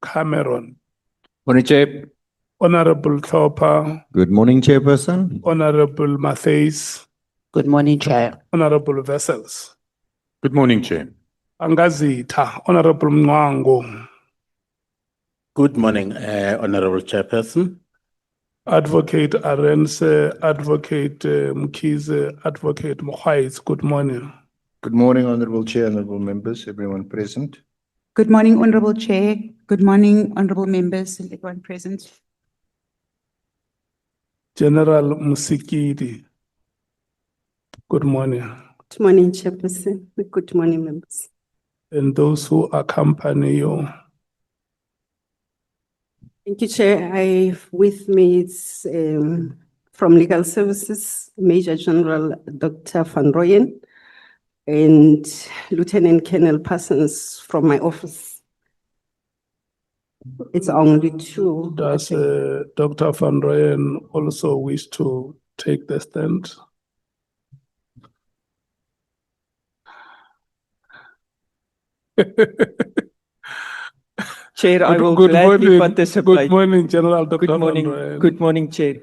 Cameron, Morning, Chair. Honorable Thorpa, Good morning, Chairperson. Honorable Mattheys, Good morning, Chair. Honorable Vessels, Good morning, Chair. Angazitha, Honorable Mwango, Good morning, Honorable Chairperson. Advocate Arense, Advocate Mkhize, Advocate Mkhwanazi. Good morning. Good morning, Honorable Chair, honorable members, everyone present. Good morning, Honorable Chair. Good morning, honorable members and everyone present. General Mosikili. Good morning. Good morning, Chairperson. Good morning, members. And those who accompany you. Thank you, Chair. With me, it's from Legal Services, Major General Dr. Van Rooyen and Lieutenant Colonel Parsons from my office. It's only two. Does Dr. Van Rooyen also wish to take the stand? Chair, I will Good gladly morning. participate. Good morning, General Dr. Good morning. Van Rooyen. Good morning, Chair.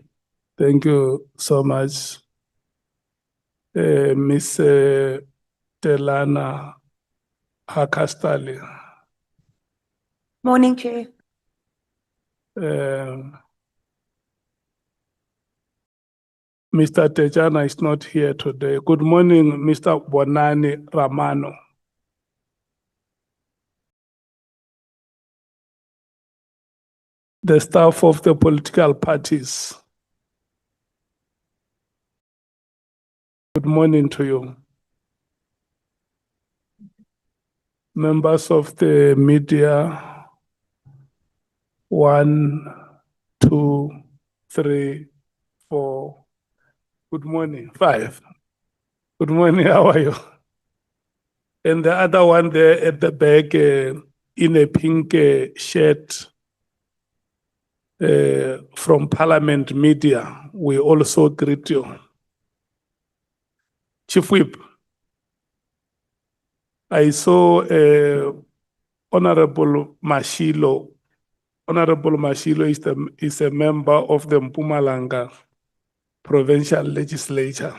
Thank you so much. Miss Delana Hakastali. Morning, Chair. Mr. Tejana is not here today. Good morning, Mr. Bonani Ramano. The staff of the political parties. Good morning to you. Members of the media, 1, 2, 3, 4. Good morning. 5. Good morning. How are you? And the other one there at the back in a pink shirt from Parliament Media, we also greet you. Chief Whip, I saw Honorable Mashilo. Honorable Mashilo is a member of the Mpumalanga Provincial Legislature.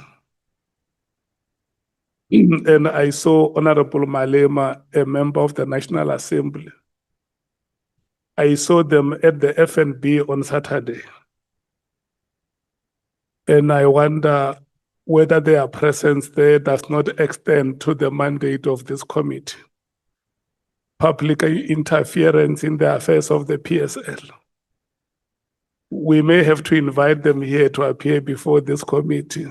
And I saw Honorable Malema, a member of the National Assembly. I saw them at the FNB on Saturday. And I wonder whether their presence there does not extend to the mandate of this committee. Public interference in the affairs of the PSL. We may have to invite them here to appear before this committee.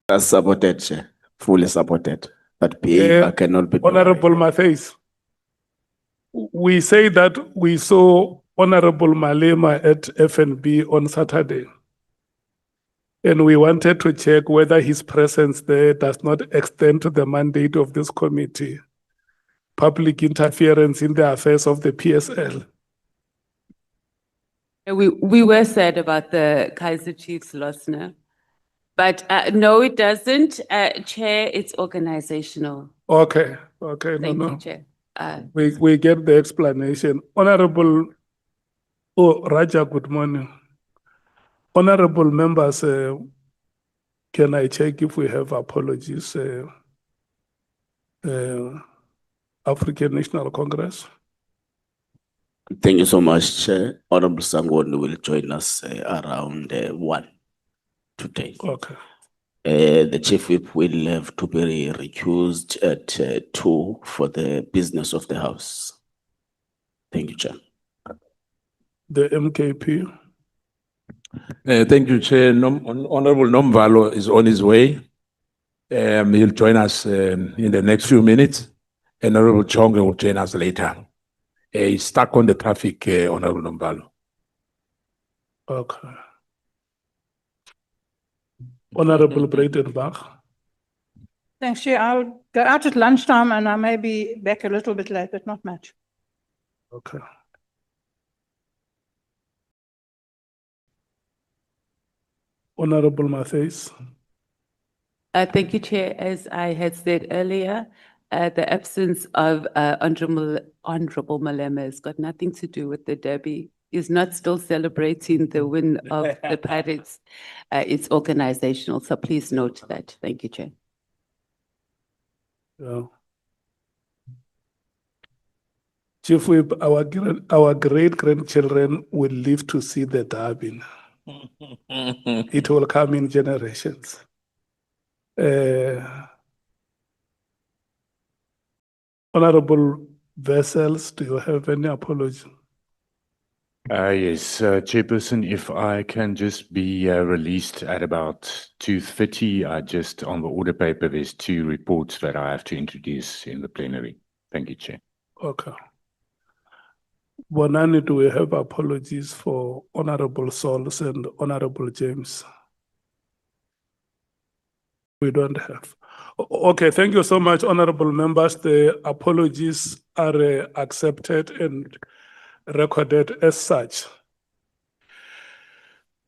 That's supported, Chair. Fully supported. But behavior cannot be Honorable Mattheys, we say that we saw Honorable Malema at FNB on Saturday. And we wanted to check whether his presence there does not extend to the mandate of this committee. Public interference in the affairs of the PSL. We were sad about the Kaiser Chiefs loss, no? But no, it doesn't. Chair, it's organizational. Okay. Thank you, Chair. We get the explanation. Honorable Raja, good morning. Honorable members, can I check if we have apologies? African National Congress. Thank you so much, Chair. Honorable Sangoni will join us around 1 today. Okay. The Chief Whip will have to be recused at 2 for the business of the House. Thank you, Chair. The MKP. Thank you, Chair. Honorable Nomvalo is on his way. He'll join us in the next few minutes. And Honorable Chonge will join us later. He's stuck on the traffic, Honorable Nomvalo. Okay. Honorable Breitenbach. Thanks, Chair. I'll go out at lunchtime and I may be back a little bit late, but not much. Okay. Honorable Mattheys. Thank you, Chair. As I had said earlier, the absence of Honorable Malema has got nothing to do with the derby. He's not still celebrating the win of the Pirates. It's organizational, so please note that. Thank you, Chair. Yeah. Chief Whip, our great-grandchildren will live to see the derby. It will come in generations. Honorable Vessels, do you have any apology? Yes, Chairperson, if I can just be released at about 2:30, on the order paper, there's 2 reports that I have to introduce in the plenary. Thank you, Chair. Okay. Bonani, do we have apologies for Honorable Sols and Honorable James? We don't have. Okay, thank you so much, honorable members. The apologies are accepted and recorded as such.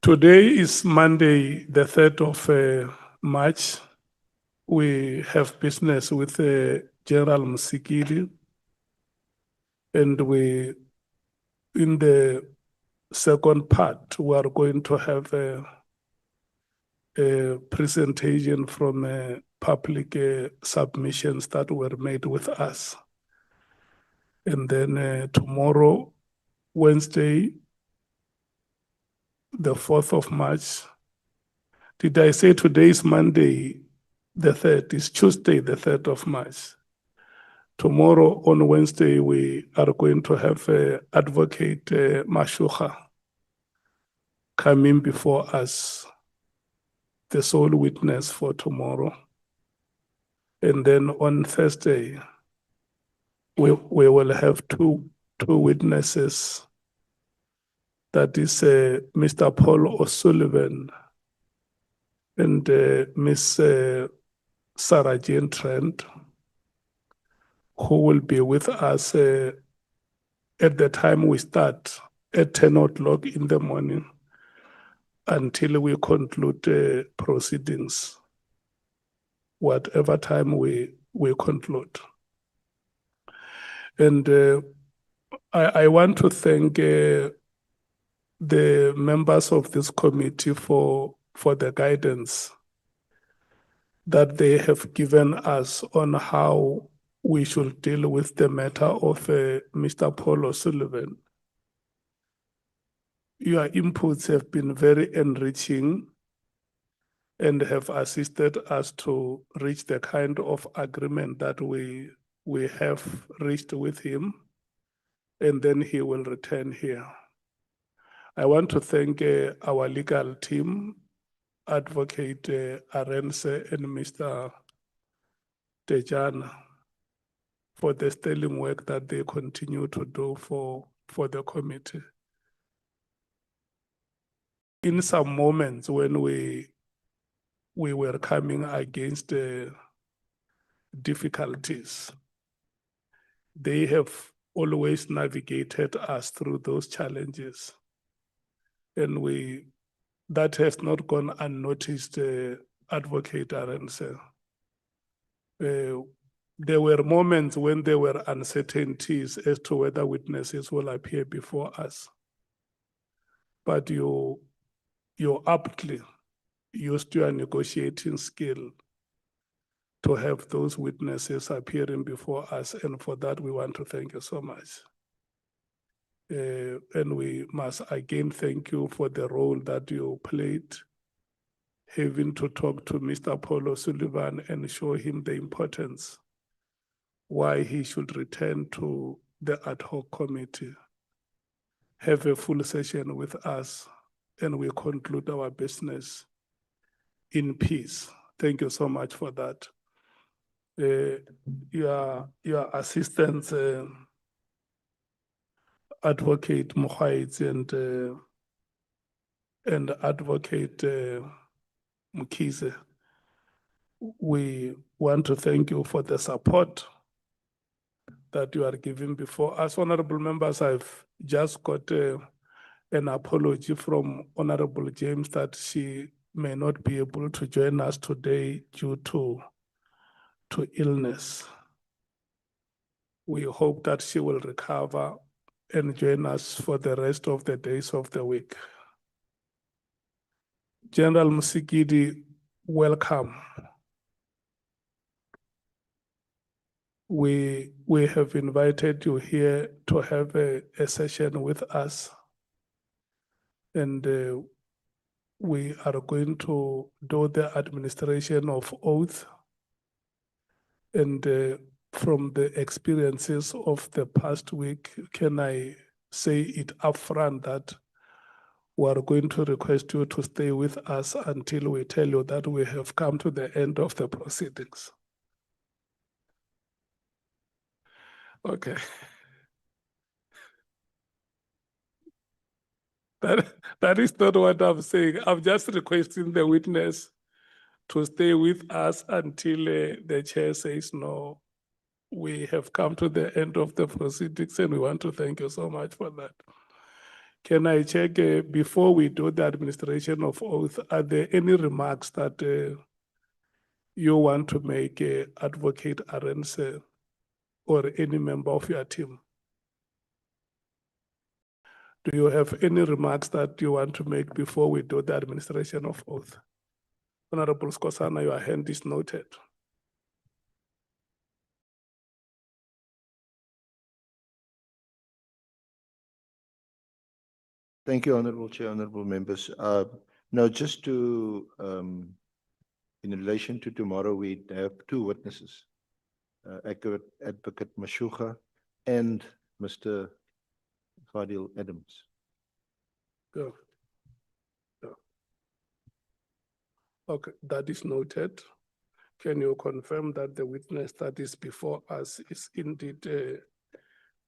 Today is Monday, the 3rd of March. We have business with General Mosikili, and in the second part, we are going to have a presentation from public submissions that were made with us. And then tomorrow, Wednesday, the 4th of March. Did I say today is Monday, the 3rd? It's Tuesday, the 3rd of March. Tomorrow on Wednesday, we are going to have Advocate Mashukha coming before us, the sole witness for tomorrow. And then on Thursday, we will have two witnesses. That is Mr. Paul O'Sullivan and Miss Sarah Jane Trent, who will be with us at the time we start at 10 o'clock in the morning until we conclude proceedings, whatever time we conclude. And I want to thank the members of this committee for the guidance that they have given us on how we should deal with the matter of Mr. Paul O'Sullivan. Your inputs have been very enriching and have assisted us to reach the kind of agreement that we have reached with him, and then he will return here. I want to thank our legal team, Advocate Arense and Mr. Tejana, for the sterling work that they continue to do for the committee. In some moments when we were coming against difficulties, they have always navigated us through those challenges. And that has not gone unnoticed, Advocate Arense. There were moments when there were uncertainties as to whether witnesses will appear before us. But you aptly used your negotiating skill to have those witnesses appearing before us, and for that we want to thank you so much. And we must again thank you for the role that you played, having to talk to Mr. Paul O'Sullivan and show him the importance why he should return to the ad hoc committee, have a full session with us, and we conclude our business in peace. Thank you so much for that. Your assistants, Advocate Mkhwanazi and Advocate Mkhize, we want to thank you for the support that you are giving before us. Honorable members, I've just got an apology from Honorable James that she may not be able to join us today due to illness. We hope that she will recover and join us for the rest of the days of the week. General Mosikili, welcome. We have invited you here to have a session with us, and we are going to do the administration of oath. And from the experiences of the past week, can I say it upfront that we are going to request you to stay with us until we tell you that we have come to the end of the proceedings. Okay. That is not what I'm saying. I'm just requesting the witness to stay with us until the chair says, no, we have come to the end of the proceedings, and we want to thank you so much for that. Can I check, before we do the administration of oath, are there any remarks that you want to make, Advocate Arendse, or any member of your team? Do you have any remarks that you want to make before we do the administration of oath? Honorable Skosana, your hand is noted. Thank you, Honorable Chair, Honorable Members. Now, just to, in relation to tomorrow, we have two witnesses, Advocate Mashugha and Mr. Fadil Adams. Go. Go. Okay, that is noted. Can you confirm that the witness that is before us is indeed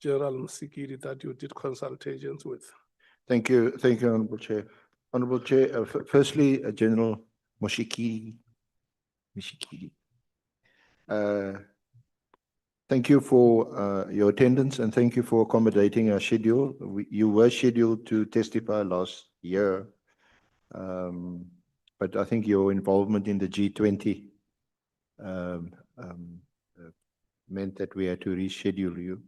General Mosikili that you did consultations with? Thank you, Honorable Chair. Honorable Chair, firstly, General Mosikili. Thank you for your attendance, and thank you for accommodating our schedule. You were scheduled to testify last year, but I think your involvement in the G20 meant that we had to reschedule you.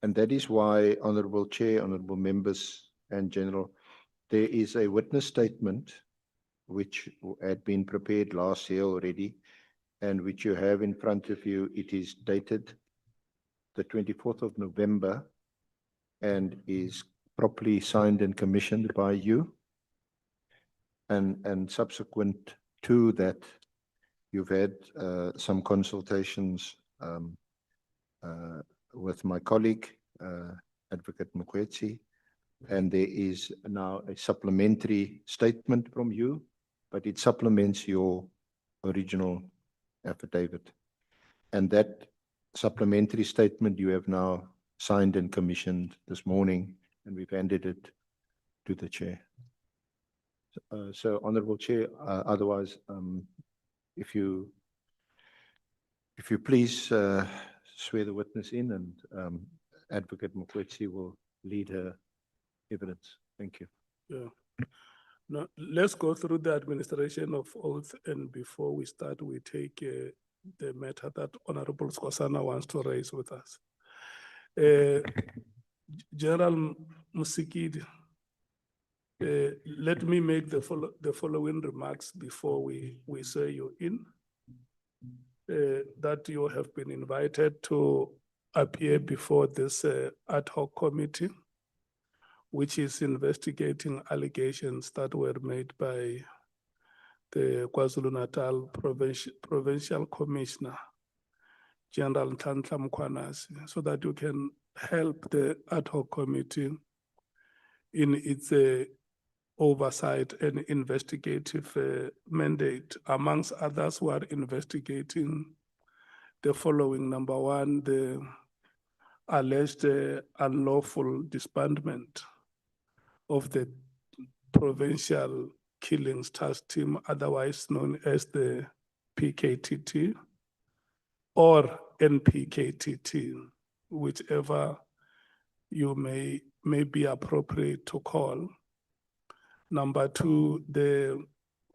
And that is why, Honorable Chair, Honorable Members, and General, there is a witness statement which had been prepared last year already, and which you have in front of you. It is dated the 24th of November and is properly signed and commissioned by you. And subsequent to that, you've had some consultations with my colleague, Advocate Mkhwanazi, and there is now a supplementary statement from you, but it supplements your original affidavit. And that supplementary statement you have now signed and commissioned this morning, and we've handed it to the chair. So, Honorable Chair, otherwise, if you please swear the witness in, and Advocate Mkhwanazi will lead her evidence. Thank you. Yeah. Now, let's go through the administration of oath, and before we start, we take the matter that Honorable Skosana wants to raise with us. General Mosikili, let me make the following remarks before we swear you in. That you have been invited to appear before this ad hoc committee, which is investigating allegations that were made by the KwaZulu-Natal Provincial Commissioner, General Lt Gen Mkhwanazi, so that you can help the ad hoc committee in its oversight and investigative mandate. Amongst others, we are investigating the following. Number one, the alleged unlawful disbandment of the Provincial Killings Task Team, otherwise known as the PKTT or NPKTT, whichever you may be appropriate to call. Number two, the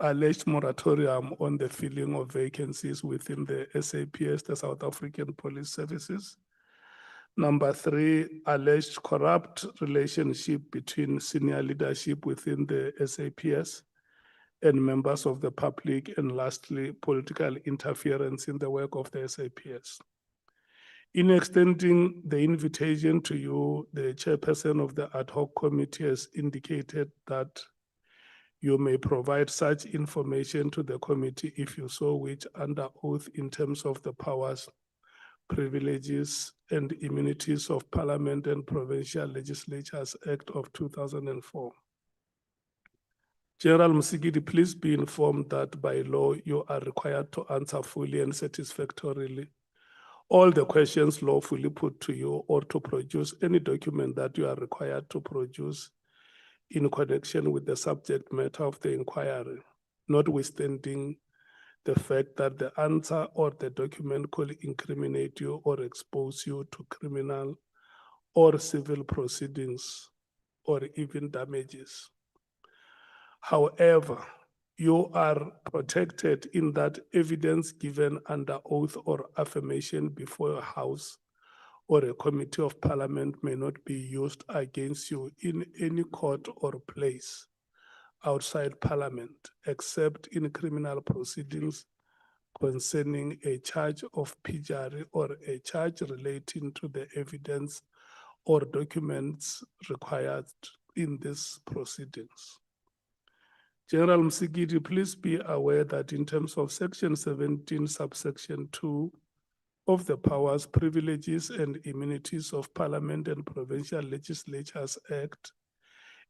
alleged moratorium on the filling of vacancies within the SAPS, the South African Police Services. Number 3, alleged corrupt relationship between senior leadership within the SAPS and members of the public. And lastly, political interference in the work of the SAPS. In extending the invitation to you, the chairperson of the ad hoc committee has indicated that you may provide such information to the committee if you so wish under oath in terms of the powers, privileges, and immunities of Parliament and Provincial Legislatures Act of 2004. General Mosikili, please be informed that by law you are required to answer fully and satisfactorily all the questions lawfully put to you, or to produce any document that you are required to produce in connection with the subject matter of the inquiry, notwithstanding the fact that the answer or the document could incriminate you or expose you to criminal or civil proceedings or even damages. However, you are protected in that evidence given under oath or affirmation before a House or a committee of Parliament may not be used against you in any court or place outside Parliament, except in criminal proceedings concerning a charge of perjury or a charge relating to the evidence or documents required in these proceedings. General Mosikili, please be aware that in terms of Section 17, subsection 2 of the Powers, Privileges, and Immunities of Parliament and Provincial Legislatures Act,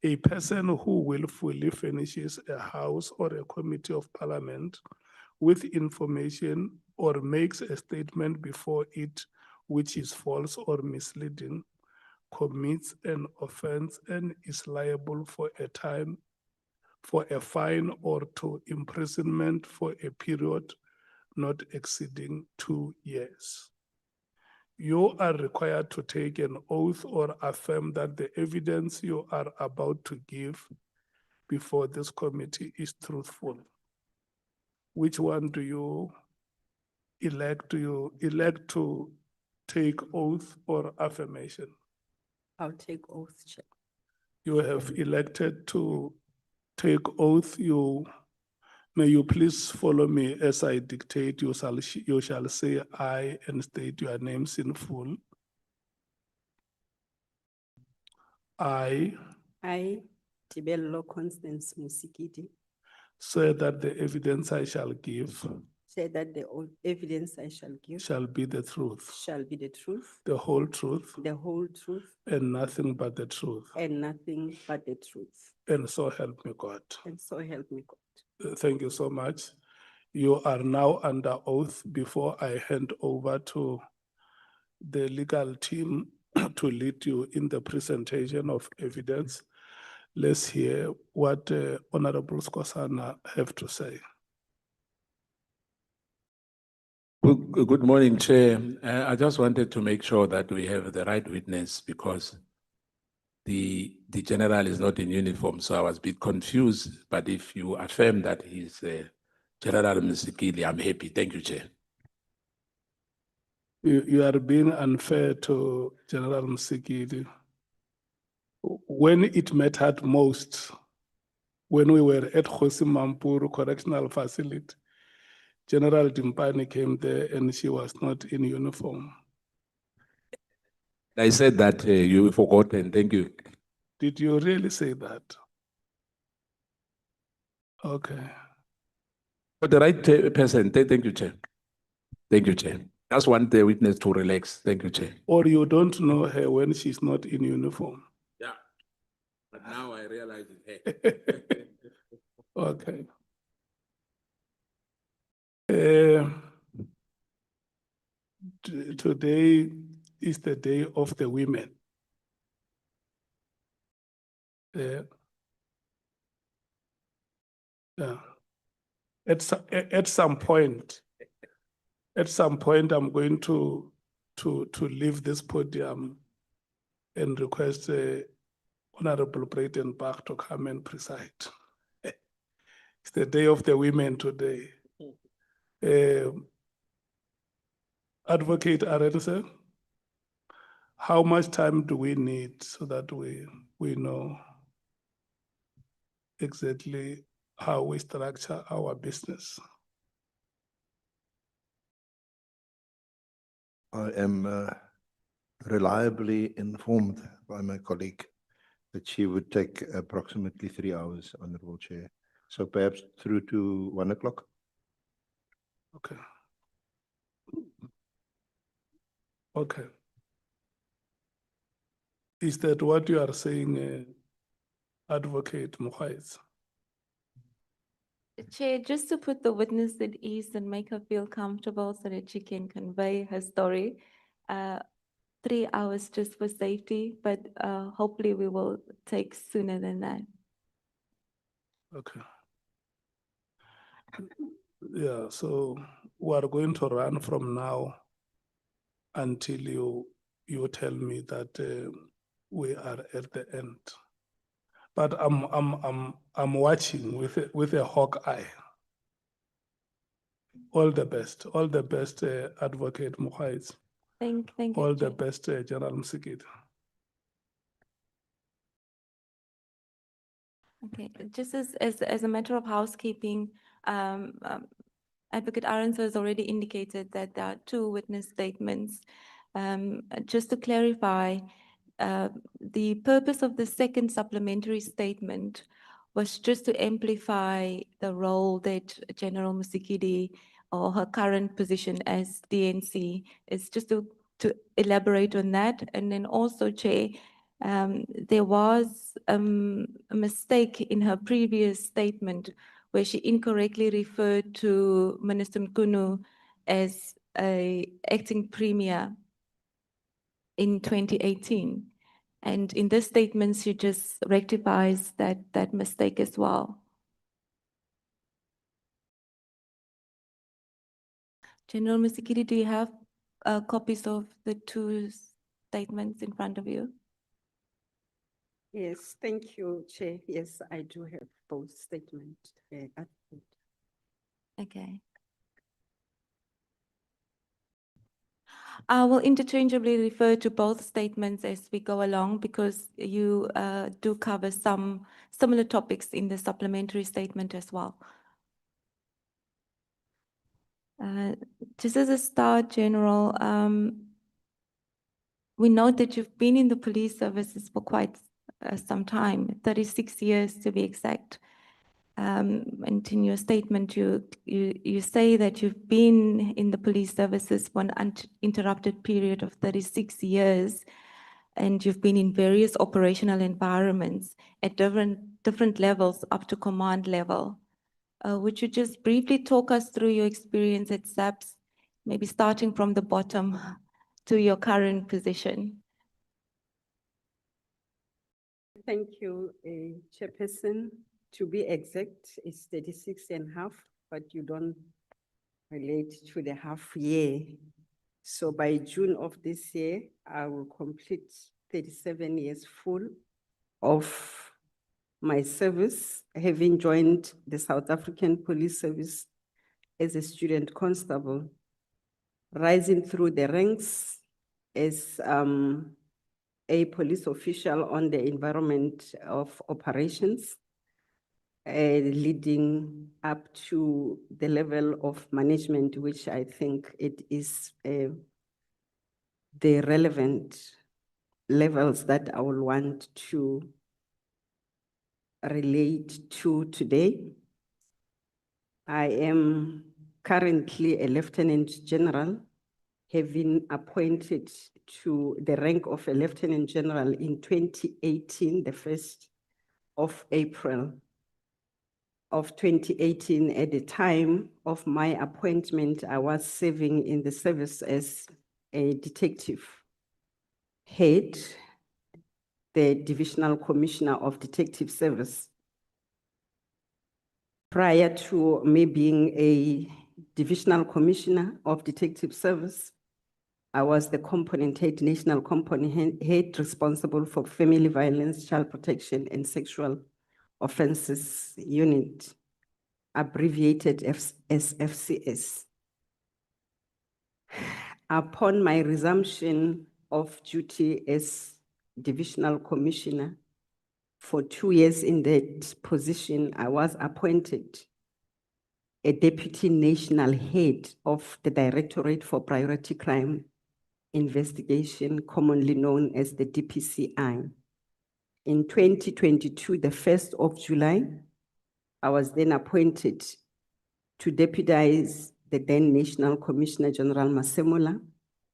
a person who willfully furnishes a House or a Committee of Parliament with information or makes a statement before it which is false or misleading commits an offense and is liable for a fine or to imprisonment for a period not exceeding 2 years. You are required to take an oath or affirm that the evidence you are about to give before this committee is truthful. Which one do you elect? Do you elect to take oath or affirmation? I'll take oath, Chair. You have elected to take oath. May you please follow me as I dictate. You shall say I and state your names in full. I Tibello Constance Mosikili, say that the evidence I shall give say that the evidence I shall give shall be the truth, shall be the truth, the whole truth, and nothing but the truth. and nothing but the truth. And so help me God. And so help me God. Thank you so much. You are now under oath. Before I hand over to the legal team to lead you in the presentation of evidence, let's hear what Honorable Skosana have to say. Good morning, Chair. I just wanted to make sure that we have the right witness because the general is not in uniform, so I was a bit confused. But if you affirm that he's General Mosikili, I'm happy. Thank you, Chair. You are being unfair to General Mosikili. When it mattered most, when we were at Khosi Mampuru Correctional Facility, General Dimpani came there and she was not in uniform. I said that you forgot, and thank you. Did you really say that? Okay. For the right person, thank you, Chair. Thank you, Chair. Just want the witness to relax. Thank you, Chair. Or you don't know her when she's not in uniform? Yeah, but now I realize it. Okay. Today is the day of the women. Yeah. At some point, I'm going to leave this podium and request Honorable Breitenbach to come and preside. It's the day of the women today. Advocate Arendse, how much time do we need so that we know exactly how we structure our business? I am reliably informed by my colleague that she would take approximately 3 hours, Honorable Chair. So perhaps through to 1 o'clock. Okay. Okay. Is that what you are saying, Advocate Mkhwanazi? Chair, just to put the witness at ease and make her feel comfortable so that she can convey her story, 3 hours just for safety, but hopefully we will take sooner than that. Okay. Yeah, so we are going to run from now until you tell me that we are at the end. But I'm watching with a hawk eye. All the best, Advocate Mkhwanazi. Thank you. All the Chair. best, General Msikili. Okay, just as a matter of housekeeping, Advocate Arons has already indicated that there are 2 witness statements. Just to clarify, the purpose of the second supplementary statement was just to amplify the role that General Mosikili, or her current position as DNC, is just to elaborate on that. And then also, Chair, there was a mistake in her previous statement where she incorrectly referred to Minister Mkhwanazi as an acting premier in 2018. And in this statement, she just rectifies that mistake as well. General Mosikili, do you have copies of the 2 statements in front of you? Yes, thank you, Chair. Yes, I do have both statements. Okay. I will interchangeably refer to both statements as we go along because you do cover some similar topics in the supplementary statement as well. Just as a start, General, we know that you've been in the police services for quite some time, 36 years to be exact. And in your statement, you say that you've been in the police services for an uninterrupted period of 36 years, and you've been in various operational environments at different levels up to command level. Would you just briefly talk us through your experience at SAPS, maybe starting from the bottom to your current position? Thank you, Chairperson. To be exact, it's 36.5, but you don't relate to the half year. So by June of this year, I will complete 37 years full of my service, having joined the South African Police Service as a student constable, rising through the ranks as a police official on the environment of operations, leading up to the level of management, which I think it is the relevant levels that I will want to relate to today. I am currently a Lieutenant General, having appointed to the rank of a Lieutenant General in 2018, the 1st of April of 2018. At the time of my appointment, I was serving in the service as a detective head, the Divisional Commissioner of Detective Service. Prior to me being a Divisional Commissioner of Detective Service, I was the component head, National Component Head responsible for Family Violence, Child Protection and Sexual Offences Unit, abbreviated as FCS. Upon my resumption of duty as Divisional Commissioner. For 2 years in that position, I was appointed a Deputy National Head of the Directorate for Priority Crime Investigation, commonly known as the DPCI. In 2022, the 1st of July, I was then appointed to deputize the then National Commissioner General Masemola,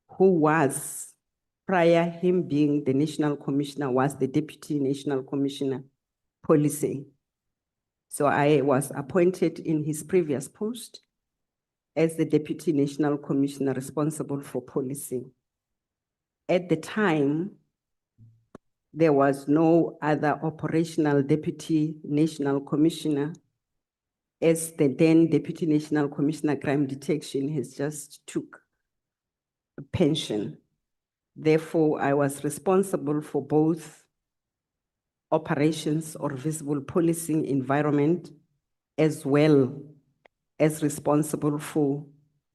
who was, prior him being the National Commissioner, was the Deputy National Commissioner Policing. So I was appointed in his previous post as the Deputy National Commissioner responsible for policing. At the time, there was no other operational Deputy National Commissioner, as the then Deputy National Commissioner Crime Detection has just took a pension. Therefore, I was responsible for both operations or visible policing environment, as well as responsible for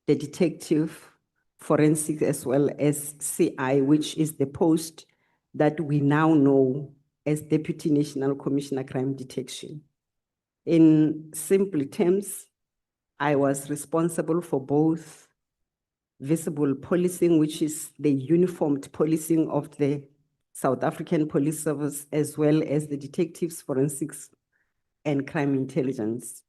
the detective forensic, as well as CI, which is the post that we now know as Deputy National Commissioner Crime Detection. In simple terms, I was responsible for both visible policing, which is the uniformed policing of the South African Police Service, as well as the detectives, forensics, and crime intelligence.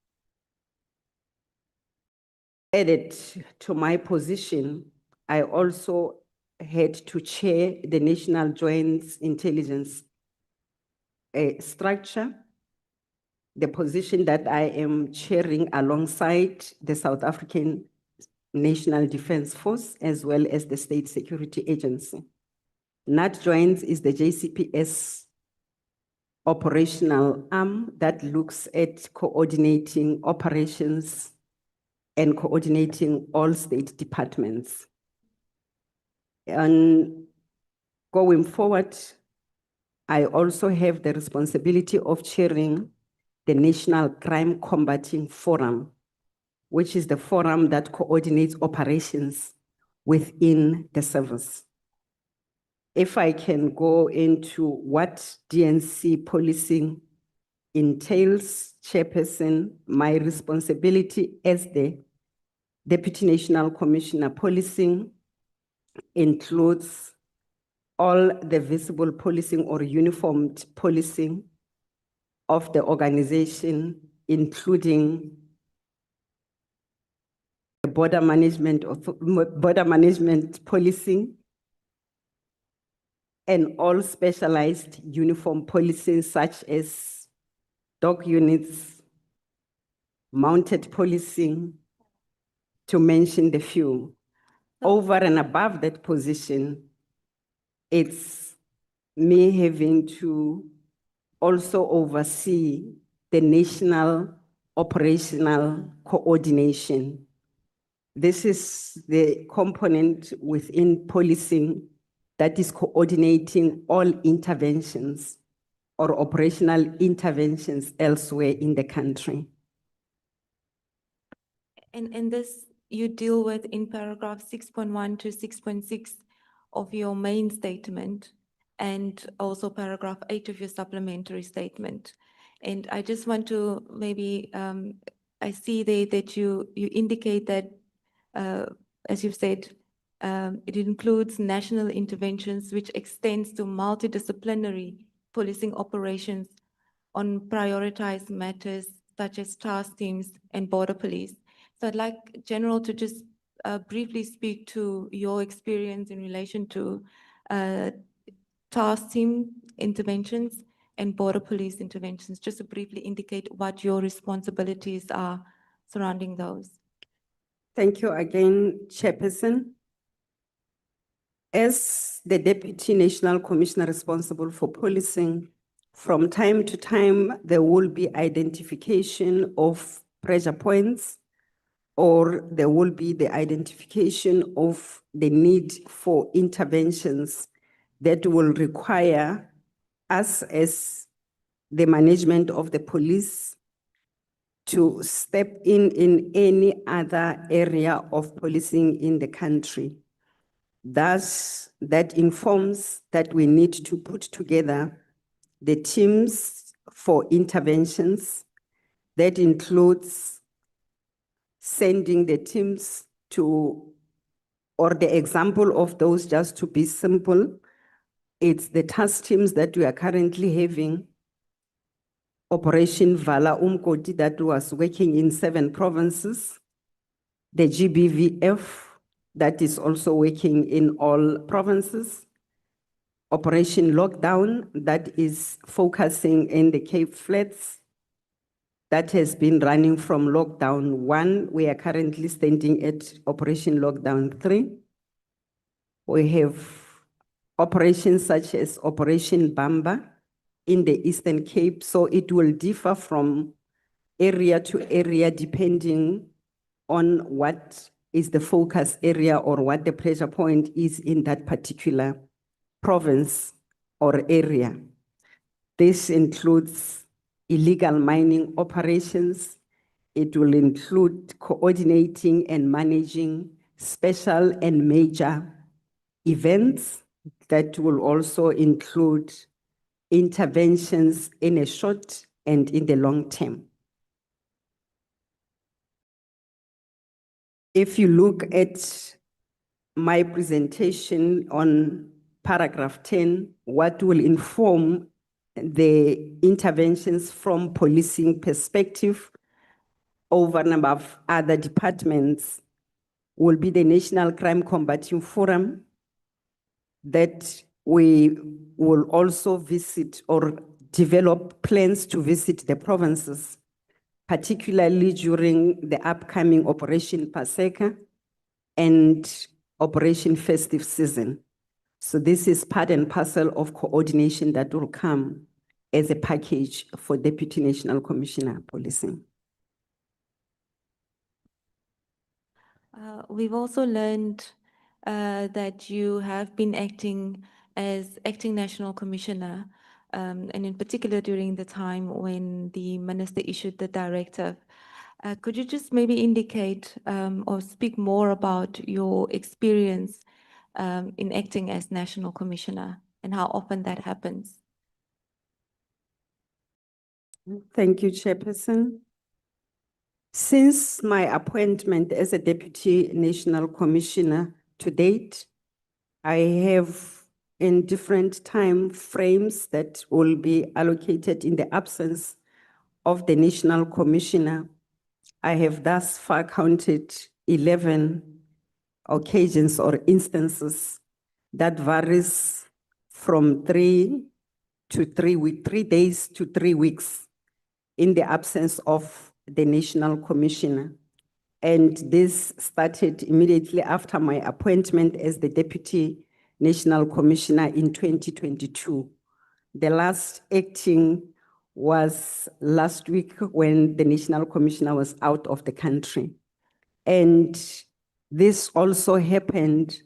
Added to my position, I also had to chair the National Joint Intelligence structure, the position that I am chairing alongside the South African National Defence Force, as well as the State Security Agency. NAT Joints is the JCPS operational arm that looks at coordinating operations and coordinating all state departments. And going forward, I also have the responsibility of chairing the National Crime Combating Forum, which is the forum that coordinates operations within the service. If I can go into what DNC policing entails, Chairperson, my responsibility as the Deputy National Commissioner Policing includes all the visible policing or uniformed policing of the organization, including the border management policing, and all specialized uniform policing such as dog units, mounted policing, to mention the few. Over and above that position, it's me having to also oversee the national operational coordination. This is the component within policing that is coordinating all interventions or operational interventions elsewhere in the country. And this you deal with in paragraph 6.1 to 6.6 of your main statement, and also paragraph 8 of your supplementary statement. And I just want to maybe, I see there that you indicate that, as you've said, it includes national interventions, which extends to multidisciplinary policing operations on prioritized matters such as task teams and border police. So I'd like General to just briefly speak to your experience in relation to task team interventions and border police interventions, just to briefly indicate what your responsibilities are surrounding those. Thank you again, Chairperson. As the Deputy National Commissioner responsible for policing, from time to time, there will be identification of pressure points, or there will be the identification of the need for interventions that will require us as the management of the police to step in any other area of policing in the country. Thus, that informs that we need to put together the teams for interventions. That includes sending the teams to, or the example of those, just to be simple, it's the task teams that we are currently having. Operation Vala Umkoti that was working in 7 provinces. The GBVF that is also working in all provinces. Operation Lockdown that is focusing in the Cape Flats. That has been running from Lockdown 1. We are currently standing at Operation Lockdown 3. We have operations such as Operation Bamba in the Eastern Cape, so it will differ from area to area depending on what is the focus area or what the pressure point is in that particular province or area. This includes illegal mining operations. It will include coordinating and managing special and major events. That will also include interventions in a short and in the long term. If you look at my presentation on paragraph 10, what will inform the interventions from policing perspective over and above other departments will be the National Crime Combating Forum that we will also visit or develop plans to visit the provinces, particularly during the upcoming Operation Paseka and Operation Festive Season. So this is part and parcel of coordination that will come as a package for Deputy National Commissioner Policing. We've also learned that you have been acting as acting National Commissioner, and in particular during the time when the Minister issued the directive. Could you just maybe indicate or speak more about your experience in acting as National Commissioner and how often that happens? Thank you, Chairperson. Since my appointment as a Deputy National Commissioner to date, I have in different time frames that will be allocated in the absence of the National Commissioner. I have thus far counted 11 occasions or instances that varies from 3 days to 3 weeks in the absence of the National Commissioner. And this started immediately after my appointment as the Deputy National Commissioner in 2022. The last acting was last week when the National Commissioner was out of the country. And this also happened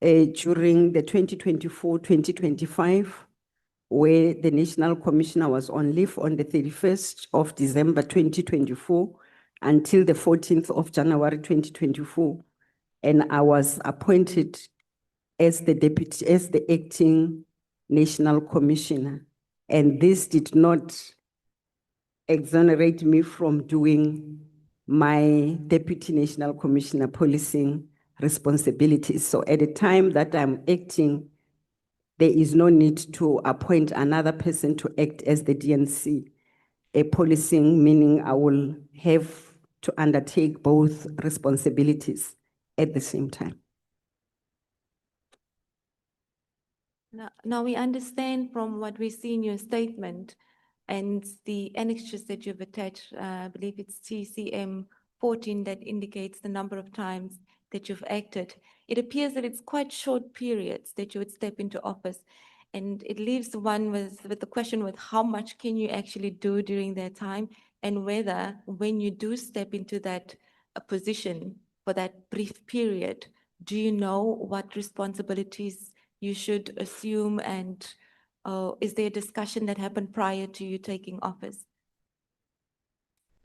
during the 2024-2025, where the National Commissioner was on leave on the 31st of December 2024 until the 14th of January 2024. And I was appointed as the acting National Commissioner. And this did not exonerate me from doing my Deputy National Commissioner policing responsibilities. So at the time that I'm acting, there is no need to appoint another person to act as the DNC. A policing, meaning I will have to undertake both responsibilities at the same time. Now we understand from what we see in your statement and the annexures that you've attached, I believe it's TCM 14 that indicates the number of times that you've acted. It appears that it's quite short periods that you would step into office, and it leaves one with the question with how much can you actually do during that time, and whether when you do step into that position for that brief period, do you know what responsibilities you should assume, and is there a discussion that happened prior to you taking office?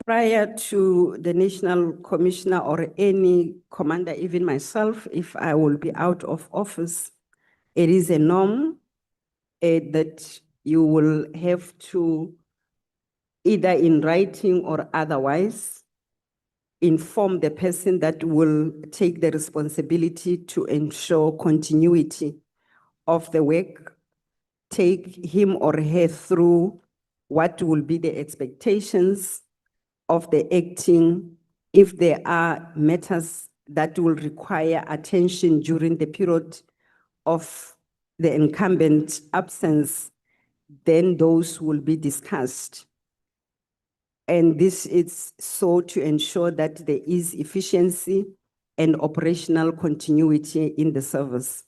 Prior to the National Commissioner or any commander, even myself, if I will be out of office, it is a norm that you will have to, either in writing or otherwise, inform the person that will take the responsibility to ensure continuity of the work, take him or her through what will be the expectations of the acting, if there are matters that will require attention during the period of the incumbent absence, then those will be discussed. And this is so to ensure that there is efficiency and operational continuity in the service,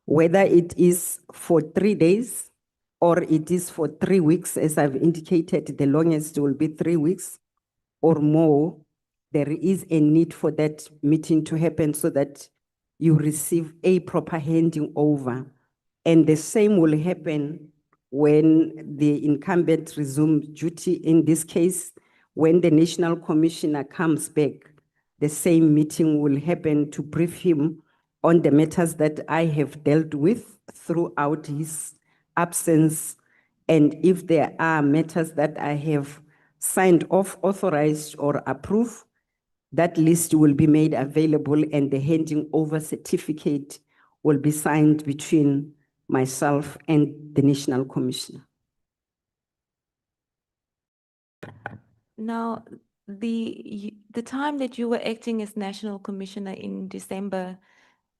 whether it is for 3 days or it is for 3 weeks, as I've indicated, the longest will be 3 weeks or more. There is a need for that meeting to happen so that you receive a proper handing over. And the same will happen when the incumbent resumes duty. In this case, when the National Commissioner comes back, the same meeting will happen to brief him on the matters that I have dealt with throughout his absence. And if there are matters that I have signed off, authorized, or approved, that list will be made available and the handing over certificate will be signed between myself and the National Commissioner. Now, the time that you were acting as National Commissioner in December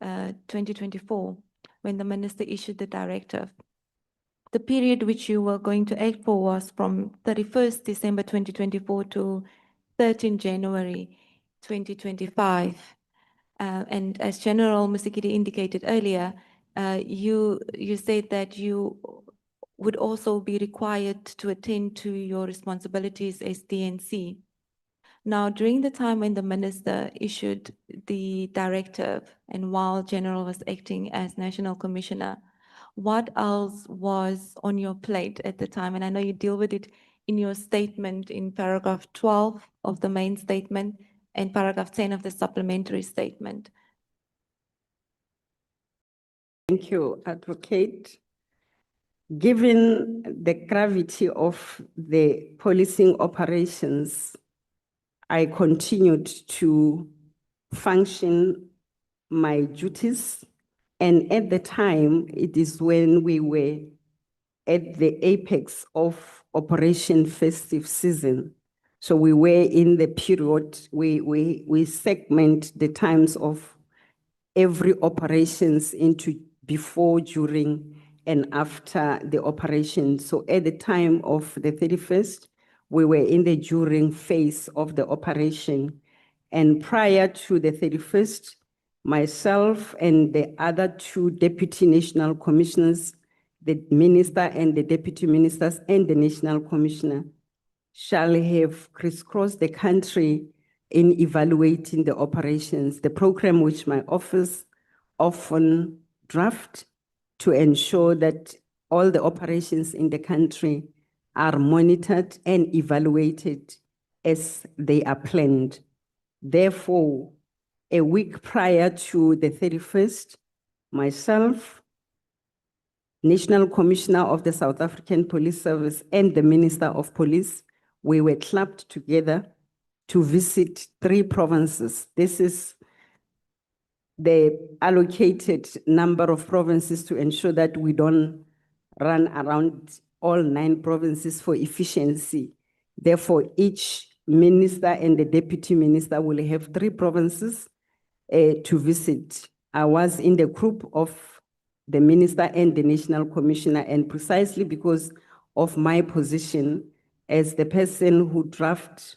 2024, when the minister issued the directive, the period which you were going to act for was from 31st December 2024 to 13 January 2025. And as General Mosikili indicated earlier, you said that you would also be required to attend to your responsibilities as DNC. Now, during the time when the minister issued the directive and while General was acting as National Commissioner, what else was on your plate at the time? And I know you deal with it in your statement in paragraph 12 of the main statement and paragraph 10 of the supplementary statement. Thank you, Advocate. Given the gravity of the policing operations, I continued to function my duties. And at the time, it is when we were at the apex of Operation Festive Season. So we were in the period, we segment the times of every operations into before, during, and after the operation. So at the time of the 31st, we were in the during phase of the operation. And prior to the 31st, myself and the other 2 deputy national commissioners, the minister and the deputy ministers and the national commissioner, shall have crisscrossed the country in evaluating the operations, the program which my office often draft to ensure that all the operations in the country are monitored and evaluated as they are planned. Therefore, a week prior to the 31st, myself, National Commissioner of the South African Police Service, and the Minister of Police, we were clubbed together to visit 3 provinces. This is the allocated number of provinces to ensure that we don't run around all 9 provinces for efficiency. Therefore, each minister and the deputy minister will have 3 provinces to visit. I was in the group of the minister and the National Commissioner, and precisely because of my position as the person who drafts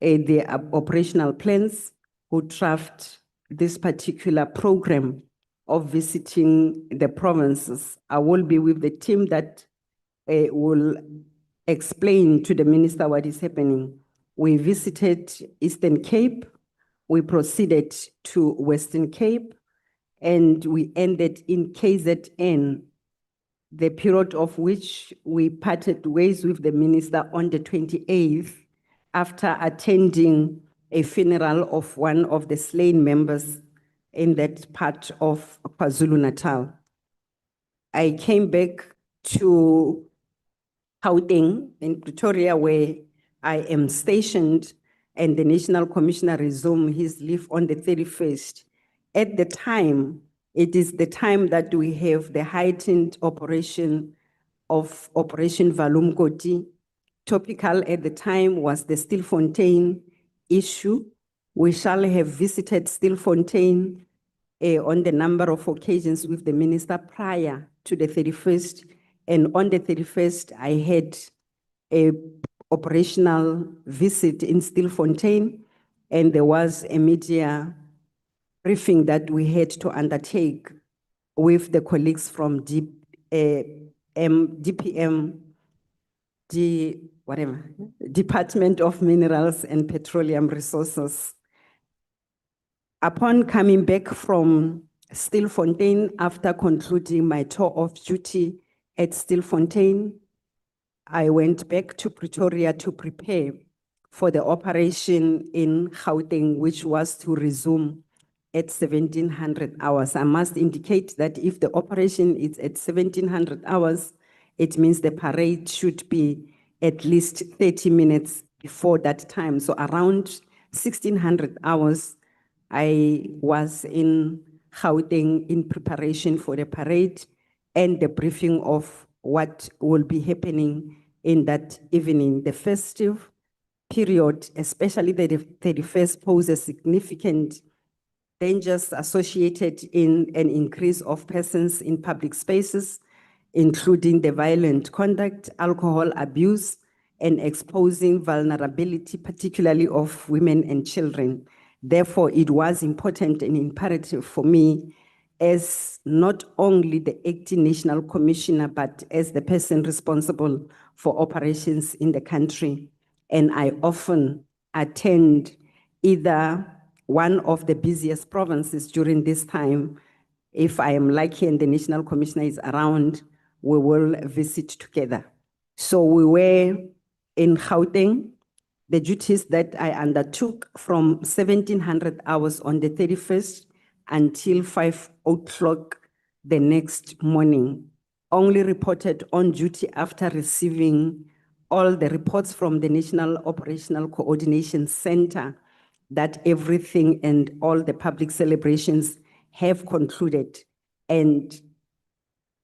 the operational plans, who draft this particular program of visiting the provinces, I will be with the team that will explain to the minister what is happening. We visited Eastern Cape, we proceeded to Western Cape, and we ended in KZN, the period of which we parted ways with the minister on the 28th after attending a funeral of one of the slain members in that part of KwaZulu-Natal. I came back to Gauteng in Pretoria, where I am stationed, and the National Commissioner resumed his leave on the 31st. At the time, it is the time that we have the heightened operation of Operation Valumkoti. Topical at the time was the Stilfontein issue. We shall have visited Stilfontein on the number of occasions with the minister prior to the 31st. And on the 31st, I had a operational visit in Stilfontein, and there was a media briefing that we had to undertake with the colleagues from Department of Minerals and Petroleum Resources. Upon coming back from Stilfontein, after concluding my tour of duty at Stilfontein, I went back to Pretoria to prepare for the operation in Gauteng, which was to resume at 1700 hours. I must indicate that if the operation is at 1700 hours, it means the parade should be at least 30 minutes before that time. So around 1600 hours, I was in Gauteng in preparation for the parade and the briefing of what will be happening in that evening. The festive period, especially the 31st, poses significant dangers associated in an increase of persons in public spaces, including the violent conduct, alcohol abuse, and exposing vulnerability, particularly of women and children. Therefore, it was important and imperative for me, as not only the acting National Commissioner, but as the person responsible for operations in the country. And I often attend either one of the busiest provinces during this time. If I am lucky and the National Commissioner is around, we will visit together. So we were in Gauteng. The duties that I undertook from 1700 hours on the 31st until 5 o'clock the next morning. Only reported on duty after receiving all the reports from the National Operational Coordination Center that everything and all the public celebrations have concluded. And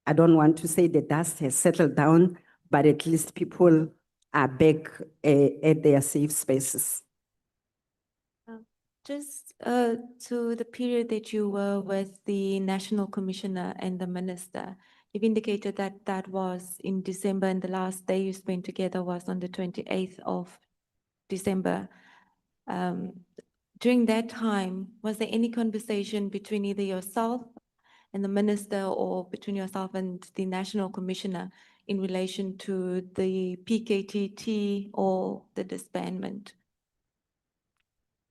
I don't want to say the dust has settled down, but at least people are back at their safe spaces. Just to the period that you were with the National Commissioner and the Minister, you've indicated that that was in December, and the last day you spent together was on the 28th of December. During that time, was there any conversation between either yourself and the Minister or between yourself and the National Commissioner in relation to the PKTT or the disbandment?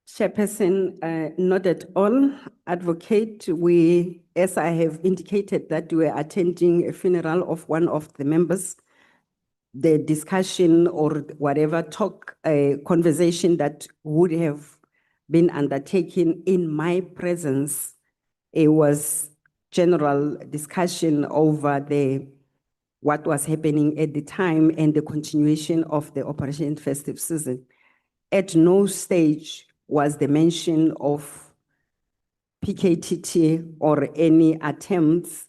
Chairperson, not at all. Advocate, we, as I have indicated, that we are attending a funeral of one of the members. The discussion or whatever talk, conversation that would have been undertaken in my presence, it was general discussion over what was happening at the time and the continuation of the Operation Festive Season. At no stage was the mention of PKTT or any attempts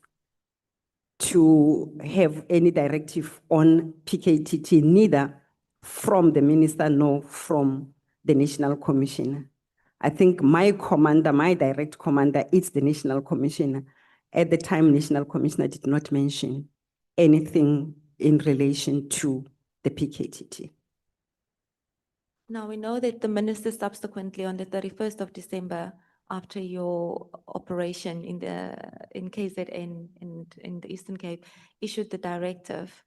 to have any directive on PKTT, neither from the minister nor from the National Commissioner. I think my commander, my direct commander, is the National Commissioner. At the time, National Commissioner did not mention anything in relation to the PKTT. Now, we know that the minister subsequently on the 31st of December, after your operation in KZN in the Eastern Cape, issued the directive.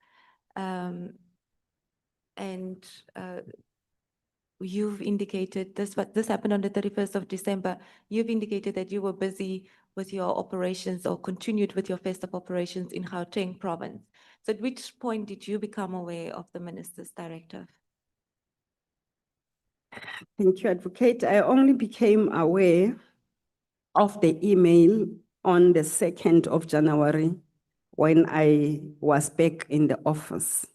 You've indicated this happened on the 31st of December. You've indicated that you were busy with your operations or continued with your festive operations in Gauteng province. So at which point did you become aware of the minister's directive? Thank you, Advocate. I only became aware of the email on the 2nd of January when I was back in the office.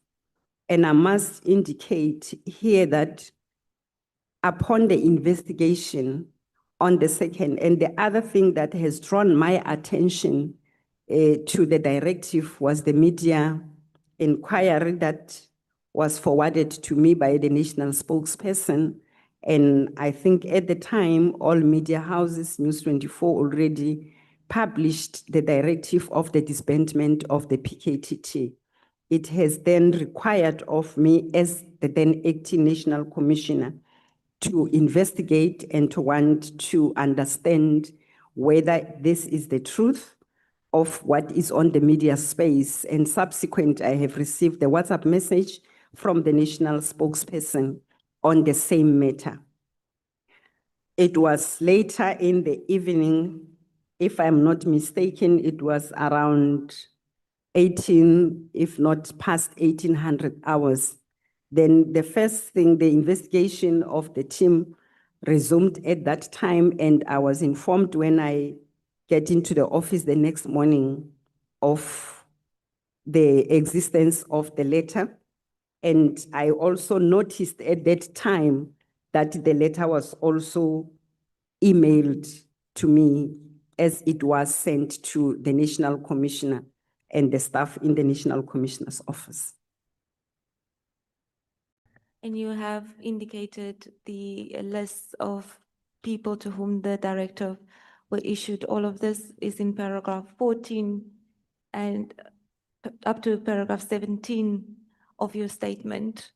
And I must indicate here that upon the investigation on the 2nd, and the other thing that has drawn my attention to the directive was the media inquiry that was forwarded to me by the national spokesperson. And I think at the time, all media houses, News 24 already published the directive of the disbandment of the PKTT. It has then required of me as the then acting National Commissioner to investigate and to want to understand whether this is the truth of what is on the media space. And subsequent, I have received the WhatsApp message from the national spokesperson on the same matter. It was later in the evening, if I'm not mistaken, it was around 18, if not past 1800 hours. Then the first thing, the investigation of the team resumed at that time, and I was informed when I get into the office the next morning of the existence of the letter. And I also noticed at that time that the letter was also emailed to me as it was sent to the National Commissioner and the staff in the National Commissioner's office. And you have indicated the list of people to whom the directive were issued. All of this is in paragraph 14 and up to paragraph 17 of your statement.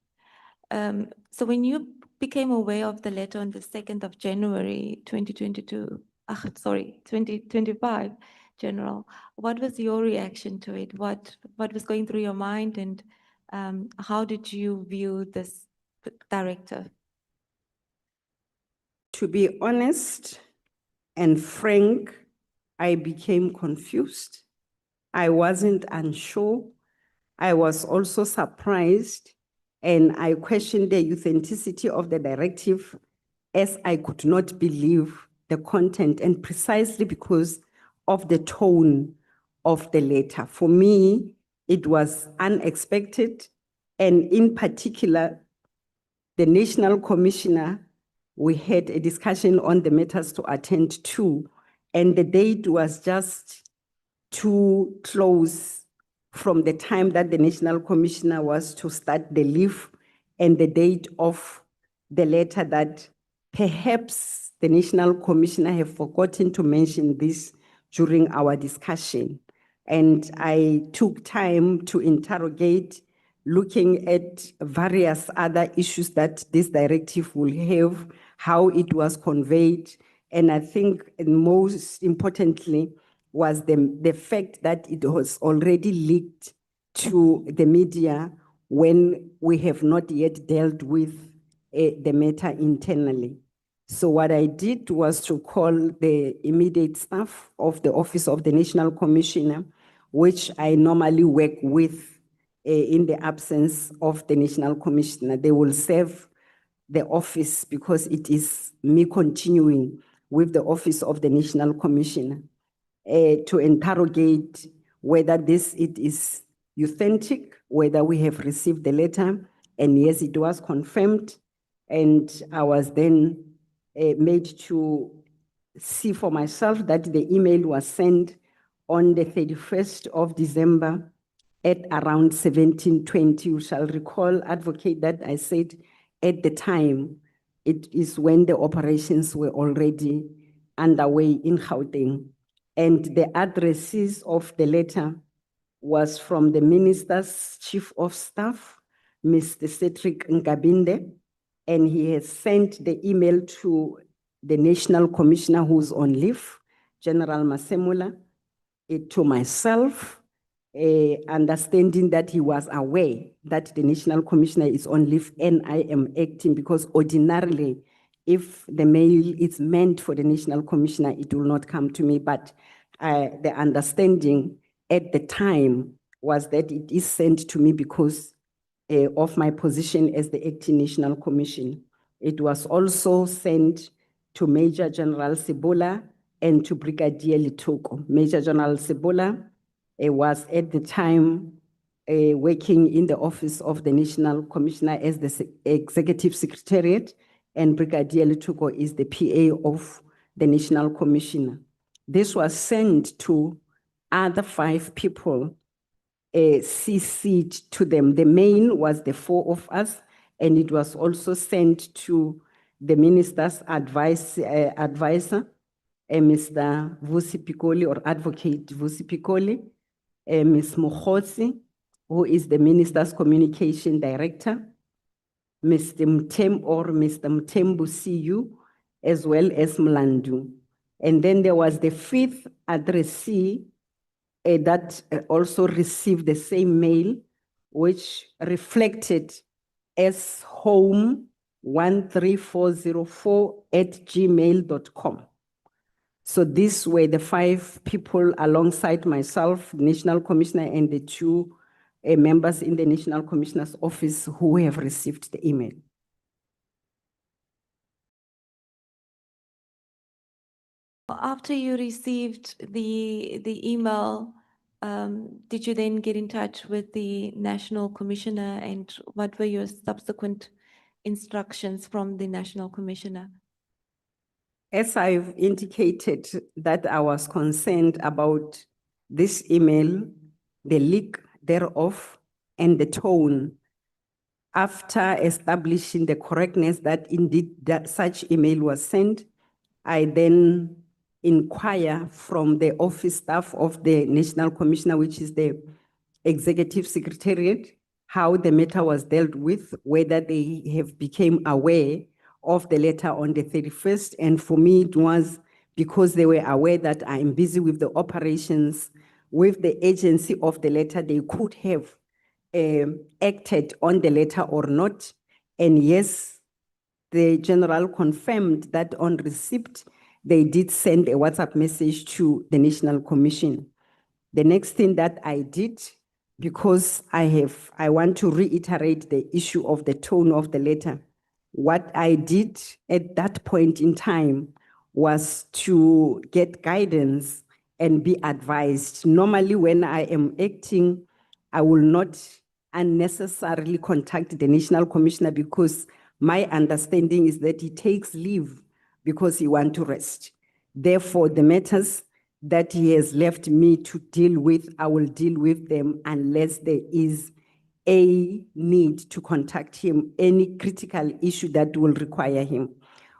So when you became aware of the letter on the 2nd of January 2025, General, what was your reaction to it? What was going through your mind, and how did you view this directive? To be honest and frank, I became confused. I wasn't unsure. I was also surprised, and I questioned the authenticity of the directive as I could not believe the content, and precisely because of the tone of the letter. For me, it was unexpected, and in particular, the National Commissioner, we had a discussion on the matters to attend to, and the date was just too close from the time that the National Commissioner was to start the leave and the date of the letter that perhaps the National Commissioner have forgotten to mention this during our discussion. And I took time to interrogate, looking at various other issues that this directive will have, how it was conveyed. And I think most importantly was the fact that it was already leaked to the media when we have not yet dealt with the matter internally. So what I did was to call the immediate staff of the Office of the National Commissioner, which I normally work with in the absence of the National Commissioner. They will serve the office because it is me continuing with the Office of the National Commissioner to interrogate whether it is authentic, whether we have received the letter. And yes, it was confirmed. And I was then made to see for myself that the email was sent on the 31st of December at around 17:20. You shall recall, Advocate, that I said at the time, it is when the operations were already underway in Gauteng. And the addresses of the letter was from the Minister's Chief of Staff, Mr. Cedric Nkabinde, and he has sent the email to the National Commissioner who's on leave, General Masemula, to myself, understanding that he was aware that the National Commissioner is on leave and I am acting, because ordinarily, if the mail is meant for the National Commissioner, it will not come to me. But the understanding at the time was that it is sent to me because of my position as the acting National Commissioner. It was also sent to Major General Sebola and to Brigadier Litoko. Major General Sebola was at the time working in the office of the National Commissioner as the Executive Secretariat, and Brigadier Litoko is the PA of the National Commissioner. This was sent to other 5 people, CC'd to them. The main was the 4 of us, and it was also sent to the minister's advisor, Mr. Vusi Pikoli, or Advocate Vusi Pikoli, Ms. Mkhwanazi, who is the minister's communication director, Mr. Mtembu CU, as well as Mlandu. And then there was the 5th addressee that also received the same mail, which reflected as home 13404@gmail.com. So these were the 5 people alongside myself, National Commissioner, and the 2 members in the National Commissioner's office who have received the email. After you received the email, did you then get in touch with the National Commissioner, and what were your subsequent instructions from the National Commissioner? As I've indicated that I was concerned about this email, the leak thereof, and the tone, after establishing the correctness that indeed that such email was sent, I then inquire from the office staff of the National Commissioner, which is the Executive Secretariat, how the matter was dealt with, whether they have become aware of the letter on the 31st. And for me, it was because they were aware that I'm busy with the operations, with the agency of the letter, they could have acted on the letter or not. And yes, the general confirmed that on receipt, they did send a WhatsApp message to the National Commission. The next thing that I did, because I want to reiterate the issue of the tone of the letter. What I did at that point in time was to get guidance and be advised. Normally, when I am acting, I will not unnecessarily contact the National Commissioner, because my understanding is that he takes leave because he wants to rest. Therefore, the matters that he has left me to deal with, I will deal with them unless there is a need to contact him, any critical issue that will require him.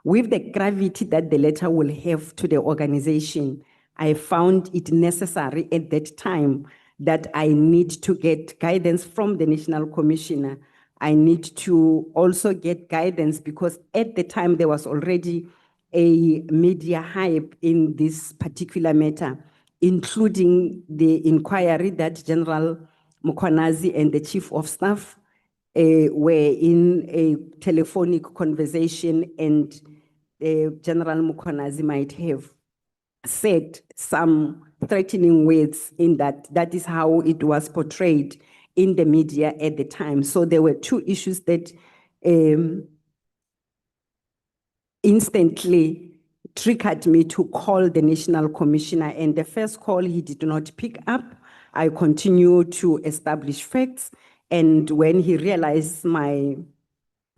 With the gravity that the letter will have to the organization, I found it necessary at that time that I need to get guidance from the National Commissioner. I need to also get guidance because at the time there was already a media hype in this particular matter, including the inquiry that General Mkhwanazi and the Chief of Staff were in a telephonic conversation, and General Mkhwanazi might have said some threatening words in that. That is how it was portrayed in the media at the time. So there were 2 issues that instantly triggered me to call the National Commissioner. And the first call, he did not pick up. I continued to establish facts. And when he realized my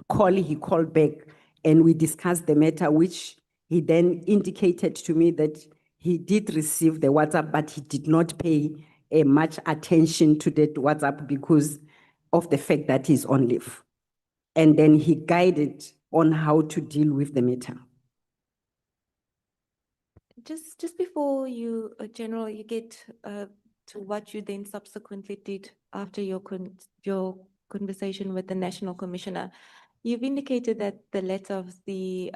call, he called back and we discussed the matter, which he then indicated to me that he did receive the WhatsApp, but he did not pay much attention to that WhatsApp because of the fact that he's on leave. And then he guided on how to deal with the matter. Just before you, General, you get to what you then subsequently did after your conversation with the National Commissioner, you've indicated that the letter of the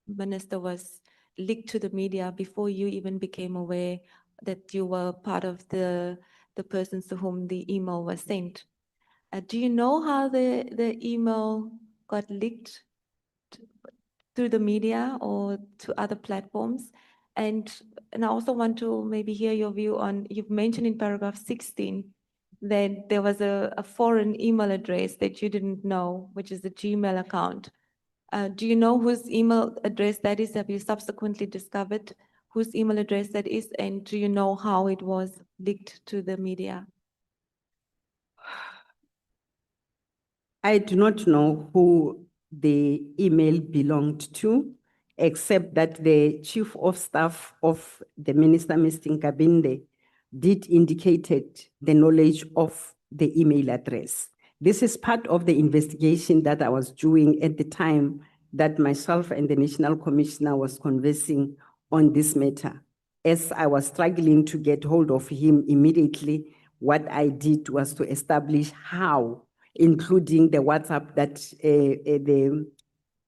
minister was leaked to the media before you even became aware that you were part of the persons to whom the email was sent. Do you know how the email got leaked through the media or to other platforms? And I also want to maybe hear your view on, you've mentioned in paragraph 16 that there was a foreign email address that you didn't know, which is the Gmail account. Do you know whose email address that is? Have you subsequently discovered whose email address that is? And do you know how it was leaked to the media? I do not know who the email belonged to, except that the Chief of Staff of the Minister, Mr. Nkabinde, did indicated the knowledge of the email address. This is part of the investigation that I was doing at the time that myself and the National Commissioner was conversing on this matter. As I was struggling to get hold of him immediately, what I did was to establish how, including the WhatsApp that the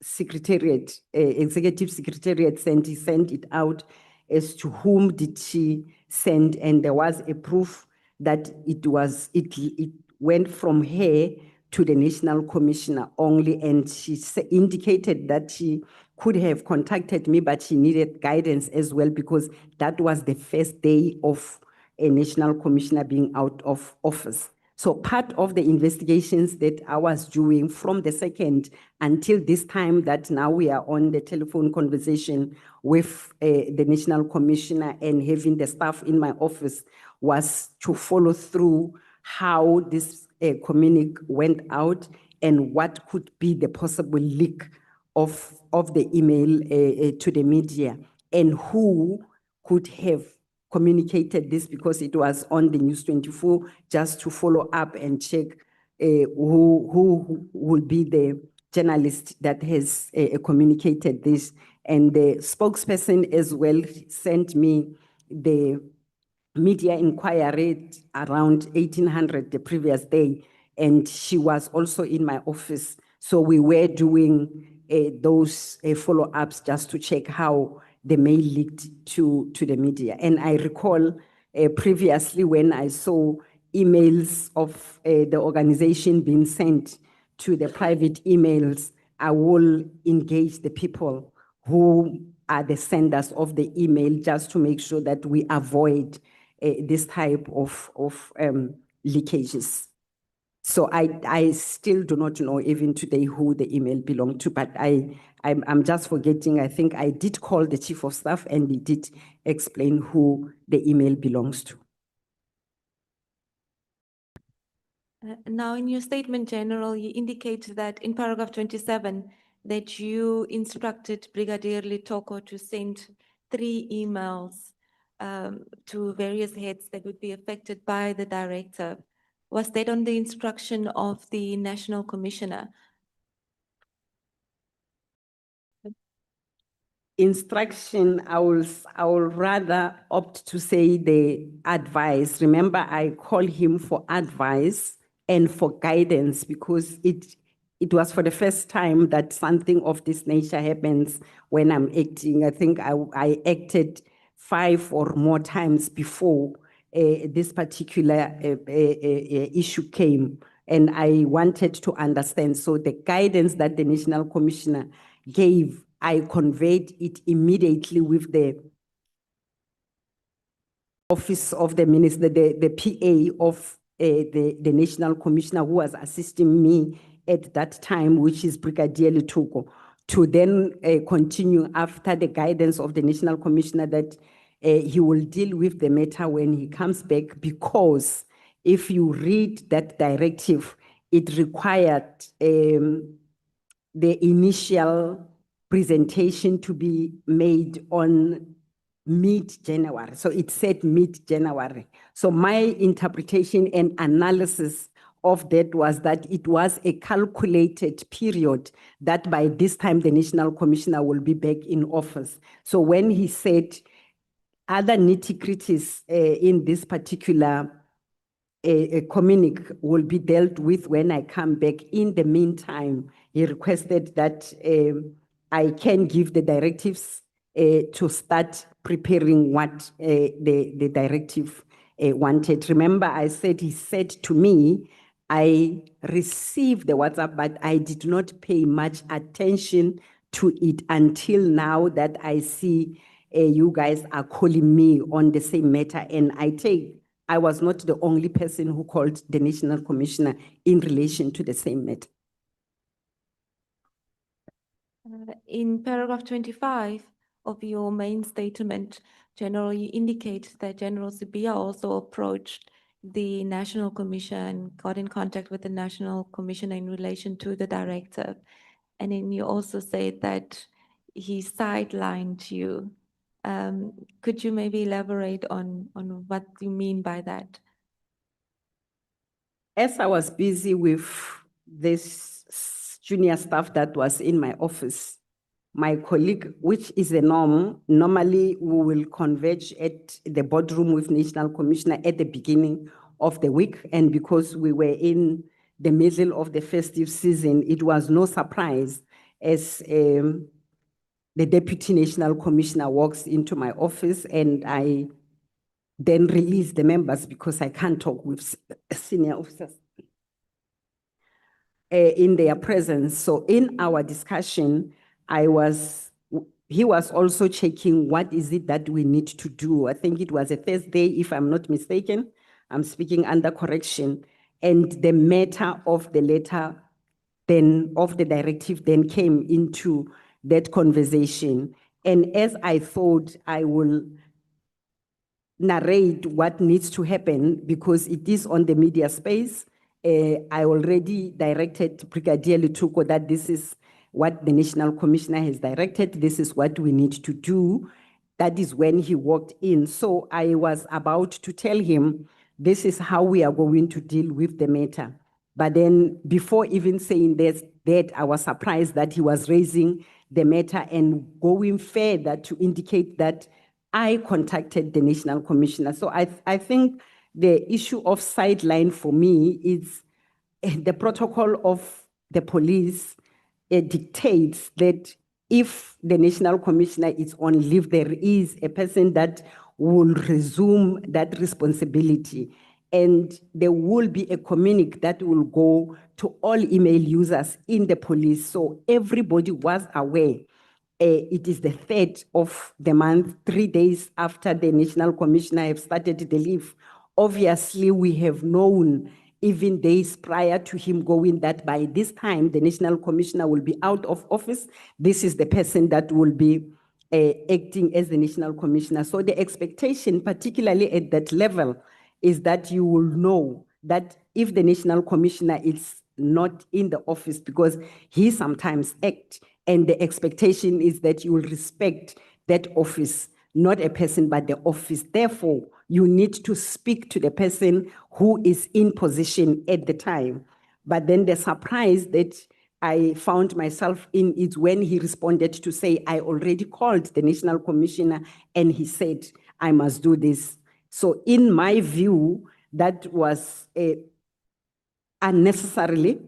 Secretariat, Executive Secretariat sent, he sent it out as to whom did she send, and there was a proof that it went from her to the National Commissioner only, and she indicated that she could have contacted me, but she needed guidance as well because that was the first day of a National Commissioner being out of office. So part of the investigations that I was doing from the second until this time that now we are on the telephone conversation with the National Commissioner and having the staff in my office was to follow through how this communique went out and what could be the possible leak of the email to the media and who could have communicated this because it was on the News 24 just to follow up and check who will be the journalist that has communicated this. And the spokesperson as well sent me the media inquiry around 1800 the previous day, and she was also in my office. So we were doing those follow-ups just to check how the mail leaked to the media. And I recall previously when I saw emails of the organization being sent to the private emails, I will engage the people who are the senders of the email just to make sure that we avoid this type of leakages. So I still do not know even today who the email belonged to, but I'm just forgetting. I think I did call the Chief of Staff and he did explain who the email belongs to. Now, in your statement, General, you indicate that in paragraph 27, that you instructed Brigadier Litoko to send 3 emails to various heads that would be affected by the director. Was that on the instruction of the National Commissioner? Instruction, I will rather opt to say the advice. Remember, I call him for advice and for guidance because it was for the first time that something of this nature happens when I'm acting. I think I acted 5 or more times before this particular issue came, and I wanted to understand. So the guidance that the National Commissioner gave, I conveyed it immediately with the Office of the Minister, the PA of the National Commissioner who was assisting me at that time, which is Brigadier Litoko, to then continue after the guidance of the National Commissioner that he will deal with the matter when he comes back, because if you read that directive, it required the initial presentation to be made on mid-January. So it said mid-January. So my interpretation and analysis of that was that it was a calculated period that by this time the National Commissioner will be back in office. So when he said other nitty-gritties in this particular communique will be dealt with when I come back. In the meantime, he requested that I can give the directives to start preparing what the directive wanted. Remember, I said, he said to me, I received the WhatsApp, but I did not pay much attention to it until now that I see you guys are calling me on the same matter. And I was not the only person who called the National Commissioner in relation to the same matter. In paragraph 25 of your main statement, General, you indicate that General Sibiya also approached the National Commission and got in contact with the National Commissioner in relation to the directive. And then you also said that he sidelined you. Could you maybe elaborate on what you mean by that? As I was busy with this junior staff that was in my office, my colleague, which is a norm, normally we will converge at the boardroom with National Commissioner at the beginning of the week. And because we were in the middle of the festive season, it was no surprise as the Deputy National Commissioner walks into my office, and I then release the members because I can't talk with senior officers in their presence. So in our discussion, he was also checking what is it that we need to do. I think it was a Thursday, if I'm not mistaken. I'm speaking under correction. And the matter of the letter then of the directive then came into that conversation. And as I thought I will narrate what needs to happen because it is on the media space. I already directed Brigadier Letuko that this is what the National Commissioner has directed. This is what we need to do. That is when he walked in. So I was about to tell him, this is how we are going to deal with the matter. But then before even saying that, I was surprised that he was raising the matter and going further to indicate that I contacted the National Commissioner. So I think the issue of sideline for me is the protocol of the police. It dictates that if the National Commissioner is on leave, there is a person that will resume that responsibility. And there will be a communique that will go to all email users in the police. So everybody was aware. It is the 3rd of the month, 3 days after the National Commissioner have started the leave. Obviously, we have known even days prior to him going that by this time, the National Commissioner will be out of office. This is the person that will be acting as the National Commissioner. So the expectation, particularly at that level, is that you will know that if the National Commissioner is not in the office, because he sometimes acts, and the expectation is that you will respect that office, not a person, but the office. Therefore, you need to speak to the person who is in position at the time. But then the surprise that I found myself in is when he responded to say, I already called the National Commissioner and he said, I must do this. So in my view, that was unnecessarily.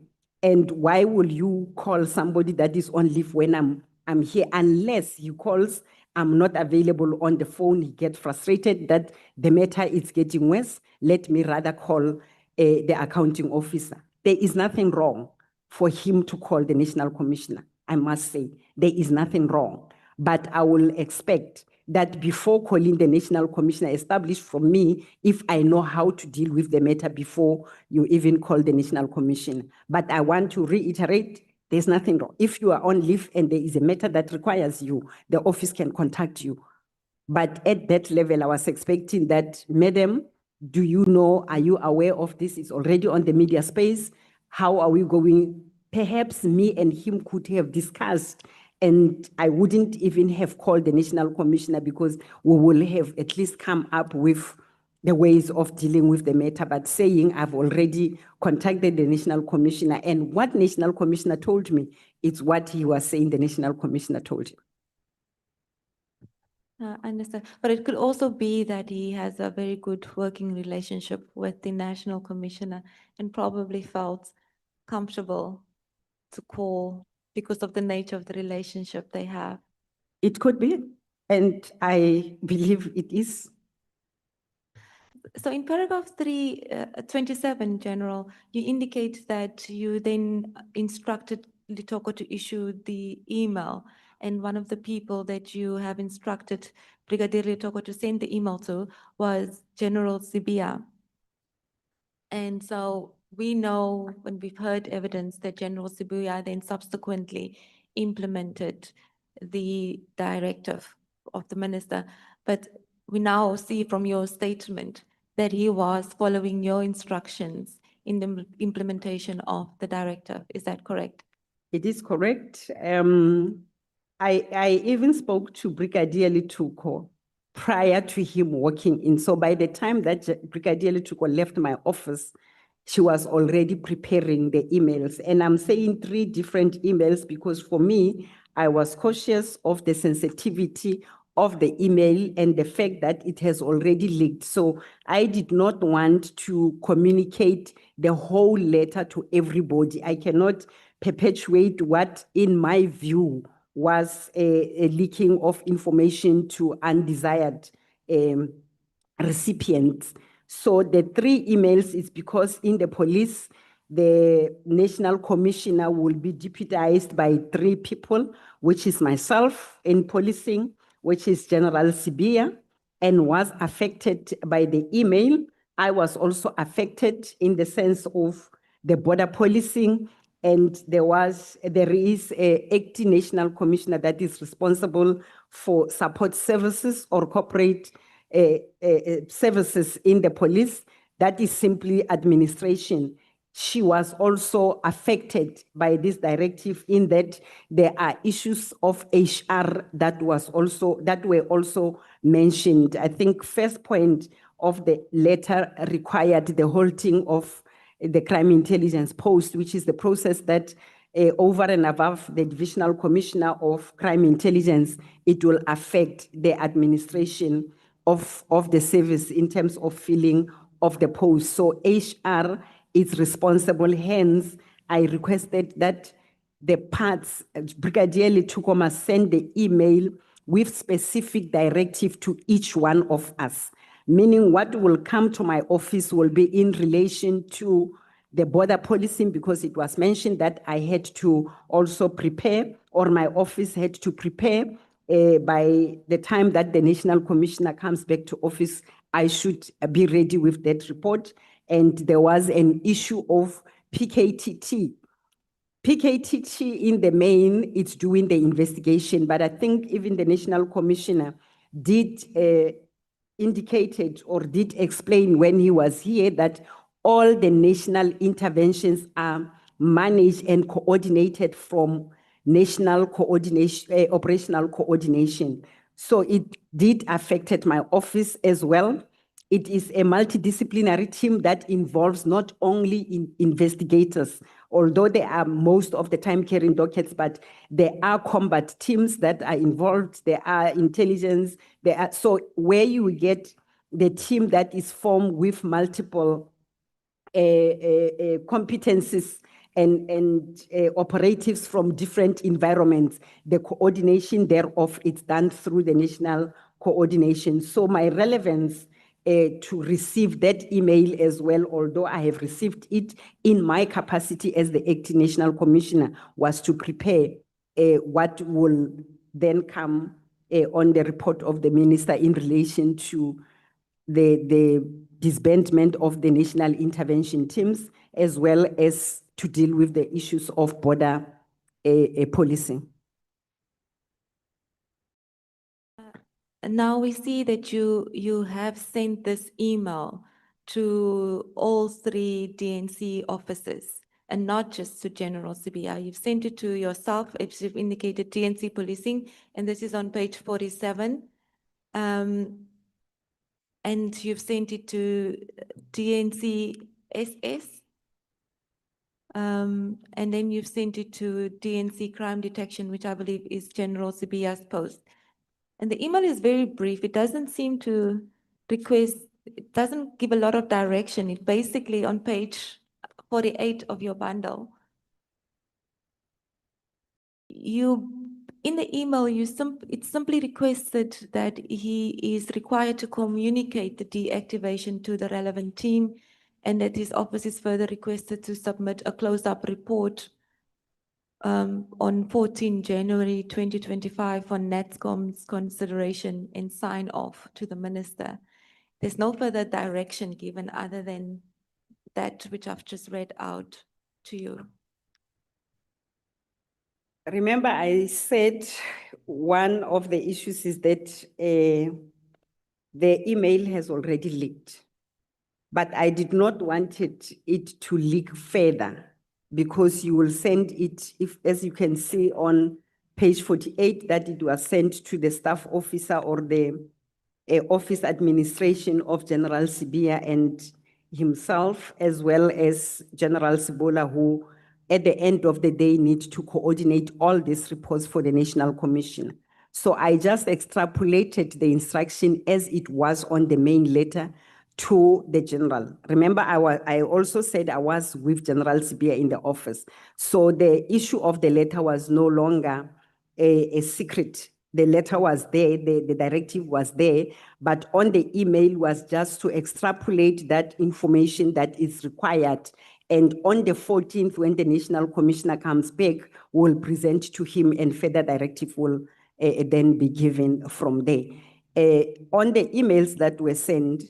And why will you call somebody that is on leave when I'm here? Unless he calls, I'm not available on the phone, he gets frustrated that the matter is getting worse. Let me rather call the accounting officer. There is nothing wrong for him to call the National Commissioner. I must say, there is nothing wrong. But I will expect that before calling the National Commissioner, established from me, if I know how to deal with the matter before you even call the National Commissioner. But I want to reiterate, there's nothing wrong. If you are on leave and there is a matter that requires you, the office can contact you. But at that level, I was expecting that, Madam, do you know, are you aware of this? It's already on the media space. How are we going? Perhaps me and him could have discussed, and I wouldn't even have called the National Commissioner because we will have at least come up with the ways of dealing with the matter. But saying I've already contacted the National Commissioner, and what National Commissioner told me, it's what he was saying the National Commissioner told him. Understand. But it could also be that he has a very good working relationship with the National Commissioner and probably felt comfortable to call because of the nature of the relationship they have. It could be, and I believe it is. So in paragraph 27, General, you indicate that you then instructed Litoko to issue the email, and one of the people that you have instructed Brigadier Litoko to send the email to was General Sibiya. And so we know, when we've heard evidence, that General Sibiya then subsequently implemented the directive of the minister, but we now see from your statement that he was following your instructions in the implementation of the directive. Is that correct? It is correct. I even spoke to Brigadier Lituko prior to him walking in. So by the time that Brigadier Lituko left my office, she was already preparing the emails. And I'm saying 3 different emails because for me, I was cautious of the sensitivity of the email and the fact that it has already leaked. So I did not want to communicate the whole letter to everybody. I cannot perpetuate what, in my view, was a leaking of information to undesired recipients. So the 3 emails is because in the police, the National Commissioner will be deputized by 3 people, which is myself in policing, which is General Sibia, and was affected by the email. I was also affected in the sense of the border policing, and there is a acting National Commissioner that is responsible for support services or corporate services in the police. That is simply administration. She was also affected by this directive in that there are issues of HR that were also mentioned. I think first point of the letter required the halting of the crime intelligence post, which is the process that over and above the Divisional Commissioner of Crime Intelligence, it will affect the administration of the service in terms of filling of the post. So HR is responsible. Hence, I requested that the parts, Brigadier Lituko must send the email with specific directive to each one of us, meaning what will come to my office will be in relation to the border policing, because it was mentioned that I had to also prepare, or my office had to prepare by the time that the National Commissioner comes back to office, I should be ready with that report. And there was an issue of PKTT. PKTT in the main, it's doing the investigation, but I think even the National Commissioner did indicated or did explain when he was here that all the national interventions are managed and coordinated from national coordination, operational coordination. So it did affect my office as well. It is a multidisciplinary team that involves not only investigators, although they are most of the time carrying dockets, but there are combat teams that are involved, there are intelligence, so where you get the team that is formed with multiple competencies and operatives from different environments, the coordination thereof is done through the national coordination. So my relevance to receive that email as well, although I have received it in my capacity as the acting National Commissioner, was to prepare what will then come on the report of the minister in relation to the disbandment of the national intervention teams, as well as to deal with the issues of border policing. Now we see that you have sent this email to all 3 DNC officers and not just to General Sibia. You've sent it to yourself, as you've indicated, DNC Policing, and this is on page 47. And you've sent it to DNC SS. And then you've sent it to DNC Crime Detection, which I believe is General Sibia's post. And the email is very brief. It doesn't seem to request, it doesn't give a lot of direction. It's basically on page 48 of your bundle. In the email, it simply requested that he is required to communicate the deactivation to the relevant team, and that his office is further requested to submit a close-up report on 14 January 2025 for NATSCOM's consideration and sign off to the minister. There's no further direction given other than that which I've just read out to you. Remember, I said one of the issues is that the email has already leaked. But I did not want it to leak further because you will send it, if, as you can see on page 48, that it was sent to the staff officer or the office administration of General Sibia and himself, as well as General Sibola, who at the end of the day need to coordinate all these reports for the National Commission. So I just extrapolated the instruction as it was on the main letter to the general. Remember, I also said I was with General Sibia in the office. So the issue of the letter was no longer a secret. The letter was there, the directive was there, but on the email was just to extrapolate that information that is required. And on the 14th, when the National Commissioner comes back, we'll present to him and further directive will then be given from there. On the emails that were sent,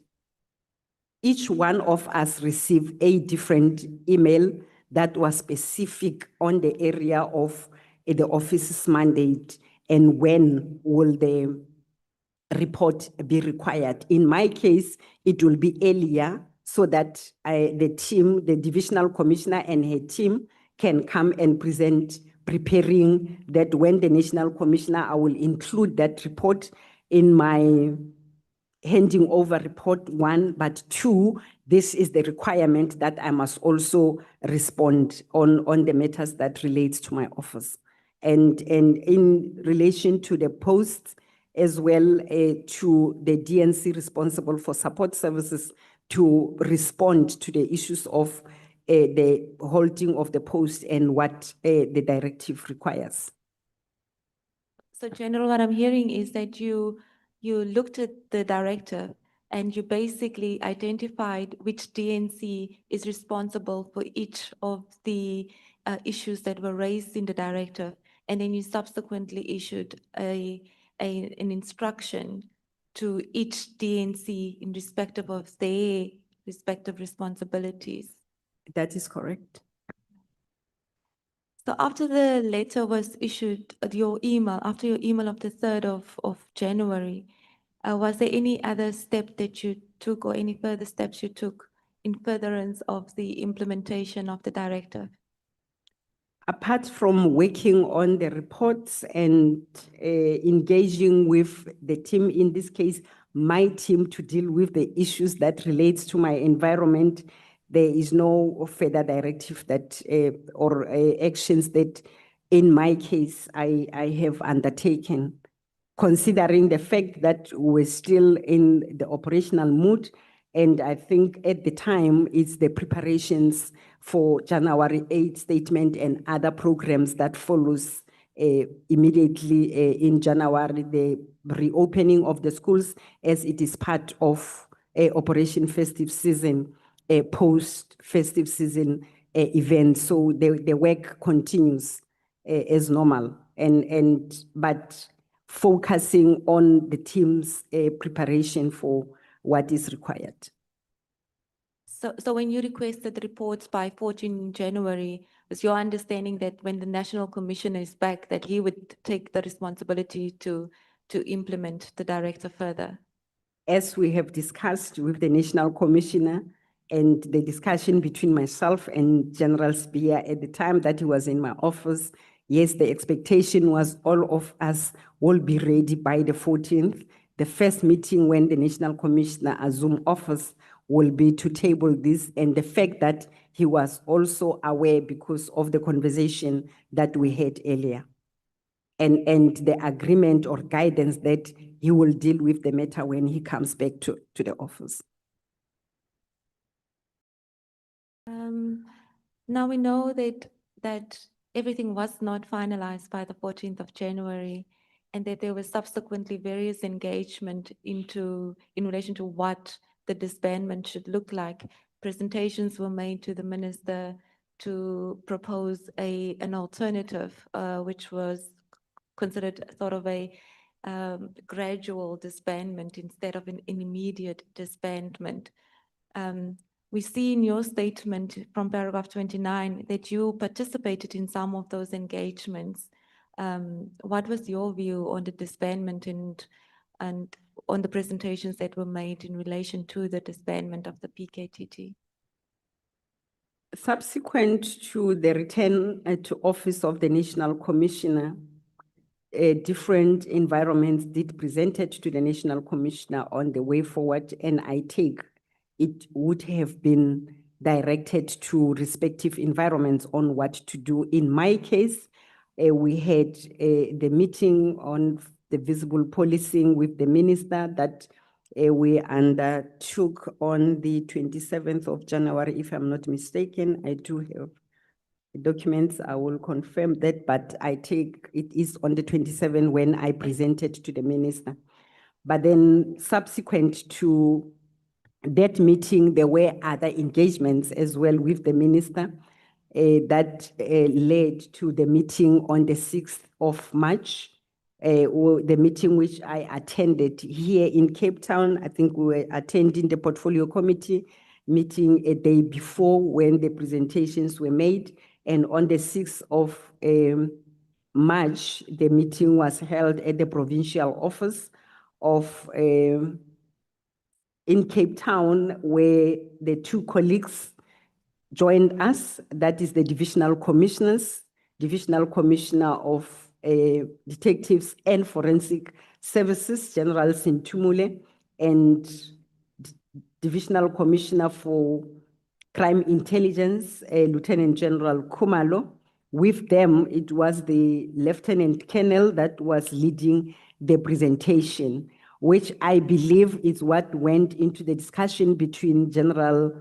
each one of us received a different email that was specific on the area of the office's mandate and when will the report be required. In my case, it will be earlier so that the team, the divisional commissioner and her team can come and present, preparing that when the national commissioner, I will include that report in my handing over report 1, but 2, this is the requirement that I must also respond on the matters that relates to my office. And in relation to the posts, as well to the DNC responsible for support services to respond to the issues of the holding of the post and what the directive requires. So General, what I'm hearing is that you looked at the directive and you basically identified which DNC is responsible for each of the issues that were raised in the directive. And then you subsequently issued an instruction to each DNC in respect of their respective responsibilities. That is correct. So after the letter was issued, after your email of the 3rd of January, was there any other step that you took or any further steps you took in furtherance of the implementation of the directive? Apart from working on the reports and engaging with the team, in this case, my team, to deal with the issues that relates to my environment, there is no further directive that or actions that in my case I have undertaken, considering the fact that we're still in the operational mood. And I think at the time, it's the preparations for January 8 statement and other programs that follows immediately in January, the reopening of the schools as it is part of Operation Festive Season, post-festive season event. So the work continues as normal, but focusing on the team's preparation for what is required. So when you requested reports by 14 January, was your understanding that when the National Commissioner is back, that he would take the responsibility to implement the directive further? As we have discussed with the National Commissioner and the discussion between myself and General Sibia at the time that he was in my office, yes, the expectation was all of us will be ready by the 14th. The first meeting when the National Commissioner assumed office will be to table this, and the fact that he was also aware because of the conversation that we had earlier. And the agreement or guidance that he will deal with the matter when he comes back to the office. Now we know that everything was not finalized by the 14th of January and that there was subsequently various engagement in relation to what the disbandment should look like. Presentations were made to the minister to propose an alternative, which was considered sort of a gradual disbandment instead of an immediate disbandment. We see in your statement from paragraph 29 that you participated in some of those engagements. What was your view on the disbandment and on the presentations that were made in relation to the disbandment of the PKTT? Subsequent to the return to office of the National Commissioner, different environments did presented to the National Commissioner on the way forward, and I take it would have been directed to respective environments on what to do. In my case, we had the meeting on the visible policing with the minister that we undertook on the 27th of January, if I'm not mistaken. I do have documents, I will confirm that, but I take it is on the 27th when I presented to the minister. But then subsequent to that meeting, there were other engagements as well with the minister that led to the meeting on the 6th of March, the meeting which I attended here in Cape Town. I think we were attending the portfolio committee meeting a day before when the presentations were made. And on the 6th of March, the meeting was held at the provincial office of in Cape Town, where the two colleagues joined us. That is the divisional commissioners, Divisional Commissioner of Detectives and Forensic Services, General Sintumule, and Divisional Commissioner for Crime Intelligence, Lieutenant General Khumalo. With them, it was the Lieutenant Colonel that was leading the presentation, which I believe is what went into the discussion between General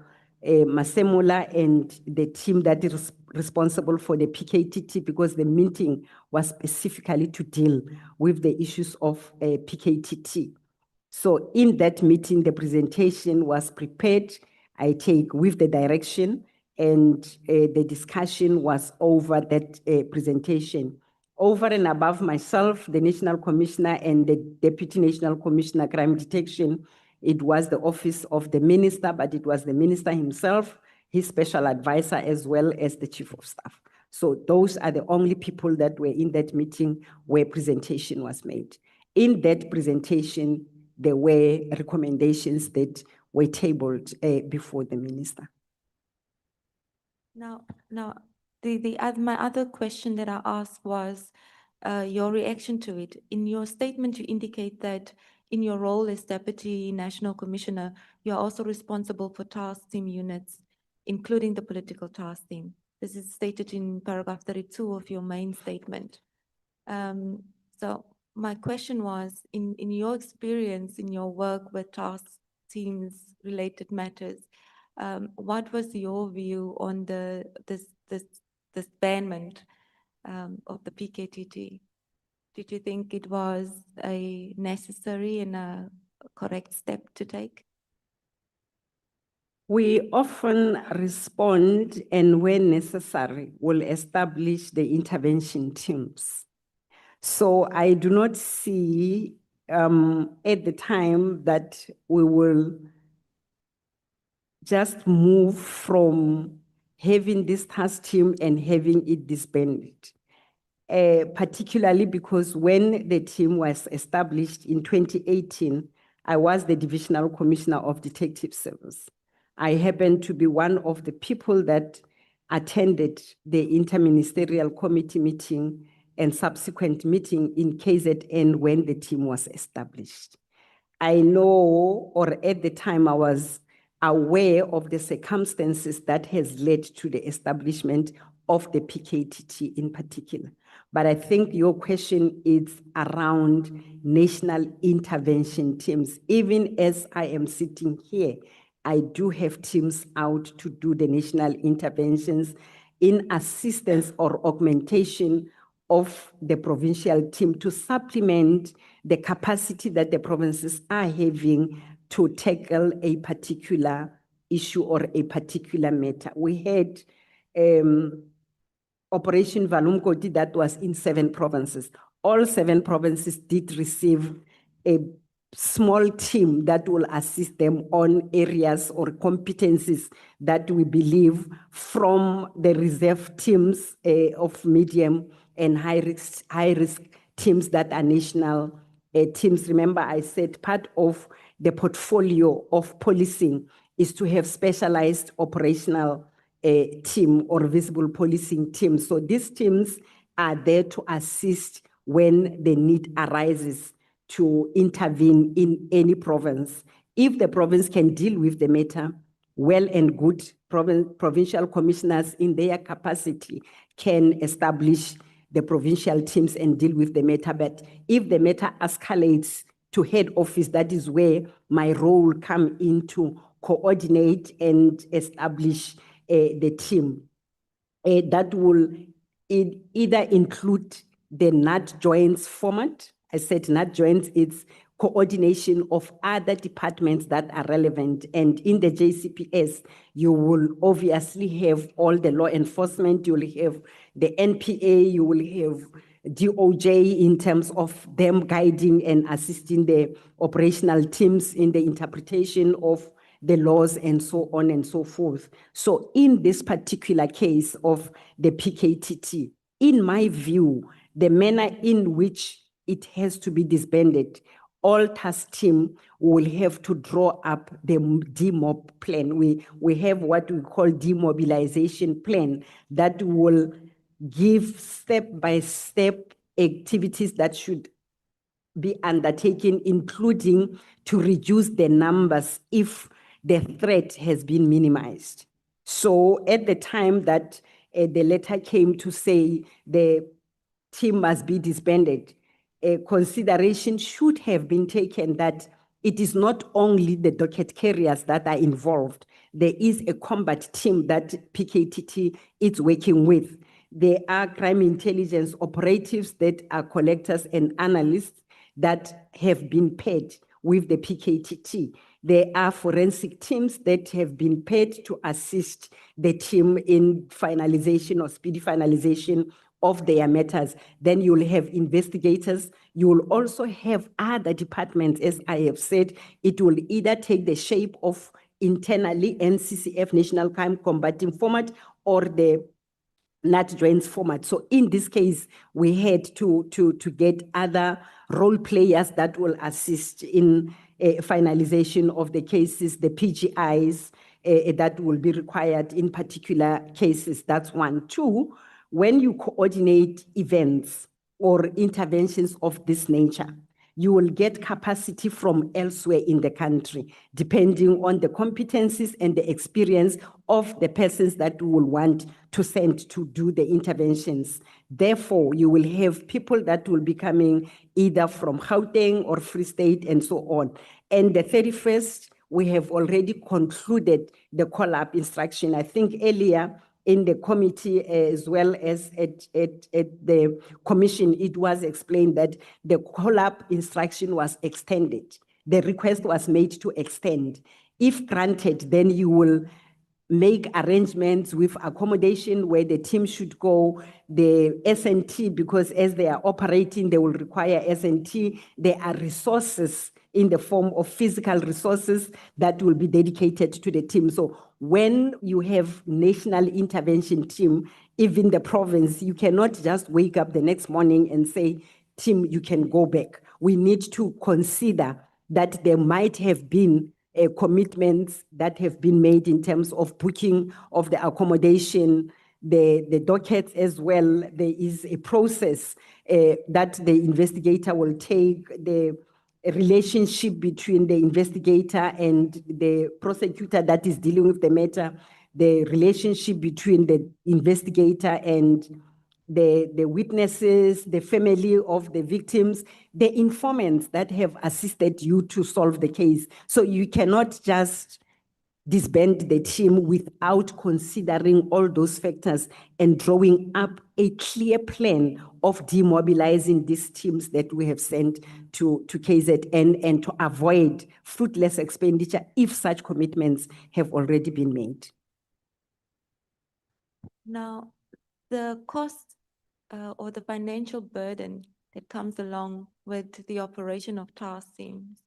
Masemola and the team that is responsible for the PKTT, because the meeting was specifically to deal with the issues of PKTT. So in that meeting, the presentation was prepared, I take, with the direction, and the discussion was over that presentation. Over and above myself, the National Commissioner and the Deputy National Commissioner Crime Detection, it was the office of the minister, but it was the minister himself, his special advisor, as well as the chief of staff. So those are the only people that were in that meeting where presentation was made. In that presentation, there were recommendations that were tabled before the minister. Now, my other question that I asked was your reaction to it. In your statement, you indicate that in your role as Deputy National Commissioner, you are also responsible for task team units, including the political task team. This is stated in paragraph 32 of your main statement. So my question was, in your experience, in your work with task teams related matters, what was your view on this disbandment of the PKTT? Did you think it was a necessary and a correct step to take? We often respond, and when necessary, will establish the intervention teams. So I do not see at the time that we will just move from having this task team and having it disbanded. Particularly because when the team was established in 2018, I was the Divisional Commissioner of Detective Service. I happened to be one of the people that attended the interministerial committee meeting and subsequent meeting in KZN when the team was established. I know, or at the time I was aware of the circumstances that has led to the establishment of the PKTT in particular. But I think your question is around national intervention teams. Even as I am sitting here, I do have teams out to do the national interventions in assistance or augmentation of the provincial team to supplement the capacity that the provinces are having to tackle a particular issue or a particular matter. We had Operation Valumkoti that was in 7 provinces. All 7 provinces did receive a small team that will assist them on areas or competencies that we believe from the reserve teams of medium and high risk teams that are national teams. Remember, I said part of the portfolio of policing is to have specialized operational team or visible policing team. So these teams are there to assist when the need arises to intervene in any province. If the province can deal with the matter, well and good, provincial commissioners in their capacity can establish the provincial teams and deal with the matter. But if the matter escalates to head office, that is where my role come in to coordinate and establish the team. That will either include the NAT joints format. I said NAT joints, it's coordination of other departments that are relevant. And in the JCPS, you will obviously have all the law enforcement, you will have the NPA, you will have DOJ in terms of them guiding and assisting the operational teams in the interpretation of the laws and so on and so forth. So in this particular case of the PKTT, in my view, the manner in which it has to be disbanded, all task team will have to draw up the demob plan. We have what we call demobilization plan that will give step-by-step activities that should be undertaken, including to reduce the numbers if the threat has been minimized. So at the time that the letter came to say the team must be disbanded, consideration should have been taken that it is not only the docket carriers that are involved. There is a combat team that PKTT is working with. There are crime intelligence operatives that are collectors and analysts that have been paid with the PKTT. There are forensic teams that have been paid to assist the team in finalization or speedy finalization of their matters. Then you'll have investigators. You will also have other departments, as I have said. It will either take the shape of internally NCCF, National Crime Combating Format, or the NAT joints format. So in this case, we had to get other role players that will assist in finalization of the cases, the PGIs that will be required in particular cases. That's one. Two, when you coordinate events or interventions of this nature, you will get capacity from elsewhere in the country, depending on the competencies and the experience of the persons that you will want to send to do the interventions. Therefore, you will have people that will be coming either from Gauteng or Free State and so on. And the 31st, we have already concluded the call-up instruction. I think earlier in the committee as well as at the commission, it was explained that the call-up instruction was extended. The request was made to extend. If granted, then you will make arrangements with accommodation where the team should go, the SNT, because as they are operating, they will require SNT. There are resources in the form of physical resources that will be dedicated to the team. So when you have national intervention team, even the province, you cannot just wake up the next morning and say, team, you can go back. We need to consider that there might have been commitments that have been made in terms of booking of the accommodation, the dockets as well. There is a process that the investigator will take, the relationship between the investigator and the prosecutor that is dealing with the matter, the relationship between the investigator and the witnesses, the family of the victims, the informants that have assisted you to solve the case. So you cannot just disband the team without considering all those factors and drawing up a clear plan of demobilizing these teams that we have sent to KZN and to avoid fruitless expenditure if such commitments have already been made. Now, the cost or the financial burden that comes along with the operation of task teams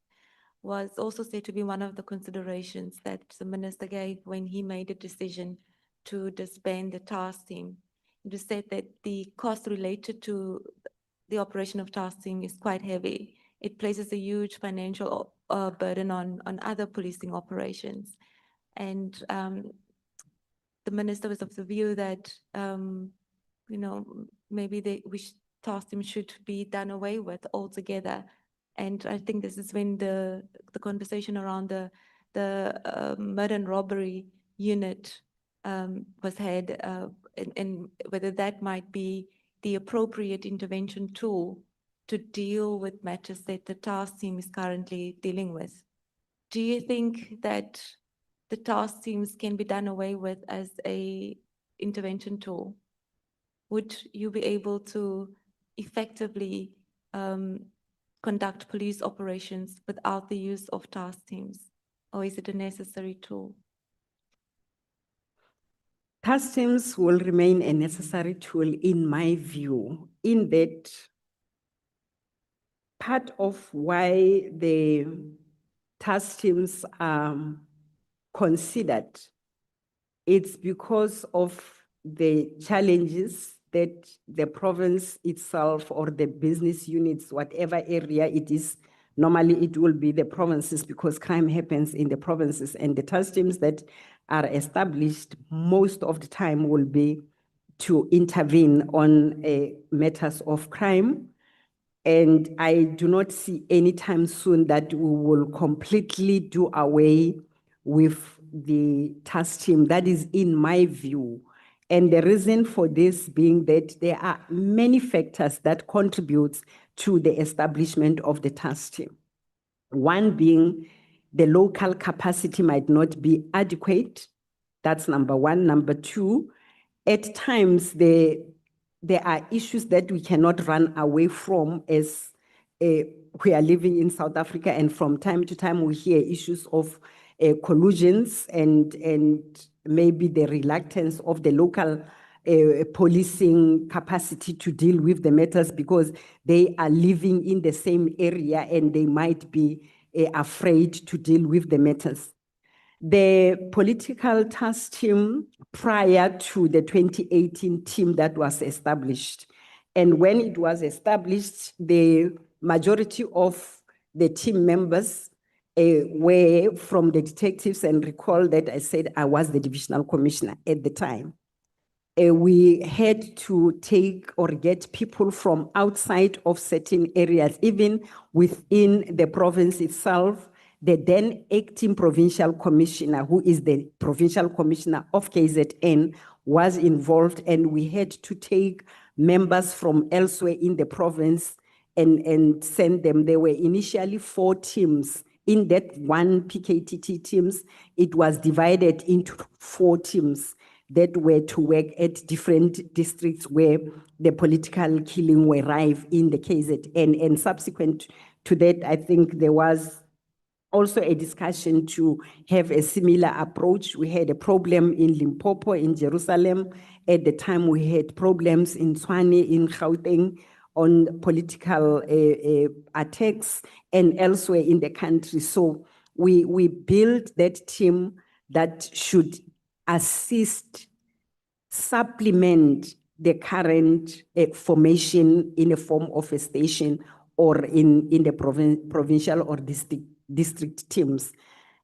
was also said to be one of the considerations that the minister gave when he made a decision to disband the task team. just said that the cost related to the operation of task team is quite heavy. It places a huge financial burden on other policing operations. And the minister was of the view that, maybe task team should be done away with altogether. And I think this is when the conversation around the murder and robbery unit was had, and whether that might be the appropriate intervention tool to deal with matters that the task team is currently dealing with. Do you think that the task teams can be done away with as a intervention tool? Would you be able to effectively conduct police operations without the use of task teams? Or is it a necessary tool? Task teams will remain a necessary tool in my view, in that part of why the task teams are considered, it's because of the challenges that the province itself or the business units, whatever area it is, normally it will be the provinces because crime happens in the provinces, and the task teams that are established most of the time will be to intervene on matters of crime. And I do not see anytime soon that we will completely do away with the task team. That is in my view. And the reason for this being that there are many factors that contribute to the establishment of the task team. One being the local capacity might not be adequate. That's number one. Number two, at times there are issues that we cannot run away from as we are living in South Africa, and from time to time we hear issues of collusions and maybe the reluctance of the local policing capacity to deal with the matters because they are living in the same area and they might be afraid to deal with the matters. The political task team prior to the 2018 team that was established, and when it was established, the majority of the team members were from the detectives, and recall that I said I was the divisional commissioner at the time. We had to take or get people from outside of certain areas, even within the province itself. The then acting provincial commissioner, who is the provincial commissioner of KZN, was involved, and we had to take members from elsewhere in the province and send them. There were initially 4 teams. In that one PKTT teams, it was divided into 4 teams that were to work at different districts where the political killing were rife in the KZN. And subsequent to that, I think there was also a discussion to have a similar approach. We had a problem in Limpopo, in Jerusalem. At the time, we had problems in Tshwane, in Gauteng, on political attacks and elsewhere in the country. So we built that team that should assist, supplement the current formation in the form of a station or in the provincial or district teams.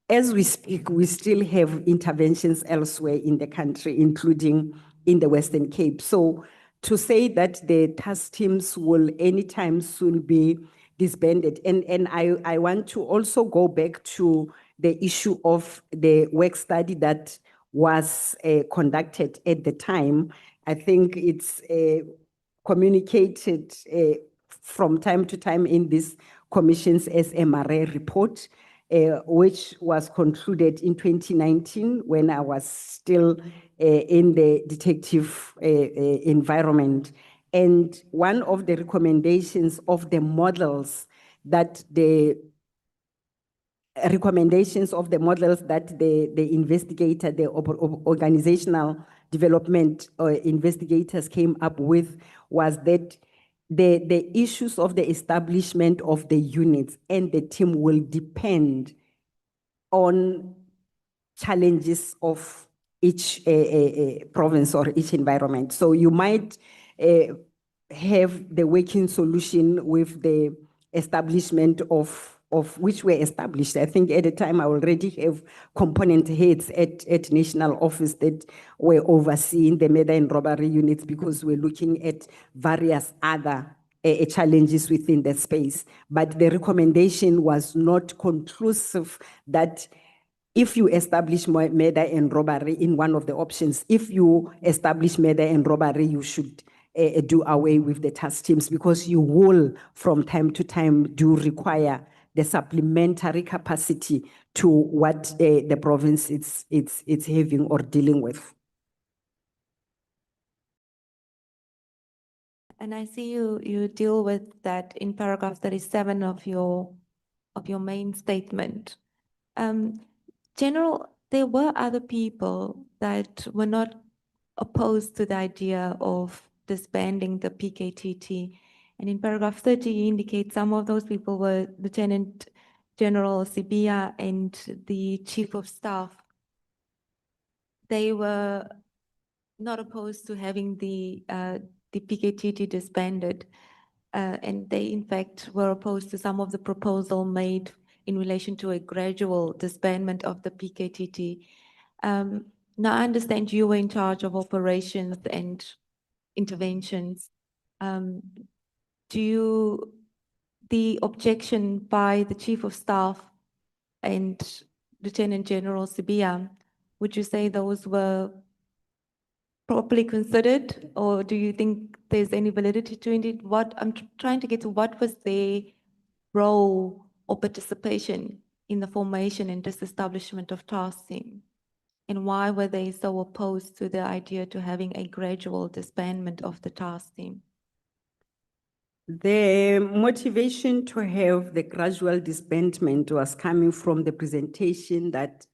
As we speak, we still have interventions elsewhere in the country, including in the Western Cape. So to say that the task teams will anytime soon be disbanded, and I want to also go back to the issue of the work study that was conducted at the time. I think it's communicated from time to time in this Commission's SMRA report, which was concluded in 2019 when I was still in the detective environment. And one of the recommendations of the models that the investigator, the organizational development investigators came up with was that the issues of the establishment of the units and the team will depend on challenges of each province or each environment. So you might have the working solution with the establishment of which were established. I think at the time I already have component heads at national office that were overseeing the murder and robbery units because we're looking at various other challenges within the space. But the recommendation was not conclusive that if you establish murder and robbery in one of the options, if you establish murder and robbery, you should do away with the task teams because you will, from time to time, do require the supplementary capacity to what the province it's having or dealing with. And I see you deal with that in paragraph 37 of your main statement. General, there were other people that were not opposed to the idea of disbanding the PKTT. And in paragraph 30, you indicate some of those people were Lieutenant General Sibia and the Chief of Staff. They were not opposed to having the PKTT disbanded. And they, in fact, were opposed to some of the proposal made in relation to a gradual disbandment of the PKTT. Now, I understand you were in charge of operations and interventions. The objection by the Chief of Staff and Lieutenant General Sibia, would you say those were properly considered, or do you think there's any validity to it? What I'm trying to get to, what was their role or participation in the formation and disestablishment of task team? And why were they so opposed to the idea to having a gradual disbandment of the task team? The motivation to have the gradual disbandment was coming from the presentation that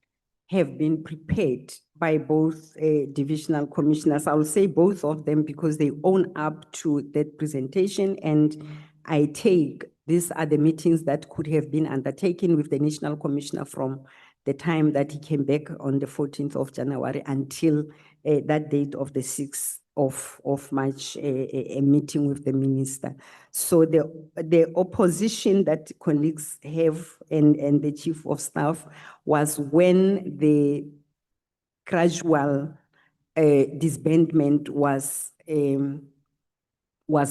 have been prepared by both divisional commissioners. I will say both of them because they own up to that presentation, and I take these are the meetings that could have been undertaken with the National Commissioner from the time that he came back on the 14th of January until that date of the 6th of March, a meeting with the minister. So the opposition that colleagues have and the Chief of Staff was when the gradual disbandment was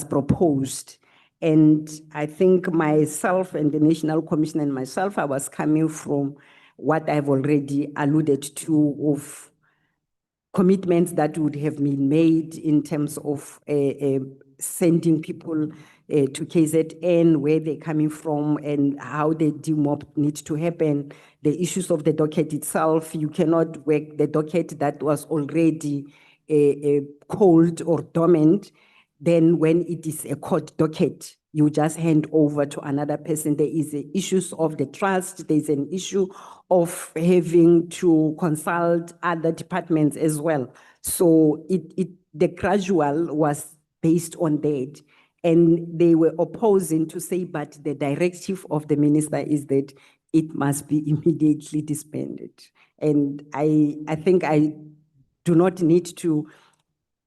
proposed. And I think myself and the National Commissioner and myself, I was coming from what I've already alluded to of commitments that would have been made in terms of sending people to KZN, where they're coming from and how the demop needs to happen, the issues of the docket itself. You cannot work the docket that was already cold or dormant. Then when it is a court docket, you just hand over to another person. There is the issues of the trust. There's an issue of having to consult other departments as well. So the gradual was based on that. And they were opposing to say, but the directive of the minister is that it must be immediately disbanded. And I think I do not need to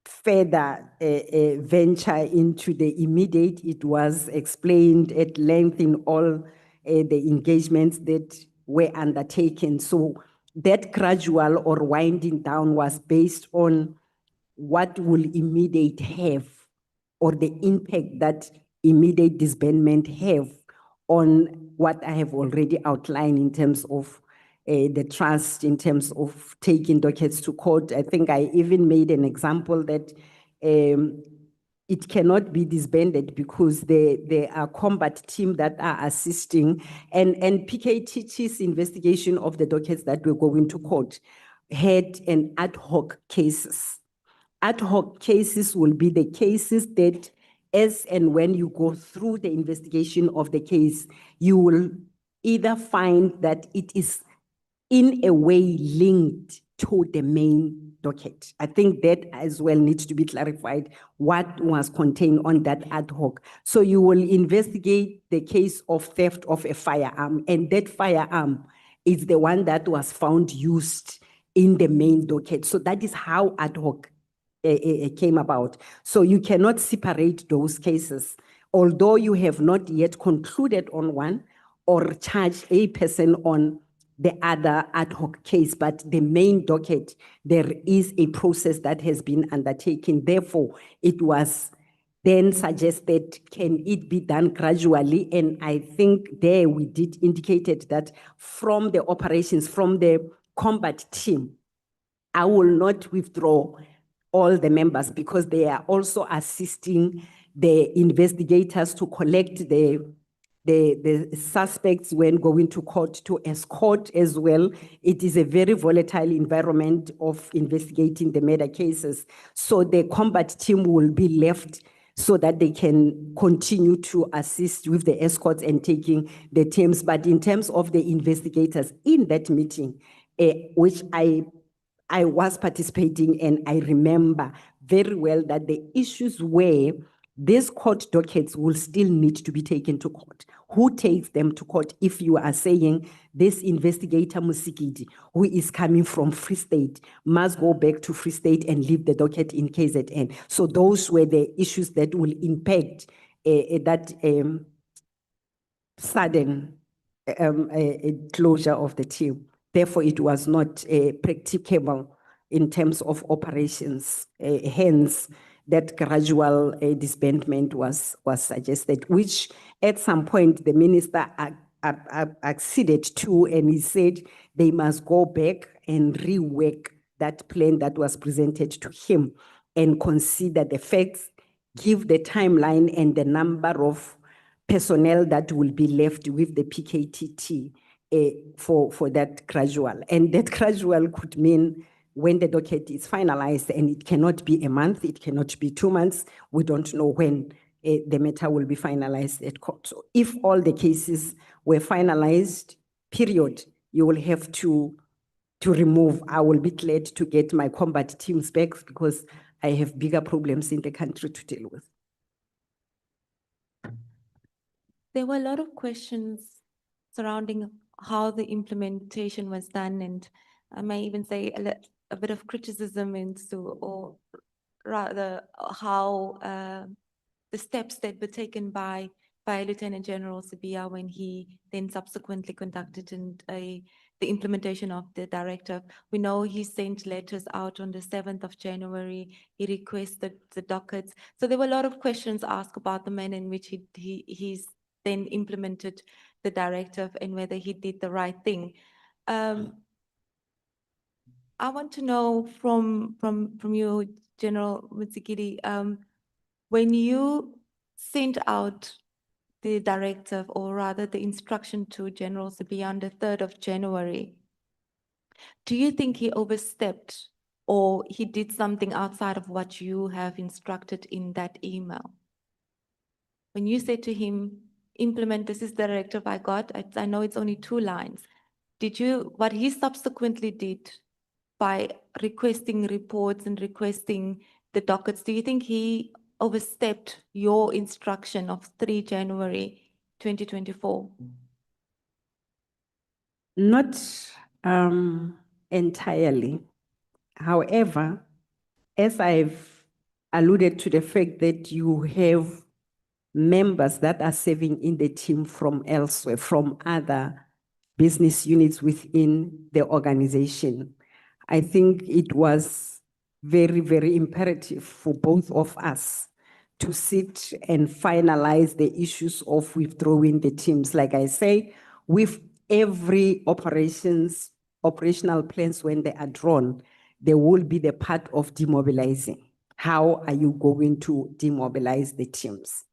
further venture into the immediate. It was explained at length in all the engagements that were undertaken. So that gradual or winding down was based on what will immediate have, or the impact that immediate disbandment have on what I have already outlined in terms of the trust, in terms of taking dockets to court. I think I even made an example that it cannot be disbanded because there are combat teams that are assisting, and PKTT's investigation of the dockets that were going to court had an ad hoc cases. Ad hoc cases will be the cases that as and when you go through the investigation of the case, you will either find that it is in a way linked to the main docket. I think that as well needs to be clarified, what was contained on that ad hoc. So you will investigate the case of theft of a firearm, and that firearm is the one that was found used in the main docket. So that is how ad hoc came about. So you cannot separate those cases. Although you have not yet concluded on one or charged a person on the other ad hoc case, but the main docket, there is a process that has been undertaken. Therefore, it was then suggested, can it be done gradually? And I think there we did indicated that from the operations, from the combat team, I will not withdraw all the members because they are also assisting the investigators to collect the suspects when going to court, to escort as well. It is a very volatile environment of investigating the murder cases. So the combat team will be left so that they can continue to assist with the escorts and taking the teams. But in terms of the investigators in that meeting, which I was participating, and I remember very well that the issues were these court dockets will still need to be taken to court. Who takes them to court? If you are saying this investigator Mosikili, who is coming from Free State, must go back to Free State and leave the docket in KZN. So those were the issues that will impact that sudden closure of the team. Therefore, it was not practicable in terms of operations. Hence, that gradual disbandment was suggested, which at some point the minister acceded to, and he said they must go back and rework that plan that was presented to him and consider the facts, give the timeline and the number of personnel that will be left with the PKTT for that gradual. And that gradual could mean when the docket is finalized, and it cannot be a month, it cannot be 2 months. We don't know when the matter will be finalized at court. So if all the cases were finalized, period, you will have to remove. I will be glad to get my combat teams back because I have bigger problems in the country to deal with. There were a lot of questions surrounding how the implementation was done, and I may even say a bit of criticism into, or rather how the steps that were taken by Lieutenant General Sibiya when he then subsequently conducted the implementation of the directive. We know he sent letters out on the 7th of January. He requested the dockets. So there were a lot of questions asked about the manner in which he's then implemented the directive and whether he did the right thing. I want to know from you, General Mosikili, when you sent out the directive, or rather the instruction to General Sibiya on the 3rd of January, do you think he overstepped or he did something outside of what you have instructed in that email? When you said to him, implement, this is the directive I got, I know it's only 2 lines. Did you, what he subsequently did by requesting reports and requesting the dockets, do you think he overstepped your instruction of 3 January 2024? Not entirely. However, as I've alluded to the fact that you have members that are serving in the team from elsewhere, from other business units within the organization, I think it was very, very imperative for both of us to sit and finalize the issues of withdrawing the teams. Like I say, with every operational plans, when they are drawn, there will be the part of demobilizing. How are you going to demobilize the teams?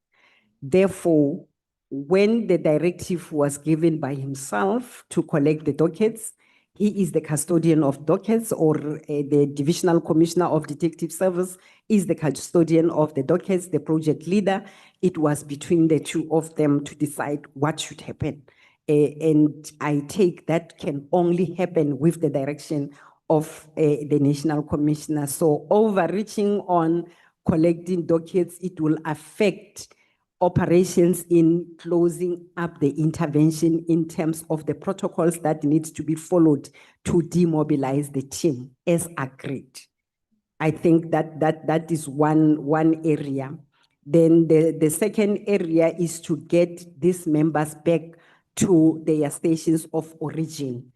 Therefore, when the directive was given by himself to collect the dockets, he is the custodian of dockets, or the Divisional Commissioner of Detective Service is the custodian of the dockets, the project leader. It was between the two of them to decide what should happen. And I take that can only happen with the direction of the National Commissioner. So overreaching on collecting dockets, it will affect operations in closing up the intervention in terms of the protocols that needs to be followed to demobilize the team as agreed. I think that is one area. Then the second area is to get these members back to their stations of origin.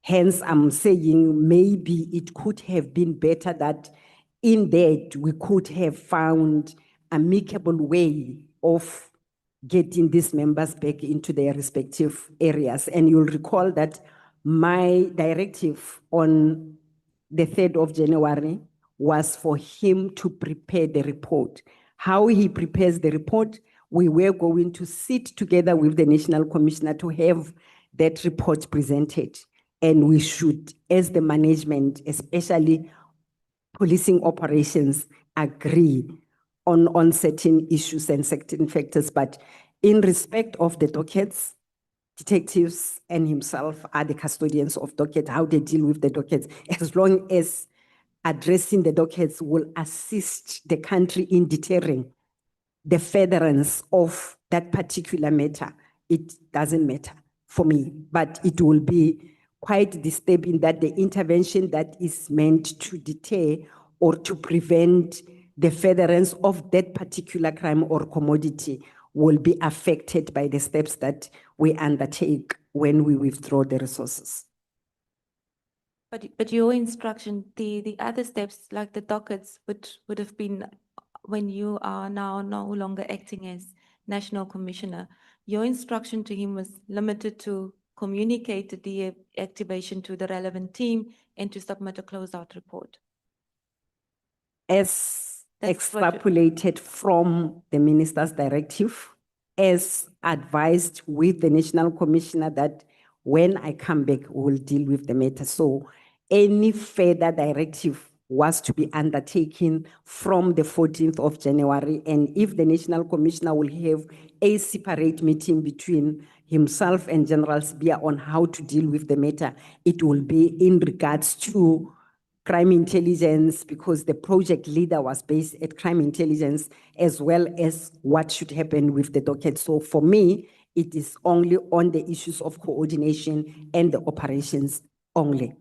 Hence, I'm saying maybe it could have been better that in that we could have found amicable way of getting these members back into their respective areas. And you'll recall that my directive on the 3rd of January was for him to prepare the report. How he prepares the report, we were going to sit together with the National Commissioner to have that report presented. And we should, as the management, especially policing operations, agree on certain issues and certain factors. But in respect of the dockets, detectives and himself are the custodians of dockets, how they deal with the dockets, as long as addressing the dockets will assist the country in deterring the furtherance of that particular matter. It doesn't matter for me, but it will be quite disturbing that the intervention that is meant to deter or to prevent the furtherance of that particular crime or commodity will be affected by the steps that we undertake when we withdraw the resources. But your instruction, the other steps like the dockets would have been when you are now no longer acting as National Commissioner. Your instruction to him was limited to communicate the deactivation to the relevant team and to submit a closeout report. As That's what extrapolated from the minister's directive, as advised with the National Commissioner that when I come back, we'll deal with the matter. So any further directive was to be undertaken from the 14th of January. And if the National Commissioner will have a separate meeting between himself and General Sibia on how to deal with the matter, it will be in regards to crime intelligence, because the project leader was based at crime intelligence, as well as what should happen with the docket. So for me, it is only on the issues of coordination and the operations only.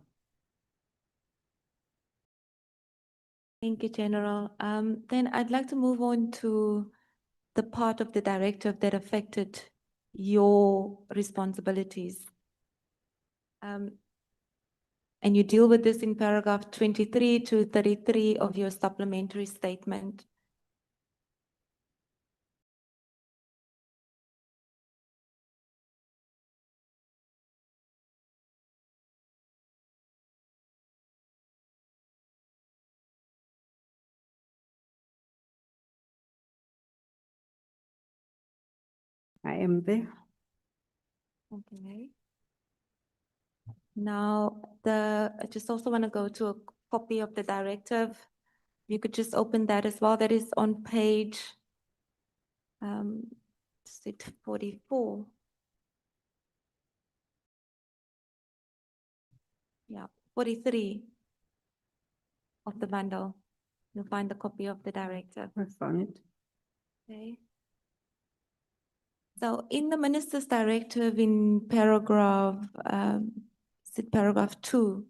Thank you, General. Then I'd like to move on to the part of the directive that affected your responsibilities. And you deal with this in paragraph 23 to 33 of your supplementary statement. I am there. Okay. Now, I just also want to go to a copy of the directive. You could just open that as well. That is on page 44. Yeah, 43 of the bundle. You'll find the copy of the directive. I found it. Okay. So in the minister's directive in paragraph, paragraph 2,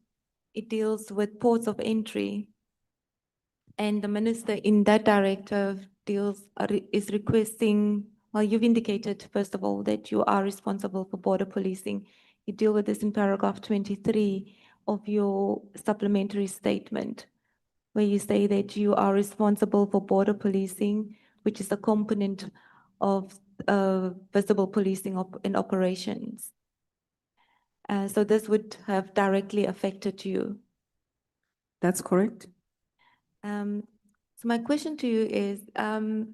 it deals with ports of entry. And the minister in that directive is requesting, well, you've indicated, first of all, that you are responsible for border policing. You deal with this in paragraph 23 of your supplementary statement, where you say that you are responsible for border policing, which is a component of visible policing in operations. So this would have directly affected you. That's correct. So my question to you is, the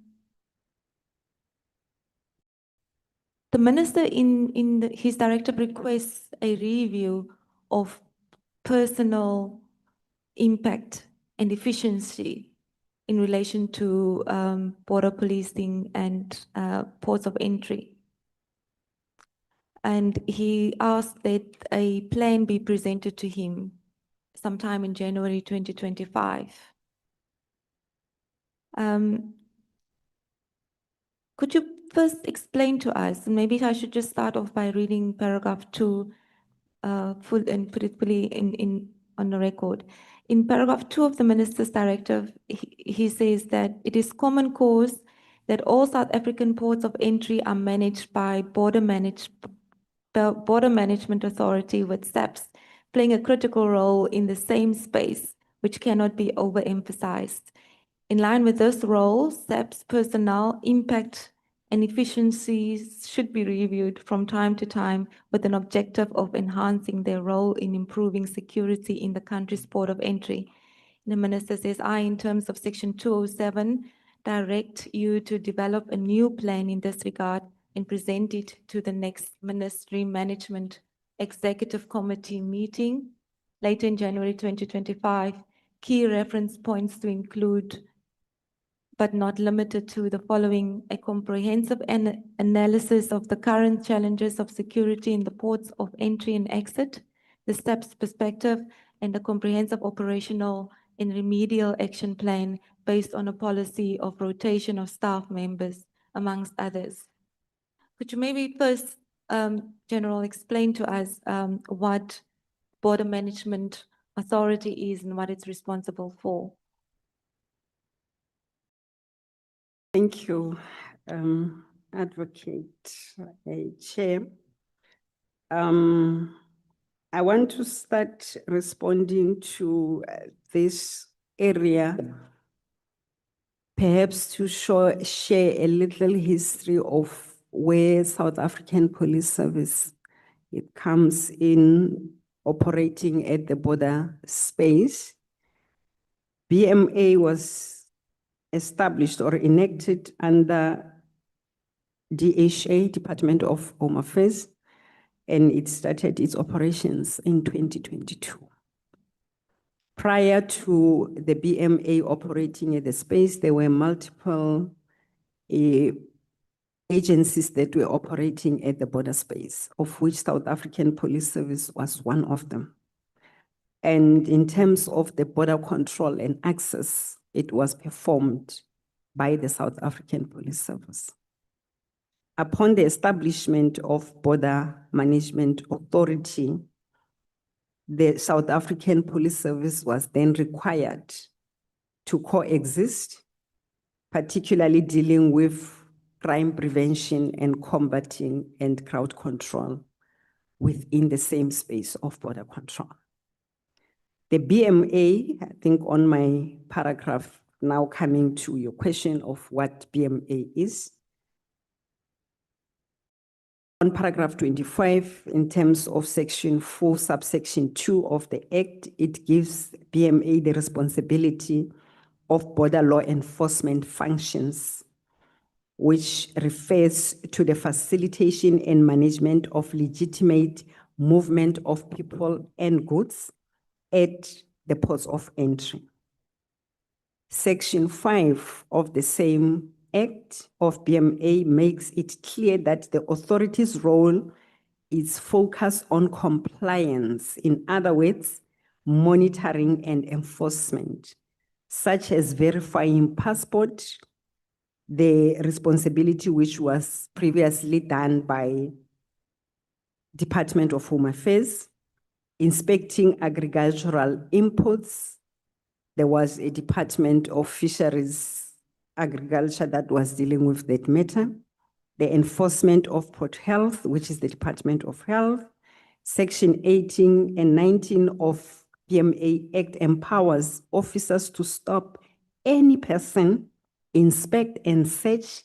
minister in his directive requests a review of personal impact and efficiency in relation to border policing and ports of entry. And he asked that a plan be presented to him sometime in January 2025. Could you first explain to us, and maybe I should just start off by reading paragraph 2 full and put it fully on the record. In paragraph 2 of the Minister's Directive, he says that it is common cause that all South African ports of entry are managed by Border Management Authority, with SAPS playing a critical role in the same space, which cannot be overemphasized. In line with this role, SAPS personnel impact and efficiencies should be reviewed from time to time with an objective of enhancing their role in improving security in the country's port of entry. The Minister says, I, in terms of Section 207, direct you to develop a new plan in this regard and present it to the next Ministry Management Executive Committee meeting later in January 2025. Key reference points to include, but not limited to, the following: a comprehensive analysis of the current challenges of security in the ports of entry and exit, the SAPS perspective, and a comprehensive operational and remedial action plan based on a policy of rotation of staff members, amongst others. Could you maybe first, General, explain to us what Border Management Authority is and what it's responsible for? Thank you, Advocate Chair. I want to start responding to this area, perhaps to share a little history of where South African Police Service, it comes in operating at the border space. BMA was established or enacted under DHA, Department of Home Affairs, and it started its operations in 2022. Prior to the BMA operating at the space, there were multiple agencies that were operating at the border space, of which South African Police Service was one of them. And in terms of the border control and access, it was performed by the South African Police Service. Upon the establishment of Border Management Authority, the South African Police Service was then required to coexist, particularly dealing with crime prevention and combating and crowd control within the same space of border control. The BMA, I think on my paragraph, now coming to your question of what BMA is. On paragraph 25, in terms of section 4, subsection 2 of the Act, it gives BMA the responsibility of border law enforcement functions, which refers to the facilitation and management of legitimate movement of people and goods at the ports of entry. Section 5 of the same Act of BMA makes it clear that the authority's role is focused on compliance, in other words, monitoring and enforcement, such as verifying passport, the responsibility which was previously done by Department of Home Affairs, inspecting agricultural inputs. There was a Department of Fisheries Agriculture that was dealing with that matter. The enforcement of port health, which is the Department of Health. Section 18 and 19 of BMA Act empowers officers to stop any person, inspect and search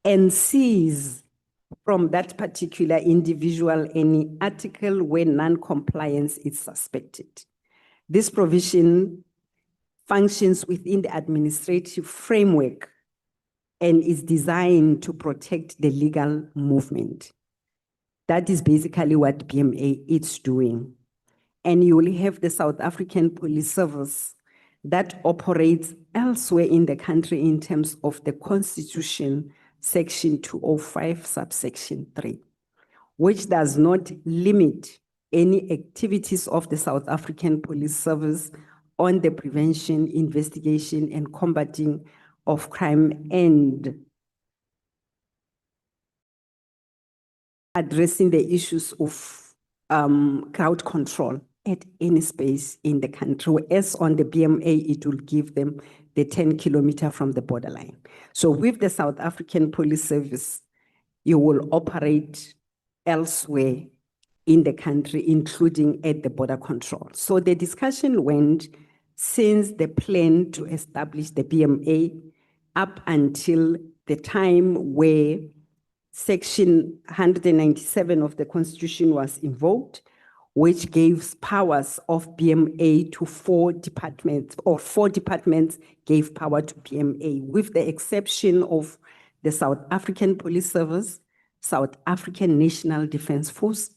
and seize from that particular individual any article where non-compliance is suspected. This provision functions within the administrative framework and is designed to protect the legal movement. That is basically what BMA is doing. And you will have the South African Police Service that operates elsewhere in the country in terms of the Constitution, Section 205, subsection 3, which does not limit any activities of the South African Police Service on the prevention, investigation, and combating of crime and addressing the issues of crowd control at any space in the country. Whereas on the BMA, it will give them the 10-kilometer from the borderline. So with the South African Police Service, you will operate elsewhere in the country, including at the border control. So the discussion went since the plan to establish the BMA up until the time where Section 197 of the Constitution was invoked, which gives powers of BMA to 4 departments, or 4 departments gave power to BMA, with the exception of the South African Police Service, South African National Defence Force,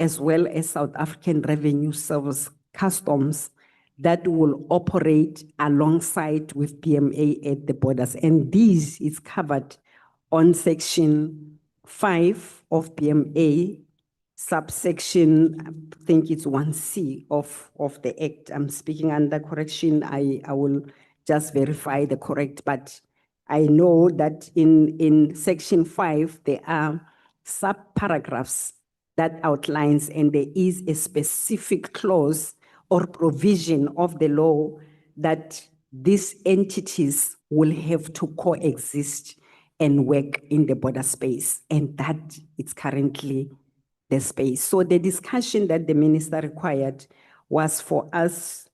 as well as South African Revenue Service Customs that will operate alongside with BMA at the borders. And this is covered on Section 5 of BMA, subsection, I think it's 1C of the Act. I'm speaking under correction. I will just verify the correct, but I know that in Section 5, there are sub-paragraphs that outlines, and there is a specific clause or provision of the law that these entities will have to coexist and work in the border space, and that is currently the space. So the discussion that the minister required was for us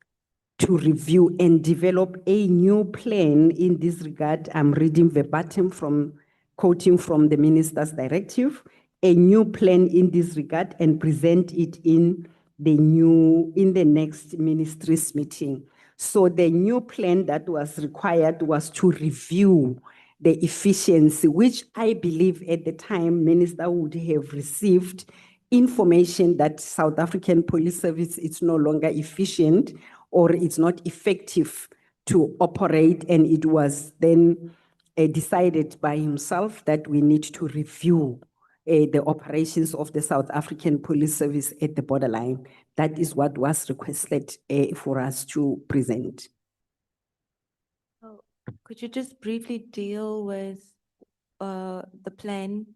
to review and develop a new plan in this regard. I'm reading verbatim from, quoting from the minister's directive, a new plan in this regard and present it in the next ministry's meeting. So the new plan that was required was to review the efficiency, which I believe at the time minister would have received information that South African Police Service is no longer efficient or it's not effective to operate, and it was then decided by himself that we need to review the operations of the South African Police Service at the borderline. That is what was requested for us to present. Could you just briefly deal with the plan,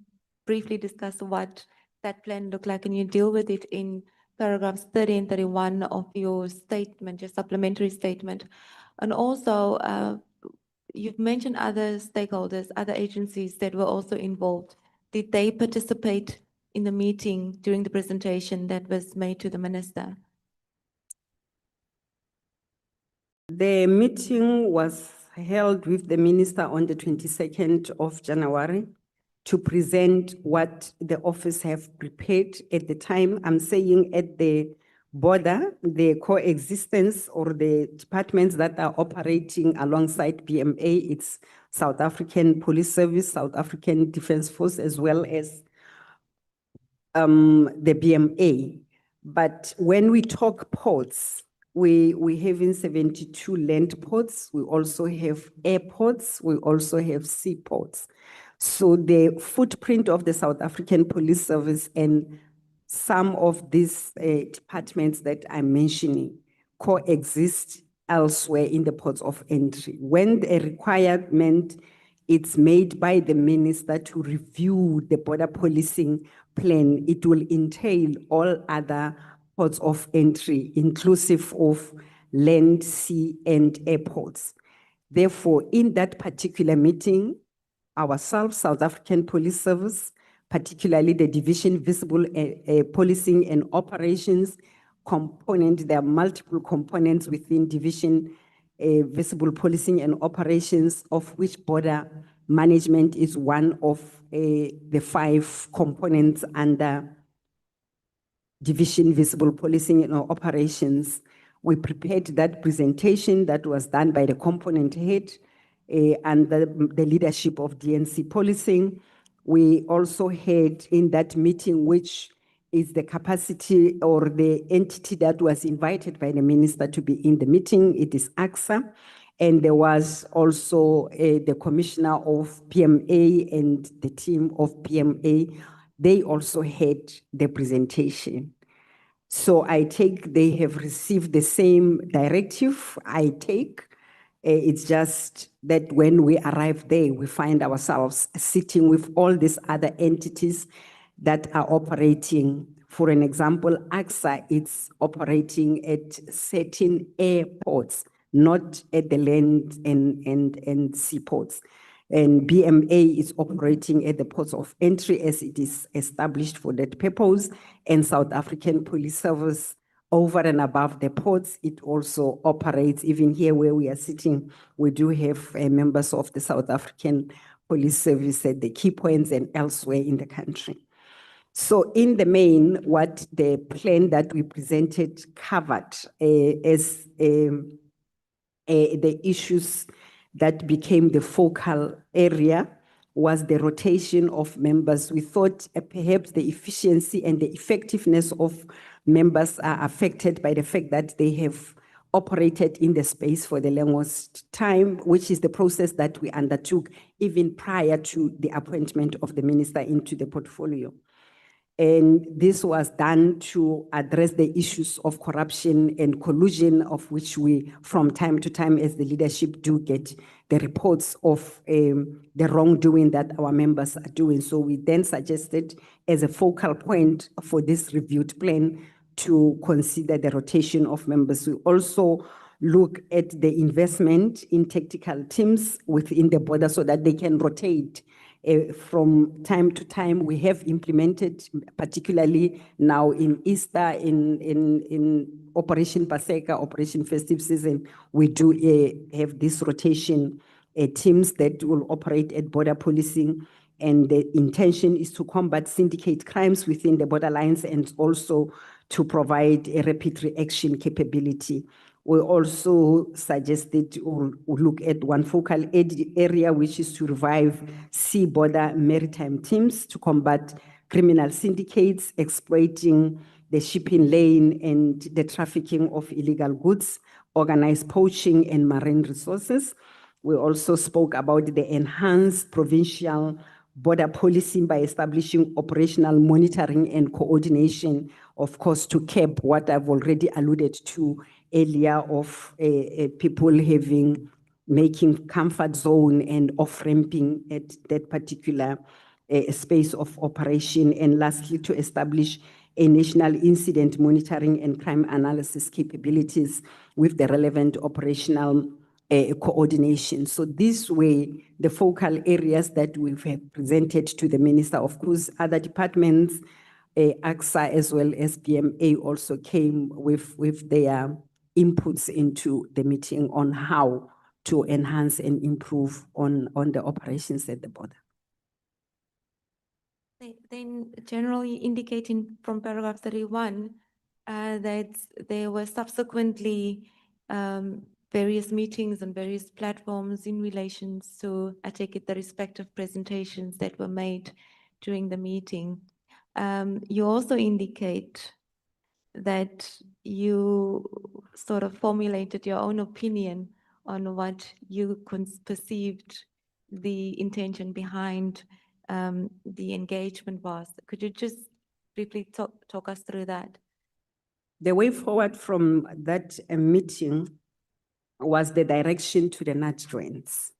briefly discuss what that plan looked like, and you deal with it in paragraphs 30 and 31 of your statement, your supplementary statement. And also, you've mentioned other stakeholders, other agencies that were also involved. Did they participate in the meeting during the presentation that was made to the minister? The meeting was held with the minister on the 22nd of January to present what the office have prepared at the time. I'm saying at the border, the coexistence or the departments that are operating alongside BMA, it's South African Police Service, South African Defence Force, as well as the BMA. But when we talk ports, we have in 72 land ports, we also have airports, we also have seaports. So the footprint of the South African Police Service and some of these departments that I'm mentioning coexist elsewhere in the ports of entry. When a requirement is made by the minister to review the border policing plan, it will entail all other ports of entry, inclusive of land, sea, and airports. Therefore, in that particular meeting, ourselves, South African Police Service, particularly the Division Visible Policing and Operations component, there are multiple components within Division Visible Policing and Operations, of which border management is one of the 5 components under Division Visible Policing and Operations. We prepared that presentation that was done by the component head and the leadership of DNC Policing. We also had in that meeting, which is the capacity or the entity that was invited by the minister to be in the meeting, it is AXA. And there was also the commissioner of PMA and the team of PMA. They also had the presentation. So I take they have received the same directive. It's just that when we arrive there, we find ourselves sitting with all these other entities that are operating. For an example, AXA, it's operating at certain airports, not at the land and seaports. And BMA is operating at the ports of entry as it is established for that purpose. And South African Police Service, over and above the ports, it also operates. Even here where we are sitting, we do have members of the South African Police Service at the key points and elsewhere in the country. So in the main, what the plan that we presented covered as the issues that became the focal area was the rotation of members. We thought perhaps the efficiency and the effectiveness of members are affected by the fact that they have operated in the space for the longest time, which is the process that we undertook even prior to the appointment of the minister into the portfolio. And this was done to address the issues of corruption and collusion, of which we, from time to time, as the leadership, do get the reports of the wrongdoing that our members are doing. So we then suggested as a focal point for this reviewed plan to consider the rotation of members. We also look at the investment in tactical teams within the border so that they can rotate from time to time. We have implemented, particularly now in Easter, in Operation Paseka, Operation Festive Season, we do have this rotation teams that will operate at border policing. And the intention is to combat syndicate crimes within the borderlines and also to provide a rapid reaction capability. We also suggested or look at one focal area, which is to revive sea border maritime teams to combat criminal syndicates exploiting the shipping lane and the trafficking of illegal goods, organized poaching and marine resources. We also spoke about the enhanced provincial border policing by establishing operational monitoring and coordination, of course, to cap what I've already alluded to earlier of people making comfort zone and off-ramping at that particular space of operation. And lastly, to establish a national incident monitoring and crime analysis capabilities with the relevant operational coordination. So this way, the focal areas that we've presented to the minister. Of course, other departments, AXA as well as BMA also came with their inputs into the meeting on how to enhance and improve on the operations at the border. Then generally indicating from paragraph 31 that there were subsequently various meetings on various platforms in relation to, I take it, the respective presentations that were made during the meeting. You also indicate that you sort of formulated your own opinion on what you perceived the intention behind the engagement was. Could you just briefly talk us through that? The way forward from that meeting was the direction to the NAT joints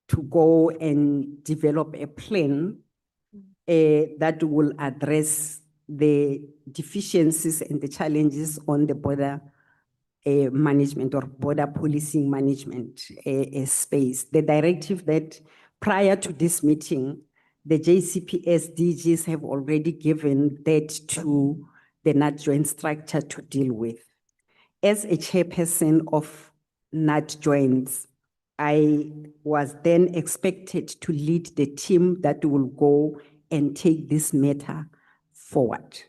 to go and develop a plan that will address the deficiencies and the challenges on the border management or border policing management space. The directive that prior to this meeting, the JCPS DGs have already given that to the NAT joint structure to deal with. As a chairperson of NAT joints, I was then expected to lead the team that will go and take this matter forward.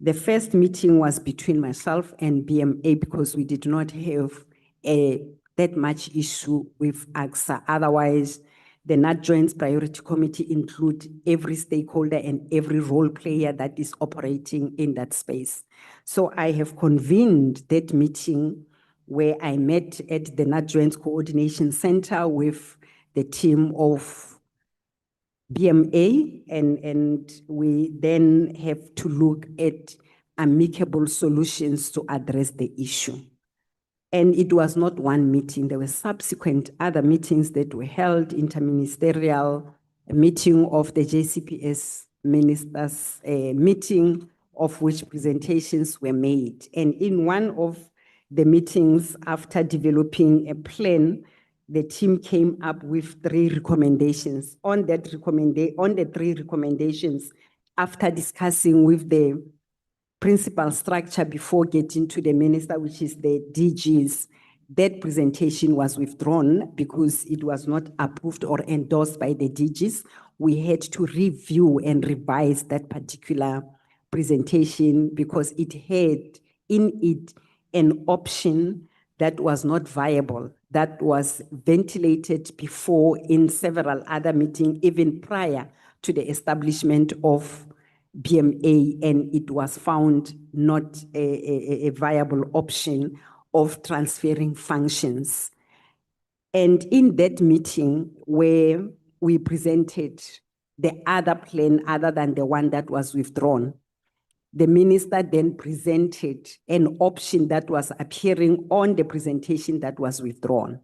The first meeting was between myself and BMA because we did not have that much issue with AXA. Otherwise, the NAT Joints Priority Committee include every stakeholder and every role player that is operating in that space. So I have convened that meeting where I met at the NAT Joints Coordination Center with the team of BMA, and we then have to look at amicable solutions to address the issue. And it was not one meeting. There were subsequent other meetings that were held, interministerial meeting of the JCPS ministers' meeting, of which presentations were made. And in one of the meetings, after developing a plan, the team came up with 3 recommendations. On the 3 recommendations, after discussing with the principal structure before getting to the minister, which is the DGs, that presentation was withdrawn because it was not approved or endorsed by the DGs. We had to review and revise that particular presentation because it had in it an option that was not viable, that was ventilated before in several other meetings, even prior to the establishment of BMA, and it was found not a viable option of transferring functions. And in that meeting where we presented the other plan other than the one that was withdrawn, the minister then presented an option that was appearing on the presentation that was withdrawn,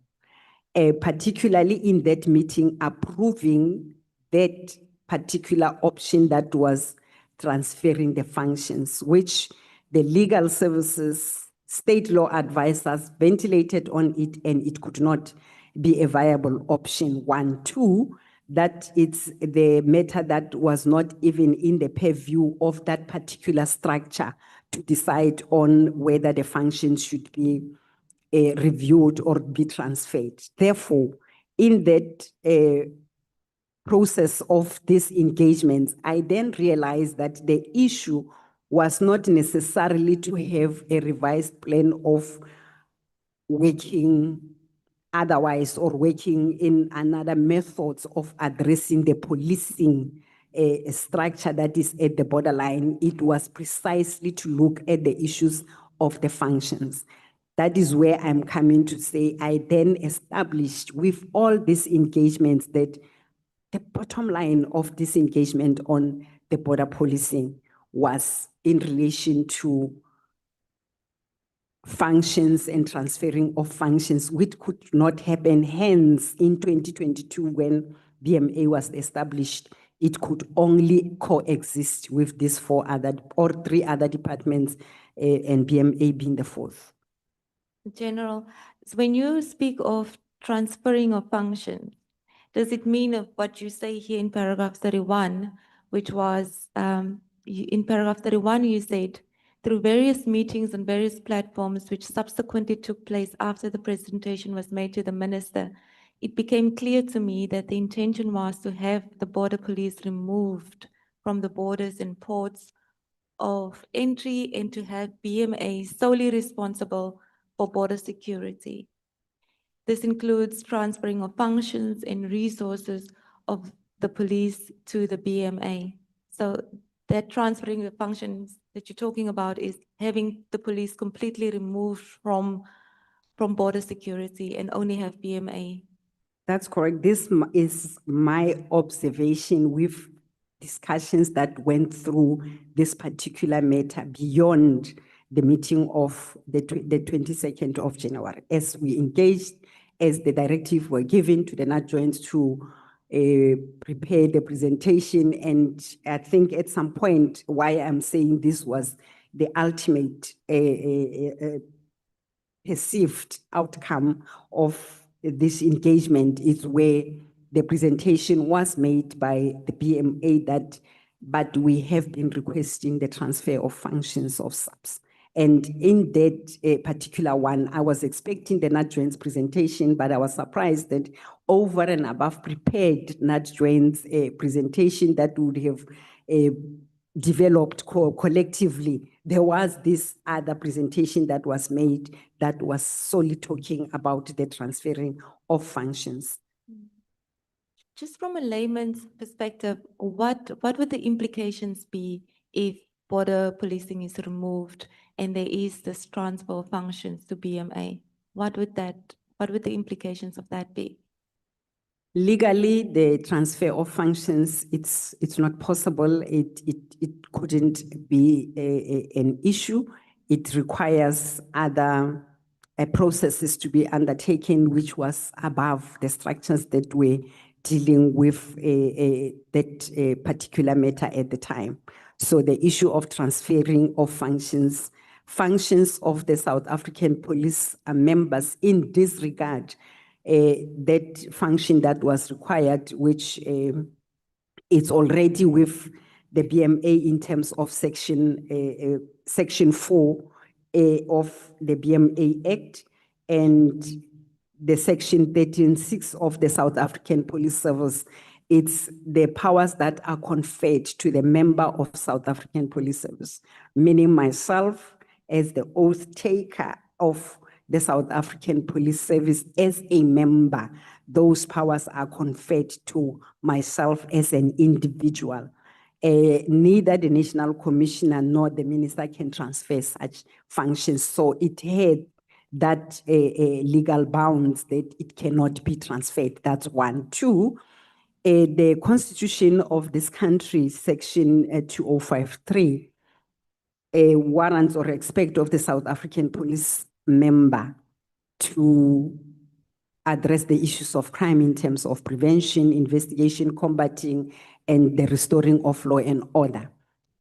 particularly in that meeting approving that particular option that was transferring the functions, which the legal services, state law advisors ventilated on it, and it could not be a viable option. 1, 2, that it's the matter that was not even in the purview of that particular structure to decide on whether the functions should be reviewed or be transferred. Therefore, in that process of these engagements, I then realized that the issue was not necessarily to have a revised plan of working otherwise or working in another methods of addressing the policing structure that is at the borderline. It was precisely to look at the issues of the functions. That is where I'm coming to say I then established with all these engagements that the bottom line of this engagement on the border policing was in relation to functions and transferring of functions, which could not happen. Hence, in 2022, when BMA was established, it could only coexist with these 4 other or 3 other departments, and BMA being the 4th. General, so when you speak of transferring of functions, does it mean of what you say here in paragraph 31, which was, in paragraph 31, you said, through various meetings on various platforms, which subsequently took place after the presentation was made to the minister, it became clear to me that the intention was to have the border police removed from the borders and ports of entry and to have BMA solely responsible for border security. This includes transferring of functions and resources of the police to the BMA. So that transferring the functions that you're talking about is having the police completely removed from border security and only have BMA. That's correct. This is my observation with discussions that went through this particular matter beyond the meeting of the 22nd of January. As we engaged, as the directive were given to the adjoints to prepare the presentation, and I think at some point why I'm saying this was the ultimate perceived outcome of this engagement is where the presentation was made by the BMA that, but we have been requesting the transfer of functions of SAPS. And in that particular one, I was expecting the NADJOIN's presentation, but I was surprised that over and above prepared NADJOIN's presentation that would have developed collectively, there was this other presentation that was made that was solely talking about the transferring of functions. Just from a layman's perspective, what would the implications be if border policing is removed and there is this transfer of functions to BMA? What would the implications of that be? Legally, the transfer of functions, it's not possible. It couldn't be an issue. It requires other processes to be undertaken, which was above the structures that were dealing with that particular matter at the time. So the issue of transferring of functions of the South African police members in this regard, that function that was required, which it's already with the BMA in terms of section 4 of the BMA Act and the section 13.6 of the South African Police Service. It's the powers that are conferred to the member of South African Police Service, meaning myself as the oath taker of the South African Police Service as a member. Those powers are conferred to myself as an individual. Neither the National Commissioner nor the Minister can transfer such functions. So it had that legal bounds that it cannot be transferred. That's one. Two, the Constitution of this country, Section 2053, warrants or expect of the South African police member to address the issues of crime in terms of prevention, investigation, combating, and the restoring of law and order.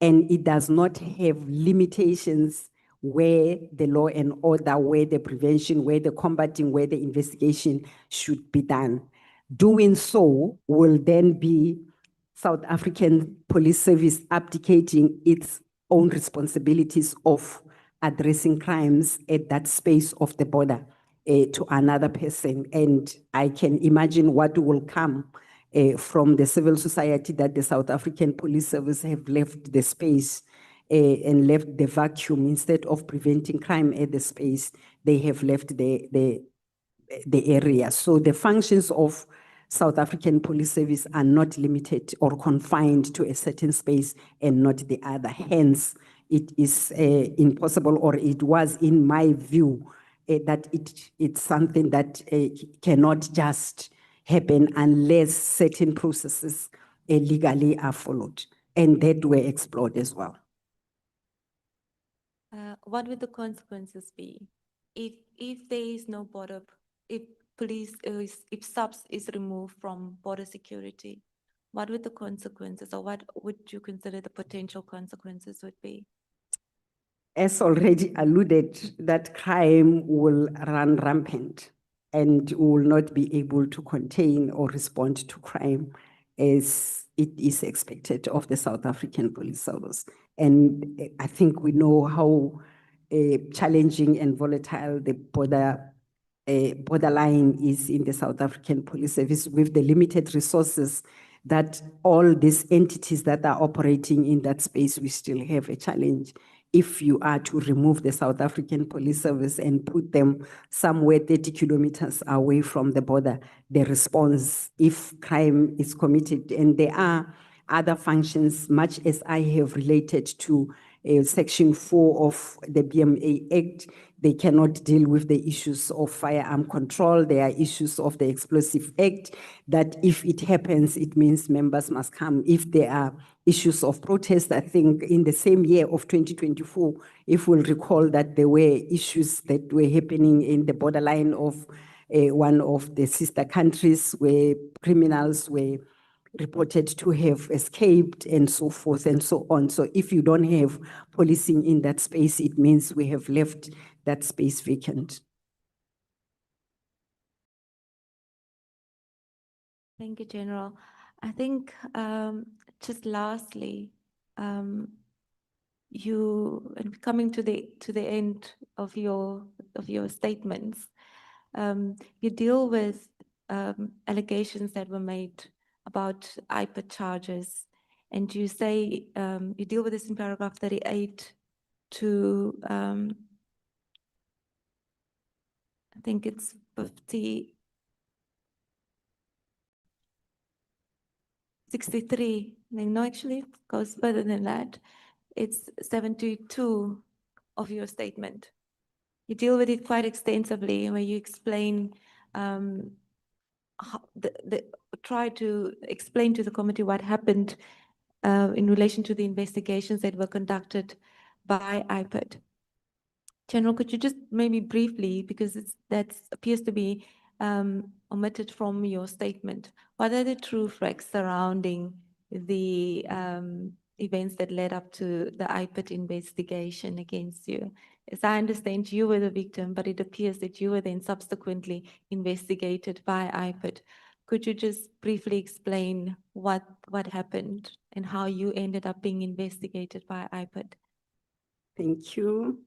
And it does not have limitations where the law and order, where the prevention, where the combating, where the investigation should be done. Doing so will then be South African Police Service abdicating its own responsibilities of addressing crimes at that space of the border to another person. And I can imagine what will come from the civil society that the South African Police Service have left the space and left the vacuum. Instead of preventing crime at the space, they have left the area. So the functions of South African Police Service are not limited or confined to a certain space and not the other. Hence, it is impossible, or it was in my view, that it's something that cannot just happen unless certain processes legally are followed, and that were explored as well. What would the consequences be if there is no border, if police, if SAPS is removed from border security? What would the consequences, or what would you consider the potential consequences would be? As already alluded, that crime will run rampant and will not be able to contain or respond to crime as it is expected of the South African Police Service. And I think we know how challenging and volatile the borderline is in the South African Police Service, with the limited resources that all these entities that are operating in that space, we still have a challenge. If you are to remove the South African Police Service and put them somewhere 30 kilometers away from the border, the response, if crime is committed, and there are other functions, much as I have related to Section 4 of the BMA Act, they cannot deal with the issues of firearm control. There are issues of the Explosive Act that if it happens, it means members must come. If there are issues of protest, I think in the same year of 2024, if we'll recall that there were issues that were happening in the borderline of one of the sister countries where criminals were reported to have escaped and so forth and so on. So if you don't have policing in that space, it means we have left that space vacant. Thank you, General. I think just lastly, you, and coming to the end of your statements, you deal with allegations that were made about IPA charges, and you say you deal with this in paragraph 38 to I think it's 63. No, actually, it goes further than that. It's 72 of your statement. You deal with it quite extensively, where you explain try to explain to the committee what happened in relation to the investigations that were conducted by IPID. General, could you just maybe briefly, because that appears to be omitted from your statement. What are the true facts surrounding the events that led up to the IPID investigation against you? As I understand, you were the victim, but it appears that you were then subsequently investigated by IPID. Could you just briefly explain what happened and how you ended up being investigated by IPID? Thank you.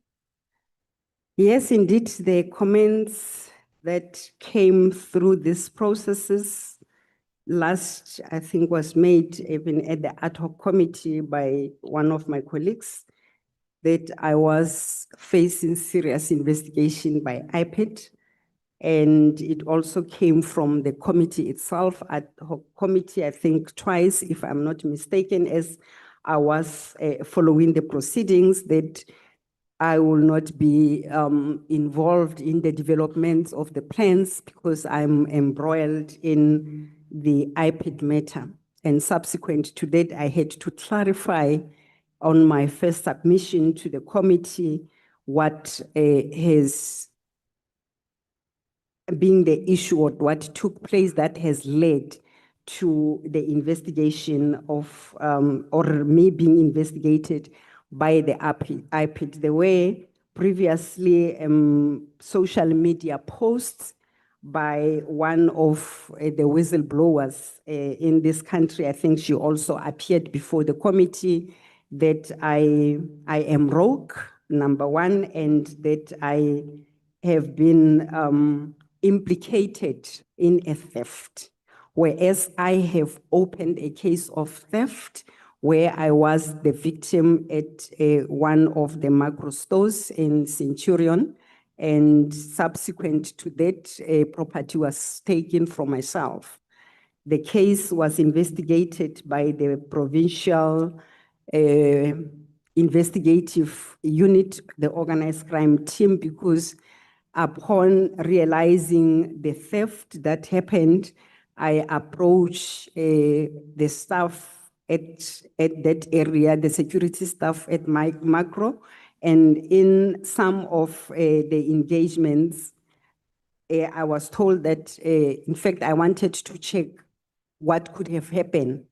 Yes, indeed, the comments that came through these processes last, I think, was made even at the ad hoc committee by one of my colleagues, that I was facing serious investigation by IPID. And it also came from the committee itself, ad hoc committee, I think twice, if I'm not mistaken, as I was following the proceedings, that I will not be involved in the development of the plans because I'm embroiled in the IPID matter. And subsequent to that, I had to clarify on my first submission to the committee what has been the issue or what took place that has led to the investigation of, or me being investigated by the IPID. There were previously social media posts by one of the whistleblowers in this country. I think she also appeared before the committee, that I am rogue, number one, and that I have been implicated in a theft, whereas I have opened a case of theft where I was the victim at one of the macro stores in Centurion, and subsequent to that, property was taken from myself. The case was investigated by the provincial investigative unit, the organized crime team, because upon realizing the theft that happened, I approached the staff at that area, the security staff at my macro, and in some of the engagements, I was told that, in fact, I wanted to check what could have happened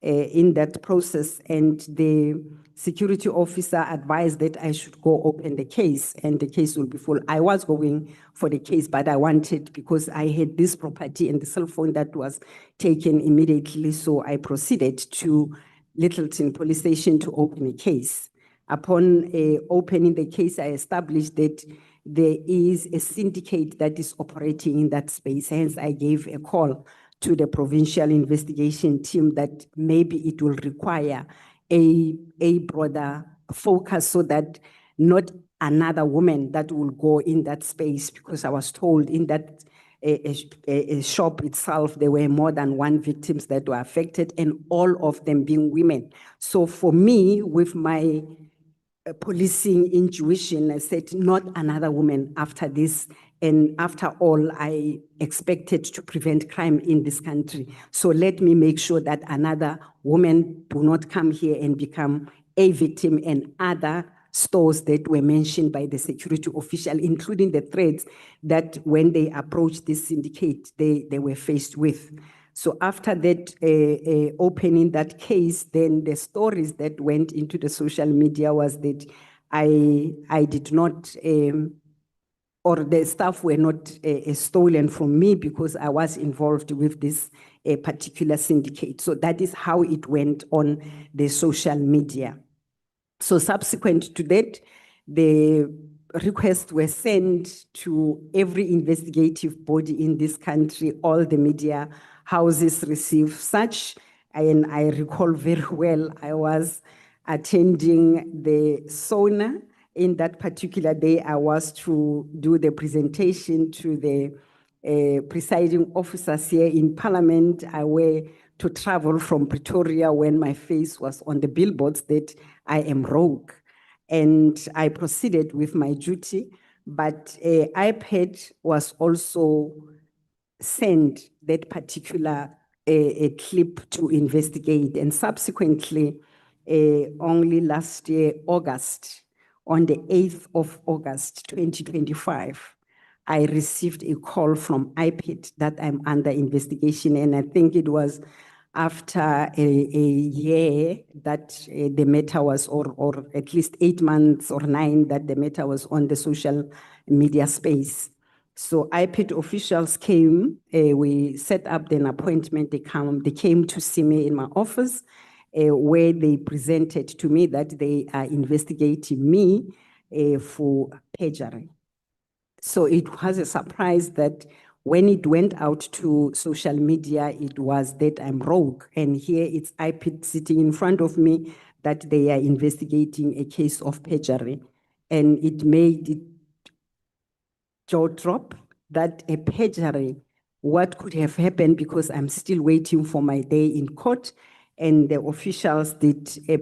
in that process, and the security officer advised that I should go open the case and the case will be full. I was going for the case, but I wanted, because I had this property and the cell phone that was taken immediately, so I proceeded to Littleton Police Station to open a case. Upon opening the case, I established that there is a syndicate that is operating in that space. Hence, I gave a call to the provincial investigation team that maybe it will require a broader focus so that not another woman that will go in that space, because I was told in that a shop itself, there were more than one victims that were affected, and all of them being women. So for me, with my policing intuition, I said, not another woman after this. And after all, I expected to prevent crime in this country. So let me make sure that another woman do not come here and become a victim, and other stores that were mentioned by the security official, including the threats that when they approached this syndicate, they were faced with. So after that, opening that case, then the stories that went into the social media was that I did not, or the stuff were not stolen from me because I was involved with this particular syndicate. So that is how it went on the social media. So subsequent to that, the requests were sent to every investigative body in this country. All the media houses received such, and I recall very well, I was attending the SONA. In that particular day, I was to do the presentation to the presiding officers here in Parliament. I were to travel from Pretoria when my face was on the billboards that I am rogue. And I proceeded with my duty, but IPID was also sent that particular a clip to investigate. And subsequently, only last year, August, on the 8th of August, 2025, I received a call from IPID that I'm under investigation, and I think it was after a year that the matter was, or at least 8 months or 9, that the matter was on the social media space. So IPID officials came, we set up an appointment, they came to see me in my office, where they presented to me that they are investigating me for perjury. So it was a surprise that when it went out to social media, it was that I'm rogue. And here it's IPID sitting in front of me that they are investigating a case of perjury. And it made it jaw drop that a perjury, what could have happened, because I'm still waiting for my day in court. And the officials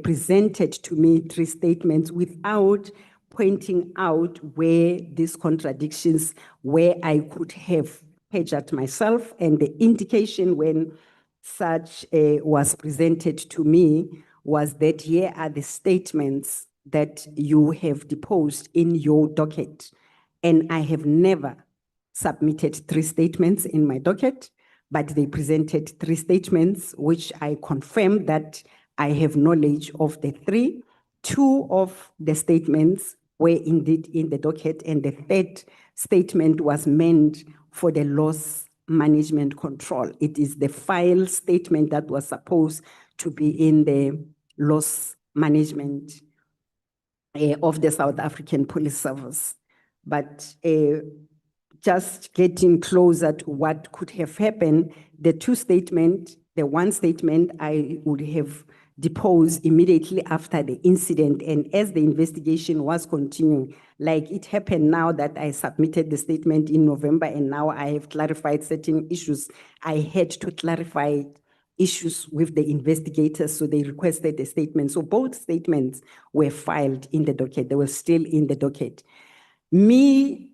presented to me 3 statements without pointing out where these contradictions, where I could have perjured myself. And the indication when such was presented to me was that here are the statements that you have deposed in your docket. And I have never submitted 3 statements in my docket, but they presented 3 statements, which I confirmed that I have knowledge of the 3. 2 of the statements were indeed in the docket, and the 3rd statement was meant for the loss management control. It is the file statement that was supposed to be in the loss management of the South African Police Service. But just getting closer to what could have happened, the 2 statements, the 1 statement I would have deposed immediately after the incident, and as the investigation was continuing, like it happened now that I submitted the statement in November and now I have clarified certain issues. I had to clarify issues with the investigators, so they requested a statement. So both statements were filed in the docket. They were still in the docket. Me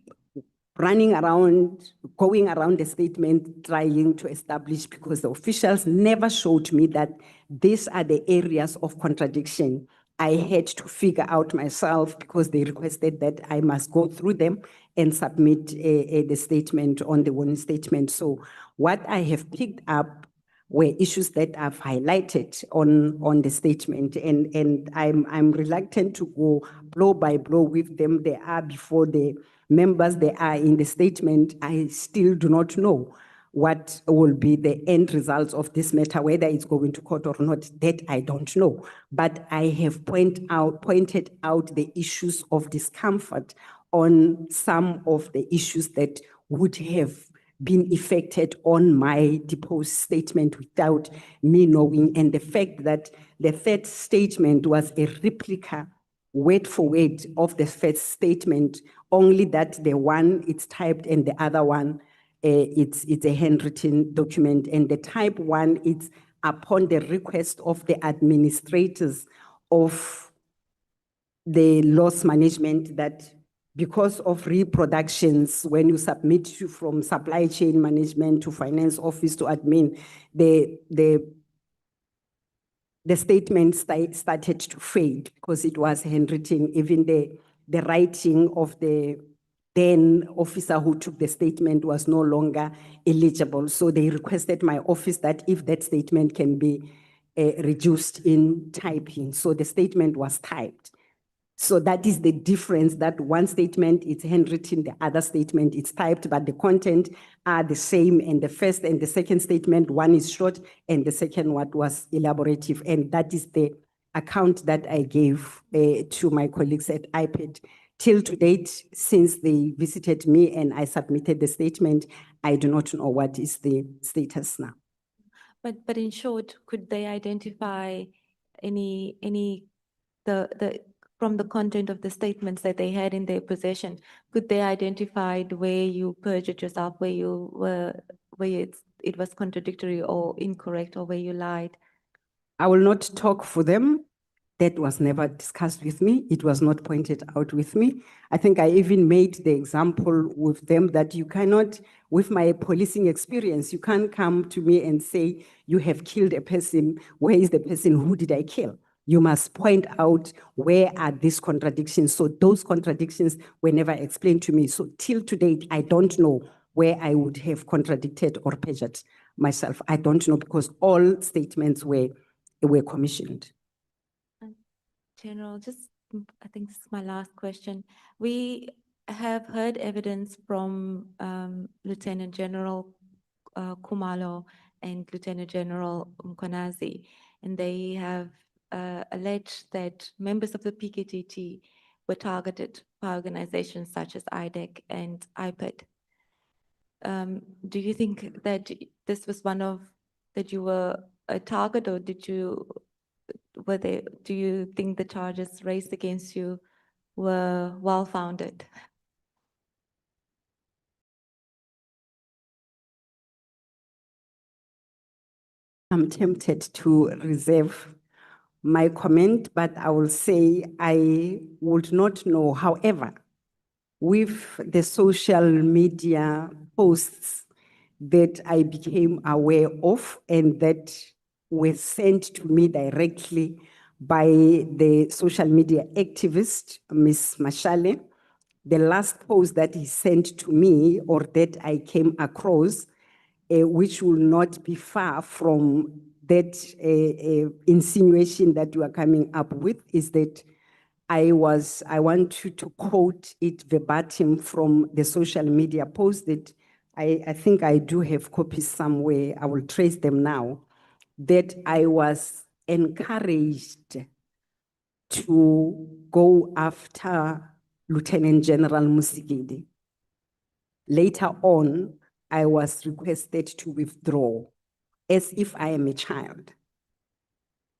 running around, going around the statement, trying to establish, because the officials never showed me that these are the areas of contradiction. I had to figure out myself, because they requested that I must go through them and submit the statement on the warning statement. So what I have picked up were issues that I've highlighted on the statement, and I'm reluctant to go blow by blow with them. They are before the members, they are in the statement. I still do not know what will be the end results of this matter, whether it's going to court or not, that I don't know. But I have pointed out the issues of discomfort on some of the issues that would have been affected on my deposed statement without me knowing. And the fact that the 3rd statement was a replica, word for word, of the 1st statement, only that the one it's typed and the other one it's a handwritten document. And the type 1, it's upon the request of the administrators of the loss management, that because of reproductions, when you submit from supply chain management to finance office to admin, the statement started to fade because it was handwritten. Even the writing of the then officer who took the statement was no longer eligible. So they requested my office that if that statement can be reduced in typing. So the statement was typed. So that is the difference, that one statement is handwritten, the other statement is typed, but the content are the same. And the 1st and the 2nd statement, one is short and the 2nd one was elaborative. And that is the account that I gave to my colleagues at IPID. Till to date, since they visited me and I submitted the statement, I do not know what is the status now. But in short, could they identify from the content of the statements that they had in their possession, could they identify where you perjured yourself, where it was contradictory or incorrect, or where you lied? I will not talk for them. That was never discussed with me. It was not pointed out with me. I think I even made the example with them that you cannot, with my policing experience, you can't come to me and say, you have killed a person. Where is the person? Who did I kill? You must point out where are these contradictions. So those contradictions were never explained to me. So till today, I don't know where I would have contradicted or perjured myself. I don't know because all statements were commissioned. General, I think this is my last question. We have heard evidence from Lieutenant General Khumalo and Lieutenant General Mkhwanazi, and they have alleged that members of the PKTT were targeted by organizations such as IDEC and IPID. Do you think that this was that you were a target, or do you think the charges raised against you were well-founded? I'm tempted to reserve my comment, but I will say I would not know. However, with the social media posts that I became aware of and that were sent to me directly by the social media activist, Ms. Mashale, the last post that he sent to me or that I came across, which will not be far from that insinuation that you are coming up with, is that I want you to quote it verbatim from the social media post that I think I do have copies somewhere. I will trace them now. That I was encouraged to go after Lieutenant General Mosikili. Later on, I was requested to withdraw as if I am a child.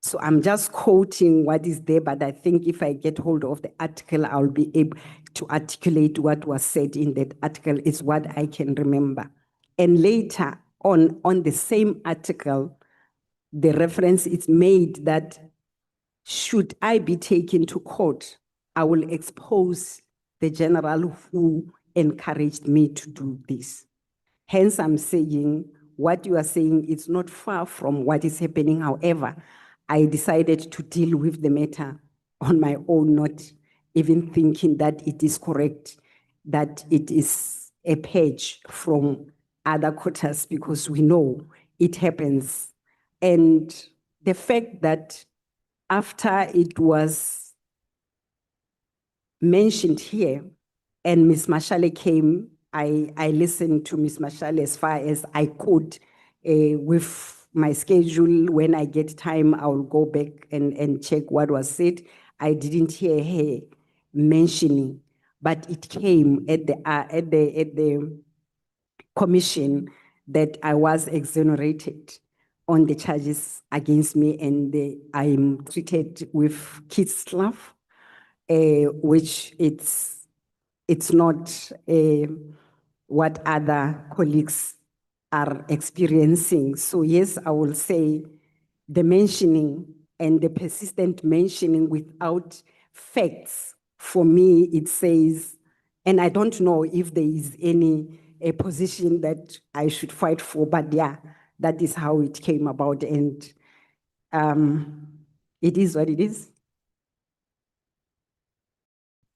So I'm just quoting what is there, but I think if I get hold of the article, I'll be able to articulate what was said in that article. Is what I can remember. And later on the same article, the reference is made that should I be taken to court, I will expose the general who encouraged me to do this. Hence, I'm saying what you are saying is not far from what is happening. However, I decided to deal with the matter on my own, not even thinking that it is correct, that it is a page from other quarters, because we know it happens. And the fact that after it was mentioned here and Ms. Mashale came, I listened to Ms. Mashale as far as I could with my schedule. When I get time, I will go back and check what was said. I didn't hear her mentioning, but it came at the commission that I was exonerated on the charges against me, and I'm treated with kids' stuff, which it's not what other colleagues are experiencing. So yes, I will say the mentioning and the persistent mentioning without facts, for me, it says, and I don't know if there is a position that I should fight for, but yeah, that is how it came about, and it is what it is.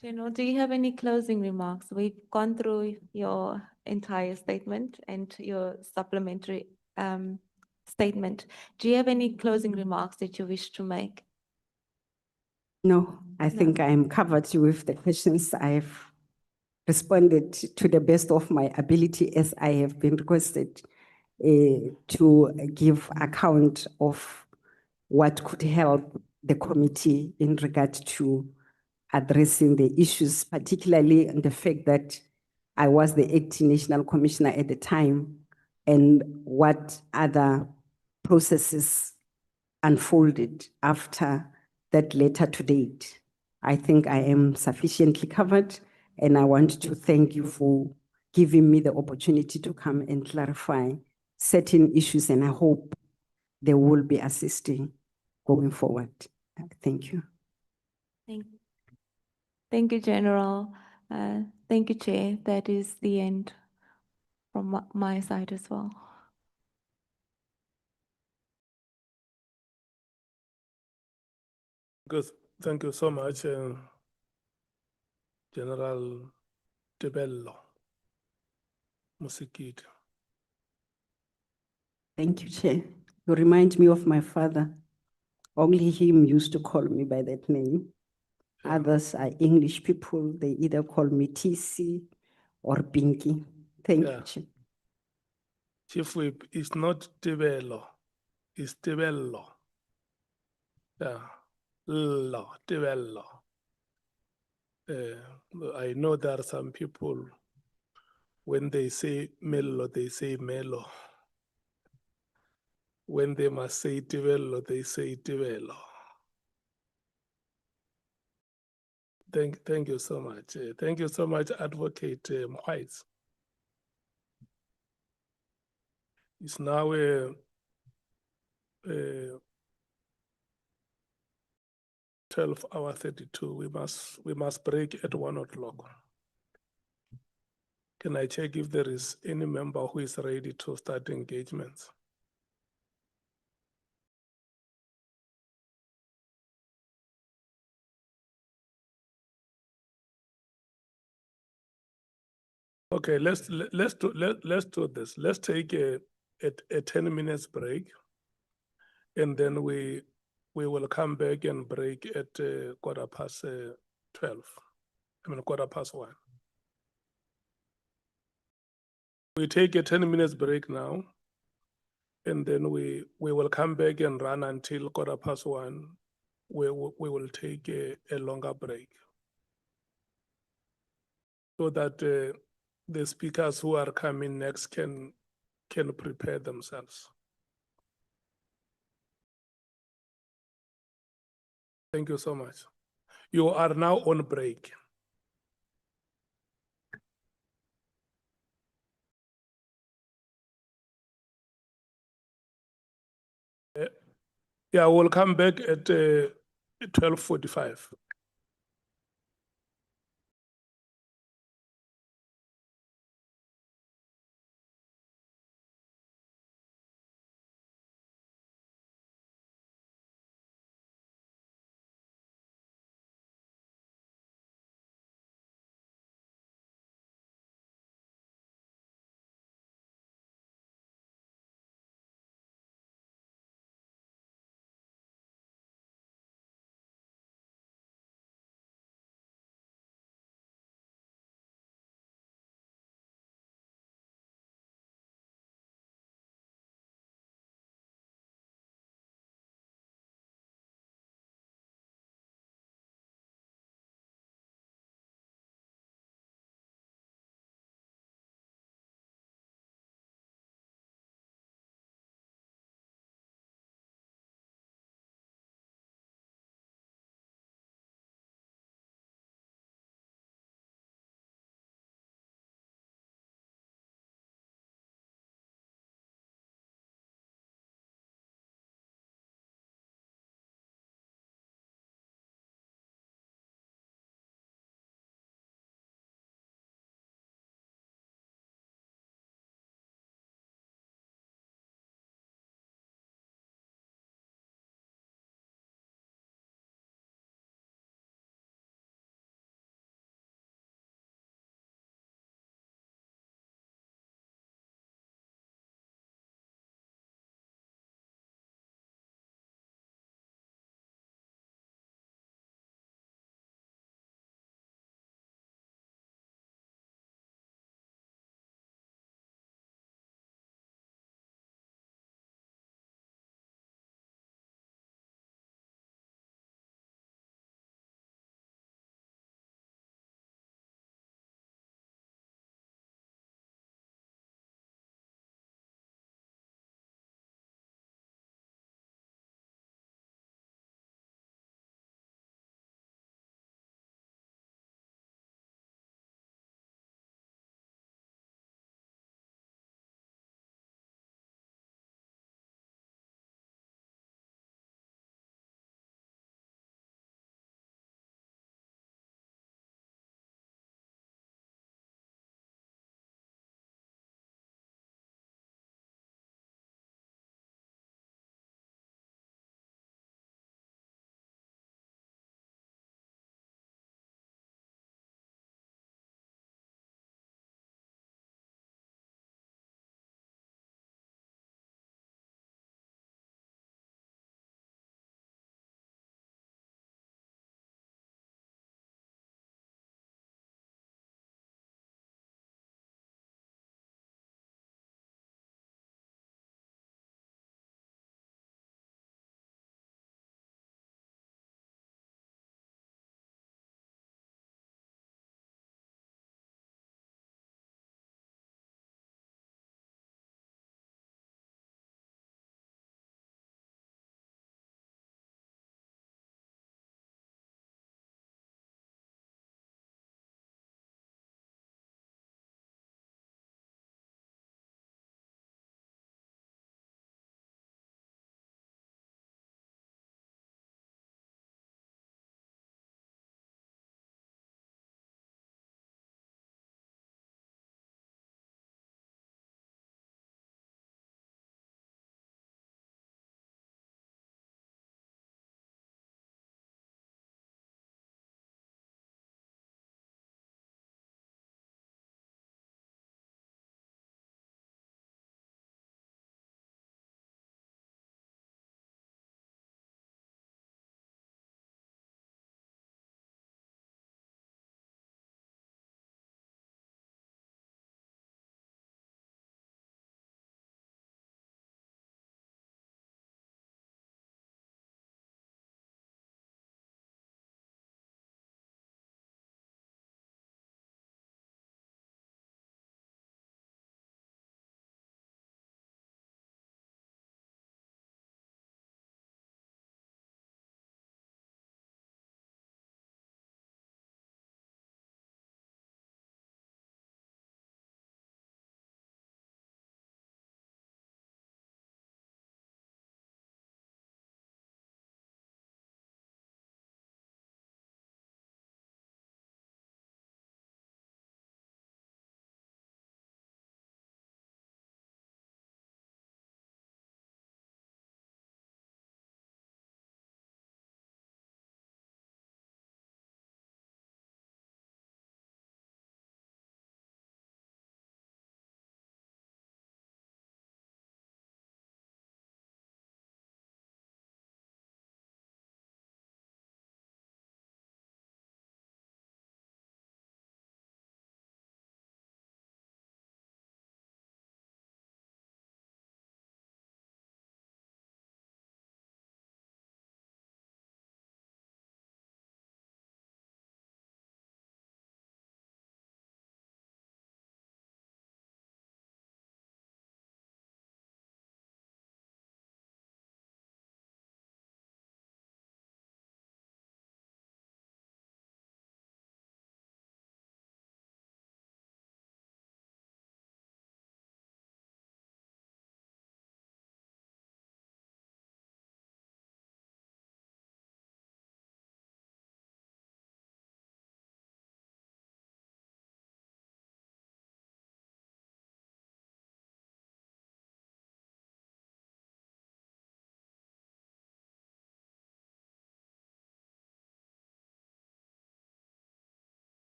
General, do you have any closing remarks? We've gone through your entire statement and your supplementary statement. Do you have any closing remarks that you wish to make? No, I think I'm covered with the questions. I've responded to the best of my ability as I have been requested to give account of what could help the committee in regard to addressing the issues, particularly in the fact that I was the acting National Commissioner at the time, and what other processes unfolded after that letter to date. I think I am sufficiently covered, and I want to thank you for giving me the opportunity to come and clarify certain issues, and I hope they will be assisting going forward. Thank you. Thank you, General. Thank you, Chair. That is the end from my side as well. Good. Thank you so much, General Abel Mafhoho. Thank you, Chair. You remind me of my father. Only him used to call me by that name. Others are English people. They either call me TC or Pinky. Thank Yeah. you, Chair. Chief Whip is not Tebelo, it's Tebello. Yeah, Tebello. I know there are some people, when they say Mello, they say Melo. When they must say Tebello, they say Tebello. Thank you so much. Thank you so much, Advocate Mkhwanazi. It's now 12:32. We must break at 1 o'clock. Can I check if there is any member who is ready to start engagements? Okay, let's do this. Let's take a 10 minutes break, and then we will come back and break at 12:15. 1:15. We take a 10 minutes break now, and then we will come back and run until 1:15. We will take a longer break, so that the speakers who are coming next can prepare themselves. Thank you so much. You are now on break. Yeah, we'll come back at 12:45.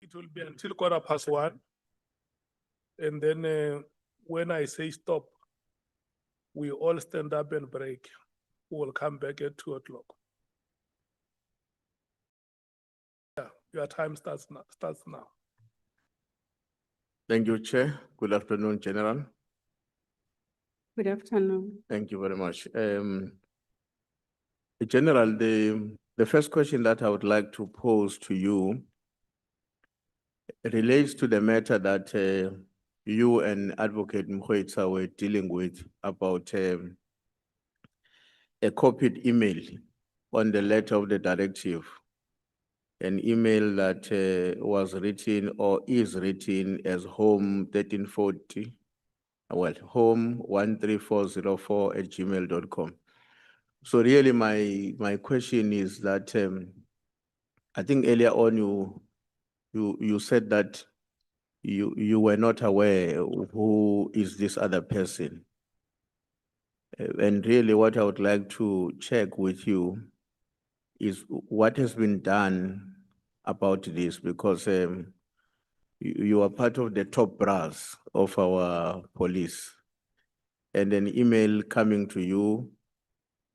it will be until 1:15. And then when I say stop, we all stand up and break. We will come back at 2:00. Yeah, your time starts now. Thank you, Chair. Good afternoon, General. Good afternoon. Thank you very much. General, the first question that I would like to pose to you relates to the matter that you and Advocate Mkhwanazi were dealing with about a copied email on the letter of the directive, an email that was written or is written as home 1340, well, home 13404@gmail.com. So really my question is that I think earlier on you said that you were not aware who is this other person. And really what I would like to check with you is what has been done about this, because you are part of the top brass of our police, and an email coming to you,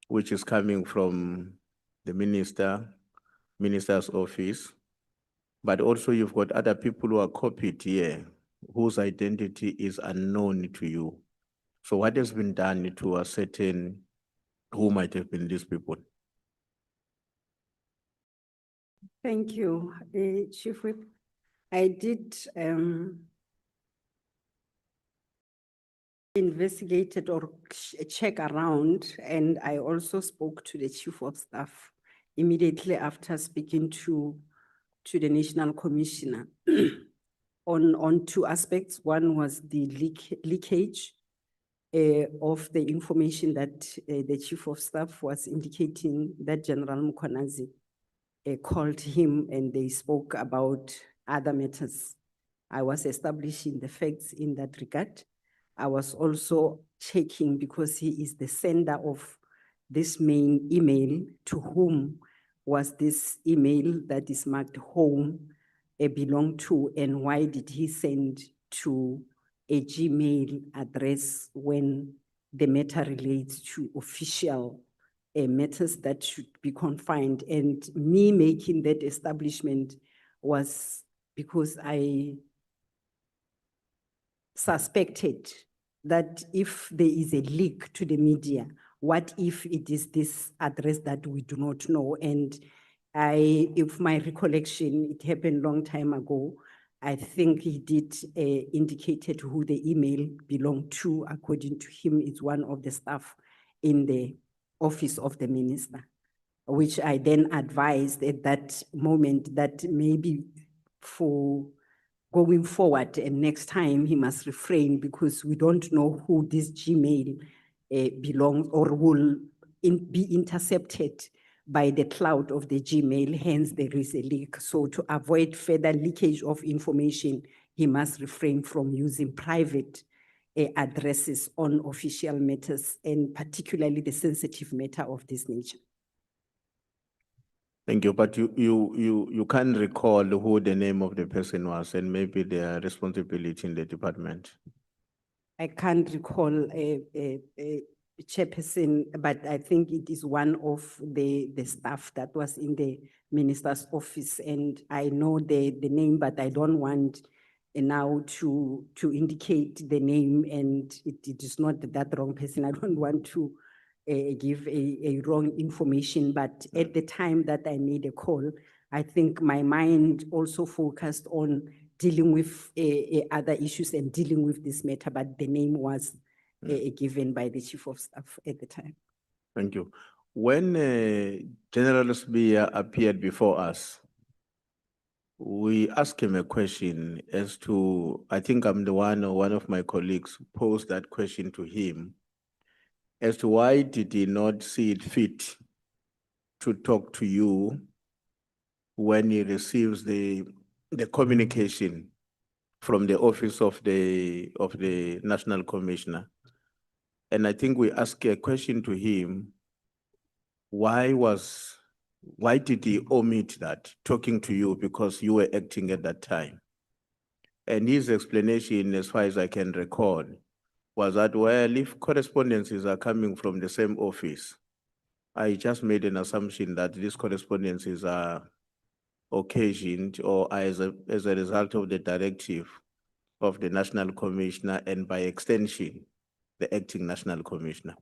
which is coming from the minister's office, but also you've got other people who are copied here whose identity is unknown to you. So what has been done to ascertain who might have been these people? Thank you, Chief Whip. I did investigated or check around, and I also spoke to the Chief of Staff immediately after speaking to the National Commissioner on two aspects. One was the leakage of the information that the Chief of Staff was indicating that General Mkhwanazi called him and they spoke about other matters. I was establishing the facts in that regard. I was also checking, because he is the sender of this main email, to whom was this email that is marked home belong to, and why did he send to a Gmail address when the matter relates to official matters that should be confined. And me making that establishment was because I suspected that if there is a leak to the media, what if it is this address that we do not know? And if my recollection, it happened a long time ago, I think he did indicated who the email belonged to. According to him, it's one of the staff in the office of the minister, which I then advised at that moment that maybe for going forward and next time he must refrain, because we don't know who this Gmail belongs or will be intercepted by the cloud of the Gmail, hence there is a leak. So to avoid further leakage of information, he must refrain from using private addresses on official matters, and particularly the sensitive matter of this nature. Thank you, but you can't recall who the name of the person was and maybe their responsibility in the department. I can't recall a chairperson, but I think it is one of the staff that was in the minister's office, and I know the name, but I don't want now to indicate the name, and it is not that wrong person. I don't want to give a wrong information, but at the time that I made a call, I think my mind also focused on dealing with other issues and dealing with this matter, but the name was given by the Chief of Staff at the time. Thank you. When General Spear appeared before us, we asked him a question as to, I think I'm the one or one of my colleagues posed that question to him, as to why did he not see it fit to talk to you when he receives the communication from the office of the National Commissioner. And I think we asked a question to him, why was why did he omit that, talking to you because you were acting at that time? And his explanation, as far as I can recall, was that, well, if correspondences are coming from the same office, I just made an assumption that these correspondences are occasioned or as a result of the directive of the National Commissioner and by extension, the acting National Commissioner.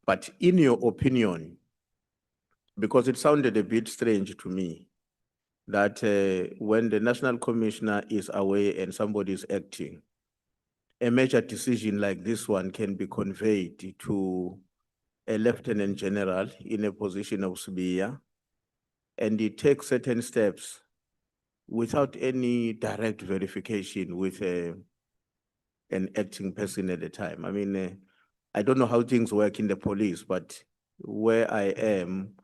But in your opinion, because it sounded a bit strange to me, that when the National Commissioner is away and somebody is acting, a major decision like this one can be conveyed to a Lieutenant General in a position of Sibiya, and he takes certain steps without any direct verification with an acting person at the time. I mean, I don't know how things work in the police, but where I am,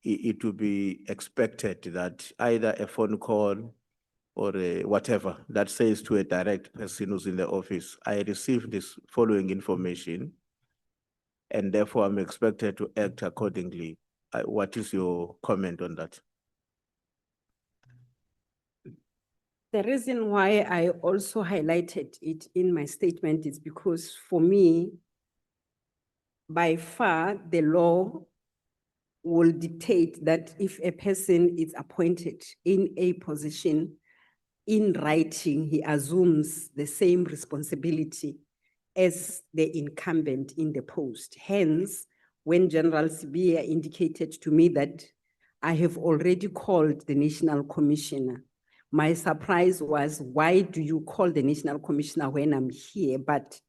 it would be expected that either a phone call or whatever that says to a direct person who's in the office, I received this following information, and therefore I'm expected to act accordingly. What is your comment on that? The reason why I also highlighted it in my statement is because for me, by far, the law will dictate that if a person is appointed in a position in writing, he assumes the same responsibility as the incumbent in the post. Hence, when General Sibiya indicated to me that I have already called the National Commissioner, my surprise was, why do you call the National Commissioner when I'm here? But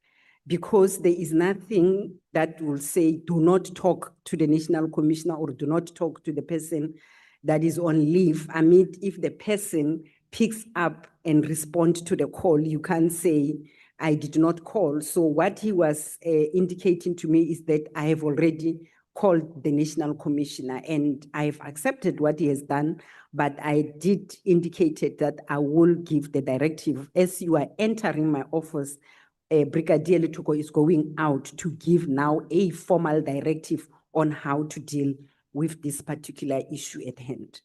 because there is nothing that will say, do not talk to the National Commissioner or do not talk to the person that is on leave. I mean, if the person picks up and responds to the call, you can't say, I did not call. So what he was indicating to me is that I have already called the National Commissioner and I've accepted what he has done, but I did indicate that I will give the directive. As you are entering my office, Brigadier Letuko is going out to give now a formal directive on how to deal with this particular issue at hand.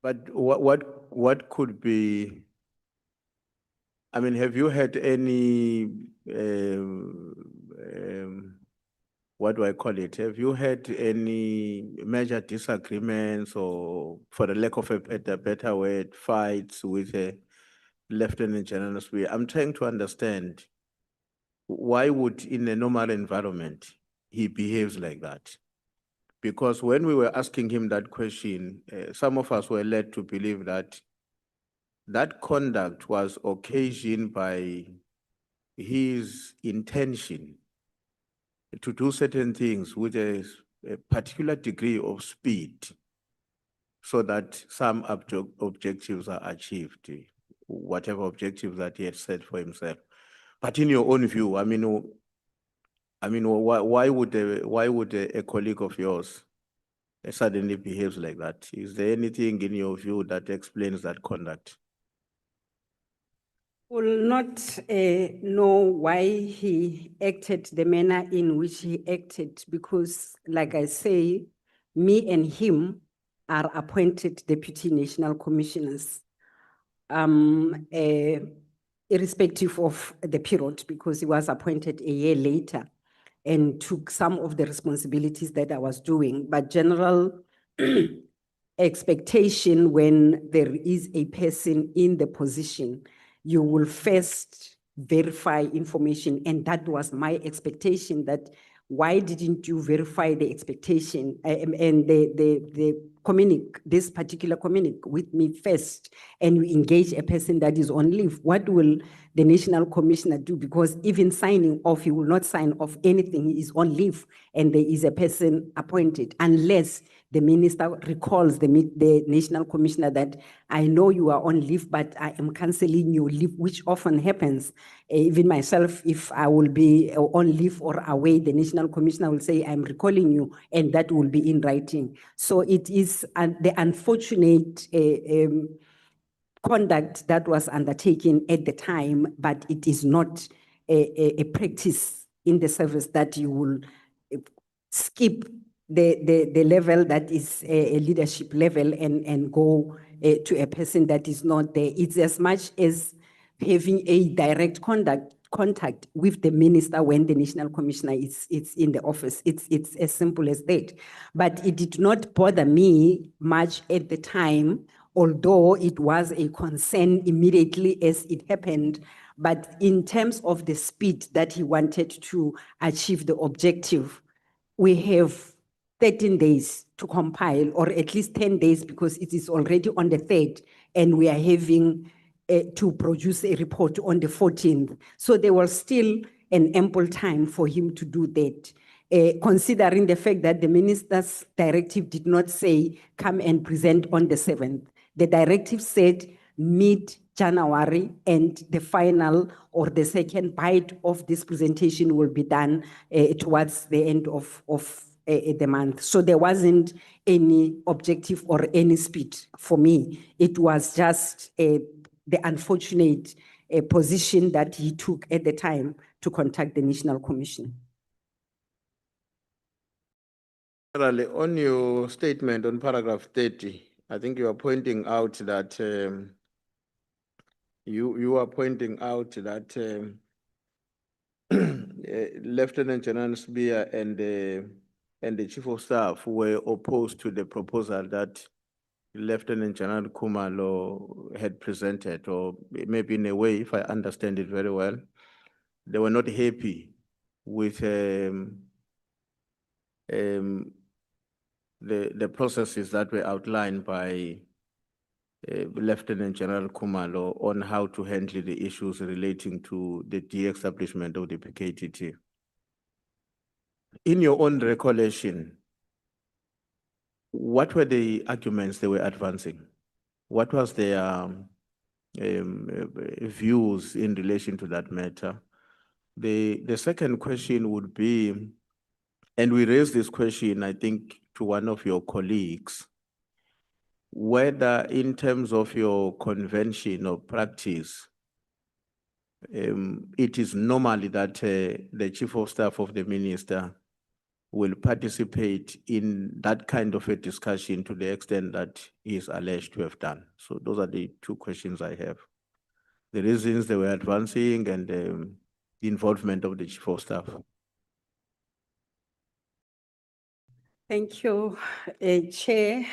But what could be, I mean, have you had any, what do I call it? Have you had any major disagreements or, for the lack of a better word, fights with Lieutenant General Sibiya? I'm trying to understand why would, in a normal environment, he behaves like that? Because when we were asking him that question, some of us were led to believe that that conduct was occasioned by his intention to do certain things with a particular degree of speed so that some objectives are achieved, whatever objectives that he had set for himself. But in your own view, I mean, why would a colleague of yours suddenly behaves like that? Is there anything in your view that explains that conduct? Will not know why he acted the manner in which he acted, because, like I say, me and him are appointed deputy national commissioners, irrespective of the period, because he was appointed a year later and took some of the responsibilities that I was doing. But general expectation, when there is a person in the position, you will first verify information. And that was my expectation, that why didn't you verify the expectation and this particular communique with me first, and you engage a person that is on leave? What will the National Commissioner do? Because even signing off, he will not sign off anything. He is on leave and there is a person appointed, unless the minister recalls the National Commissioner that I know you are on leave, but I am canceling your leave, which often happens. Even myself, if I will be on leave or away, the National Commissioner will say, I'm recalling you, and that will be in writing. So it is the unfortunate conduct that was undertaken at the time, but it is not a practice in the service that you will skip the level that is a leadership level and go to a person that is not there. It's as much as having a direct contact with the minister when the National Commissioner is in the office. It's as simple as that. But it did not bother me much at the time, although it was a concern immediately as it happened. But in terms of the speed that he wanted to achieve the objective, we have 13 days to compile, or at least 10 days, because it is already on the 3rd, and we are having to produce a report on the 14th. So there was still an ample time for him to do that, considering the fact that the minister's directive did not say come and present on the 7th. The directive said mid-January, and the final or the second bite of this presentation will be done towards the end of the month. So there wasn't any objective or any speed for me. It was just the unfortunate position that he took at the time to contact the National Commission. On your statement on paragraph 30, I think you are pointing out that you are pointing out that Lieutenant General Spear and the Chief of Staff were opposed to the proposal that Lieutenant General Khumalo had presented, or maybe in a way, if I understand it very well, they were not happy with the processes that were outlined by Lieutenant General Khumalo on how to handle the issues relating to the de-establishment of the PKTT. In your own recollection, what were the arguments they were advancing? What was their views in relation to that matter? The second question would be, and we raised this question, I think, to one of your colleagues, whether in terms of your convention or practice, it is normally that the Chief of Staff of the Minister will participate in that kind of a discussion to the extent that he is alleged to have done. So those are the two questions I have. The reasons they were advancing and the involvement of the Chief of Staff. Thank you, Chair.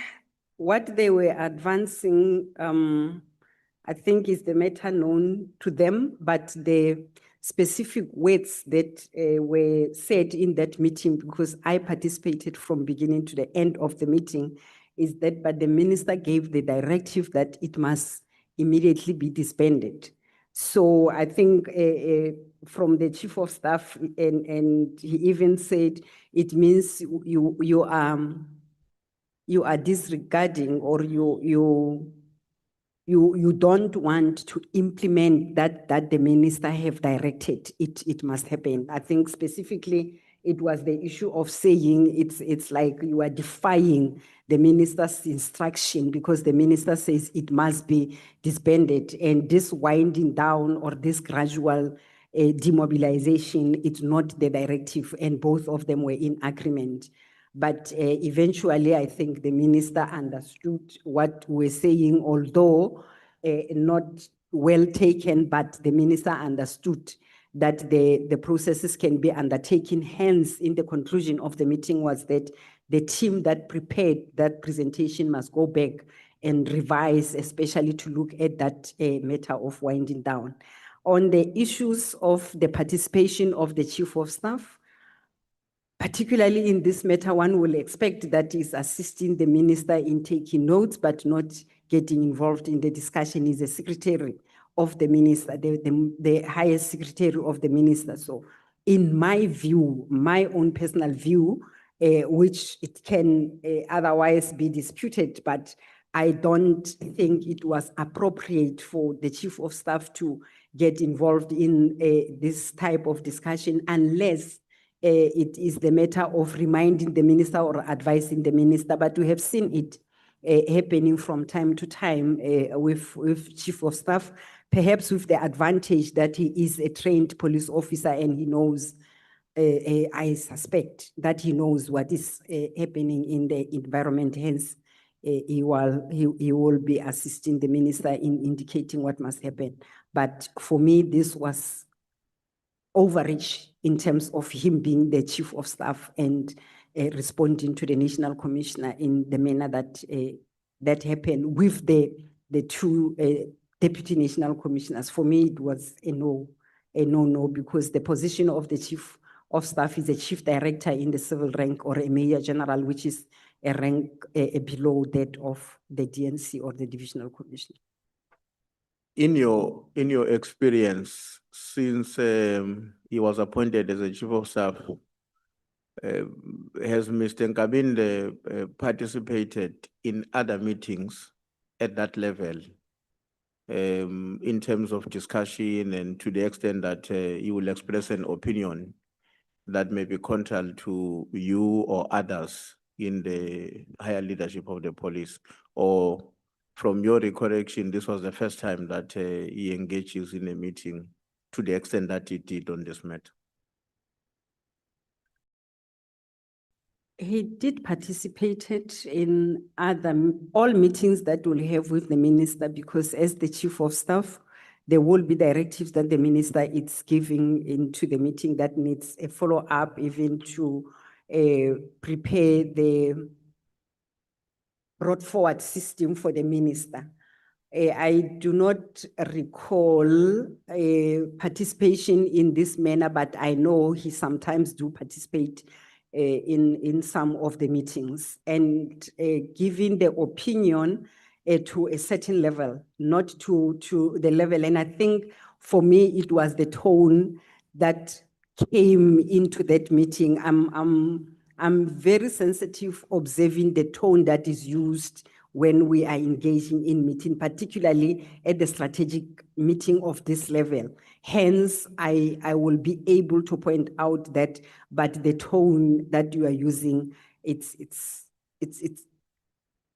What they were advancing, I think is the matter known to them, but the specific words that were said in that meeting, because I participated from beginning to the end of the meeting, is that but the minister gave the directive that it must immediately be disbanded. So I think from the Chief of Staff, and he even said it means you are disregarding, or you don't want to implement that the minister have directed it must happen. I think specifically it was the issue of saying it's like you are defying the minister's instruction because the minister says it must be disbanded, and this winding down or this gradual demobilization, it's not the directive, and both of them were in agreement. But eventually, I think the minister understood what we're saying, although not well taken, but the minister understood that the processes can be undertaken. Hence, in the conclusion of the meeting was that the team that prepared that presentation must go back and revise, especially to look at that matter of winding down. On the issues of the participation of the Chief of Staff, particularly in this matter, one will expect that is assisting the minister in taking notes, but not getting involved in the discussion is the secretary of the minister, the highest secretary of the minister. So in my view, my own personal view, which it can otherwise be disputed, but I don't think it was appropriate for the Chief of Staff to get involved in this type of discussion unless it is the matter of reminding the minister or advising the minister. But we have seen it happening from time to time with Chief of Staff, perhaps with the advantage that he is a trained police officer and he knows I suspect that he knows what is happening in the environment, hence he will be assisting the minister in indicating what must happen. But for me, this was overreach in terms of him being the chief of staff and responding to the National Commissioner in the manner that that happened with the two deputy National Commissioners. For me, it was a no, because the position of the chief of staff is a chief director in the civil rank or a major general, which is a rank below that of the DNC or the divisional commissioner. In your experience, since he was appointed as a chief of staff, has Mr. Nkabinde participated in other meetings at that level in terms of discussion, and to the extent that you will express an opinion that may be contrary to you or others in the higher leadership of the police? Or from your recollection, this was the first time that he engages in a meeting to the extent that he did on this matter? He did participate in all meetings that we'll have with the minister, because as the chief of staff, there will be directives that the minister is giving into the meeting that needs a follow-up, even to prepare the brought forward system for the minister. I do not recall participation in this manner, but I know he sometimes do participate in some of the meetings, and giving the opinion to a certain level, not to the level. And I think for me, it was the tone that came into that meeting. I'm very sensitive observing the tone that is used when we are engaging in meeting, particularly at the strategic meeting of this level. Hence, I will be able to point out that, but the tone that you are using, it's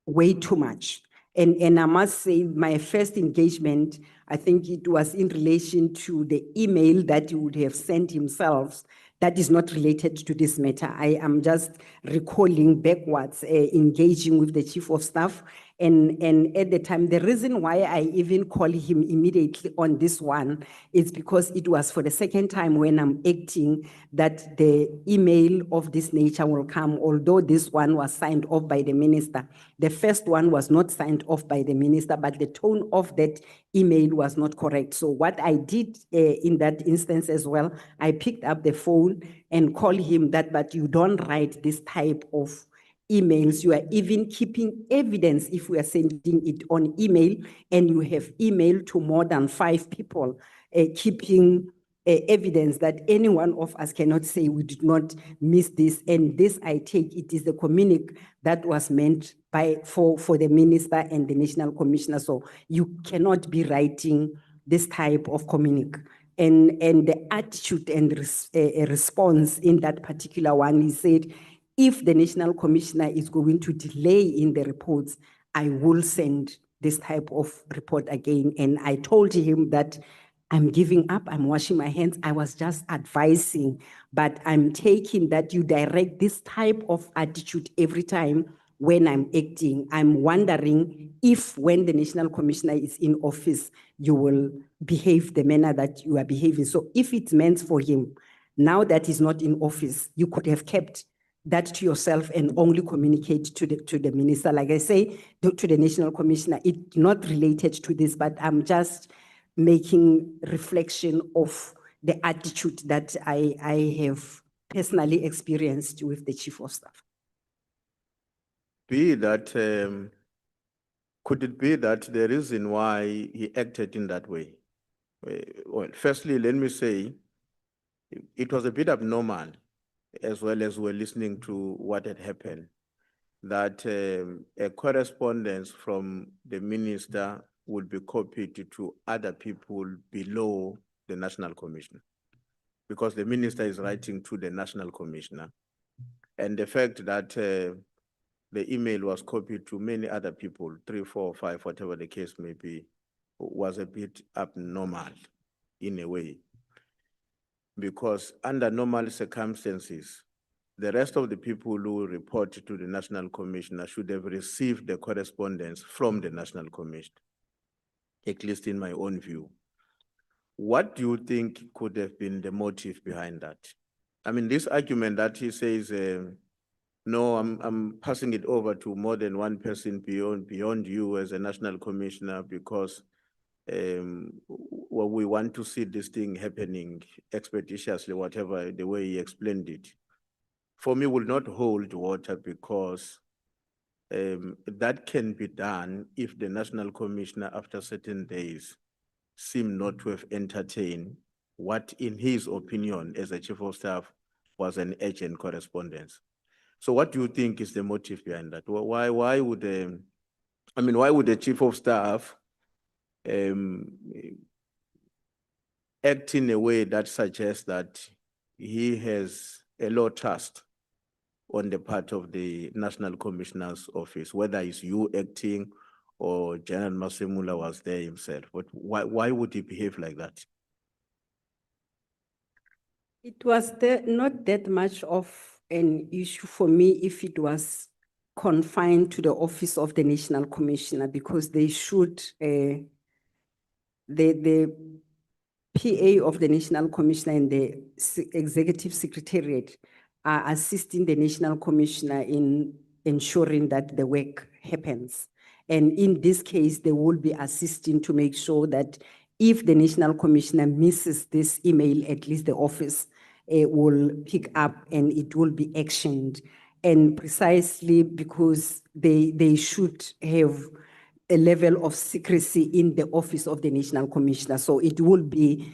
way too much. And I must say, my first engagement, I think it was in relation to the email that he would have sent himself. That is not related to this matter. I am just recalling backwards, engaging with the chief of staff. And at the time, the reason why I even call him immediately on this one is because it was for the second time when I'm acting that the email of this nature will come, although this one was signed off by the minister. The first one was not signed off by the minister, but the tone of that email was not correct. So what I did in that instance as well, I picked up the phone and called him that, but you don't write this type of emails. You are even keeping evidence if we are sending it on email, and you have emailed to more than 5 people, keeping evidence that any one of us cannot say we did not miss this. And this, I take it, is the communique that was meant for the minister and the National Commissioner. So you cannot be writing this type of communique. And the attitude and response in that particular one, he said, if the National Commissioner is going to delay in the reports, I will send this type of report again. And I told him that I'm giving up, I'm washing my hands. I was just advising, but I'm taking that you direct this type of attitude every time when I'm acting. I'm wondering if when the National Commissioner is in office, you will behave the manner that you are behaving. So if it's meant for him, now that he's not in office, you could have kept that to yourself and only communicate to the minister. Like I say, to the National Commissioner, it's not related to this, but I'm just making reflection of the attitude that I have personally experienced with the Chief of Staff. Be that, could it be that the reason why he acted in that way? Well, firstly, let me say, it was a bit abnormal, as well as we're listening to what had happened, that a correspondence from the minister would be copied to other people below the National Commissioner, because the minister is writing to the National Commissioner. And the fact that the email was copied to many other people, 3, 4, 5, whatever the case may be, was a bit abnormal in a way. because under normal circumstances, the rest of the people who report to the National Commissioner should have received the correspondence from the National Commissioner, at least in my own view. What do you think could have been the motive behind that? I mean, this argument that he says, no, I'm passing it over to more than one person beyond you as a National Commissioner because well, we want to see this thing happening expeditiously, whatever the way he explained it. For me, will not hold water because that can be done if the National Commissioner, after certain days, seem not to have entertained what, in his opinion, as a Chief of Staff, was an urgent correspondence. So what do you think is the motive behind that? Why would the Chief of Staff act in a way that suggests that he has a low trust on the part of the National Commissioner's office, whether it's you acting or General Masemula was there himself? But why would he behave like that? It was not that much of an issue for me if it was confined to the office of the National Commissioner, because they should, the PA of the National Commissioner and the Executive Secretariat are assisting the National Commissioner in ensuring that the work happens. And in this case, they will be assisting to make sure that if the National Commissioner misses this email, at least the office will pick up and it will be actioned. And precisely because they should have a level of secrecy in the office of the National Commissioner. So it will be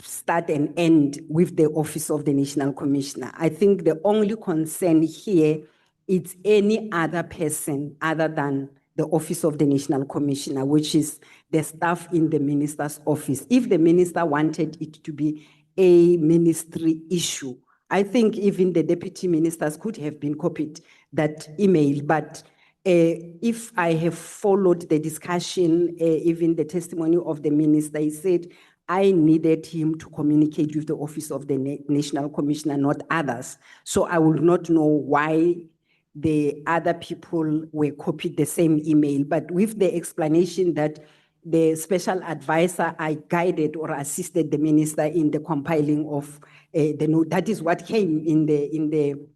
start and end with the office of the National Commissioner. I think the only concern here is any other person other than the office of the National Commissioner, which is the staff in the minister's office. If the minister wanted it to be a ministry issue, I think even the deputy ministers could have been copied that email, but if I have followed the discussion, even the testimony of the minister, he said, I needed him to communicate with the office of the National Commissioner, not others. So I would not know why the other people were copied the same email, but with the explanation that the special advisor, I guided or assisted the minister in the compiling of the note. That is what came in the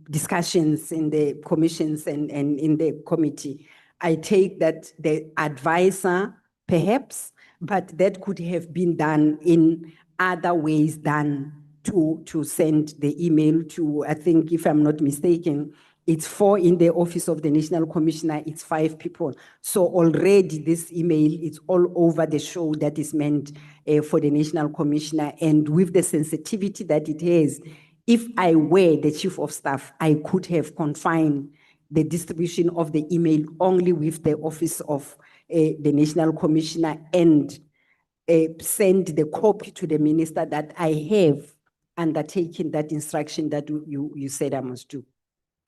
discussions in the commissions and in the committee. I take that the advisor, perhaps, but that could have been done in other ways than to send the email to, I think, if I'm not mistaken, it's 4 in the office of the National Commissioner, it's 5 people. So already this email is all over the show that is meant for the National Commissioner, and with the sensitivity that it has, if I were the Chief of Staff, I could have confined the distribution of the email only with the office of the National Commissioner and send the copy to the minister that I have undertaken that instruction that you said I must do.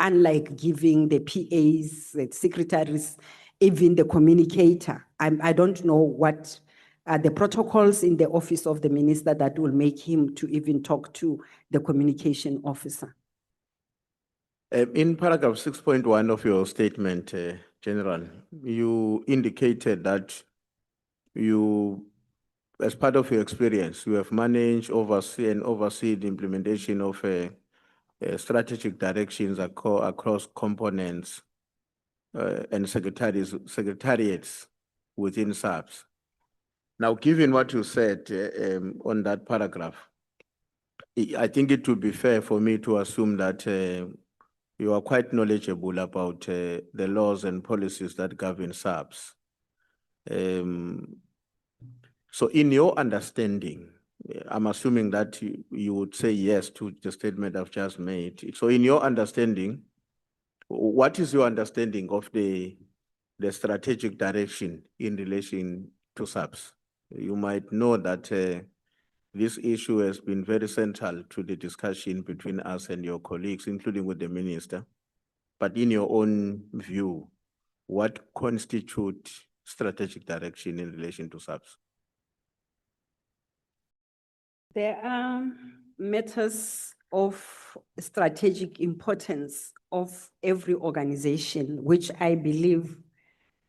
Unlike giving the PAs, the secretaries, even the communicator. I don't know what are the protocols in the office of the minister that will make him to even talk to the communication officer. In paragraph 6.1 of your statement, General, you indicated that you, as part of your experience, you have managed, oversee the implementation of strategic directions across components and secretariats within SAPS. Now, given what you said on that paragraph, I think it would be fair for me to assume that you are quite knowledgeable about the laws and policies that govern SAPS. So in your understanding, I'm assuming that you would say yes to the statement I've just made. So in your understanding, what is your understanding of the strategic direction in relation to SAPS? You might know that this issue has been very central to the discussion between us and your colleagues, including with the minister. But in your own view, what constitutes strategic direction in relation to SAPS? There are matters of strategic importance of every organization, which I believe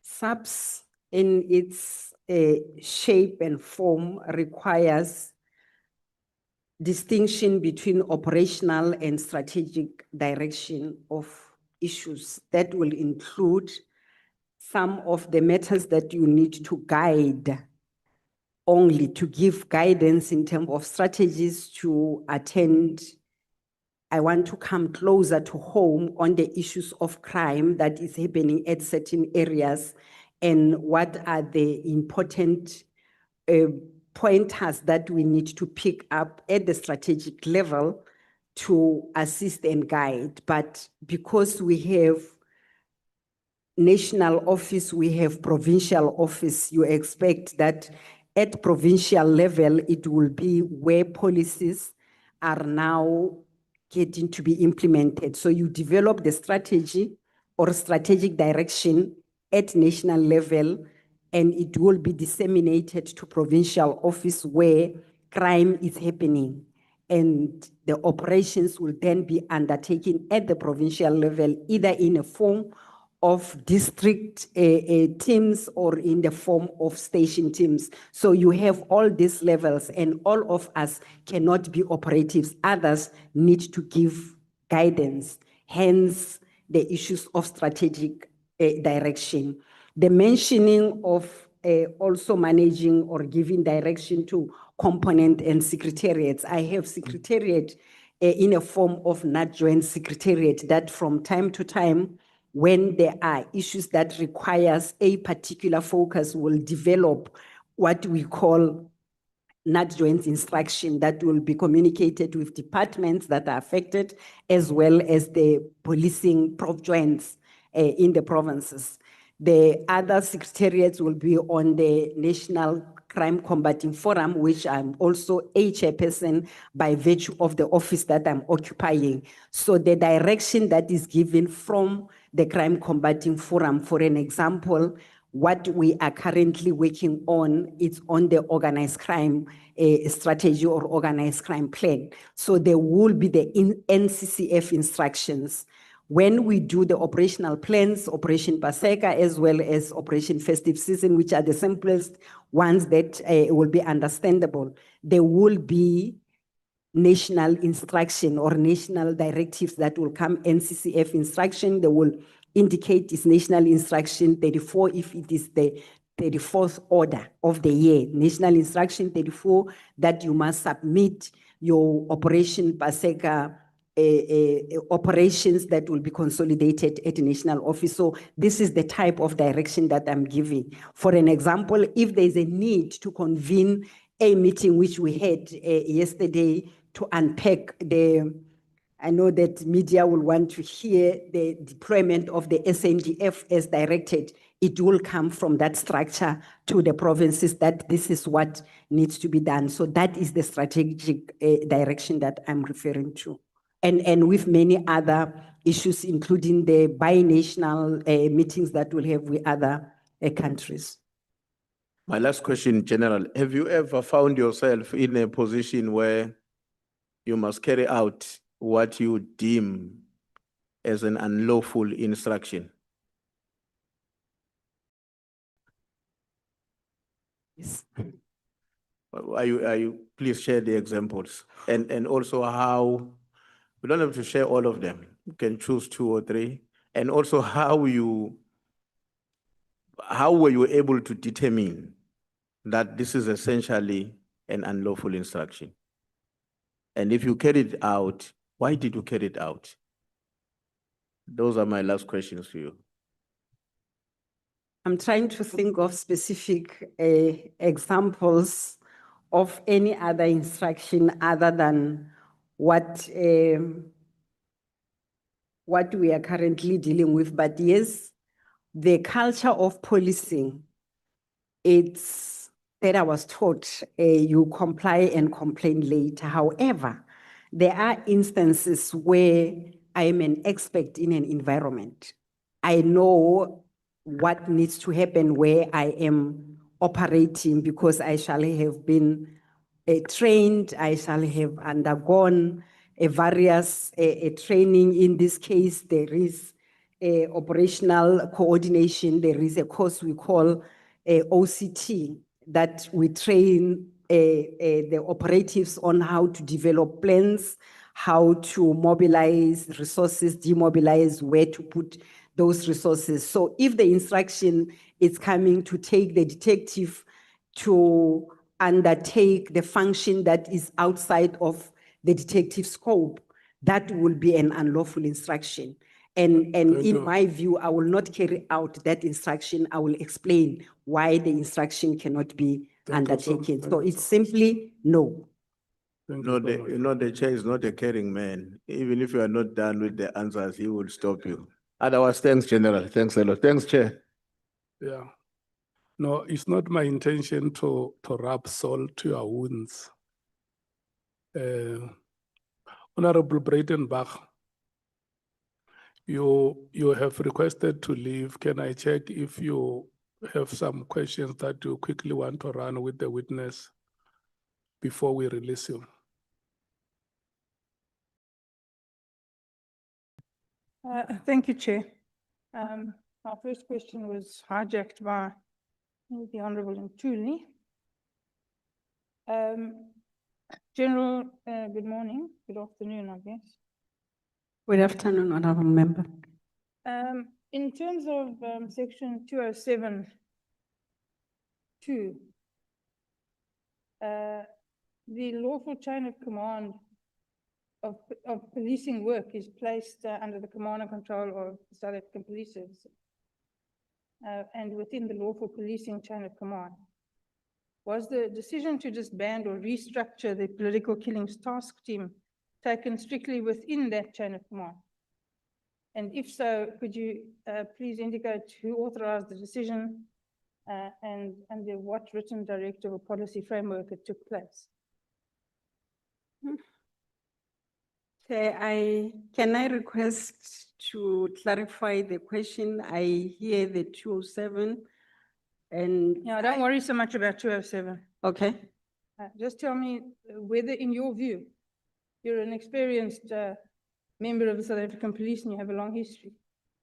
SAPS in its shape and form requires distinction between operational and strategic direction of issues. That will include some of the matters that you need to guide, only to give guidance in terms of strategies to attend. I want to come closer to home on the issues of crime that is happening at certain areas and what are the important pointers that we need to pick up at the strategic level to assist and guide. But because we have national office, we have provincial office, you expect that at provincial level, it will be where policies are now getting to be implemented. So you develop the strategy or strategic direction at national level, and it will be disseminated to provincial office where crime is happening. And the operations will then be undertaken at the provincial level, either in a form of district teams or in the form of station teams. So you have all these levels and all of us cannot be operatives. Others need to give guidance, hence the issues of strategic direction. The mentioning of also managing or giving direction to component and secretariats. I have secretariat in a form of not joint secretariat that from time to time, when there are issues that requires a particular focus, will develop what we call not joint instruction that will be communicated with departments that are affected, as well as the policing prof joints in the provinces. The other secretariats will be on the National Crime Combating Forum, which I'm also a chairperson by virtue of the office that I'm occupying. So the direction that is given from the Crime Combating Forum, for an example, what we are currently working on is on the organized crime strategy or organized crime plan. So there will be the NCCF instructions. When we do the operational plans, Operation Paseka, as well as Operation Festive Season, which are the simplest ones that will be understandable, there will be national instruction or national directives that will come, NCCF instruction, they will indicate it's national instruction 34 if it is the 34th order of the year, national instruction 34 that you must submit your Operation Paseka operations that will be consolidated at the national office. So this is the type of direction that I'm giving. For an example, if there's a need to convene a meeting, which we had yesterday to unpack I know that media will want to hear the deployment of the SMDF as directed. It will come from that structure to the provinces that this is what needs to be done. So that is the strategic direction that I'm referring to. And with many other issues, including the binational meetings that we'll have with other countries. My last question, General, have you ever found yourself in a position where you must carry out what you deem as an unlawful instruction? Yes. Are you please share the examples and also how, we don't have to share all of them, you can choose 2 or 3, and also how were you able to determine that this is essentially an unlawful instruction? And if you carried it out, why did you carry it out? Those are my last questions for you. I'm trying to think of specific examples of any other instruction other than what we are currently dealing with. But yes, the culture of policing, it's that I was taught you comply and complain later. However, there are instances where I am an expert in an environment. I know what needs to happen where I am operating because I shall have been trained, I shall have undergone a various training. In this case, there is operational coordination. There is a course we call OCT that we train the operatives on how to develop plans, how to mobilize resources, demobilize, where to put those resources. So if the instruction is coming to take the detective to undertake the function that is outside of the detective scope, that will be an unlawful instruction. And in my view, I will not carry out that instruction. I will explain why the instruction cannot be undertaken. So it's simply no. No, the chair is not a caring man. Even if you are not done with the answers, he will stop you. Otherwise, thanks, General. Thanks a lot. Thanks, Chair. Yeah. No, it's not my intention to rub salt to your wounds. Honorable Breitenbach, you have requested to leave. Can I check if you have some questions that you quickly want to run with the witness before we release you? Thank you, Chair. Our first question was hijacked by the Honorable Ntuli. General, good morning, good afternoon, I guess. Good afternoon, Honorable Member. In terms of section 207(2), the lawful chain of command of policing work is placed under the command and control of the South African Police Service and within the lawful policing chain of command. Was the decision to disband or restructure the political killings task team taken strictly within that chain of command? And if so, could you please indicate who authorized the decision and under what written directive or policy framework it took place? Can I request to clarify the question? I hear the 207 and... Yeah, don't worry so much about 207. Okay. Just tell me whether, in your view, you're an experienced member of the South African Police and you have a long history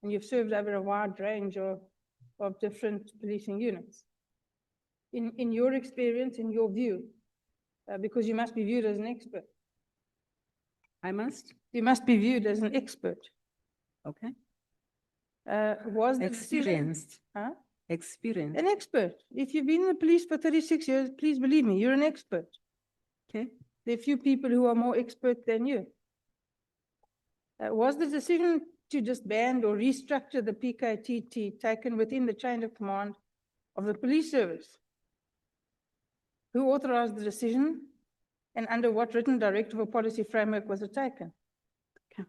and you've served over a wide range of different policing units. In your experience, in your view, because you must be viewed as an expert. I must? You must be viewed as an expert. Okay. Was the Experienced. decision... Huh? Experienced. An expert. If you've been in the police for 36 years, please believe me, you're an expert. Okay. There are few people who are more expert than you. Was the decision to disband or restructure the PKTT taken within the chain of command of the police service? Who authorized the decision and under what written directive or policy framework was it taken? Okay.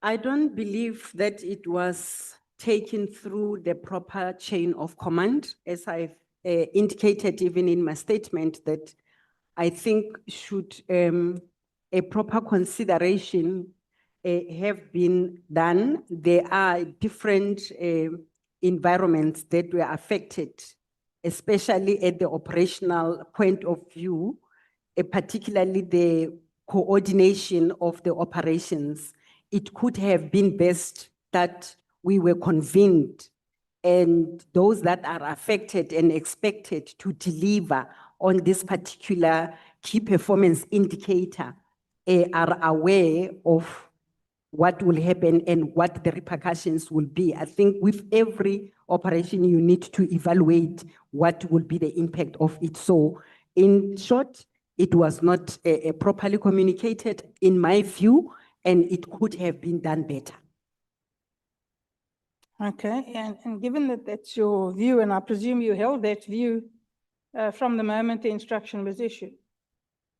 I don't believe that it was taken through the proper chain of command, as I've indicated even in my statement, that I think should a proper consideration have been done. There are different environments that were affected, especially at the operational point of view, particularly the coordination of the operations. It could have been best that we were convened and those that are affected and expected to deliver on this particular key performance indicator are aware of what will happen and what the repercussions will be. I think with every operation, you need to evaluate what will be the impact of it. So in short, it was not properly communicated in my view, and it could have been done better. Okay, and given that that's your view, and I presume you held that view from the moment the instruction was issued,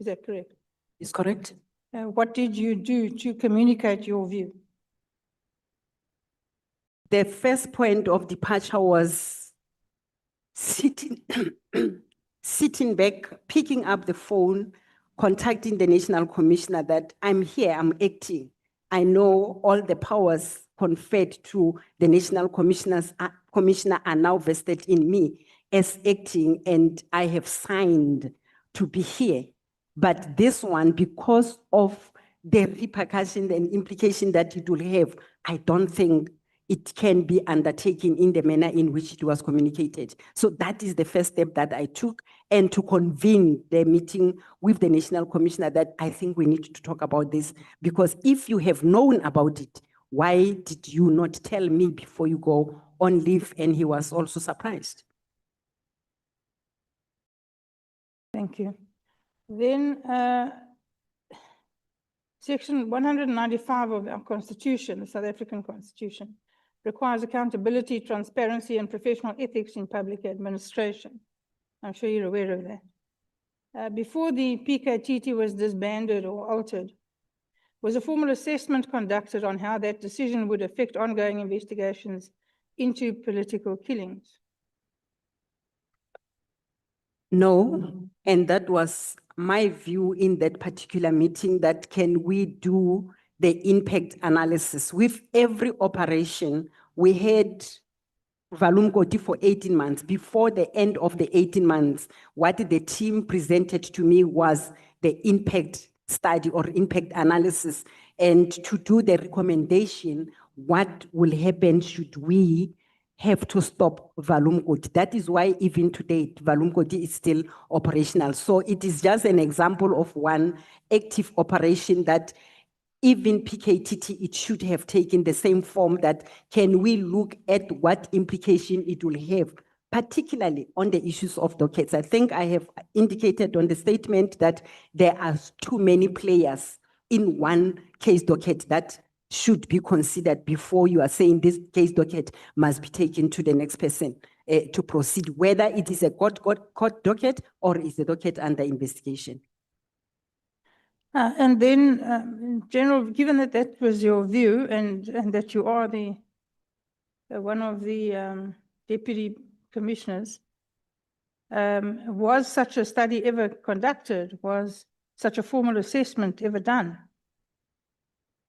is that correct? Is correct. What did you do to communicate your view? The first point of departure was sitting, sitting back, picking up the phone, contacting the National Commissioner that I'm here, I'm acting. I know all the powers conferred to the National Commissioner are now vested in me as acting, and I have signed to be here. But this one, because of the repercussion and implication that it will have, I don't think it can be undertaken in the manner in which it was communicated. So that is the first step that I took, and to convene the meeting with the National Commissioner that I think we need to talk about this, because if you have known about it, why did you not tell me before you go on leave? And he was also surprised. Thank you. Then, Section 195 of our Constitution, the South African Constitution, requires accountability, transparency, and professional ethics in public administration. I'm sure you're aware of that. Before the PKTT was disbanded or altered, was a formal assessment conducted on how that decision would affect ongoing investigations into political killings? No, and that was my view in that particular meeting, that can we do the impact analysis? With every operation, we had Valumkoti for 18 months. Before the end of the 18 months, what the team presented to me was the impact study or impact analysis, and to do the recommendation, what will happen should we have to stop Valumkoti. That is why even today, Valumkoti is still operational. So it is just an example of one active operation that even PKTT, it should have taken the same form. That can we look at what implication it will have, particularly on the issues of dockets. I think I have indicated on the statement that there are too many players in one case docket that should be considered before you are saying this case docket must be taken to the next person to proceed, whether it is a court docket or is a docket under investigation. And then, in general, given that that was your view and that you are the one of the deputy commissioners, was such a study ever conducted? Was such a formal assessment ever done?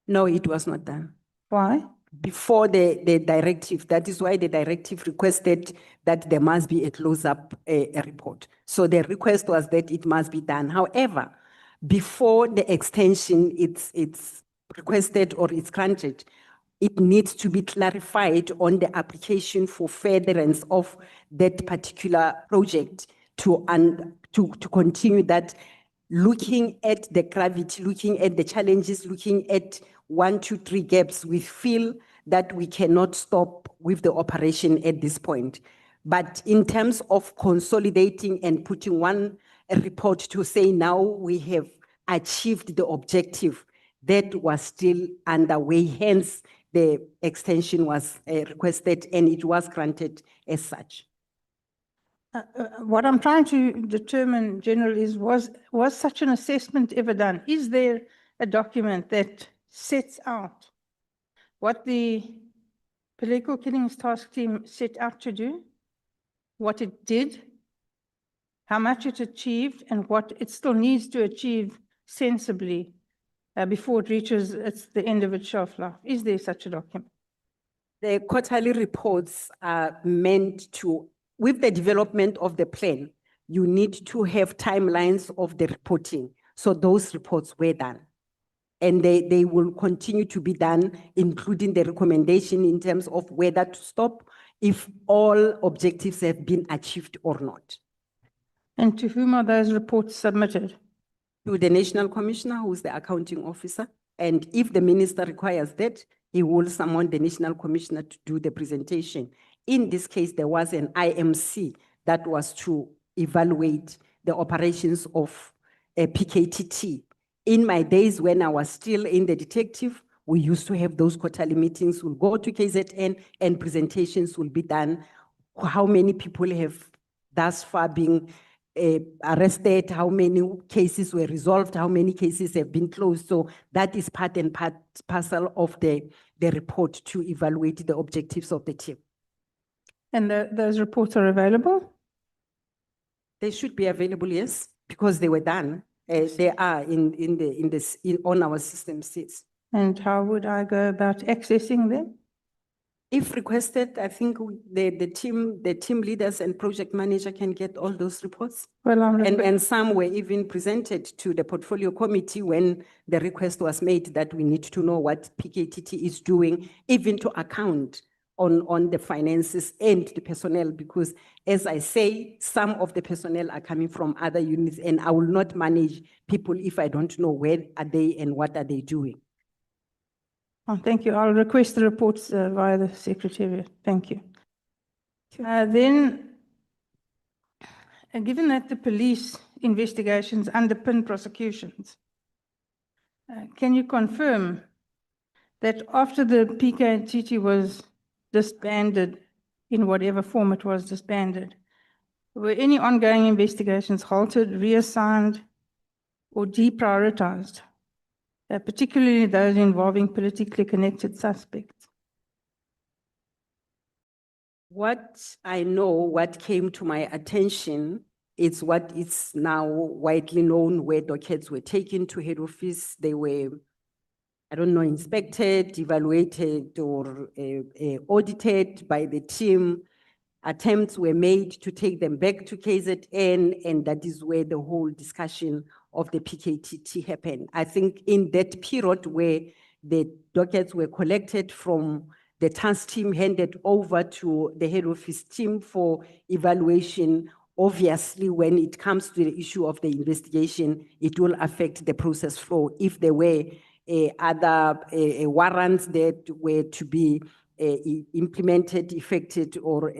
No, it was not done. Why? Before the directive, that is why the directive requested that there must be a close-up report. So the request was that it must be done. However, before the extension it's requested or it's granted, it needs to be clarified on the application for furtherance of that particular project to continue that, looking at the gravity, looking at the challenges, looking at 1, 2, 3 gaps. We feel that we cannot stop with the operation at this point. But in terms of consolidating and putting one report to say now we have achieved the objective, that was still underway. Hence, the extension was requested and it was granted as such. What I'm trying to determine, General, is was such an assessment ever done? Is there a document that sets out what the political killings task team set out to do, what it did, how much it achieved, and what it still needs to achieve sensibly before it reaches the end of its shelf life? Is there such a document? The quarterly reports are meant to, with the development of the plan, you need to have timelines of the reporting. So those reports were done. And they will continue to be done, including the recommendation in terms of whether to stop if all objectives have been achieved or not. And to whom are those reports submitted? To the National Commissioner, who is the accounting officer. And if the minister requires that, he will summon the National Commissioner to do the presentation. In this case, there was an IMC that was to evaluate the operations of PKTT. In my days when I was still in the detective, we used to have those quarterly meetings. We'll go to KZN and presentations will be done. How many people have thus far been arrested, how many cases were resolved, how many cases have been closed. So that is part and parcel of the report to evaluate the objectives of the team. And those reports are available? They should be available, yes, because they were done. They are on our system sits. And how would I go about accessing them? If requested, I think the team leaders and project manager can get all those reports. Well, And some were even presented to the portfolio committee when the request was made that we need to know what PKTT is doing, even to account on the finances and the personnel, because as I say, some of the personnel are coming from other units, and I will not manage people if I don't know where are they and what are they doing. Oh, thank you. I'll request the reports via the Secretariat. Thank you. Then, given that the police investigations underpin prosecutions, can you confirm that after the PKTT was disbanded, in whatever form it was disbanded, were any ongoing investigations halted, reassigned, or deprioritized, particularly those involving politically connected suspects? What I know, what came to my attention, is what is now widely known, where dockets were taken to head office. They were, I don't know, inspected, evaluated, or audited by the team. Attempts were made to take them back to KZN, and that is where the whole discussion of the PKTT happened. I think in that period where the dockets were collected from the task team, handed over to the head office team for evaluation, obviously when it comes to the issue of the investigation, it will affect the process flow. If there were other warrants that were to be implemented, effected, or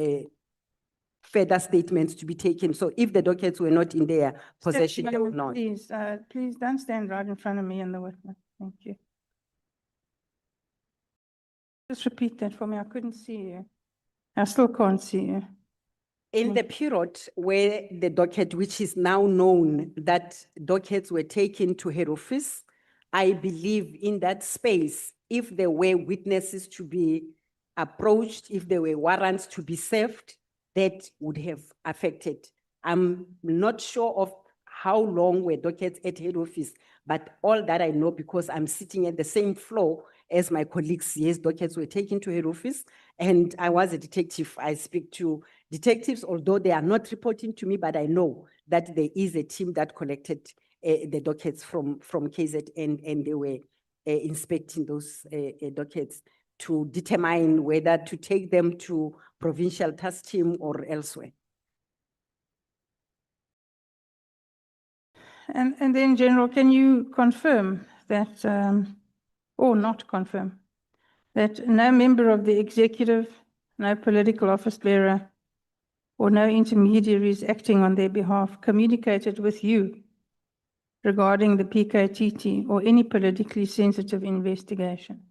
further statements to be taken. So if the dockets were not in their possession, they will not. Please, please don't stand right in front of me and the witness. Thank you. Just repeat that for me. I couldn't see you. I still can't see you. In the period where the docket, which is now known that dockets were taken to head office, I believe in that space, if there were witnesses to be approached, if there were warrants to be served, that would have affected. I'm not sure of how long were dockets at head office, but all that I know, because I'm sitting at the same floor as my colleagues, yes, dockets were taken to head office, and I was a detective. I speak to detectives, although they are not reporting to me, but I know that there is a team that collected the dockets from KZN, and they were inspecting those dockets to determine whether to take them to provincial task team or elsewhere. And then, General, can you confirm that, or not confirm, that no member of the executive, no political office bearer, or no intermediaries acting on their behalf communicated with you regarding the PKTT or any politically sensitive investigation?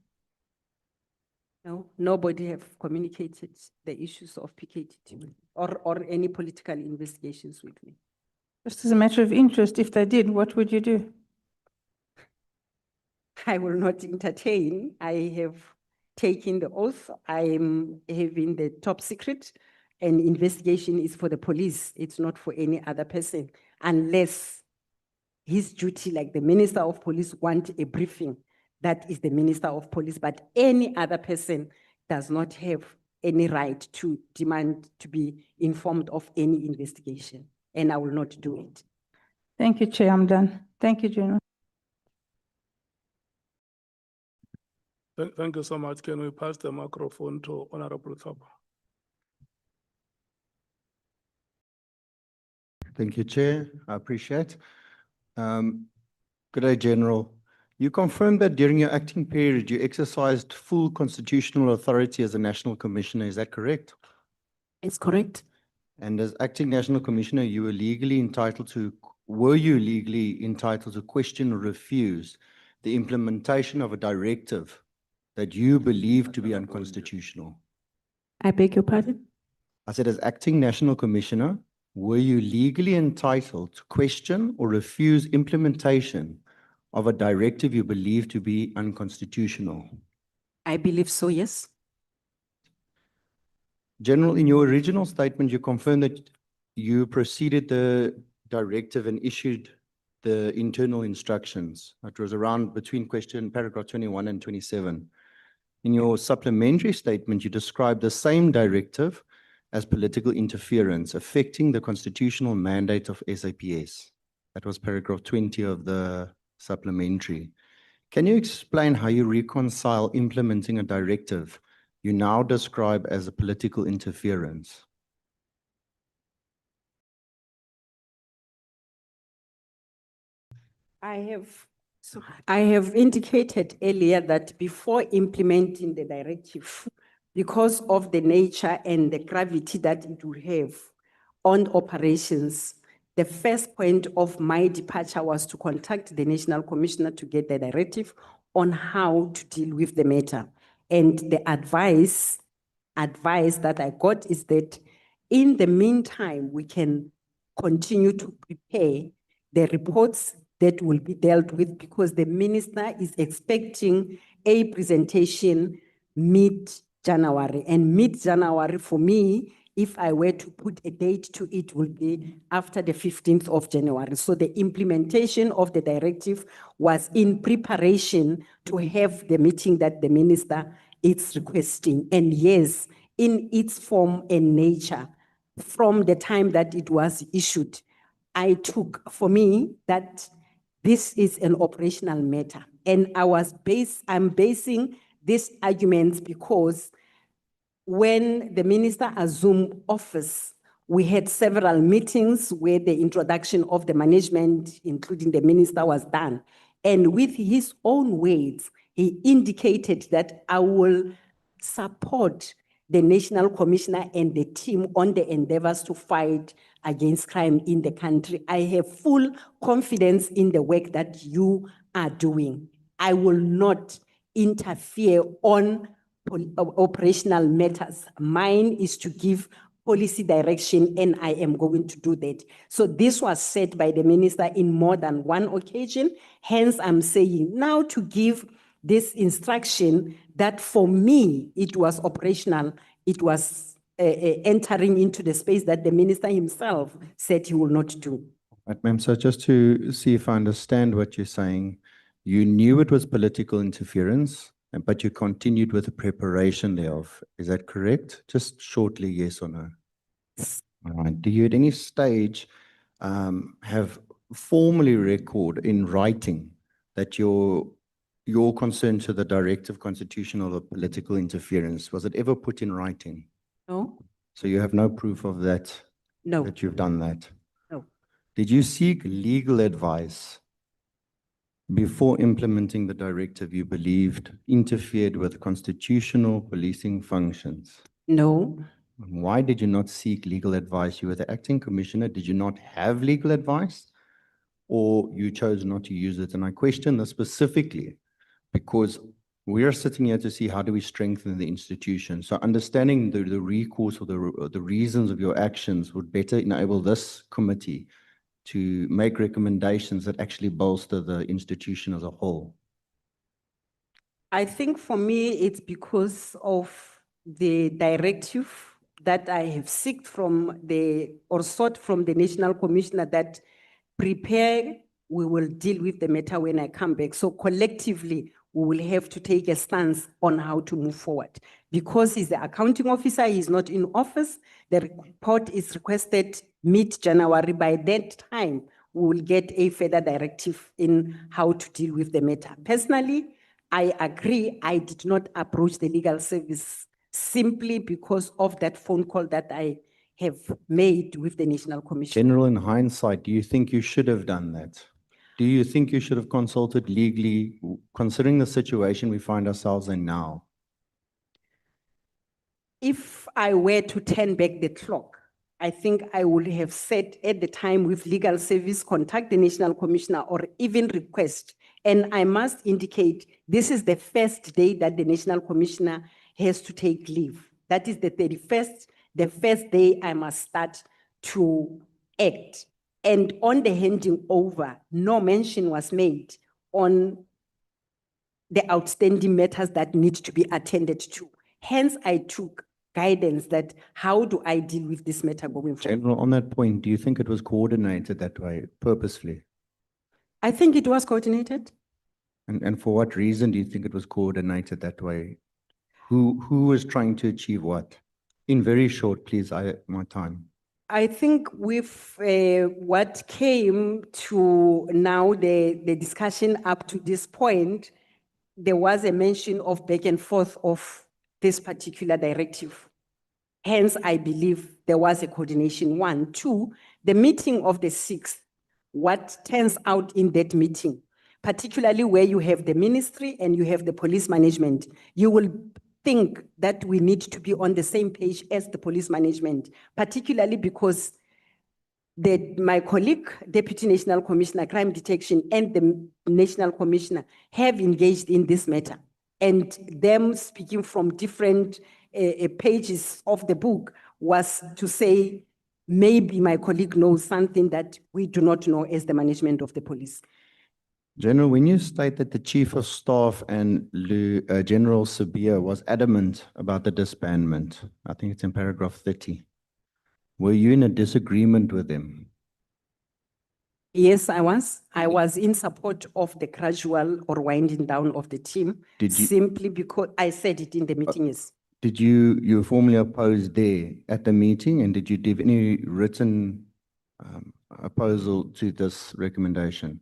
No, nobody have communicated the issues of PKTT or any political investigations with me. Just as a matter of interest, if they did, what would you do? I will not entertain. I have taken the oath. I'm having the top secret, and investigation is for the police. It's not for any other person, unless his duty, like the Minister of Police, want a briefing. That is the Minister of Police, but any other person does not have any right to demand to be informed of any investigation, and I will not do it. Thank you, Chair. I'm done. Thank you, General. Thank you so much. Can we pass the microphone to Honorable Thabo? Thank you, Chair. I appreciate. Good day, General. You confirmed that during your acting period, you exercised full constitutional authority as a National Commissioner. Is that correct? It's correct. And as acting National Commissioner, were you legally entitled to question or refuse the implementation of a directive that you believe to be unconstitutional? I beg your pardon? I said, as acting National Commissioner, were you legally entitled to question or refuse implementation of a directive you believe to be unconstitutional? I believe so, yes. General, in your original statement, you confirmed that you preceded the directive and issued the internal instructions. It was around between paragraph 21 and 27. In your supplementary statement, you describe the same directive as political interference affecting the constitutional mandate of SAPS. That was paragraph 20 of the supplementary. Can you explain how you reconcile implementing a directive you now describe as a political interference? I have indicated earlier that before implementing the directive, because of the nature and the gravity that it will have on operations, the first point of my departure was to contact the National Commissioner to get the directive on how to deal with the matter. And the advice that I got is that in the meantime, we can continue to prepare the reports that will be dealt with, because the minister is expecting a presentation mid-January. And mid-January for me, if I were to put a date to it, will be after the 15th of January. So the implementation of the directive was in preparation to have the meeting that the minister is requesting. And yes, in its form and nature, from the time that it was issued, I took for me that this is an operational matter. And I'm basing these arguments because when the minister assumed office, we had several meetings where the introduction of the management, including the minister, was done. And with his own words, he indicated that I will support the National Commissioner and the team on the endeavors to fight against crime in the country. I have full confidence in the work that you are doing. I will not interfere on operational matters. Mine is to give policy direction, and I am going to do that. So this was said by the minister in more than one occasion. Hence, I'm saying now to give this instruction that for me, it was operational. It was entering into the space that the minister himself said he will not do. Right, ma'am. So just to see if I understand what you're saying, you knew it was political interference, but you continued with the preparation thereof. Is that correct? Just shortly, yes or no? All right. Do you at any stage have formally record in writing that your concern to the directive constitutional or political interference, was it ever put in writing? No. So you have no proof of that? No. That you've done that? No. Did you seek legal advice before implementing the directive you believed interfered with constitutional policing functions? No. Why did you not seek legal advice? You were the acting commissioner. Did you not have legal advice, or you chose not to use it? And I question this specifically because we are sitting here to see how do we strengthen the institution. So understanding the recourse or the reasons of your actions would better enable this committee to make recommendations that actually bolster the institution as a whole. I think for me, it's because of the directive that I have sought from the National Commissioner that prepare, we will deal with the matter when I come back. So collectively, we will have to take a stance on how to move forward. Because he's the accounting officer, he's not in office, the report is requested mid-January. By that time, we will get a further directive in how to deal with the matter. Personally, I agree, I did not approach the legal service simply because of that phone call that I have made with the National Commission. General, in hindsight, do you think you should have done that? Do you think you should have consulted legally, considering the situation we find ourselves in now? If I were to turn back the clock, I think I would have said at the time with legal service, contact the National Commissioner or even request. And I must indicate, this is the first day that the National Commissioner has to take leave. That is the 31st, the first day I must start to act. And on the handing over, no mention was made on the outstanding matters that need to be attended to. Hence, I took guidance that how do I deal with this matter going forward? General, on that point, do you think it was coordinated that way purposefully? I think it was coordinated. And for what reason do you think it was coordinated that way? Who was trying to achieve what? In very short, please, my time. I think with what came to now the discussion up to this point, there was a mention of back and forth of this particular directive. Hence, I believe there was a coordination. 1, 2, the meeting of the 6th, what turns out in that meeting, particularly where you have the ministry and you have the police management, you will think that we need to be on the same page as the police management, particularly because my colleague, Deputy National Commissioner, Crime Detection, and the National Commissioner have engaged in this matter. And them speaking from different pages of the book was to say, maybe my colleague knows something that we do not know as the management of the police. General, when you state that the Chief of Staff and General Sabia was adamant about the disbandment, I think it's in paragraph 30, were you in a disagreement with him? Yes, I was. I was in support of the gradual or winding down of the team, simply because I said it in the meeting. Yes. Did you formally oppose there at the meeting, and did you give any written opposal to this recommendation?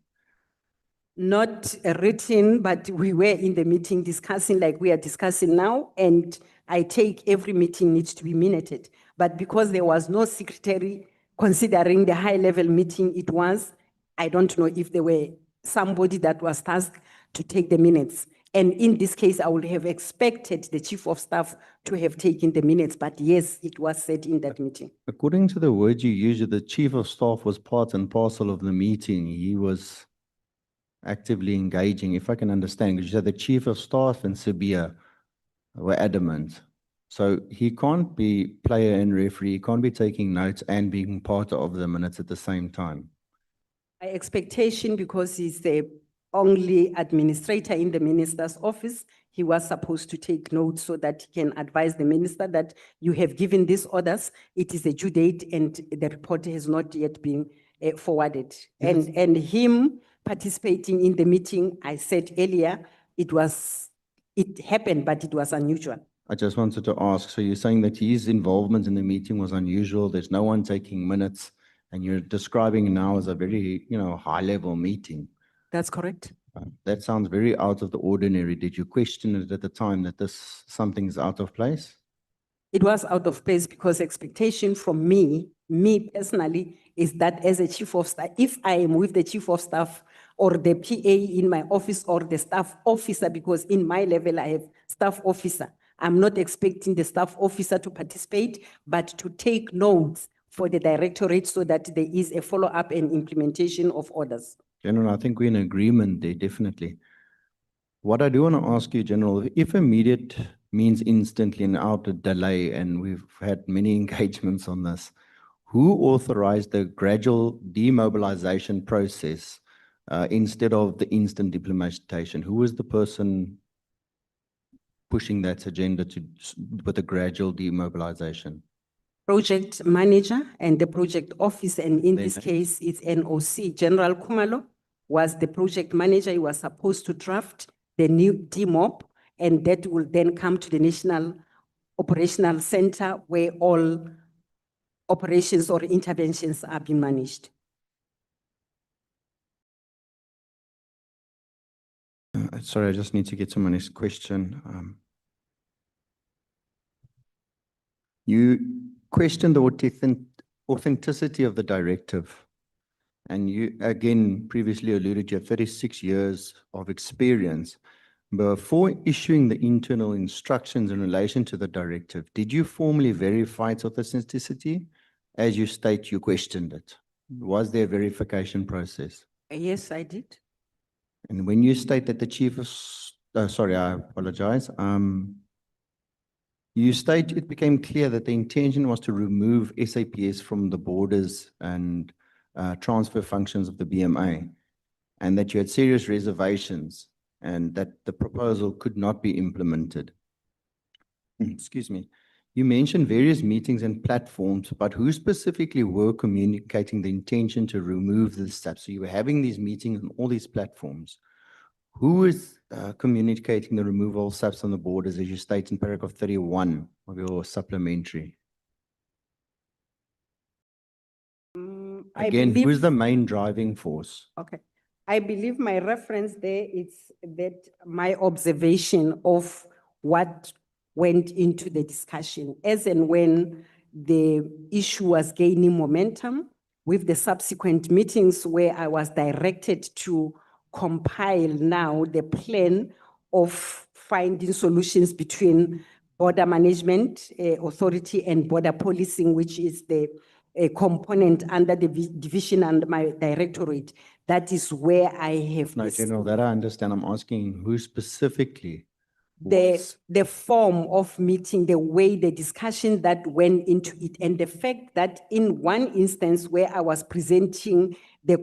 Not written, but we were in the meeting discussing like we are discussing now, and I take every meeting needs to be minuted. But because there was no secretary considering the high level meeting it was, I don't know if there were somebody that was tasked to take the minutes. And in this case, I would have expected the Chief of Staff to have taken the minutes, but yes, it was said in that meeting. According to the words you used, the Chief of Staff was part and parcel of the meeting. He was actively engaging, if I can understand, because you said the Chief of Staff and Sabia were adamant. So he can't be player and referee, he can't be taking notes and being part of the minutes at the same time. My expectation, because he's the only administrator in the minister's office, he was supposed to take notes so that he can advise the minister that you have given these orders, it is a due date and the report has not yet been forwarded. Yes. And him participating in the meeting, I said earlier, it happened, but it was unusual. I just wanted to ask, so you're saying that his involvement in the meeting was unusual, there's no one taking minutes, and you're describing now as a very, high-level meeting. That's correct. That sounds very out of the ordinary. Did you question it at the time that something's out of place? It was out of place because expectation from me personally, is that as a Chief of Staff, if I am with the Chief of Staff or the PA in my office or the staff officer, because in my level I have staff officer, I'm not expecting the staff officer to participate, but to take notes for the directorate so that there is a follow-up and implementation of orders. General, I think we're in agreement there, definitely. What I do want to ask you, General, if immediate means instantly and out a delay, and we've had many engagements on this, who authorized the gradual demobilization process instead of the instant implementation? Who was the person pushing that agenda with the gradual demobilization? Project manager and the project officer, and in this case, it's NOC. General Kumalo was the project manager. He was supposed to draft the new DMOP, and that will then come to the National Operational Center where all operations or interventions are being managed. Sorry, I just need to get to my next question. You questioned the authenticity of the directive. And you, again, previously alluded you have 36 years of experience. Before issuing the internal instructions in relation to the directive, did you formally verify its authenticity? As you state, you questioned it. Was there a verification process? Yes, I did. And when you state that the Chief of, sorry, I apologize. You state it became clear that the intention was to remove SAPS from the borders and transfer functions of the BMA, and that you had serious reservations and that the proposal could not be implemented. Excuse me. You mentioned various meetings and platforms, but who specifically were communicating the intention to remove the SAPS? So you were having these meetings on all these platforms. Who is communicating the removal of SAPS on the borders as you state in paragraph 31 of your supplementary? I Again, believe- who's the main driving force? Okay. I believe my reference there is that my observation of what went into the discussion as and when the issue was gaining momentum with the subsequent meetings where I was directed to compile now the plan of finding solutions between border management authority and border policing, which is the a component under the division and my directorate. That is where I have No, this- General, that I understand. I'm asking who specifically? the form of meeting, the way the discussion that went into it, and the fact that in one instance where I was presenting the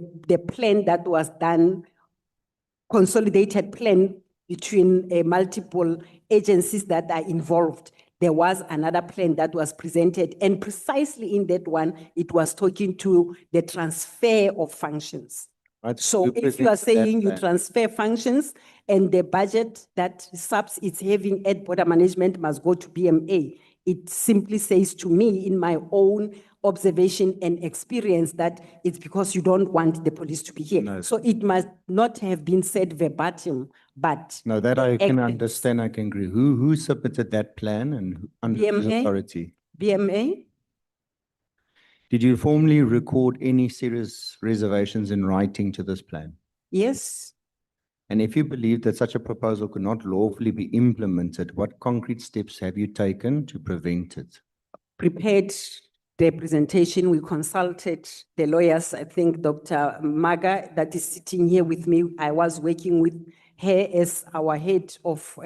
plan that was done, consolidated plan between multiple agencies that are involved. There was another plan that was presented, and precisely in that one, it was talking to the transfer of functions. Right, So who if you are presented that saying you plan? transfer functions and the budget that SAPS is having at border management must go to BMA, it simply says to me in my own observation and experience that it's because you don't want the police to be here. No. So it must not have been said verbatim, but No, that the I can actions- understand, I can agree. Who submitted that plan and under whose BMA? authority? BMA? Did you formally record any serious reservations in writing to this plan? Yes. And if you believe that such a proposal could not lawfully be implemented, what concrete steps have you taken to prevent it? Prepared the presentation, we consulted the lawyers, I think Dr. Maga that is sitting here with me. I was working with her as our head of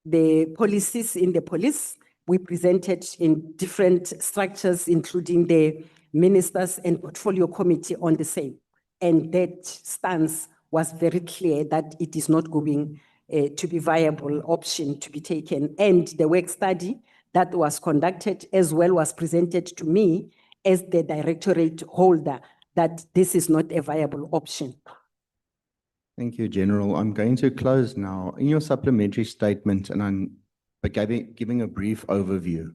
the policies in the police. We presented in different structures, including the ministers and portfolio committee on the same. And that stance was very clear that it is not going to be viable option to be taken. And the work study that was conducted as well was presented to me as the directorate holder that this is not a viable option. Thank you, General. I'm going to close now. In your supplementary statement, and I'm giving a brief overview,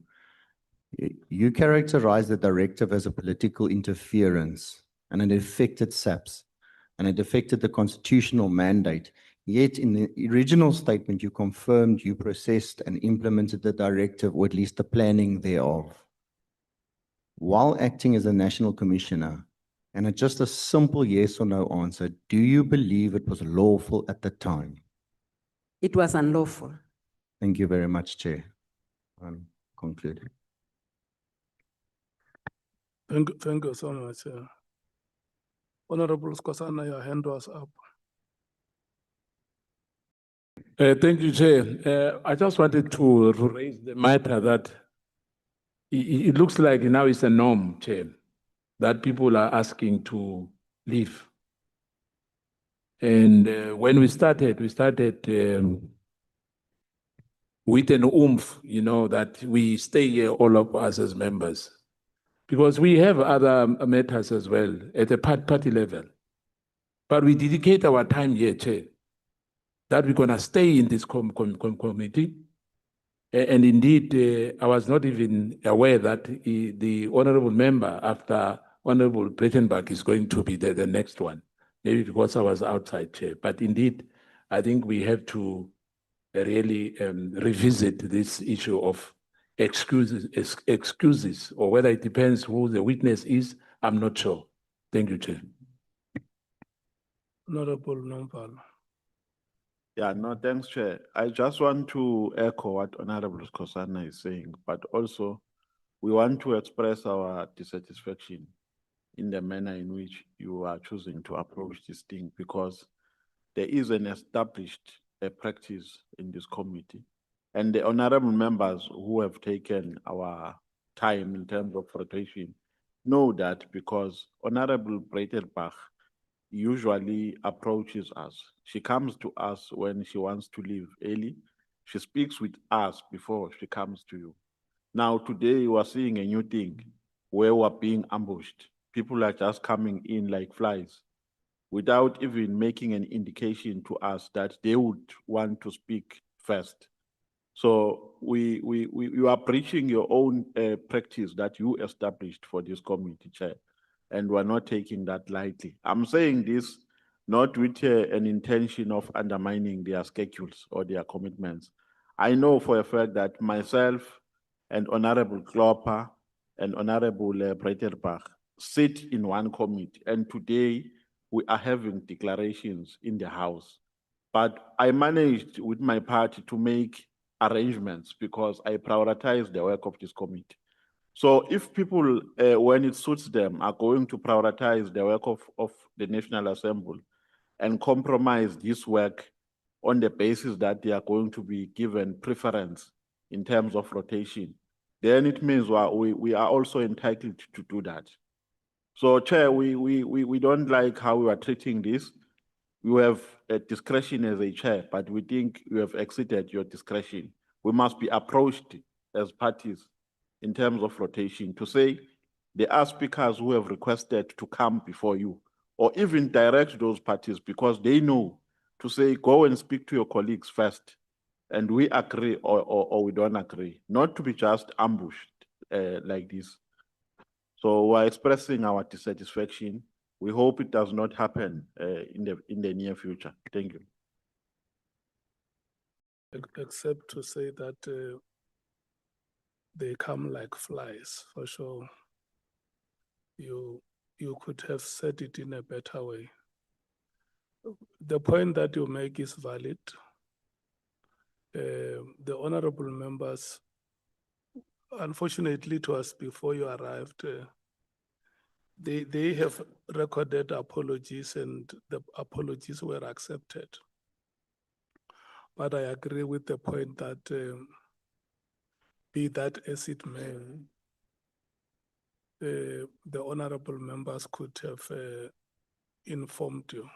you characterize the directive as a political interference and it affected SAPS and it affected the constitutional mandate. Yet in the original statement, you confirmed you processed and implemented the directive, or at least the planning thereof. While acting as a National Commissioner, and it's just a simple yes or no answer, do you believe it was lawful at the time? It was unlawful. Thank you very much, Chair. I'm concluding. Thank you so much. Honorable Skosana, your hand was up. Thank you, Chair. I just wanted to raise the matter that it looks like now it's a norm, Chair, that people are asking to leave. And when we started with an oomph, you know, that we stay here, all of us as members, because we have other matters as well at the party level. But we dedicate our time here, Chair, that we're going to stay in this committee. And indeed, I was not even aware that the honorable member after Honorable Breitenbach is going to be the next one, maybe because I was outside, Chair. But indeed, I think we have to really revisit this issue of excuses, or whether it depends who the witness is, I'm not sure. Thank you, Chair. Honorable Nomvalo. Yeah, no, thanks, Chair. I just want to echo what Honorable Skosana is saying, but also we want to express our dissatisfaction in the manner in which you are choosing to approach this thing, because there is an established practice in this committee. And the honorable members who have taken our time in terms of rotation know that, because Honorable Breitenbach usually approaches us. She comes to us when she wants to leave early. She speaks with us before she comes to you. Now, today we are seeing a new thing where we're being ambushed. People are just coming in like flies. without even making an indication to us that they would want to speak first. So you are breaching your own practice that you established for this committee, Chair, and we're not taking that lightly. I'm saying this not with an intention of undermining their schedules or their commitments. I know for a fact that myself and Honorable Klopper and Honorable Breiterbach sit in one committee, and today we are having declarations in the House. But I managed with my party to make arrangements because I prioritize the work of this committee. So if people, when it suits them, are going to prioritize the work of the National Assembly and compromise this work on the basis that they are going to be given preference in terms of rotation, then it means we are also entitled to do that. So, Chair, we don't like how we are treating this. You have a discretion as a chair, but we think you have exceeded your discretion. We must be approached as parties in terms of rotation to say there are speakers who have requested to come before you, or even direct those parties because they know to say, go and speak to your colleagues first, and we agree or we don't agree, not to be just ambushed like this. So we're expressing our dissatisfaction. We hope it does not happen in the near future. Thank you. Except to say that they come like flies, for sure. You could have said it in a better way. The point that you make is valid. The honorable members, unfortunately to us before you arrived, they have recorded apologies and the apologies were accepted. But I agree with the point that be that as it may, the honorable members could have informed you.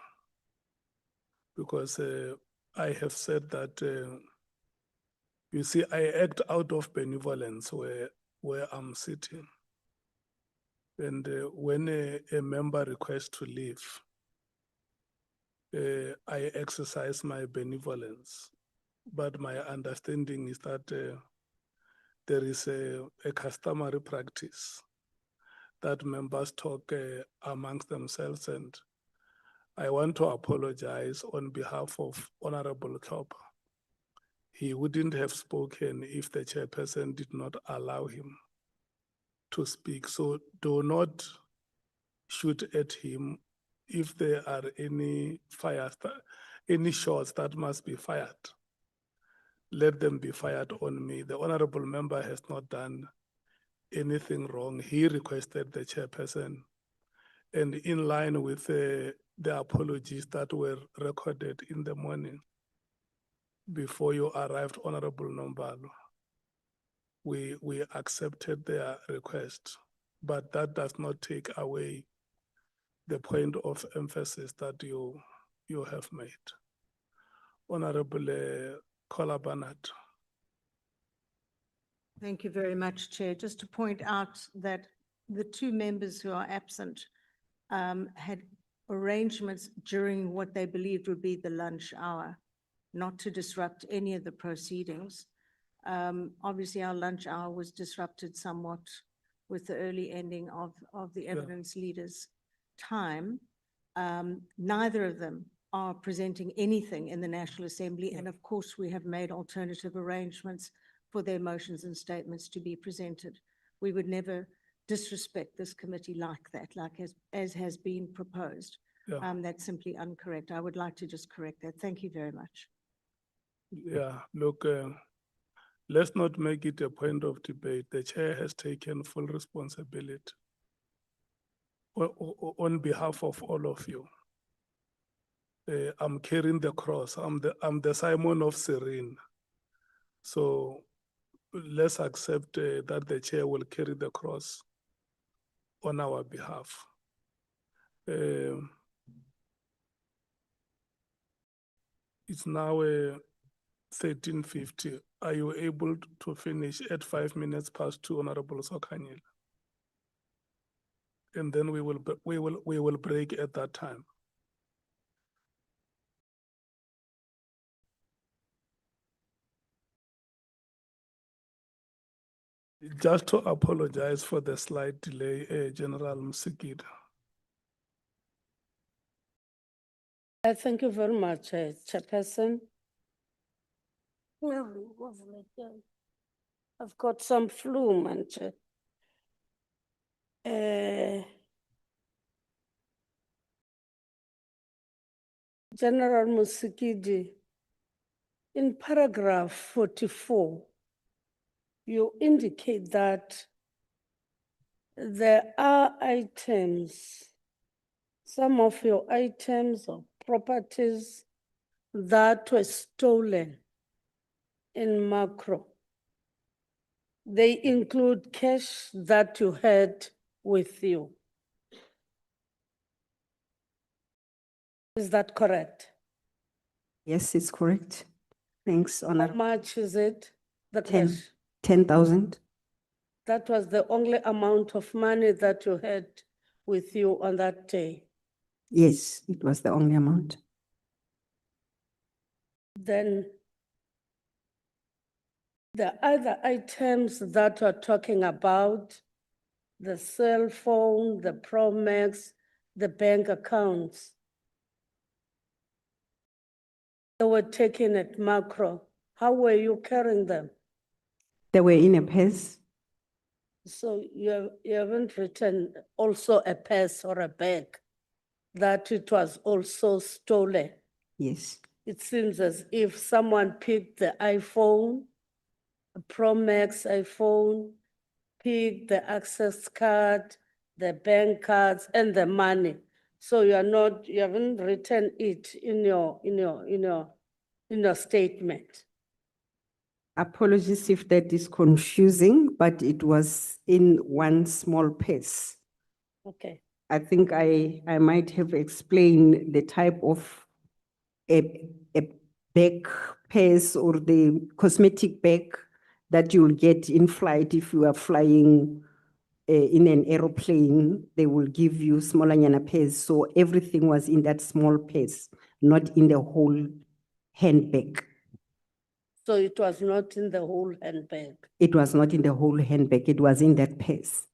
Because I have said that, you see, I act out of benevolence where I'm sitting. And when a member requests to leave, I exercise my benevolence. But my understanding is that there is a customary practice that members talk amongst themselves, and I want to apologize on behalf of Honorable Klopper. He wouldn't have spoken if the chairperson did not allow him to speak. So do not shoot at him. If there are any any shots that must be fired, let them be fired on me. The honorable member has not done anything wrong. He requested the chairperson, and in line with the apologies that were recorded in the morning before you arrived, Honorable Nombalo, we accepted their request, but that does not take away the point of emphasis that you have made. Honorable Kola Barnard. Thank you very much, Chair. Just to point out that the two members who are absent had arrangements during what they believed would be the lunch hour, not to disrupt any of the proceedings. Obviously, our lunch hour was disrupted somewhat with the early ending of the evidence leaders' time. Neither of them are presenting anything in the National Assembly, and of course, we have made alternative arrangements for their motions and statements to be presented. We would never disrespect this committee like that, like as has been proposed. That's simply incorrect. I would like to just correct that. Thank you very much. Yeah, look, let's not make it a point of debate. The chair has taken full responsibility on behalf of all of you. I'm carrying the cross. I'm the Simon of Cyrene. So let's accept that the chair will carry the cross on our behalf. It's now 13:50. Are you able to finish at 5 minutes past 2, Honorable Sokanyela? And then we will break at that time. Just to apologize for the slight delay, General Mosikili. Thank you very much, Chairperson. I've got some flu, man. General Mosikili, in paragraph 44, you indicate that there are items, some of your items or properties that were stolen in macro. They include cash that you had with you. Is that correct? Yes, it's correct. Thanks, How Honorable. much is it? The 10 cash? 10,000. That was the only amount of money that you had with you on that day. Yes, it was the only amount. Then the other items that we're talking about, the cell phone, the Promax, the bank accounts, they were taken at macro. How were you carrying them? They were in a purse. So you haven't written also a purse or a bag, that it was also stolen. Yes. It seems as if someone picked the iPhone, a Pro Max iPhone, picked the access card, the bank cards, and the money. So you haven't written it in your statement. Apologies if that is confusing, but it was in one small purse. Okay. I think I might have explained the type of a bag purse or the cosmetic bag that you'll get in flight if you are flying in an aeroplane. They will give you smaller nyana purse. So everything was in that small purse, not in the whole handbag. So it was not in the whole handbag. It was not in the whole handbag. It was in that purse.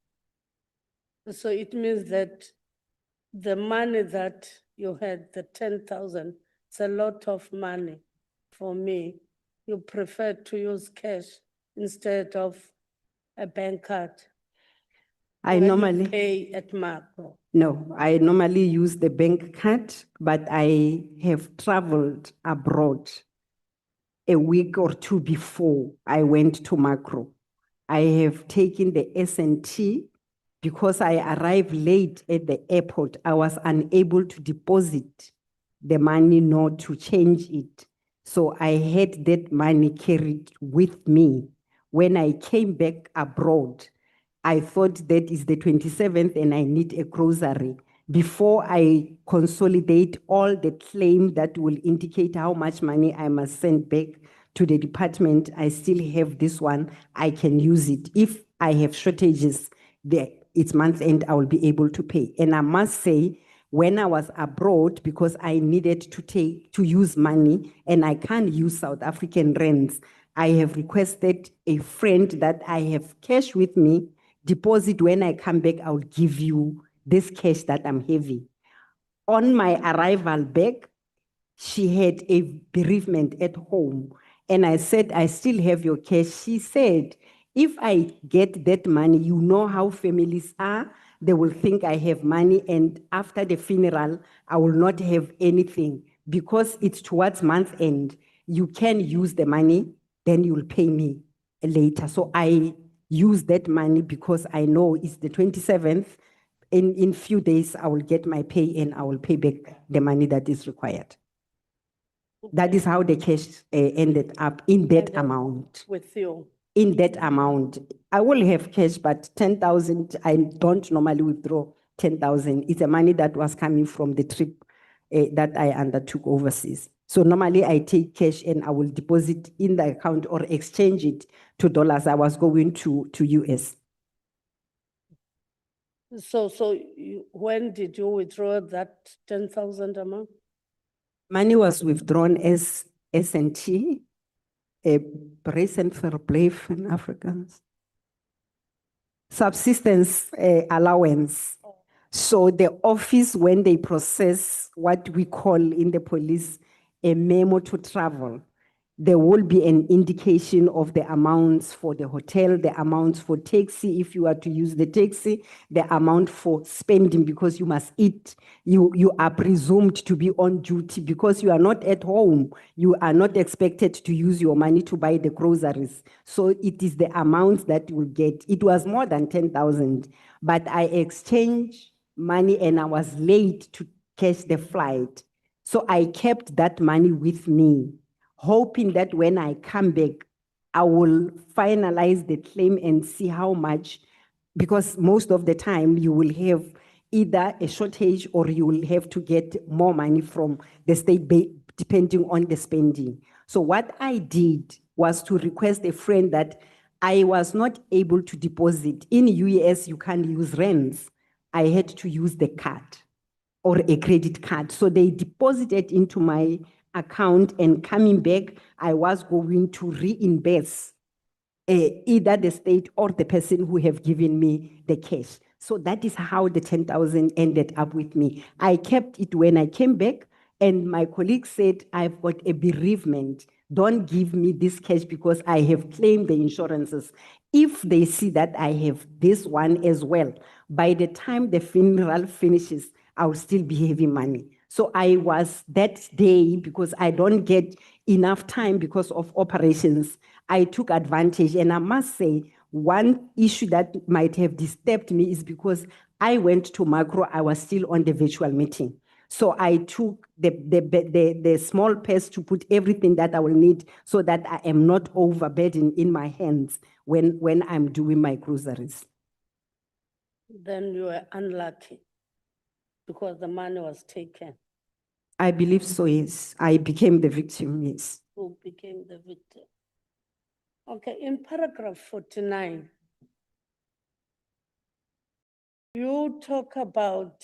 So it means that the money that you had, the 10,000, it's a lot of money for me. You prefer to use cash instead of a bank card. I when you normally pay at macro. No, I normally use the bank card, but I have traveled abroad a week or two before I went to macro. I have taken the S&T because I arrived late at the airport. I was unable to deposit the money nor to change it. So I had that money carried with me. When I came back abroad, I thought that is the 27th and I need a grocery. Before I consolidate all the claim that will indicate how much money I must send back to the department, I still have this one. I can use it. If I have shortages, it's month end, I will be able to pay. And I must say, when I was abroad, because I needed to use money and I can't use South African rands, I have requested a friend that I have cash with me, deposit when I come back, I'll give you this cash that I'm having. On my arrival back, she had a bereavement at home. And I said, I still have your cash. She said, if I get that money, you know how families are. They will think I have money. And after the funeral, I will not have anything because it's towards month end. You can use the money, then you'll pay me later. So I use that money because I know it's the 27th. In few days, I will get my pay and I will pay back the money that is required. That is how the cash ended up in that amount. With you. In that amount. I will have cash, but 10,000, I don't normally withdraw 10,000. It's a money that was coming from the trip that I undertook overseas. So normally I take cash and I will deposit in the account or exchange it to dollars. I was going to US. So when did you withdraw that 10,000 amount? Money was withdrawn as S&T, a brace and fair play in Africans. subsistence allowance. So the office, when they process what we call in the police a memo to travel, there will be an indication of the amounts for the hotel, the amounts for taxi, if you are to use the taxi, the amount for spending, because you must eat. You are presumed to be on duty because you are not at home. You are not expected to use your money to buy the groceries. So it is the amounts that you will get. It was more than 10,000, but I exchanged money and I was late to catch the flight. So I kept that money with me, hoping that when I come back, I will finalize the claim and see how much, because most of the time you will have either a shortage or you will have to get more money from the state depending on the spending. So what I did was to request a friend that I was not able to deposit. In US, you can't use rands. I had to use the card or a credit card. So they deposited into my account, and coming back, I was going to reimburse either the state or the person who have given me the cash. So that is how the 10,000 ended up with me. I kept it when I came back, and my colleague said, I've got a bereavement. Don't give me this cash because I have claimed the insurances. If they see that I have this one as well, by the time the funeral finishes, I'll still be having money. So I was that day, because I don't get enough time because of operations, I took advantage. And I must say, one issue that might have disturbed me is because I went to macro, I was still on the virtual meeting. So I took the small purse to put everything that I will need so that I am not overburdened in my hands when I'm doing my groceries. Then you were unlucky because the money was taken. I believe so, yes. I became the victim, yes. Who became the victim? Okay, in paragraph 49, you talk about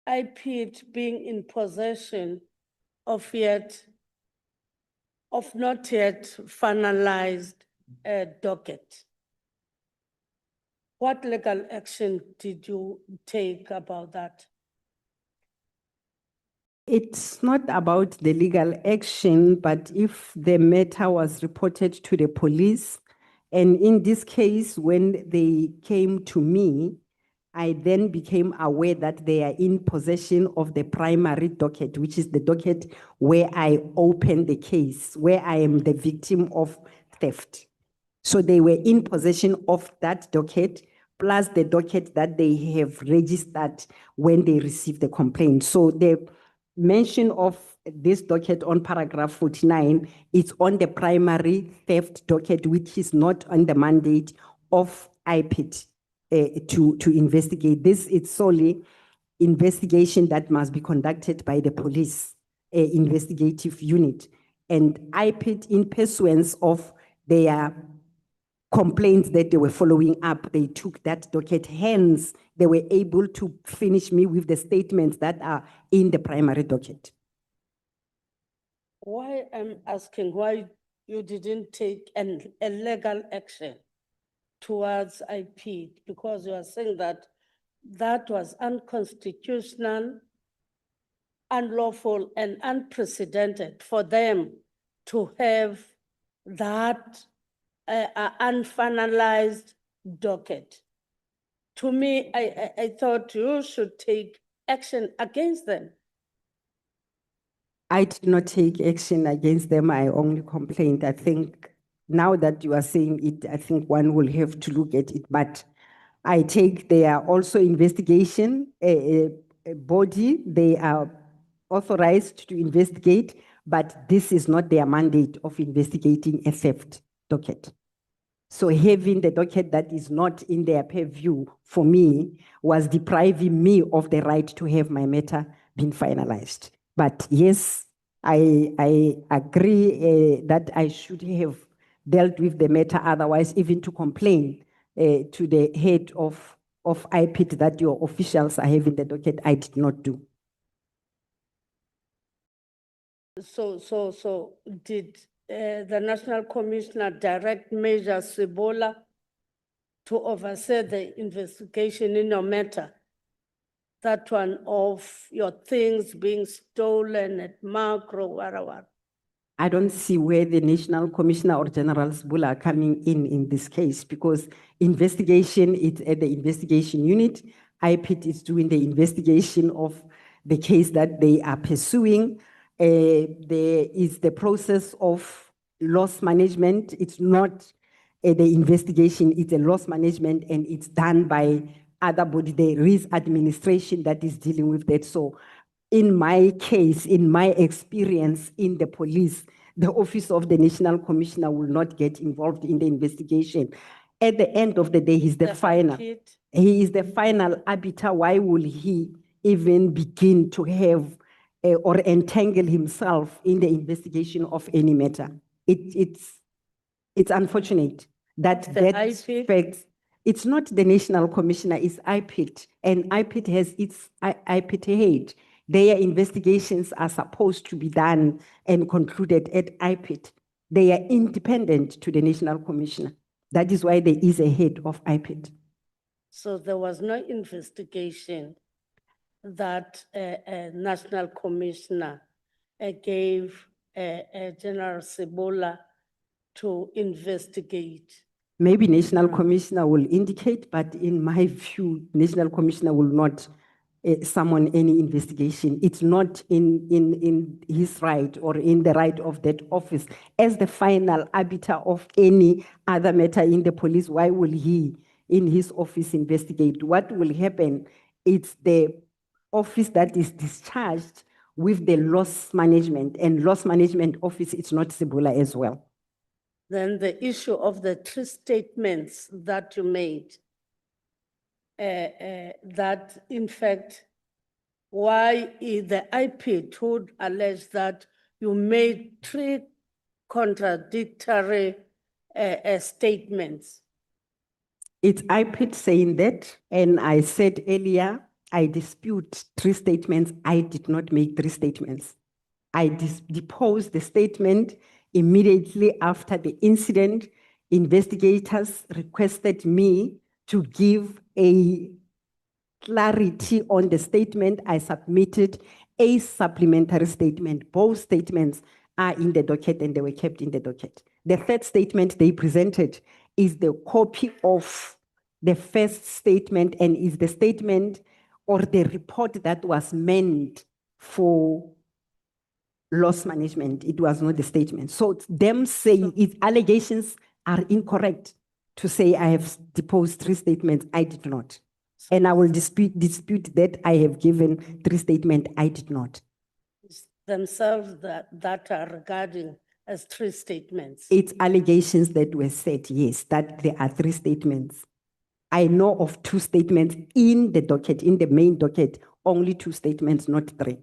IPIT being in possession of not yet finalized docket. What legal action did you take about that? It's not about the legal action, but if the matter was reported to the police, and in this case, when they came to me, I then became aware that they are in possession of the primary docket, which is the docket where I opened the case, where I am the victim of theft. So they were in possession of that docket, plus the docket that they have registered when they received the complaint. So the mention of this docket on paragraph 49, it's on the primary theft docket, which is not on the mandate of IPIT to investigate. This is solely investigation that must be conducted by the police investigative unit. And IPIT, in pursuance of their complaints that they were following up, they took that docket. Hence, they were able to finish me with the statements that are in the primary docket. Why I'm asking why you didn't take a legal action towards IP, because you are saying that that was unconstitutional, unlawful, and unprecedented for them to have that unfinalized docket. To me, I thought you should take action against them. I did not take action against them. I only complained. I think now that you are saying it, I think one will have to look at it. But I take their also investigation body. They are authorized to investigate, but this is not their mandate of investigating a theft docket. So having the docket that is not in their purview for me was depriving me of the right to have my matter being finalized. But yes, I agree that I should have dealt with the matter otherwise, even to complain to the head of IPIT that your officials are having the docket, I did not do. So did the National Commissioner direct Major Sibola to oversee the investigation in your matter. That one of your things being stolen at Macro, whatever. I don't see where the National Commissioner or General's Bull are coming in this case, because investigation is at the investigation unit. IPIT is doing the investigation of the case that they are pursuing. There is the process of loss management. It's not the investigation, it's a loss management, and it's done by other body. There is administration that is dealing with that. So in my case, in my experience in the police, the Office of the National Commissioner will not get involved in the investigation. At the end of the day, he's the final. He is the final arbiter. Why will he even begin to have or entangle himself in the investigation of any matter? It's unfortunate that that fact. It's not the National Commissioner, it's IPIT, and IPIT has its IPIT head. Their investigations are supposed to be done and concluded at IPIT. They are independent to the National Commissioner. That is why there is a head of IPIT. So there was no investigation that a National Commissioner gave General Sebola to investigate. Maybe National Commissioner will indicate, but in my view, National Commissioner will not summon any investigation. It's not in his right or in the right of that office. As the final arbiter of any other matter in the police, why will he in his office investigate? What will happen? It's the office that is discharged with the loss management, and loss management office, it's not Sebola as well. Then the issue of the 3 statements that you made, that in fact, why is the IPIT would allege that you made 3 contradictory statements? It's IPIT saying that, and I said earlier, I dispute 3 statements. I did not make 3 statements. I deposed the statement immediately after the incident. Investigators requested me to give a clarity on the statement. I submitted a supplementary statement. Both statements are in the docket and they were kept in the docket. The 3rd statement they presented is the copy of the 1st statement and is the statement or the report that was meant for loss management. It was not the statement. So them saying its allegations are incorrect to say I have deposed 3 statements. I did not. And I will dispute that I have given 3 statements. I did not. Themselves that are regarding as 3 statements. It's allegations that were said, yes, that there are 3 statements. I know of 2 statements in the docket, in the main docket, only 2 statements, not 3.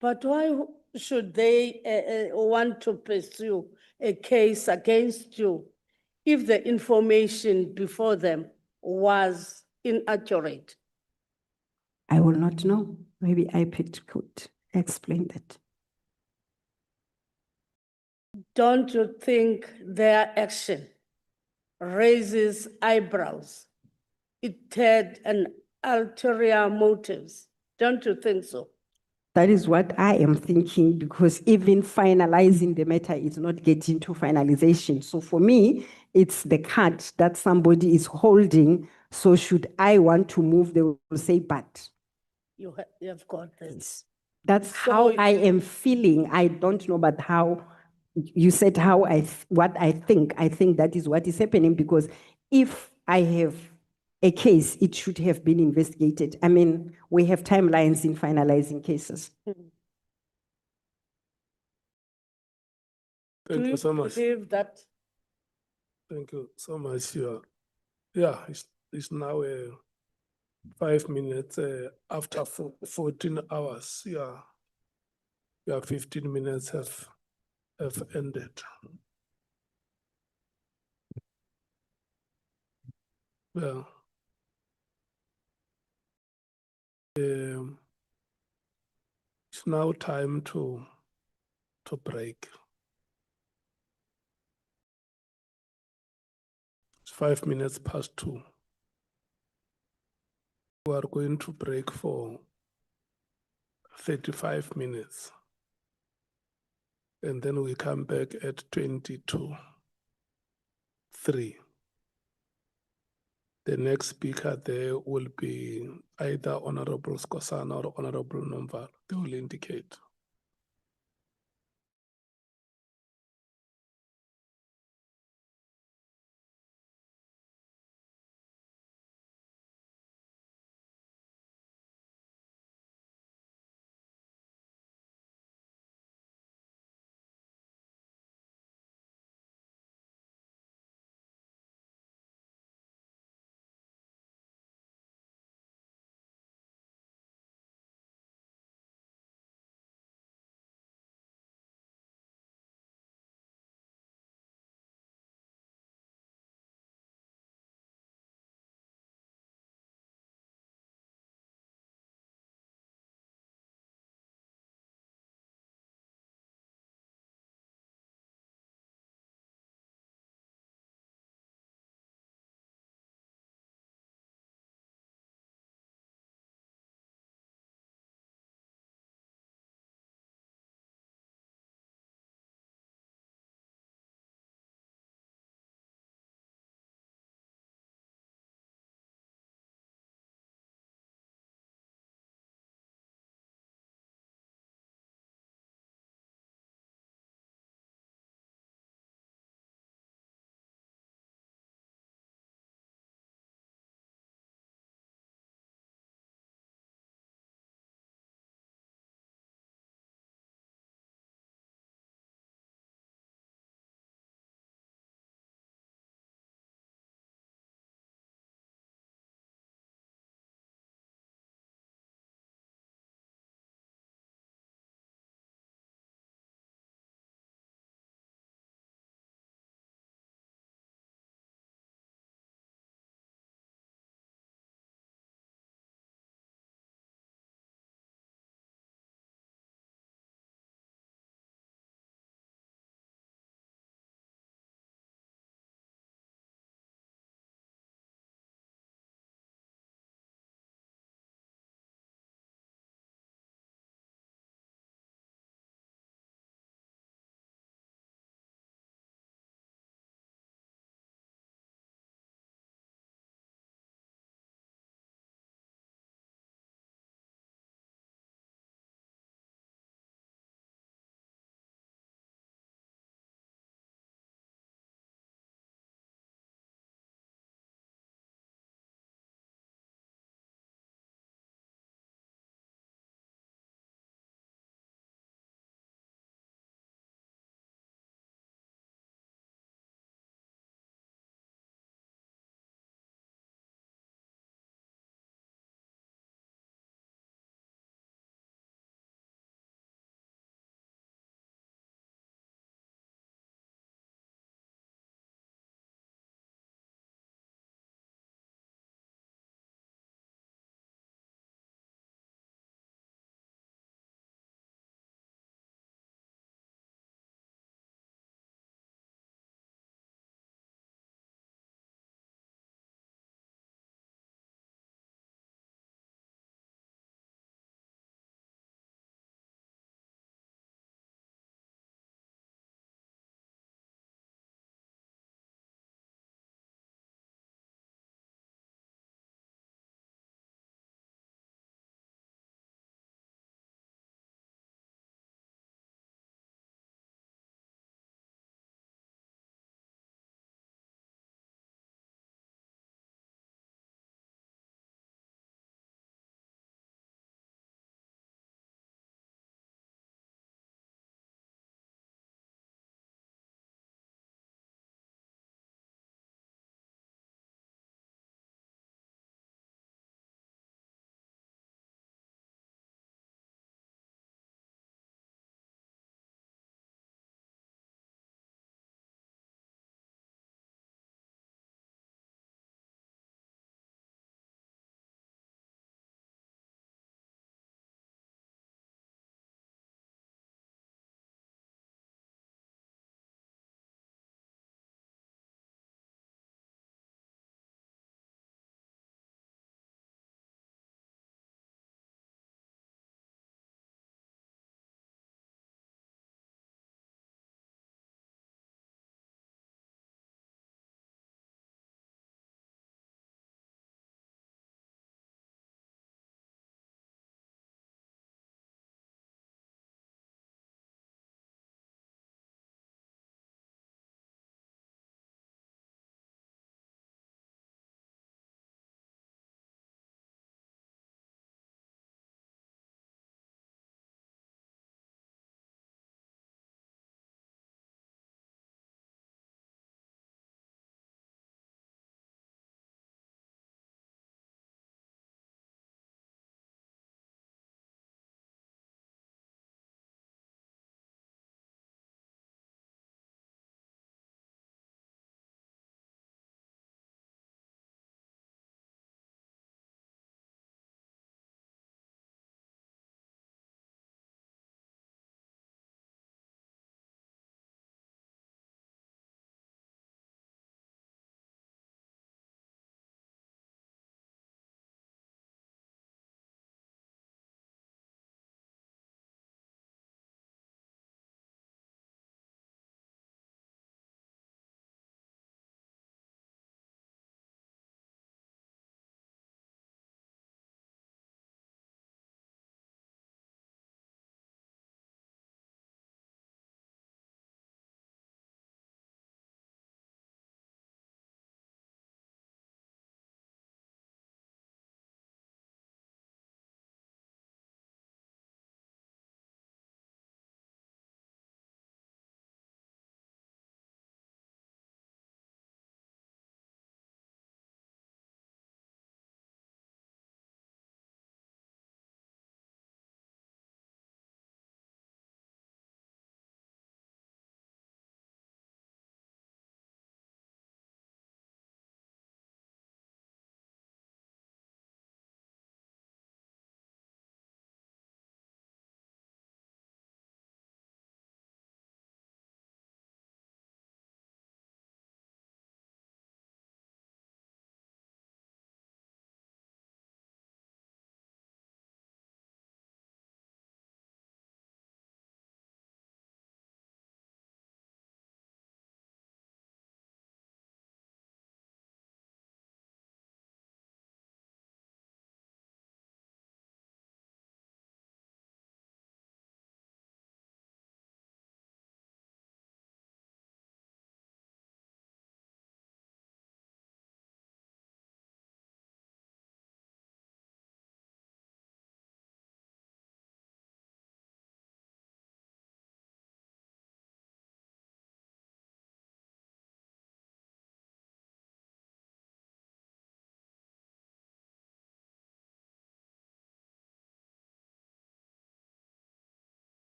But why should they want to pursue a case against you if the information before them was inaccurate? I will not know. Maybe IPIT could explain that. Don't you think their action raises eyebrows? It had an ulterior motives. Don't you think so? That is what I am thinking, because even finalizing the matter is not getting to finalization. So for me, it's the card that somebody is holding. So should I want to move, they will say, but. You have got this. That's how I am feeling. I don't know, but how you said what I think. I think that is what is happening, because if I have a case, it should have been investigated. I mean, we have timelines in finalizing cases. Thank you so much. That Thank you so much. Yeah, it's now 5 minutes after 14 hours. Yeah, 15 minutes have ended. Well, it's now time to break. It's 5 minutes past 2. We are going to break for 35 minutes. And then we come back at 22:03. The next speaker there will be either Honorable Skosana or Honorable Nomvalo. They will indicate.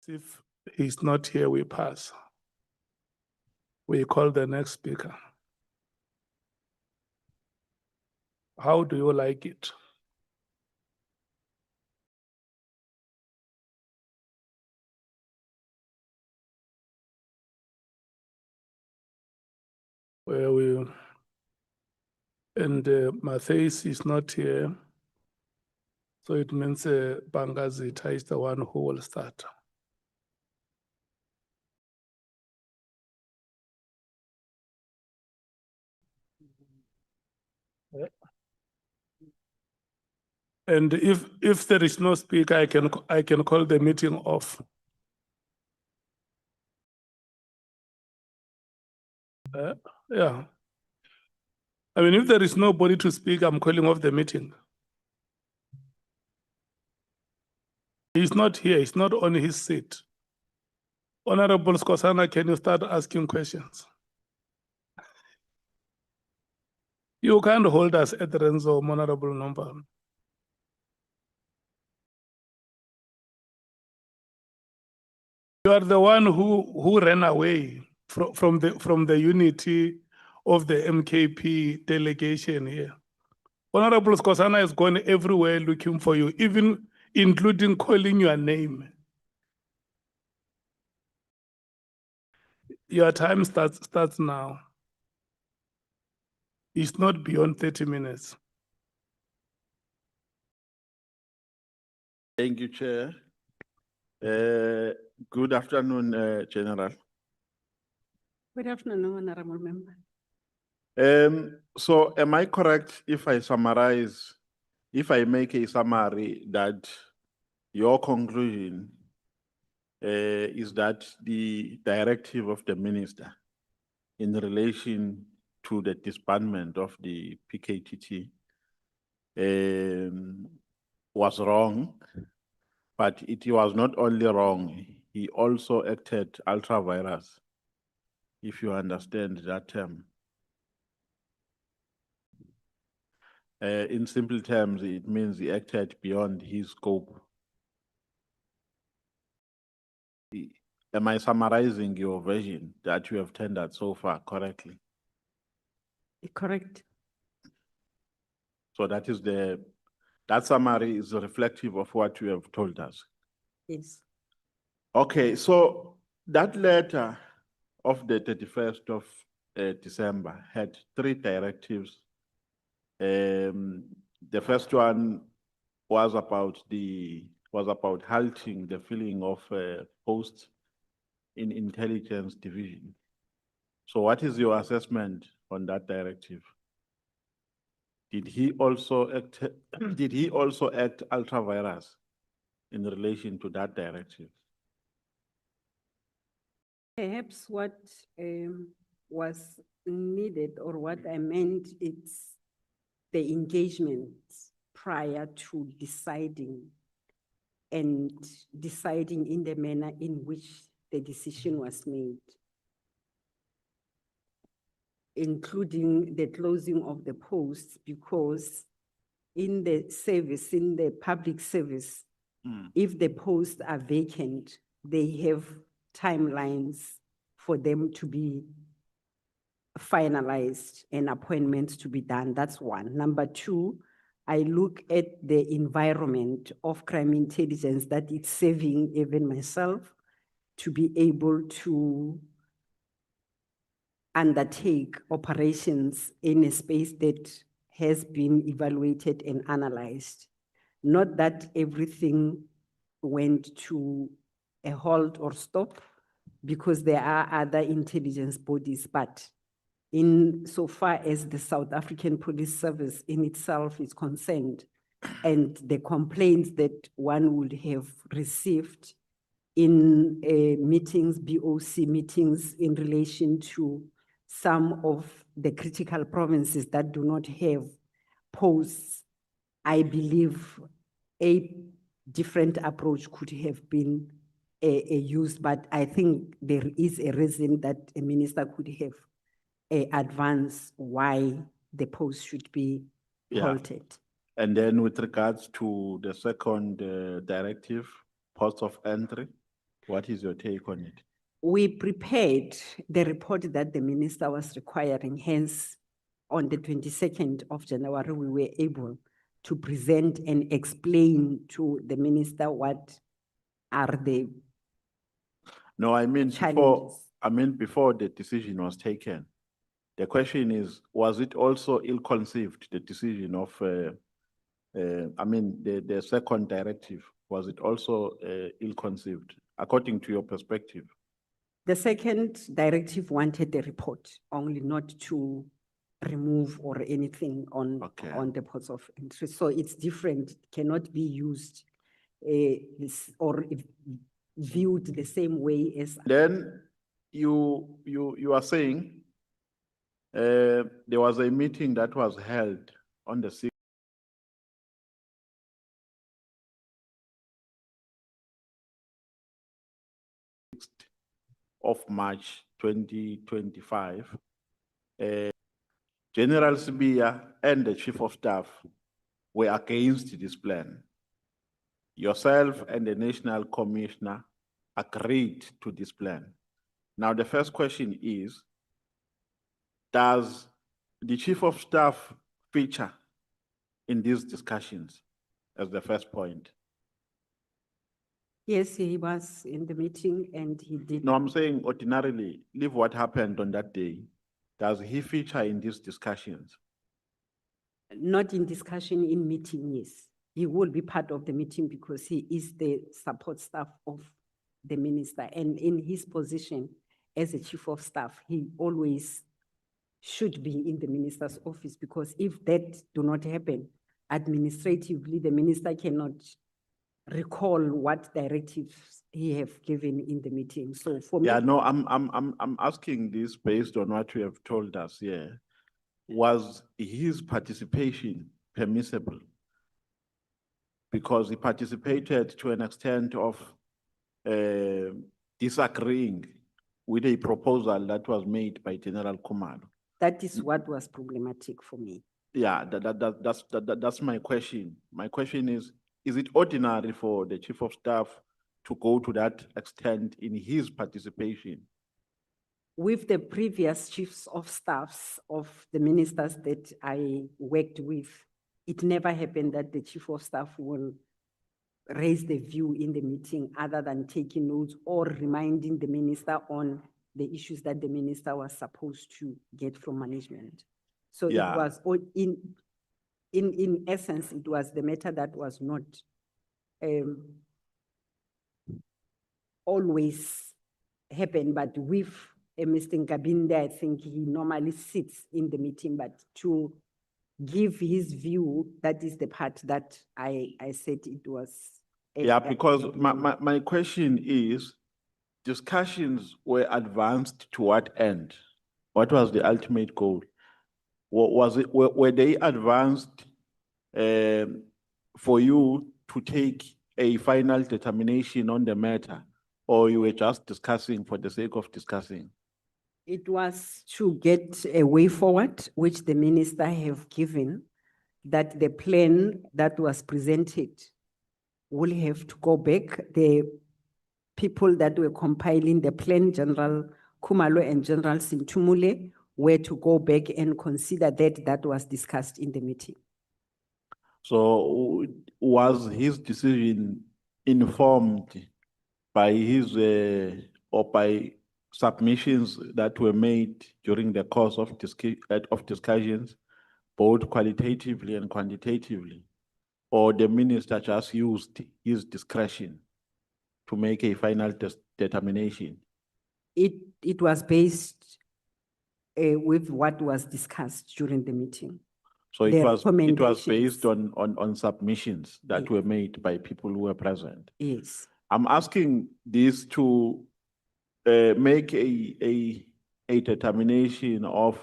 If he's not here, we pass. We call the next speaker. How do you like it? Where we, and Matthias is not here. So it means Bangazita is the one who will start. And if there is no speaker, I can call the meeting off. Yeah. I mean, if there is nobody to speak, I'm calling off the meeting. He's not here. He's not on his seat. Honorable Skosana, can you start asking questions? You can't hold us at ransom, Honorable Nomaan. You are the one who ran away from the unity of the MKP delegation here. Honorable Skosana has gone everywhere looking for you, even including calling your name. Your time starts now. It's not beyond 30 minutes. Thank you, Chair. Good afternoon, General. Good afternoon, Honorable Member. So am I correct if I summarize, if I make a summary that your conclusion is that the directive of the minister in relation to the disbandment of the PKTT was wrong, but it was not only wrong, he also acted ultra virus, if you understand that term. In simple terms, it means he acted beyond his scope. Am I summarizing your version that you have tendered so far correctly? Correct. So that is that summary is reflective of what you have told us. Yes. Okay, so that letter of the 31st of December had 3 directives. The first one was about halting the filling of posts in intelligence division. So what is your assessment on that directive? Did he also act ultra virus in relation to that directive? Perhaps what was needed or what I meant, it's the engagement prior to deciding and deciding in the manner in which the decision was made, including the closing of the posts, because in the service, in the public service, if the posts are vacant, they have timelines for them to be finalized and appointments to be done. That's one. Number two, I look at the environment of crime intelligence that it's serving even myself to be able to undertake operations in a space that has been evaluated and analyzed. Not that everything went to a halt or stop, because there are other intelligence bodies, but in so far as the South African Police Service in itself is concerned, and the complaints that one would have received in meetings, BOC meetings, in relation to some of the critical provinces that do not have posts, I believe a different approach could have been used, but I think there is a reason that a minister could have advanced why the post should be halted. And then with regards to the second directive, ports of entry? What is your take on it? We prepared the report that the minister was requiring, hence on the 22nd of January, we were able to present and explain to the minister what are the No, I mean challenges. before the decision was taken. The question is, was it also ill-conceived, the decision of, the second directive, was it also ill-conceived, according to your perspective? The second directive wanted the report, only not to remove or anything on the ports of entry. So it's different, it cannot be used viewed the same way as. Then you are saying there was a meeting that was held on the 6th of March 2025. General Sibia and the Chief of Staff were against this plan. Yourself and the National Commissioner agreed to this plan. Now, the first question is, does the Chief of Staff feature in these discussions as the first point? Yes, he was in the meeting and he did. No, I'm saying ordinarily, leave what happened on that day. Does he feature in these discussions? Not in discussion, in meeting, yes. He will be part of the meeting because he is the support staff of the minister. And in his position as a chief of staff, he always should be in the minister's office, because if that do not happen, administratively, the minister cannot recall what directives he have given in the meeting. So for me. Yeah, no, I'm asking this based on what you have told us here. Was his participation permissible? Because he participated to an extent of disagreeing with a proposal that was made by General Khumalo. That is what was problematic for me. Yeah, that's my question. My question is it ordinary for the Chief of Staff to go to that extent in his participation? With the previous chiefs of staffs of the ministers that I worked with, it never happened that the chief of staff will raise the view in the meeting other than taking notes or reminding the minister on the issues that the minister was supposed to get from management. So Yeah. it was all in essence, it was the matter that was not always happen, but with Mr. Nkabinde, I think he normally sits in the meeting, but to give his view, that is the part that I said it was. Yeah, because my question is, discussions were advanced to what end? What was the ultimate goal? Were they advanced for you to take a final determination on the matter, or you were just discussing for the sake of discussing? It was to get a way forward, which the minister have given, that the plan that was presented will have to go back. The people that were compiling the plan, General Khumalo and General Sintumule, were to go back and consider that was discussed in the meeting. So was his decision informed by his or by submissions that were made during the course of discussions, both qualitatively and quantitatively, or the minister just used his discretion to make a final determination? It was based with what was discussed during the meeting. So it was based recommendations. on submissions that Yes. were made by people who were present. Yes. I'm asking this to make a determination of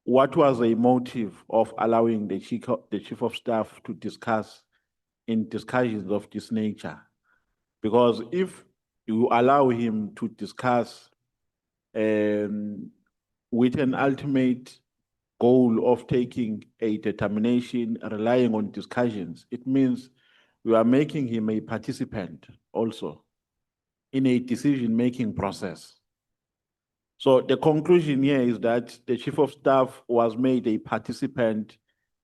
what was a motive of allowing the chief of staff to discuss in discussions of this nature. Because if you allow him to discuss with an ultimate goal of taking a determination relying on discussions, it means you are making him a participant also. in a decision-making process. So the conclusion here is that the Chief of Staff was made a participant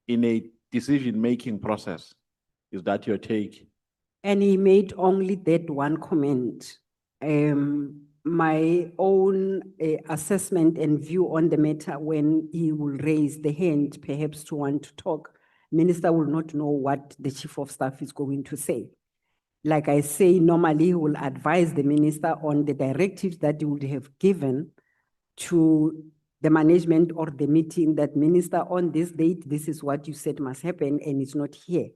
in a decision-making process. Is that your take? And he made only that one comment. My own assessment and view on the matter, when he will raise the hand, perhaps to want to talk, Minister will not know what the Chief of Staff is going to say. Like I say, normally he will advise the Minister on the directives that he would have given to the management or the meeting, that Minister, on this date, this is what you said must happen, and it's not here.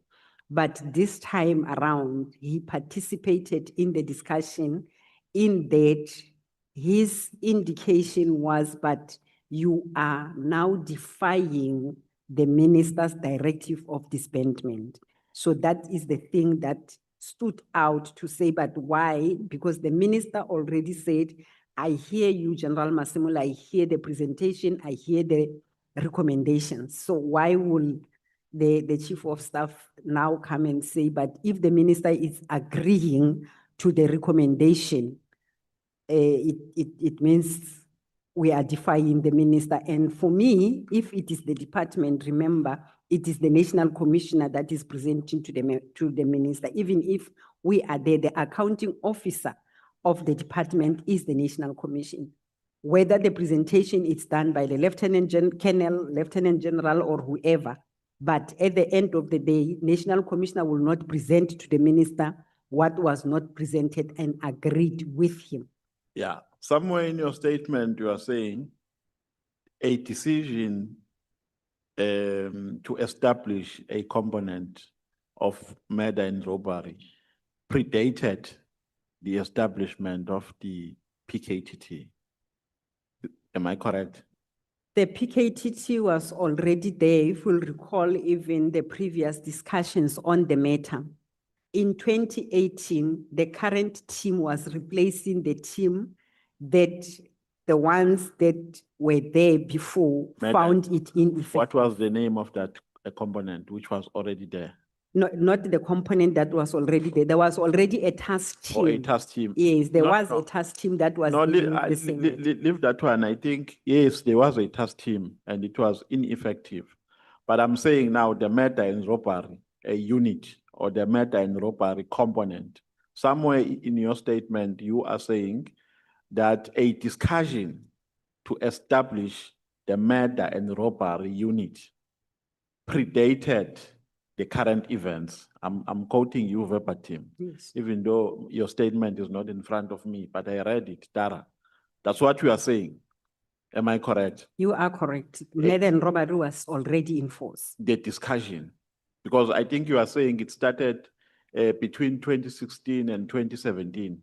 But this time around, he participated in the discussion, in that his indication was, but you are now defying the minister's directive of disbandment. So that is the thing that stood out to say, but why? Because the minister already said, I hear you, General Masemola, I hear the presentation, I hear the recommendations. So why will the Chief of Staff now come and say, but if the minister is agreeing to the recommendation, it means we are defying the minister. And for me, if it is the department, remember, it is the National Commissioner that is presenting to the minister. Even if we are there, the accounting officer of the department is the National Commission. Whether the presentation is done by the Lieutenant Colonel, Lieutenant General, or whoever, but at the end of the day, National Commissioner will not present to the minister what was not presented and agreed with him. Yeah, somewhere in your statement, you are saying a decision to establish a component of murder and robbery predated the establishment of the PKTT. Am I correct? The PKTT was already there, if you'll recall even the previous discussions on the matter. In 2018, the current team was replacing the team that the ones that were there before found it ineffective. What was the name of that component which was already there? Not the component that was already there. There was already a task team. Or a task team? Yes, there was a task team that was dealing with the same matter. Leave that one. I think, yes, there was a task team and it was ineffective. But I'm saying now the murder and robbery, a unit, or the murder and robbery component. Somewhere in your statement, you are saying that a discussion to establish the murder and robbery unit predated the current events. I'm quoting you verbatim, yes, even though your statement is not in front of me, but I read it, Dara. That's what you are saying. Am I correct? You are correct. Murder and robbery was already in force. The discussion, because I think you are saying it started between 2016 and 2017,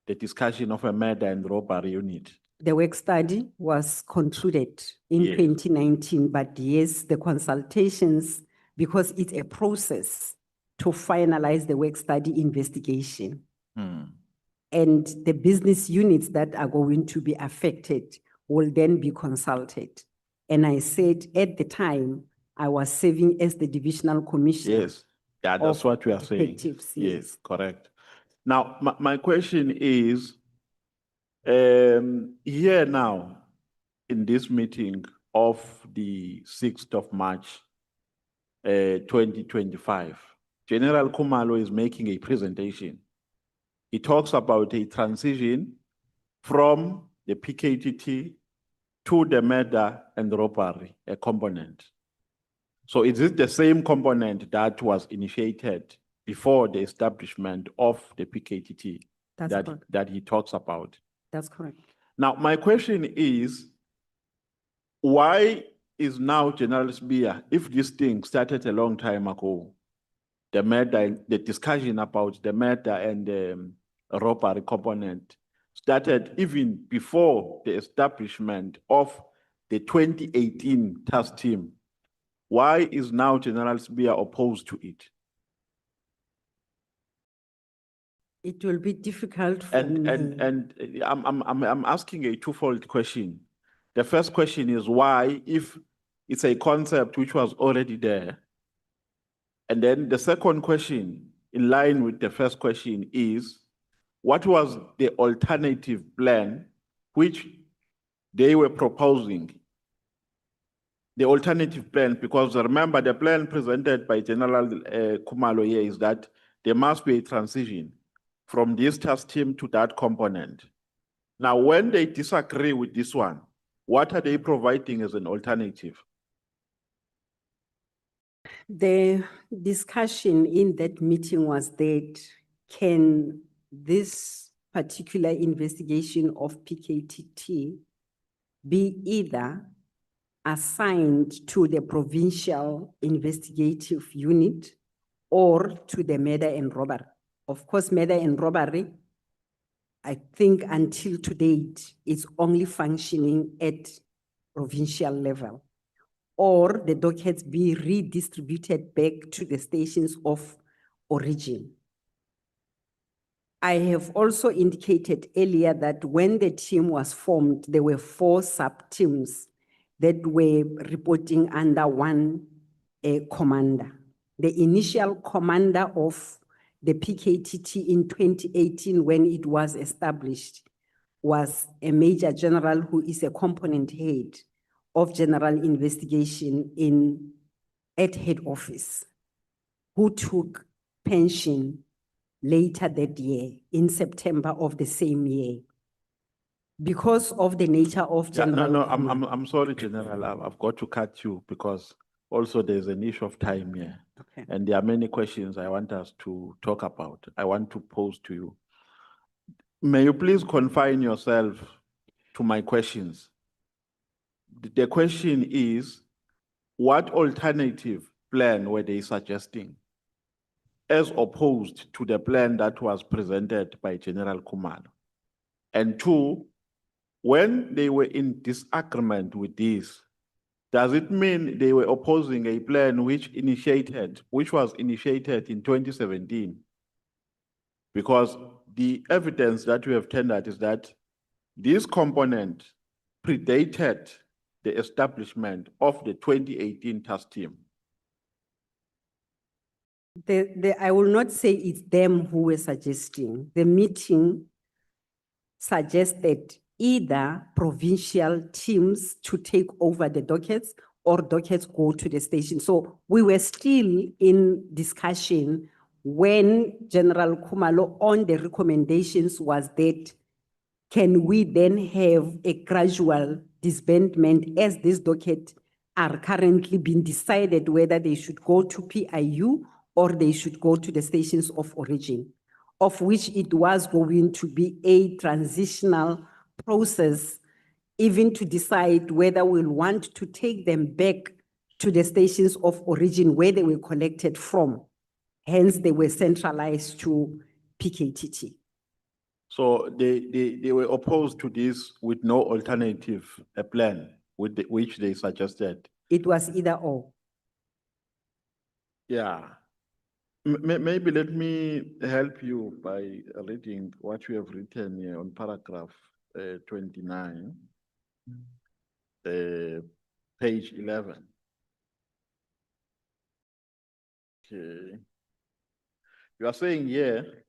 the discussion of a murder and robbery unit. The work study was concluded in Yes. 2019, but yes, the consultations, because it's a process to finalize the work study investigation. And the business units that are going to be affected will then be consulted. And I said at the time, I was serving as the divisional commissioner. Yes, yeah, that's of what we are saying. detectives, Yes, correct. Now, my question is, here now, in this meeting of the 6th of March, 2025, General Khumalo is making a presentation. He talks about a transition from the PKTT to the murder and robbery, a component. So is it the same component that was initiated before the establishment of the PKTT That's that, correct. that he talks about? That's correct. Now, my question is, why is now General Sbiya, if this thing started a long time ago, the murder, the discussion about the murder and the robbery component started even before the establishment of the 2018 task team, why is now General Sbiya opposed to it? It will be difficult for me. And I'm asking a twofold question. The first question is why, if it's a concept which was already there, and then the second question, in line with the first question, is what was the alternative plan which they were proposing? The alternative plan, because remember the plan presented by General Khumalo here is that there must be a transition from this task team to that component. Now, when they disagree with this one, what are they providing as an alternative? The discussion in that meeting was that can this particular investigation of PKTT be either assigned to the provincial investigative unit or to the murder and robbery. Of course, murder and robbery, I think until to date, is only functioning at provincial level, or the dockets be redistributed back to the stations of origin. I have also indicated earlier that when the team was formed, there were 4 sub-teams that were reporting under one commander. The initial commander of the PKTT in 2018, when it was established, was a Major General who is a component head of General Investigation at head office, who took pension later that year, in September of the same year. Because of the nature of General. I'm sorry, General. I've got to cut you because also there's an issue of time here. Okay. And there are many questions I want us to talk about. I want to pose to you. May you please confine yourself to my questions? The question is, what alternative plan were they suggesting as opposed to the plan that was presented by General Khumalo? And 2, when they were in disagreement with this, does it mean they were opposing a plan which was initiated in 2017? Because the evidence that we have tendered is that this component predated the establishment of the 2018 task team. I will not say it's them who were suggesting. The meeting suggested either provincial teams to take over the dockets or dockets go to the station. So we were still in discussion when General Khumalo on the recommendations was that can we then have a gradual disbandment as these dockets are currently being decided whether they should go to PIU or they should go to the stations of origin, of which it was going to be a transitional process, even to decide whether we'll want to take them back to the stations of origin where they were collected from. Hence, they were centralized to PKTT. So they were opposed to this with no alternative plan which they suggested. It was either or. Yeah. Maybe let me help you by reading what you have written here on paragraph 29, page 11. Okay. You are saying here,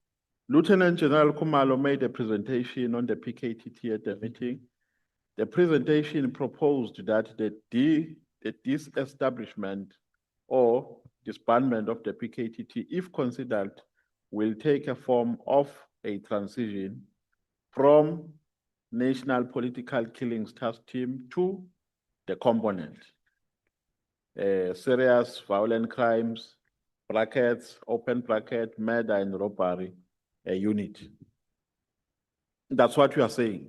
Lieutenant General Khumalo made a presentation on the PKTT at the meeting. The presentation proposed that the disestablishment or disbandment of the PKTT, if considered, will take a form of a transition from National Political Killings Task Team to the component. Serious violent crimes, brackets, open bracket, murder and robbery, a unit. That's what you are saying.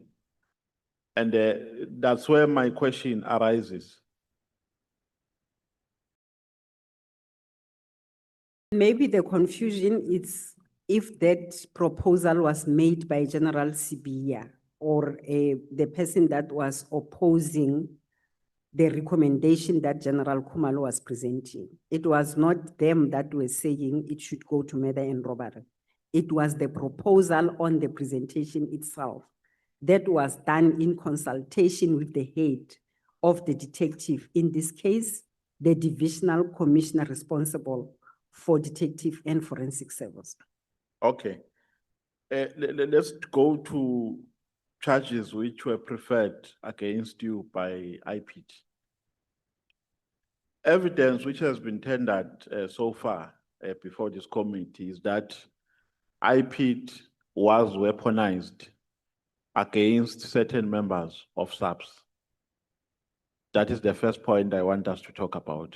And that's where my question arises. Maybe the confusion is if that proposal was made by General Sibiya or the person that was opposing the recommendation that General Khumalo was presenting. It was not them that were saying it should go to murder and robbery. It was the proposal on the presentation itself that was done in consultation with the head of the detective, in this case, the divisional commissioner responsible for detective and forensic service. Okay. let's go to charges which were preferred against you by IPID. Evidence which has been tendered so far before this committee is that IPID was weaponized against certain members of SAPS. That is the first point I want us to talk about.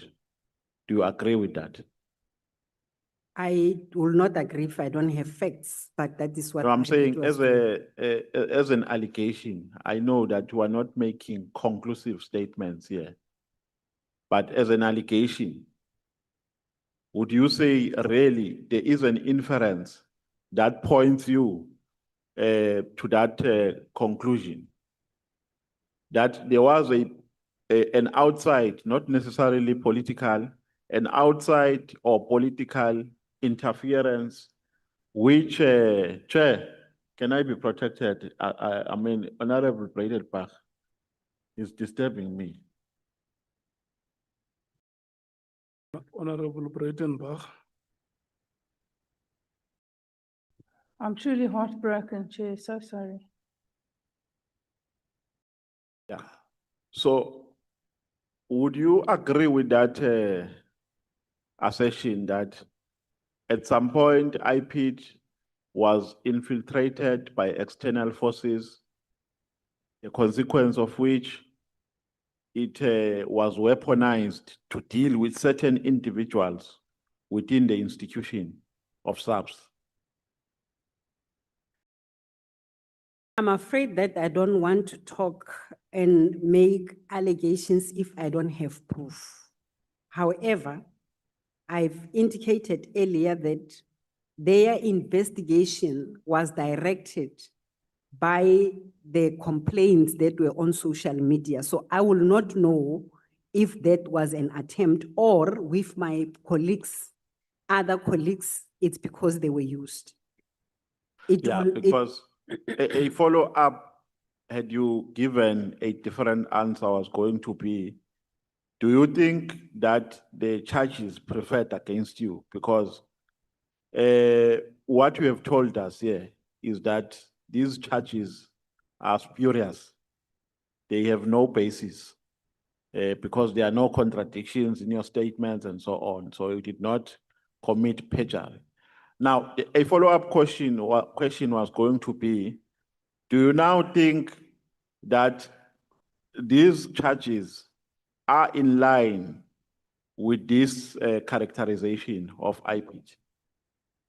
Do you agree with that? I will not agree if I don't have facts, but that is what No, I'm my saying lead was doing. as an allegation. I know that you are not making conclusive statements here, but as an allegation, would you say really there is an inference that points you to that conclusion? That there was an outside, not necessarily political, an outside or political interference, which, Chair, can I be protected? I mean, Honorable Breitenbach is disturbing me. Honorable Breitenbach. I'm truly heartbroken, Chair, so sorry. Yeah. So, would you agree with that assertion that at some point IPID was infiltrated by external forces, a consequence of which it was weaponized to deal with certain individuals within the institution of SAPS? I'm afraid that I don't want to talk and make allegations if I don't have proof. However, I've indicated earlier that their investigation was directed by the complaints that were on social media. So I will not know if that was an attempt or with my colleagues, other colleagues, it's because they were used. Because a follow-up, had you given a different answer, was going to be, do you think that the charges preferred against you? Because what you have told us here is that these charges are spurious. They have no basis because there are no contradictions in your statements and so on. So you did not commit perjury. Now, a follow-up question was going to be, do you now think that these charges are in line with this characterization of IPID,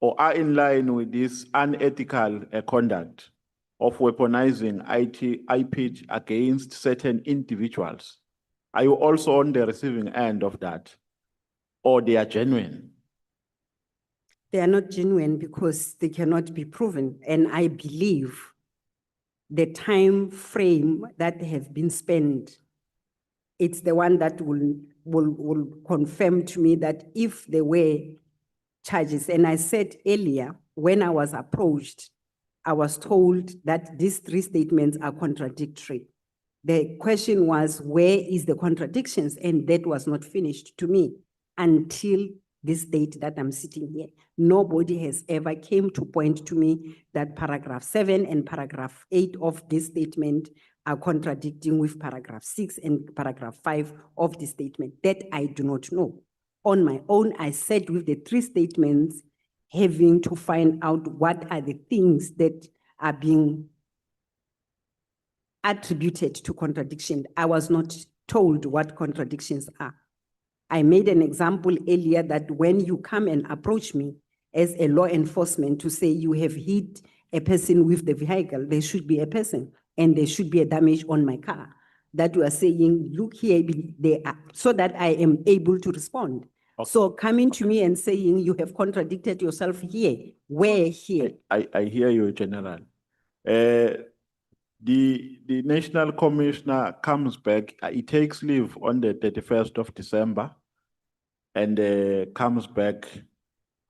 or are in line with this unethical conduct of weaponizing IPID against certain individuals? Are you also on the receiving end of that, or they are genuine? They are not genuine because they cannot be proven. And I believe the time frame that has been spent, it's the one that will confirm to me that if there were charges, and I said earlier, when I was approached, I was told that these three statements are contradictory. The question was, where is the contradictions? And that was not finished to me until this date that I'm sitting here. Nobody has ever came to point to me that paragraph 7 and paragraph 8 of this statement are contradicting with paragraph 6 and paragraph 5 of the statement. That I do not know. On my own, I sat with the three statements, having to find out what are the things that are being attributed to contradiction. I was not told what contradictions are. I made an example earlier that when you come and approach me as a law enforcement to say you have hit a person with the vehicle, there should be a person and there should be a damage on my car. That you are saying, look here, they are, so that I am able to respond. Okay. So coming to me and saying you have contradicted yourself here, where here? I hear you, General. The National Commissioner comes back, he takes leave on the 31st of December and comes back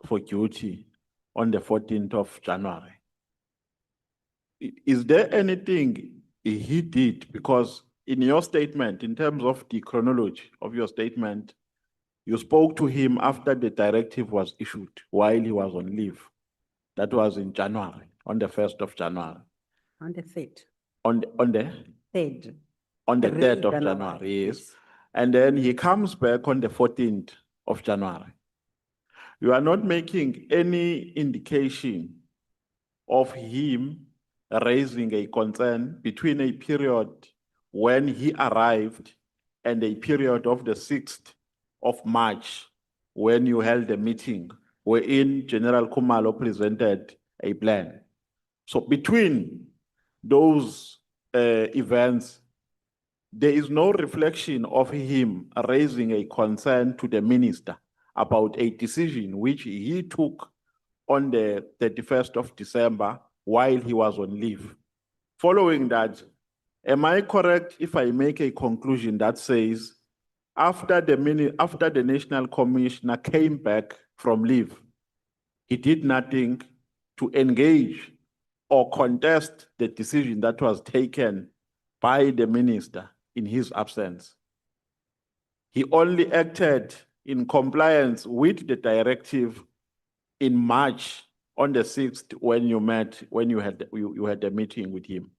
for duty on the 14th of January. Is there anything he did? Because in your statement, in terms of the chronology of your statement, you spoke to him after the directive was issued while he was on leave. That was in January. on the 1st of January. On the third. On the Third. on the Three 3rd of January, January, yes. And then he comes back on the 14th of January. You are not making any indication of him raising a concern between a period when he arrived and a period of the 6th of March when you held a meeting wherein General Khumalo presented a plan. So between those events, there is no reflection of him raising a concern to the minister about a decision which he took on the 31st of December while he was on leave. Following that, am I correct if I make a conclusion that says after the National Commissioner came back from leave, he did nothing to engage or contest the decision that was taken by the minister in his absence? He only acted in compliance with the directive in March on the 6th when you had a meeting with him.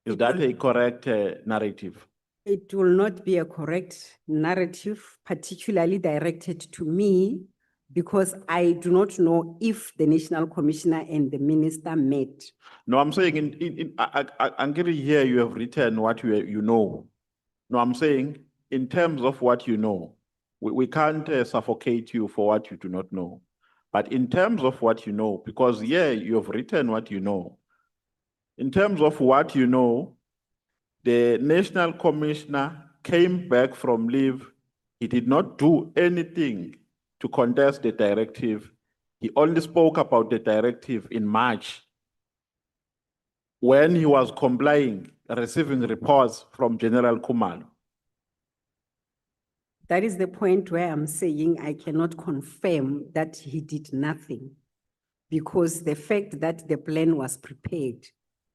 Is that a correct narrative? It will not be a correct narrative, particularly directed to me, because I do not know if the National Commissioner and the Minister met. No, I'm saying I'm getting here you have written what you know. No, I'm saying in terms of what you know, we can't suffocate you for what you do not know. But in terms of what you know, because you have written what you know. In terms of what you know, the National Commissioner came back from leave. He did not do anything to contest the directive. He only spoke about the directive in March when he was complying, receiving reports from General Khumalo. That is the point where I'm saying I cannot confirm that he did nothing, because the fact that the plan was prepared,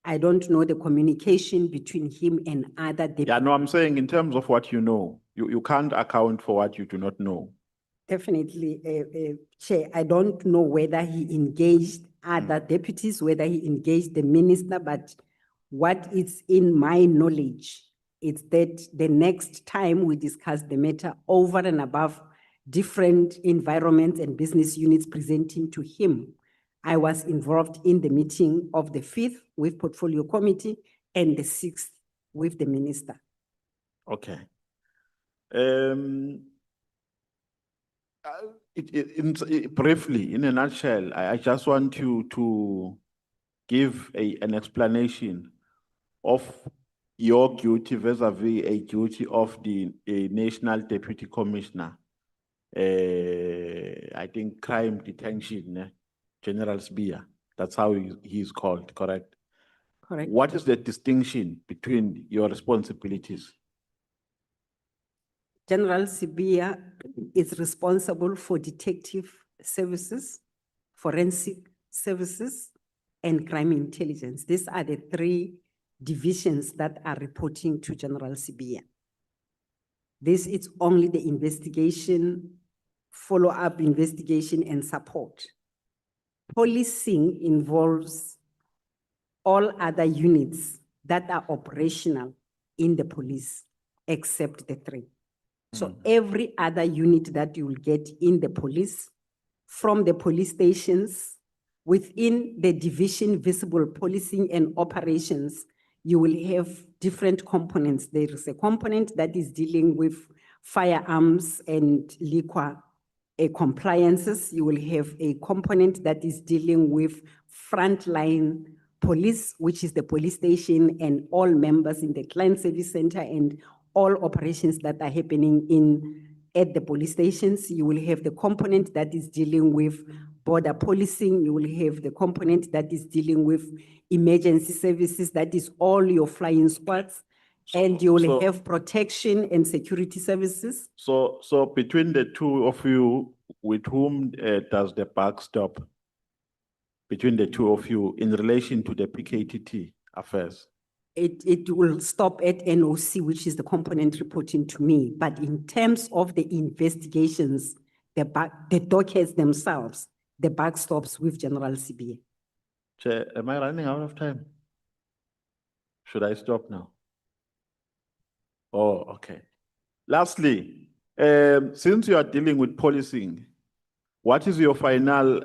I don't know the communication between him and other deputies. Yeah, no, I'm saying in terms of what you know, you can't account for what you do not know. Definitely, Chair, I don't know whether he engaged other deputies, whether he engaged the minister, but what is in my knowledge is that the next time we discuss the matter over and above different environments and business units presenting to him, I was involved in the meeting of the 5th with Portfolio Committee and the 6th with the minister. Okay. Briefly, in a nutshell, I just want you to give an explanation of your duty vis-a-vis a duty of the National Deputy Commissioner. I think crime detention, General Sbia. That's how he's called, correct? Correct. What is the distinction between your responsibilities? General Sibia is responsible for detective services, forensic services, and crime intelligence. These are the 3 divisions that are reporting to General Sibia. This is only the investigation, follow-up investigation, and support. Policing involves all other units that are operational in the police, except the 3. So every other unit that you will get in the police, from the police stations, within the division visible policing and operations, you will have different components. There is a component that is dealing with firearms and liquor compliances. You will have a component that is dealing with frontline police, which is the police station and all members in the client service center and all operations that are happening at the police stations. You will have the component that is dealing with border policing. You will have the component that is dealing with emergency services. That is all your flying squads. And you will have protection and security services. So between the 2 of you, with whom does the buck stop? Between the 2 of you in relation to the PKTT affairs? It will stop at NOC, which is the component reporting to me. But in terms of the investigations, the dockets themselves, the buck stops with General CBA. Chair, am I running out of time? Should I stop now? Oh, okay. Lastly, since you are dealing with policing, what is your final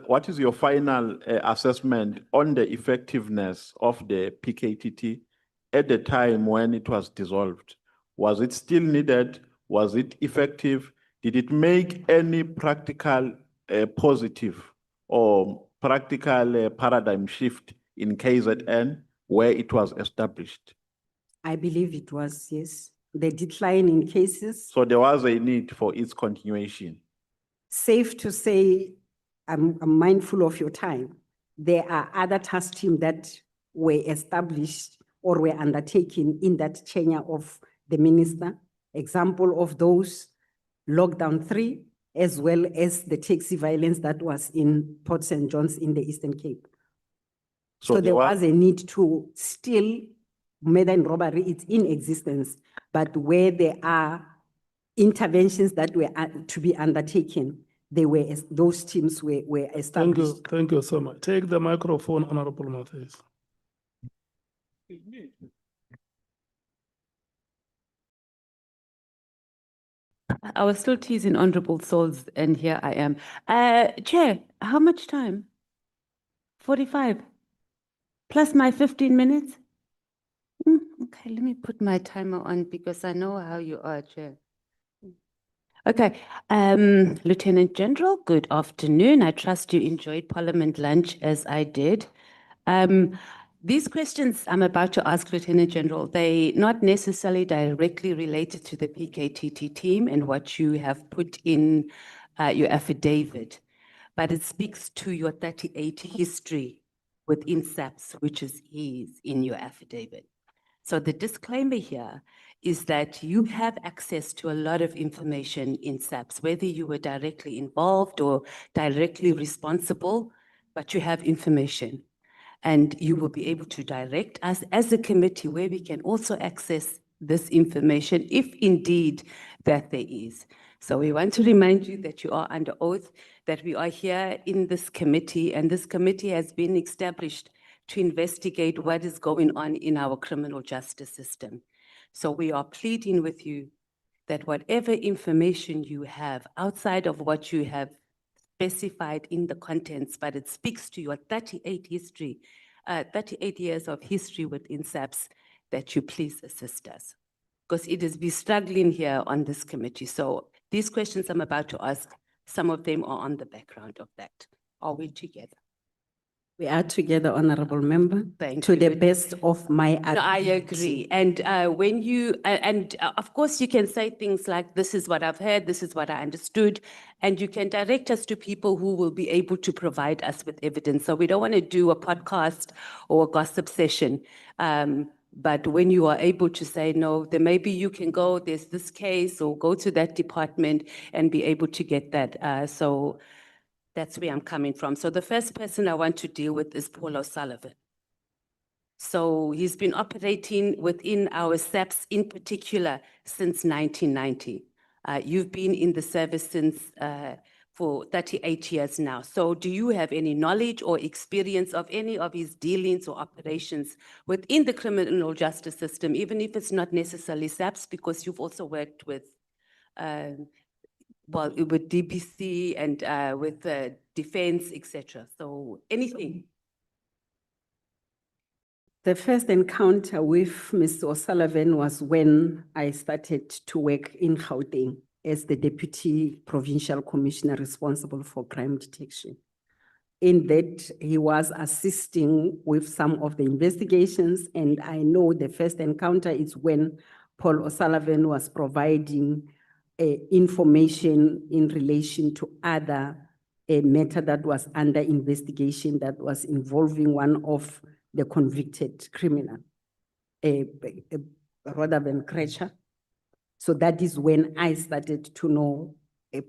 assessment on the effectiveness of the PKTT at the time when it was dissolved? Was it still needed? Was it effective? Did it make any practical positive or practical paradigm shift in KZN where it was established? I believe it was, yes. The decline in cases. So there was a need for its continuation. Safe to say, I'm mindful of your time. There are other task teams that were established or were undertaken in that tenure of the minister. Example of those, lockdown 3, as well as the taxi violence that was in Port St. John's in the Eastern Cape. So there was a need to still, murder and robbery, it's in existence, but where there are interventions that were to be undertaken, those teams were established. Thank you so much. Take the microphone, Honorable Mathis. I was still teasing honorable souls, and here I am. Chair, how much time? 45 plus my 15 minutes? Okay, let me put my timer on because I know how you are, Chair. Okay, Lieutenant General, good afternoon. I trust you enjoyed Parliament lunch as I did. These questions I'm about to ask Lieutenant General, they not necessarily directly related to the PKTT team and what you have put in your affidavit, but it speaks to your 38 history within SAPS, which is in your affidavit. So the disclaimer here is that you have access to a lot of information in SAPS, whether you were directly involved or directly responsible, but you have information. And you will be able to direct us as a committee where we can also access this information, if indeed that there is. So we want to remind you that you are under oath, that we are here in this committee, and this committee has been established to investigate what is going on in our criminal justice system. So we are pleading with you that whatever information you have outside of what you have specified in the contents, but it speaks to your 38 years of history within SAPS, that you please assist us. Because it is be struggling here on this committee. So these questions I'm about to ask, some of them are on the background of that. Are we together? We are together, Honorable Member, Thank to you. the best of my ability. No, I agree. And when you, of course, you can say things like, this is what I've heard, this is what I understood, and you can direct us to people who will be able to provide us with evidence. So we don't want to do a podcast or a gossip session. But when you are able to say, no, then maybe you can go, there's this case, or go to that department and be able to get that. So that's where I'm coming from. So the first person I want to deal with is Paul O'Sullivan. So he's been operating within our SAPS in particular since 1990. You've been in the service since for 38 years now. So do you have any knowledge or experience of any of his dealings or operations within the criminal justice system, even if it's not necessarily SAPS, because you've also worked with with DBC and with defense, etc. So anything. The first encounter with Mr. O'Sullivan was when I started to work in Gauteng as the Deputy Provincial Commissioner responsible for crime detection. In that, he was assisting with some of the investigations, and I know the first encounter is when Paul O'Sullivan was providing information in relation to other matter that was under investigation that was involving one of the convicted criminal, rather than Krecha. So that is when I started to know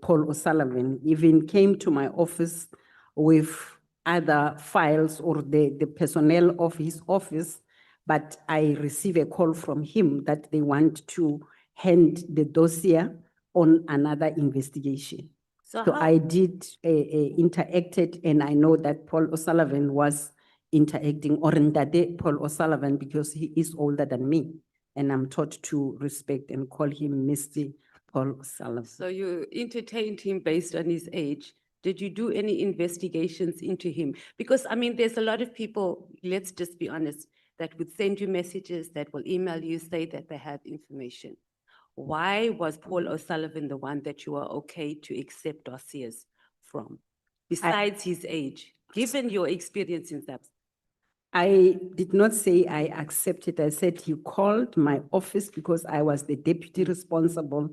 Paul O'Sullivan. Even came to my office with other files or the personnel of his office, but I received a call from him that they want to hand the dossier on another investigation. So I did interacted, and I know that Paul O'Sullivan was interacting, or Ndade Paul O'Sullivan, because he is older than me. And I'm taught to respect and call him Mr. Paul O'Sullivan. So you entertained him based on his age. Did you do any investigations into him? Because, I mean, there's a lot of people, let's just be honest, that would send you messages, that will email you, say that they have information. Why was Paul O'Sullivan the one that you are okay to accept dossiers from, besides his age, given your experience in SAPS? I did not say I accepted. I said he called my office because I was the deputy responsible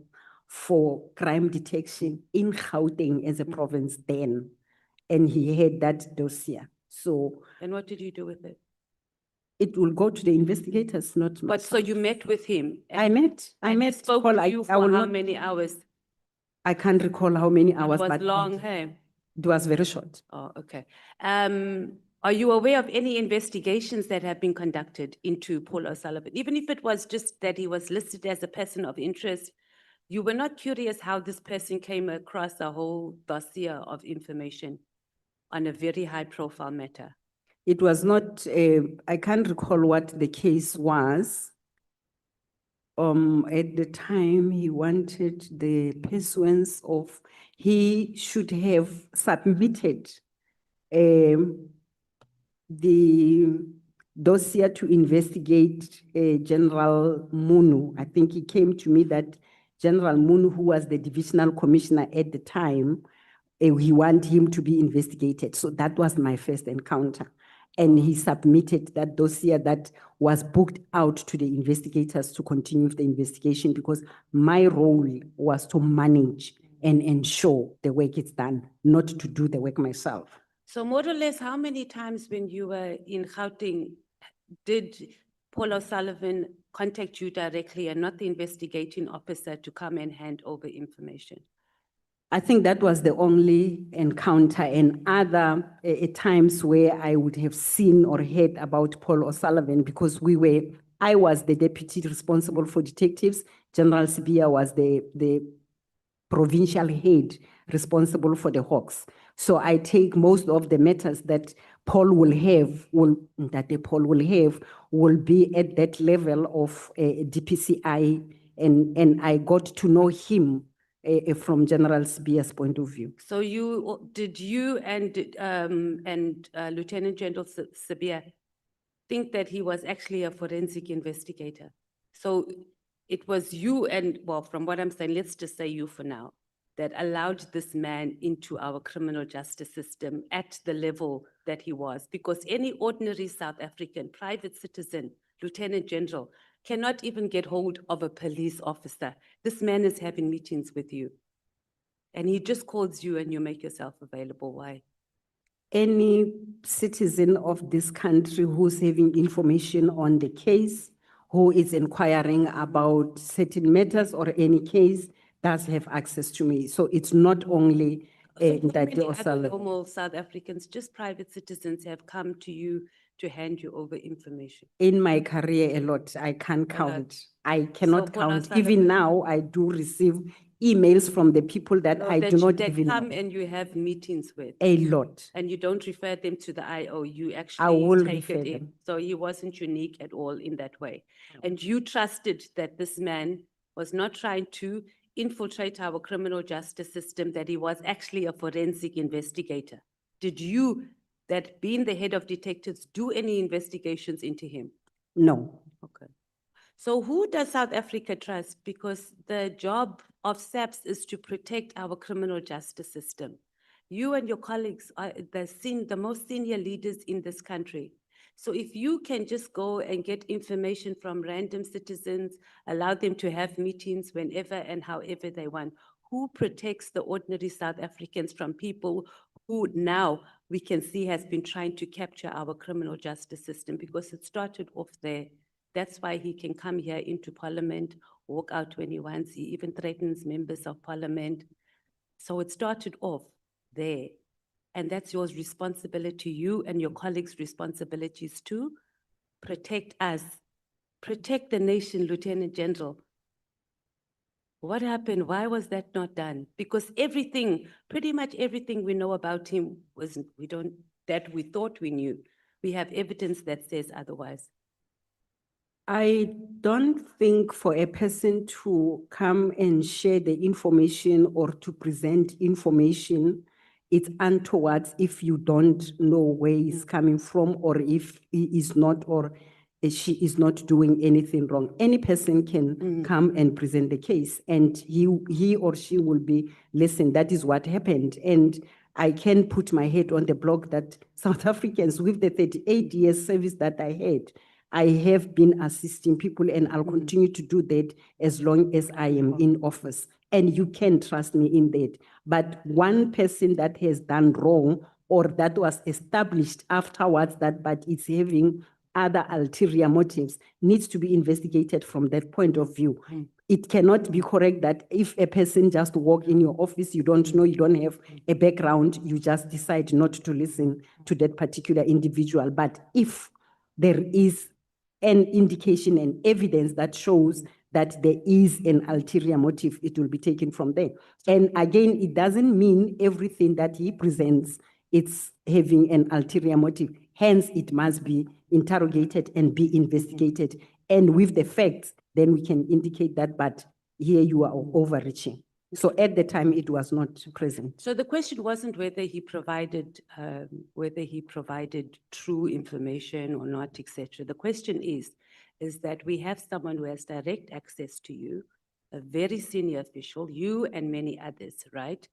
for crime detection in Gauteng as a province then. And he had that dossier. So And what did you do with it? it will go to the investigators, not But myself. so you met with him? I met. and he spoke Paul, to you I for will how not- many hours? I can't recall how many hours, It was but long, hey? it was very short. Oh, okay. Are you aware of any investigations that have been conducted into Paul O'Sullivan? Even if it was just that he was listed as a person of interest, you were not curious how this person came across a whole dossier of information on a very high profile matter? It was not, I can't recall what the case was. At the time, he wanted the pursuance of, he should have submitted the dossier to investigate General Munu. I think he came to me that General Munu, who was the divisional commissioner at the time, he wanted him to be investigated. So that was my first encounter. And he submitted that dossier that was booked out to the investigators to continue the investigation, because my role was to manage and ensure the work is done, not to do the work myself. So more or less, how many times when you were in Gauteng did Paul O'Sullivan contact you directly and not the investigating officer to come and hand over information? I think that was the only encounter, and other times where I would have seen or heard about Paul O'Sullivan, because I was the deputy responsible for detectives. General Sibia was the provincial head responsible for the Hawks. So I take most of the matters that Paul will have, will be at that level of DPCI, and I got to know him from General Sibia's point of view. So did you and Lieutenant General Sibia think that he was actually a forensic investigator? So it was you and, well, from what I'm saying, let's just say you for now, that allowed this man into our criminal justice system at the level that he was, because any ordinary South African private citizen, Lieutenant General, cannot even get hold of a police officer. This man is having meetings with you, and he just calls you and you make yourself available. Why? Any citizen of this country who's having information on the case, who is inquiring about certain matters or any case, does have access to me. So it's not only Many other normal South Africans, just private citizens, have come to you to hand you over information. In my career, a lot. I can't count. I cannot So Paul count. O'Sullivan- Even now, I do receive emails from the people that I do not that even come know. and you have meetings with. A lot. And you don't refer them to the IO, you I actually will take refer it in. them. So he wasn't unique at all in that way. And you trusted that this man was not trying to infiltrate our criminal justice system, that he was actually a forensic investigator. Did you, that being the head of detectives, do any investigations into him? No. Okay. So who does South Africa trust? Because the job of SAPS is to protect our criminal justice system. You and your colleagues are the most senior leaders in this country. So if you can just go and get information from random citizens, allow them to have meetings whenever and however they want, who protects the ordinary South Africans from people who now we can see has been trying to capture our criminal justice system? Because it started off there. That's why he can come here into Parliament, walk out when he wants. He even threatens members of Parliament. So it started off there. And that's your responsibility, you and your colleagues' responsibilities to protect us, protect the nation, Lieutenant General. What happened? Why was that not done? Because everything, pretty much everything we know about him that we thought we knew, We have evidence that says otherwise. I don't think for a person to come and share the information or to present information, it's untoward if you don't know where he's coming from or if he is not or she is not doing anything wrong. Any person can come and present the case and he or she will be, listen, that is what happened. And I can put my head on the block that South Africans with the 38 years service that I had, I have been assisting people and I'll continue to do that as long as I am in office. And you can trust me in that. But one person that has done wrong or that was established afterwards that but it's having other ulterior motives needs to be investigated from that point of view. It cannot be correct that if a person just walk in your office, you don't know, you don't have a background, you just decide not to listen to that particular individual. But if there is an indication and evidence that shows that there is an ulterior motive, it will be taken from there. And again, it doesn't mean everything that he presents, it's having an ulterior motive. Hence, it must be interrogated and be investigated. And with the facts, then we can indicate that, but here you are overreaching. So at the time, it was not present. So the question wasn't whether he provided true information or not, etc. The question is that we have someone who has direct access to you, a very senior official, you and many others, right?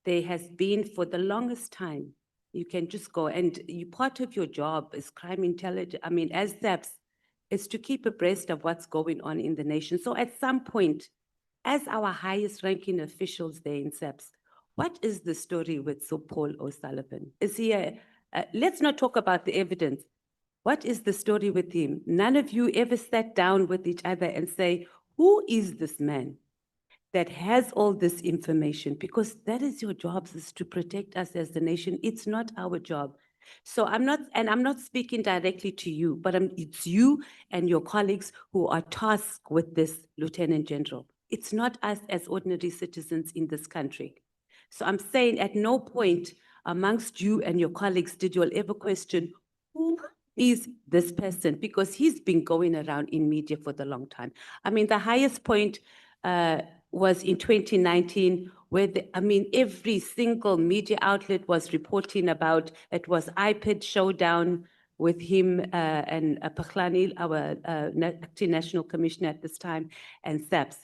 There has been for the longest time, you can just go and part of your job is crime intelligence. I mean, as SAPS, is to keep abreast of what's going on in the nation. So at some point, as our highest ranking officials there in SAPS, what is the story with Sir Paul O'Sullivan? Is he let's not talk about the evidence. What is the story with him? None of you ever sat down with each other and say, who is this man that has all this information? Because that is your job, is to protect us as the nation. It's not our job. So I'm not speaking directly to you, but it's you and your colleagues who are tasked with this, Lieutenant General. It's not us as ordinary citizens in this country. So I'm saying at no point amongst you and your colleagues did you all ever question who is this person, because he's been going around in media for the long time. I mean, the highest point was in 2019, where every single media outlet was reporting about it was iPad showdown with him and Paklani, our acting National Commissioner at this time, and SAPS.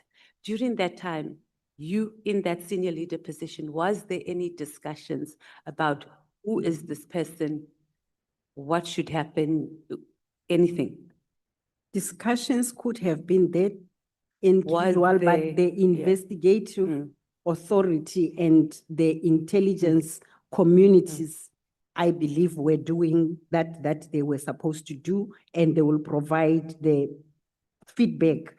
During that time, you in that senior leader position, was there any discussions about who is this person, what should happen, anything? Discussions could have been there individual, but the investigative authority and the intelligence communities, I believe, were doing that they were supposed to do, and they will provide the feedback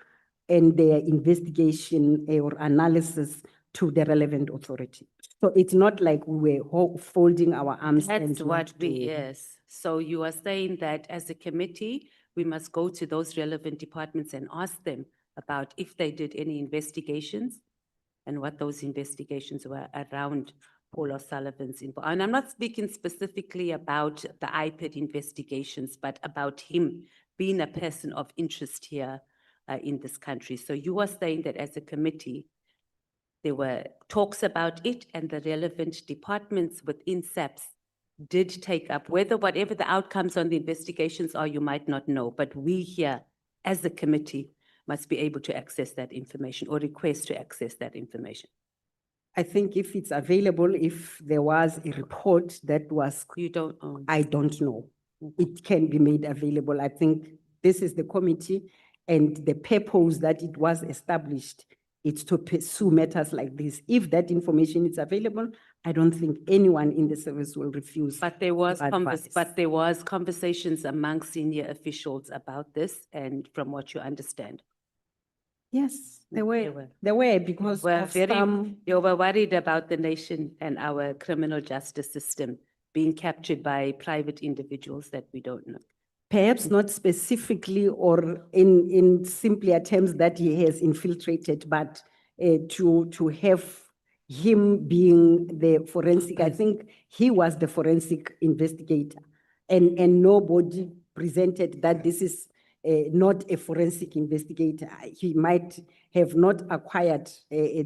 and their investigation or analysis to the relevant authority. So it's not like we were folding our arms. That's what yes. So you are saying that as a committee, we must go to those relevant departments and ask them about if they did any investigations and what those investigations were around Paul O'Sullivan's info. And I'm not speaking specifically about the iPad investigations, but about him being a person of interest here in this country. So you are saying that as a committee, there were talks about it and the relevant departments within SAPS did take up, whatever the outcomes on the investigations are, you might not know, but we here as a committee must be able to access that information or request to access that information. I think if it's available, if there was a report that was... You don't own. I don't know. It can be made available. I think this is the committee and the purpose that it was established, it's to pursue matters like this. If that information is available, I don't think anyone in the service will refuse. But there was conversations among senior officials about this, and from what you understand. Yes, there were because you were worried about the nation and our criminal justice system being captured by private individuals that we don't know. Perhaps not specifically or in simpler terms that he has infiltrated, but to have him being the forensic, I think he was the forensic investigator. and nobody presented that this is not a forensic investigator. He might have not acquired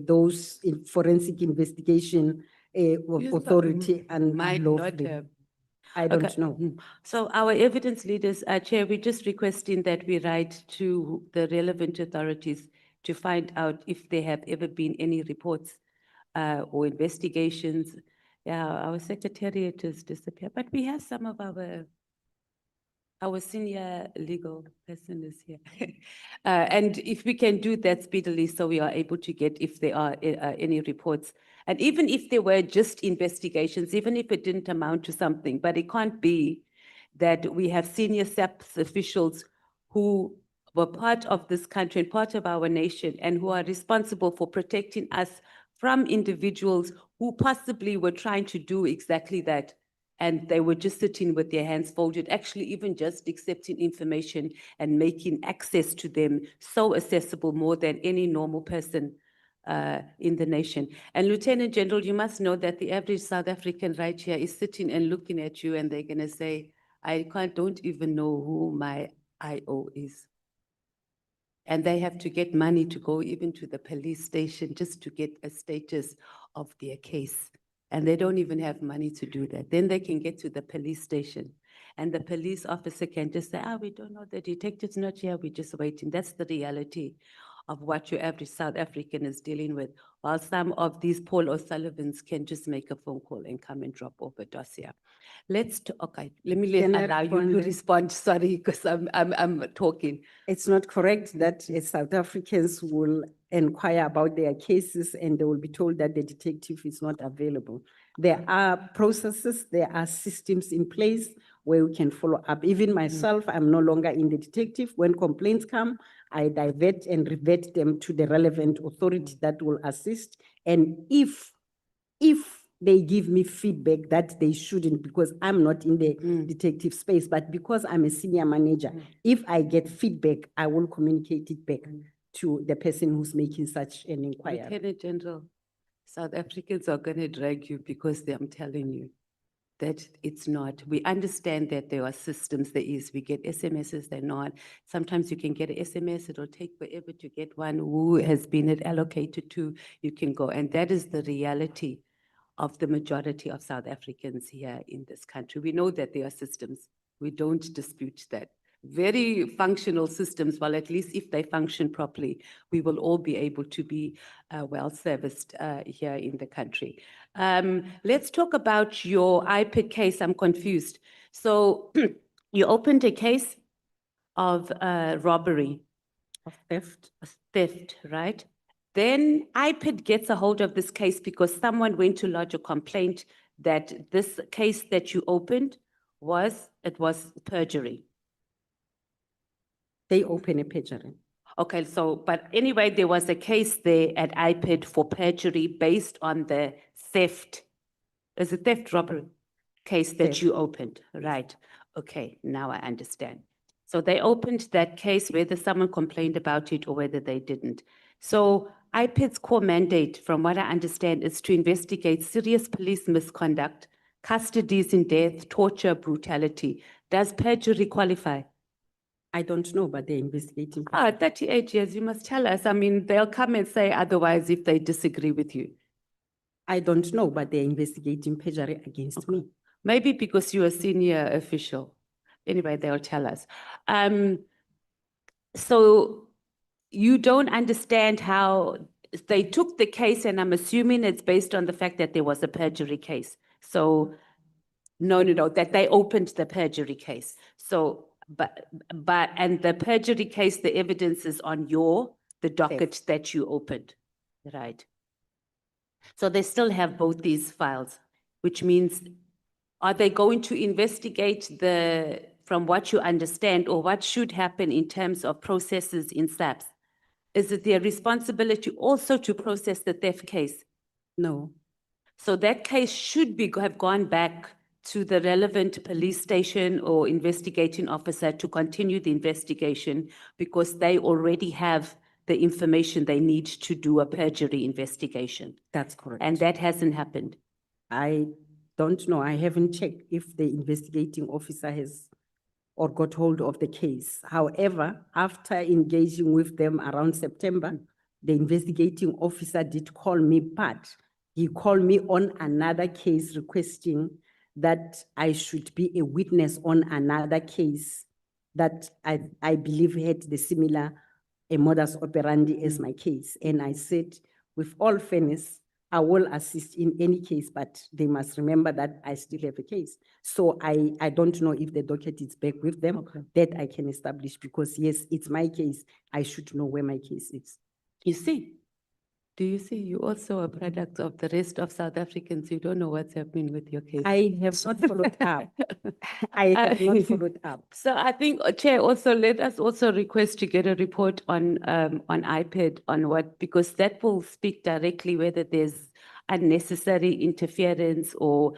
those forensic investigation authority and might not lawfully. have. I don't Okay. know. So our evidence leaders, Chair, we're just requesting that we write to the relevant authorities to find out if there have ever been any reports or investigations. Yeah, our secretariat has disappeared, but we have some of our senior legal person is here. And if we can do that speedily, so we are able to get if there are any reports. And even if there were just investigations, even if it didn't amount to something, but it can't be that we have senior SAPS officials who were part of this country and part of our nation and who are responsible for protecting us from individuals who possibly were trying to do exactly that. And they were just sitting with their hands folded, actually even just accepting information and making access to them so accessible more than any normal person in the nation. And Lieutenant General, you must know that the average South African right here is sitting and looking at you and they're gonna say, don't even know who my IO is. And they have to get money to go even to the police station just to get a status of their case. And they don't even have money to do that. Then they can get to the police station and the police officer can just say, we don't know, the detective's not here, we're just waiting. That's the reality of what your average South African is dealing with. While some of these Paul O'Sullivans can just make a phone call and come and drop off a dossier. Okay, let me allow you to respond, sorry, because I'm talking. It's not correct that South Africans will inquire about their cases and they will be told that the detective is not available. There are processes, there are systems in place where we can follow up. Even myself, I'm no longer in the detective. When complaints come, I divert and revert them to the relevant authority that will assist. And if they give me feedback that they shouldn't, because I'm not in the detective space, but because I'm a senior manager, if I get feedback, I will communicate it back to the person who's making such an inquiry. Lieutenant General, South Africans are going to drag you because I'm telling you that it's not. We understand that there are systems, there is. We get SMSs, they're not. Sometimes you can get an SMS, it'll take forever to get one who has been allocated to, you can go. And that is the reality of the majority of South Africans here in this country. We know that there are systems. We don't dispute that. Very functional systems, well, at least if they function properly, we will all be able to be well serviced here in the country. Let's talk about your iPad case. I'm confused. So you opened a case of robbery. Of theft. Theft, right? Then iPad gets a hold of this case because someone went to lodge a complaint that this case that you opened was perjury. They open a perjury. Okay, so, but anyway, there was a case there at iPad for perjury based on the theft. There's a theft robbery case that you opened, right? Okay, now I understand. So they opened that case whether someone complained about it or whether they didn't. So iPad's core mandate, from what I understand, is to investigate serious police misconduct, custodies in death, torture, brutality. Does perjury qualify? I don't know, but they're investigating. 38 years, you must tell us. I mean, they'll come and say otherwise if they disagree with you. I don't know, but they're investigating perjury against me. Maybe because you're a senior official. Anyway, they'll tell us. So you don't understand how they took the case, and I'm assuming it's based on the fact that there was a perjury case. So no, that they opened the perjury case. So, and the perjury case, the evidence is on the docket that you opened, right? So they still have both these files, which means, are they going to investigate from what you understand, or what should happen in terms of processes in SAPS? Is it their responsibility also to process the theft case? No. So that case should have gone back to the relevant police station or investigating officer to continue the investigation, because they already have the information they need to do a perjury investigation. That's correct. And that hasn't happened. I don't know. I haven't checked if the investigating officer has or got hold of the case. However, after engaging with them around September, the investigating officer did call me, but he called me on another case requesting that I should be a witness on another case that I believe had the similar modus operandi as my case. And I said, with all fairness, I will assist in any case, but they must remember that I still have a case. So I don't know if the docket is back with them. That I can establish, because yes, it's my case. I should know where my case is. You see? Do you see? You're also a product of the rest of South Africans. You don't know what's happening with your case. I have not followed up. I have not followed up. So I think, Chair, also let us also request to get a report on iPad on what, because that will speak directly whether there's unnecessary interference or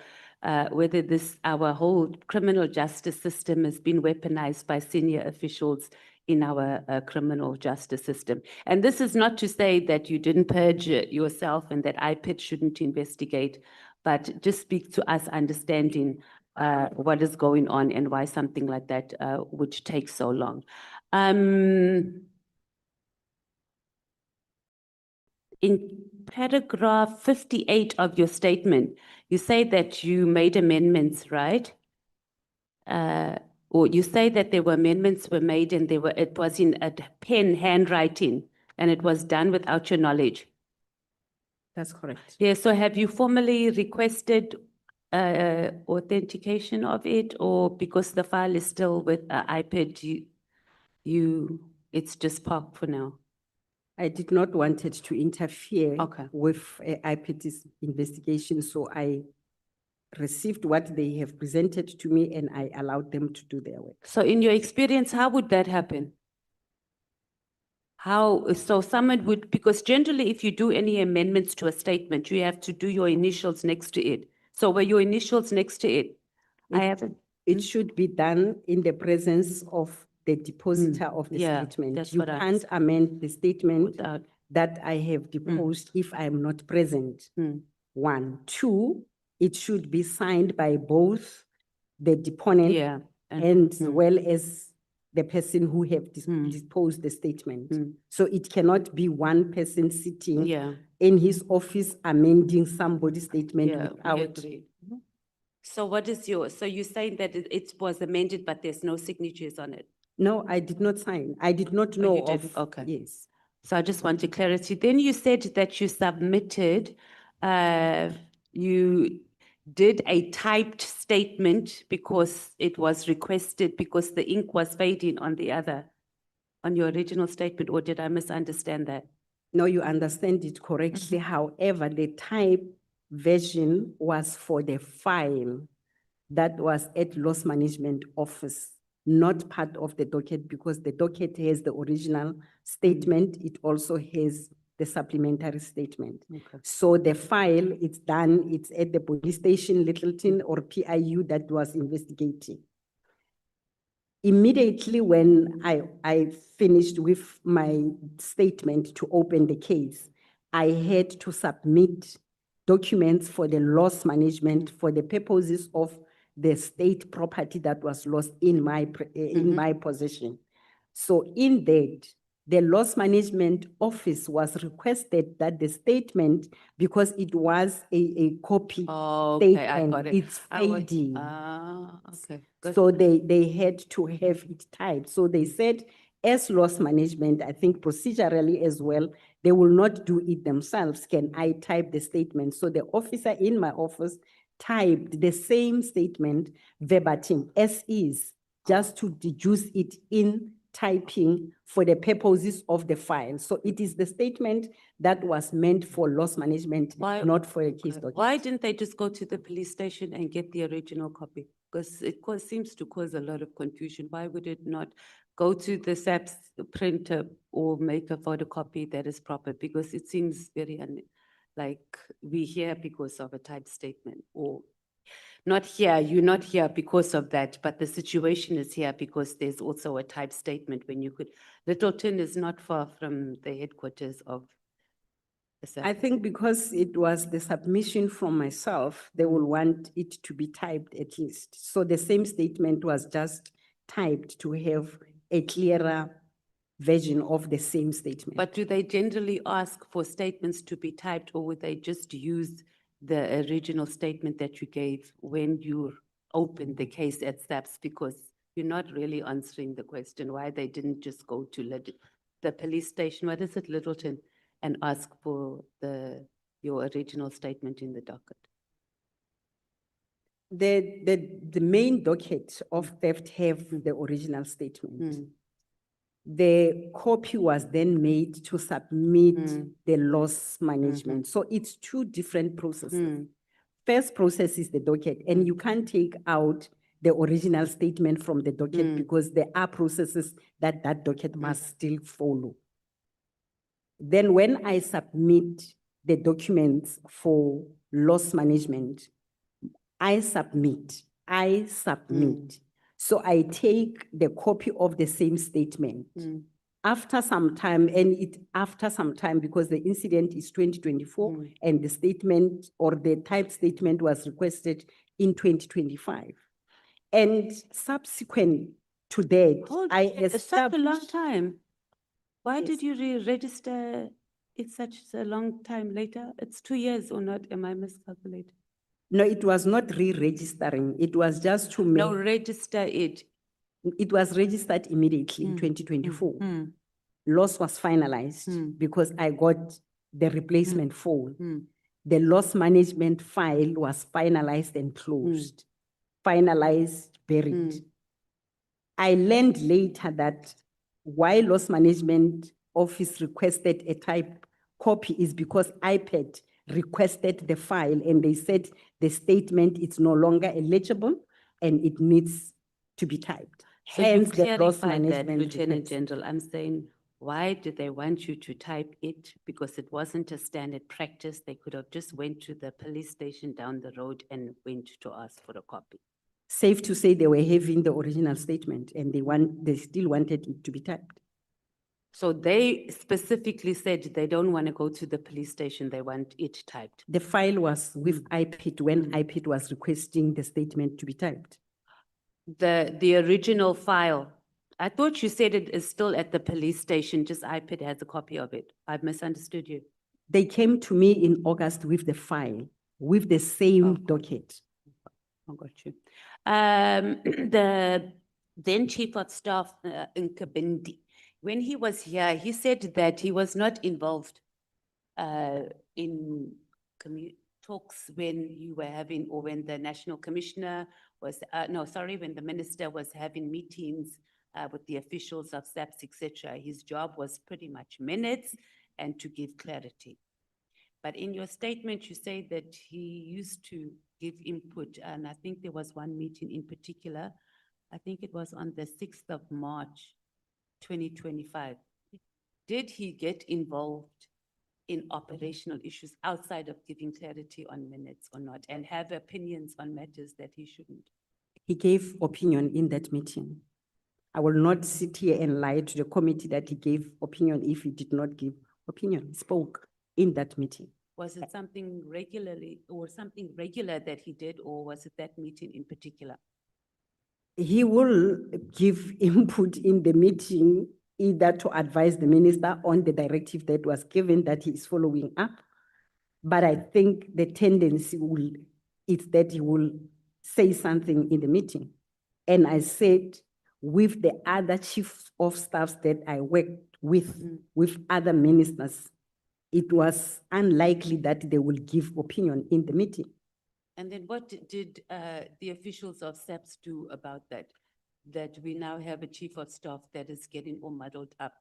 whether our whole criminal justice system has been weaponized by senior officials in our criminal justice system. And this is not to say that you didn't purge yourself and that IPID shouldn't investigate, but just speak to us understanding what is going on and why something like that would take so long. In paragraph 58 of your statement, you say that you made amendments, right? Or you say that there were amendments were made and it was in a pen handwriting and it was done without your knowledge. That's correct. Yeah, so have you formally requested authentication of it, or because the file is still with iPad, it's just parked for now? I did not want it to interfere with IPT's investigation, so I received what they have presented to me and I allowed them to do their work. So in your experience, how would that happen? So someone would, because generally if you do any amendments to a statement, you have to do your initials next to it. So were your initials next to it? It should be done in the presence of the depositor of the statement. that's You what I- can't amend the statement that I have deposed if I'm not present. One. Two, it should be signed by both the deponent and as well as the person who have disposed the statement. So it cannot be one person sitting in his office amending somebody's statement without. So what is yours? So you're saying that it was amended, but there's no signatures on it? No, I did not sign. I did not know you of. didn't? Okay. Yes. So I just wanted clarity. Then you said that you submitted, you did a typed statement because it was requested because the ink was fading on your original statement, or did I misunderstand that? No, you understand it correctly. However, the type version was for the file that was at Loss Management Office, not part of the docket, because the docket has the original statement. It also has the supplementary statement. So the file, it's done, it's at the police station, Littleton or PIU that was investigating. Immediately when I finished with my statement to open the case, I had to submit documents for the loss management for the purposes of the state property that was lost in my possession. So in that, the loss management office was requested that the statement, because it was a copy Okay, I got statement, it. it's fading. Okay. Good. So they had to have it typed. So they said, as loss management, I think procedurally as well, they will not do it themselves. Can I type the statement? So the officer in my office typed the same statement verbatim as is, just to deduce it in typing for the purposes of the file. So it is the statement that was meant for loss management, not for a case document. Why didn't they just go to the police station and get the original copy? Because it seems to cause a lot of confusion. Why would it not go to the SAPS printer or make a photocopy that is proper? Because it seems very like we're here because of a type statement, or not here, you're not here because of that, but the situation is here because there's also a type statement when you could. Littleton is not far from the headquarters of I think because it was the submission from myself, they will want it to be typed at least. So the same statement was just typed to have a clearer version of the same statement. But do they generally ask for statements to be typed, or would they just use the original statement that you gave when you opened the case at SAPS? Because you're not really answering the question why they didn't just go to the police station, what is it, Littleton, and ask for your original statement in the docket. The main docket of theft have the original statement. The copy was then made to submit the loss management. So it's two different processes. First process is the docket, and you can't take out the original statement from the docket because there are processes that docket must still follow. Then when I submit the documents for loss management, I submit. So I take the copy of the same statement. After some time, because the incident is 2024 and the statement or the typed statement was requested in 2025. And subsequent to that, I It's such a long established. time. Why did you re-register it such a long time later? It's 2 years or not? Am I miscalculating? No, it was not re-registering. It was just to make. No, register it. It was registered immediately in 2024. Loss was finalized because I got the replacement phone. The loss management file was finalized and closed. Finalized, buried. I learned later that why loss management office requested a type copy is because iPad requested the file and they said the statement is no longer eligible and it needs to be typed. So Hence you the loss clarified that, management Lieutenant request. General. I'm saying, why did they want you to type it? Because it wasn't a standard practice. They could have just went to the police station down the road and went to ask for a copy. Safe to say they were having the original statement and they still wanted it to be typed. So they specifically said they don't want to go to the police station. They want it typed. The file was with iPad when iPad was requesting the statement to be typed. The original file, I thought you said it is still at the police station, just iPad has a copy of it. I've misunderstood you. They came to me in August with the file, with the same docket. I got you. The then Chief of Staff in Kabindi, when he was here, he said that he was not involved in talks when you were having, or when the National Commissioner was, when the Minister was having meetings with the officials of SAPS, etc. His job was pretty much minutes and to give clarity. But in your statement, you say that he used to give input, and I think there was one meeting in particular, I think it was on the 6th of March, 2025. Did he get involved in operational issues outside of giving clarity on minutes or not, and have opinions on matters that he shouldn't? He gave opinion in that meeting. I will not sit here and lie to the committee that he gave opinion if he did not give opinion. He spoke in that meeting. Was it something regularly or something regular that he did, or was it that meeting in particular? He will give input in the meeting, either to advise the minister on the directive that was given that he is following up. But I think the tendency is that he will say something in the meeting. And I said, with the other chiefs of staffs that I worked with other ministers, it was unlikely that they will give opinion in the meeting. And then what did the officials of SAPS do about that? That we now have a chief of staff that is getting all muddled up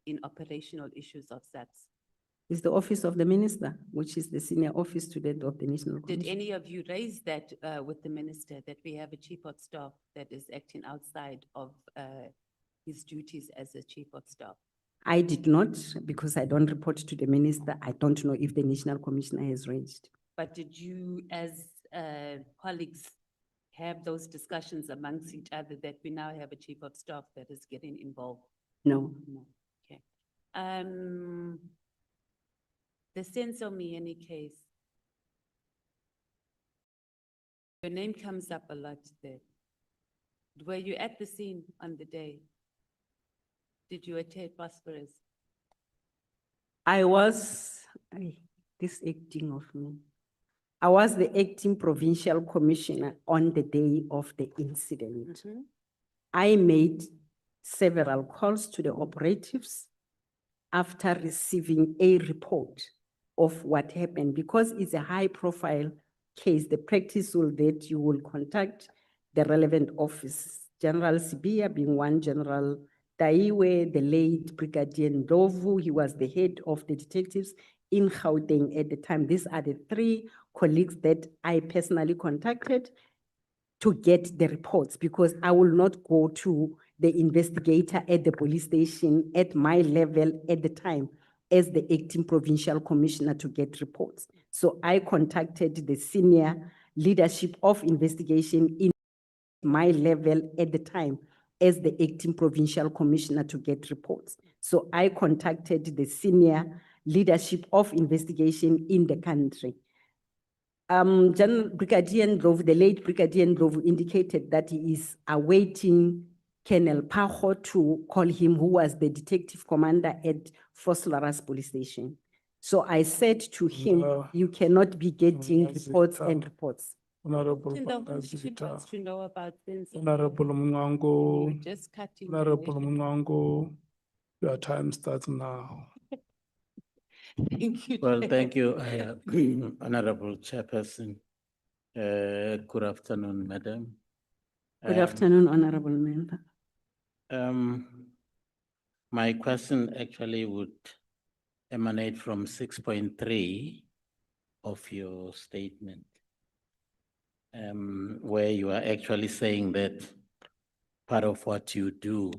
in operational issues of SAPS. It's the office of the minister, which is the senior office to that of the National Commission. Did any of you raise that with the minister, that we have a chief of staff that is acting outside of his duties as a chief of staff? I did not, because I don't report to the minister. I don't know if the National Commissioner has raised. But did you, as colleagues, have those discussions amongst each other that we now have a chief of staff that is getting involved? No. No. Okay. the sense of me any case. Your name comes up a lot there. Were you at the scene on the day? Did you attend phosphorus? I was, this acting of me. I was the acting provincial commissioner on the day of the incident. I made several calls to the operatives after receiving a report of what happened. Because it's a high profile case, the practice will that you will contact the relevant office, General Sibia being one, General Taiwe, the late Brigadier Ndovu, he was the head of the detectives in Gauteng at the time. These are the three colleagues that I personally contacted to get the reports, because I will not go to the investigator at the police station at my level at the time as the acting provincial commissioner to get reports. So I contacted the senior leadership of investigation in my level at the time as the acting provincial commissioner to get reports. So I contacted the senior leadership of investigation in the country. General Brigadier Ndlovu, the late Brigadier Ndlovu, indicated that he is awaiting Colonel Mkhwanazi to call him, who was the detective commander at Vosloorus police station. So I said to him, you cannot be getting reports and reports. Honorable She Mkhwanazi, wants to know about things. Honorable Mngango, You're just cutting. Honorable Mngango, your time starts now. Thank you. Well, Chair. thank you, Honorable Chairperson. Good afternoon, Madam. Good afternoon, honorable member. My question actually would emanate from 6.3 of your statement, where you are actually saying that part of what you do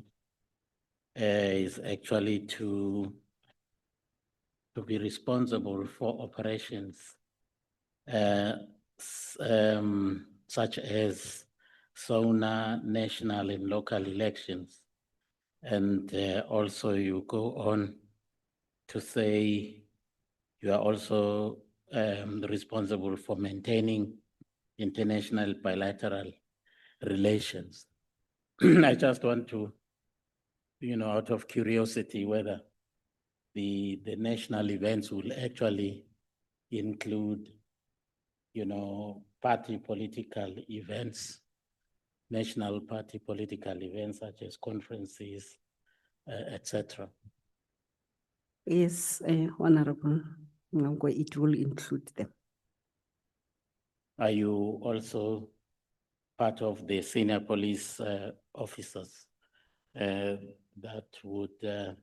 is actually to be responsible for operations such as SONA, national and local elections. And also you go on to say you are also responsible for maintaining international bilateral relations. I just want to, out of curiosity, whether the national events will actually include, party political events, national party political events such as conferences, etc. Yes, honorable Mngango, it will include them. Are you also part of the senior police officers that would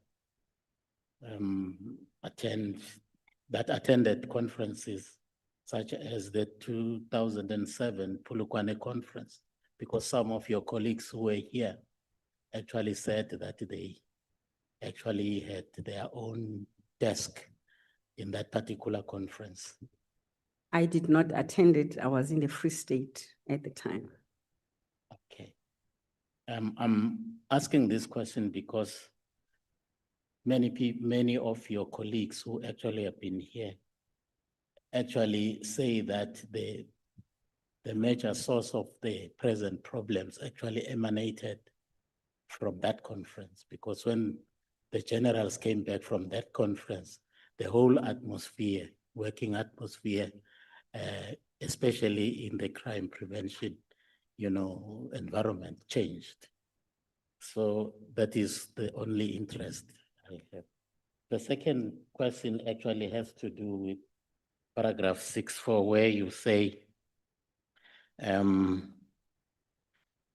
attended conferences such as the 2007 Polokwane conference? Because some of your colleagues who were here actually said that they actually had their own desk in that particular conference. I did not attend it. I was in the Free State at the time. Okay. I'm asking this question because many of your colleagues who actually have been here actually say that the major source of the present problems actually emanated from that conference, because when the generals came back from that conference, the whole atmosphere, working atmosphere, especially in the crime prevention, environment changed. So that is the only interest I have. The second question actually has to do with paragraph 6.4, where you say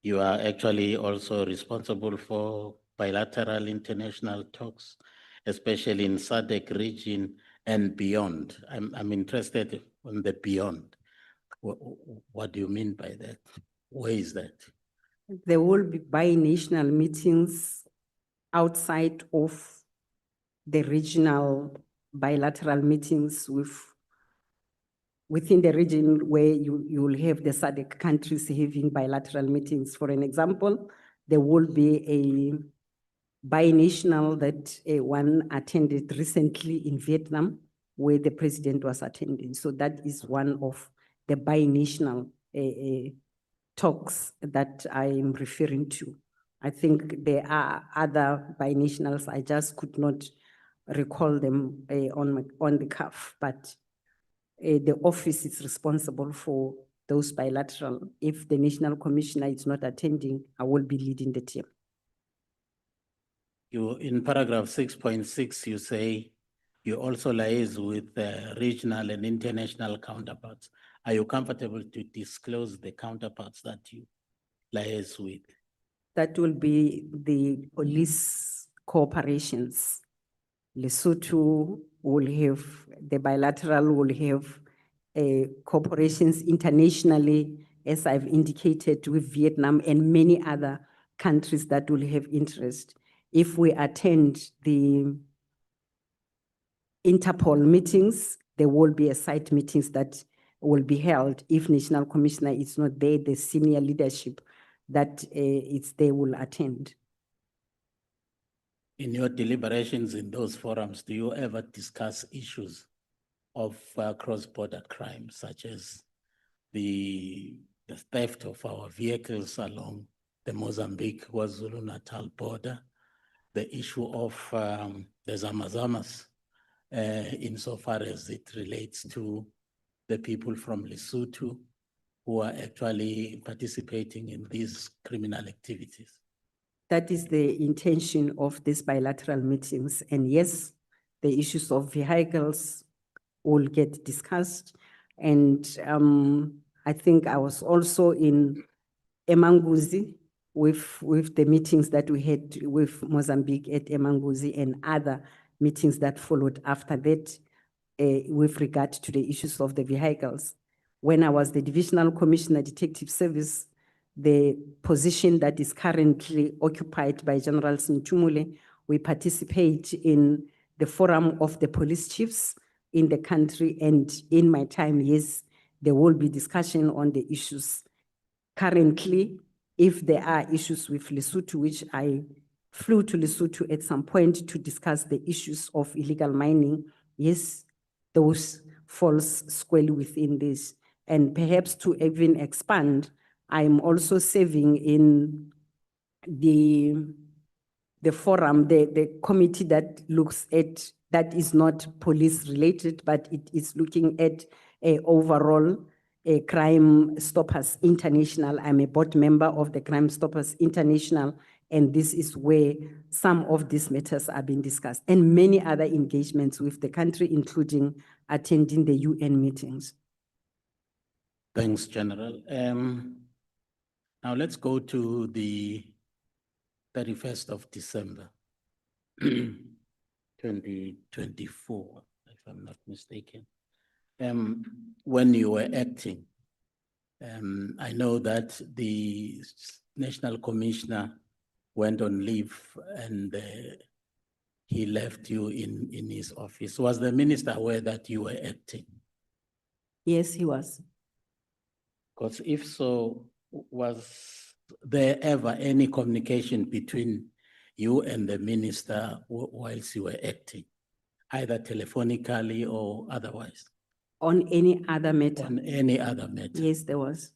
you are actually also responsible for bilateral international talks, especially in SADC region and beyond. I'm interested in the beyond. What do you mean by that? Where is that? There will be bi-national meetings outside of the regional bilateral meetings within the region, where you will have the SADC countries having bilateral meetings. For an example, there will be a bi-national that one attended recently in Vietnam, where the president was attending. So that is one of the binational talks that I'm referring to. I think there are other binationals. I just could not recall them on the cuff, but the office is responsible for those bilateral. If the National Commissioner is not attending, I will be leading the team. You, in paragraph 6.6, you say you also liaise with regional and international counterparts. Are you comfortable to disclose the counterparts that you liaise with? That will be the police cooperations. Lesotho will have, the bilateral will have corporations internationally, as I've indicated, with Vietnam and many other countries that will have interest. If we attend the Interpol meetings, there will be a site meetings that will be held. If National Commissioner is not there, the senior leadership that they will attend. In your deliberations in those forums, do you ever discuss issues of cross-border crime, such as the theft of our vehicles along the Mozambique-KwaZulu-Natal border, the issue of the Zamazamas, insofar as it relates to the people from Lesotho who are actually participating in these criminal activities? That is the intention of these bilateral meetings. And yes, the issues of vehicles will get discussed. And I think I was also in Emanguzi with the meetings that we had with Mozambique at Emanguzi and other meetings that followed after that with regard to the issues of the vehicles. When I was the Divisional Commissioner, Detective Service, the position that is currently occupied by General Sintumule, we participate in the forum of the police chiefs in the country, and in my time, yes, there will be discussion on the issues. Currently, if there are issues with Lesotho, which I flew to Lesotho at some point to discuss the issues of illegal mining, yes, those falls squarely within this. And perhaps to even expand, I'm also serving in the forum, the committee that looks at, that is not police related, but it is looking at overall Crime Stoppers International. I'm a board member of the Crime Stoppers International, and this is where some of these matters are being discussed, and many other engagements with the country, including attending the UN meetings. Thanks, General. Now let's go to the 31st of December, 2024, if I'm not mistaken. When you were acting, I know that the National Commissioner went on leave and he left you in his office. Was the minister aware that you were acting? Yes, he was. Because if so, was there ever any communication between you and the minister whilst you were acting, either telephonically or otherwise? On any other matter? On any other matter? Yes, there was.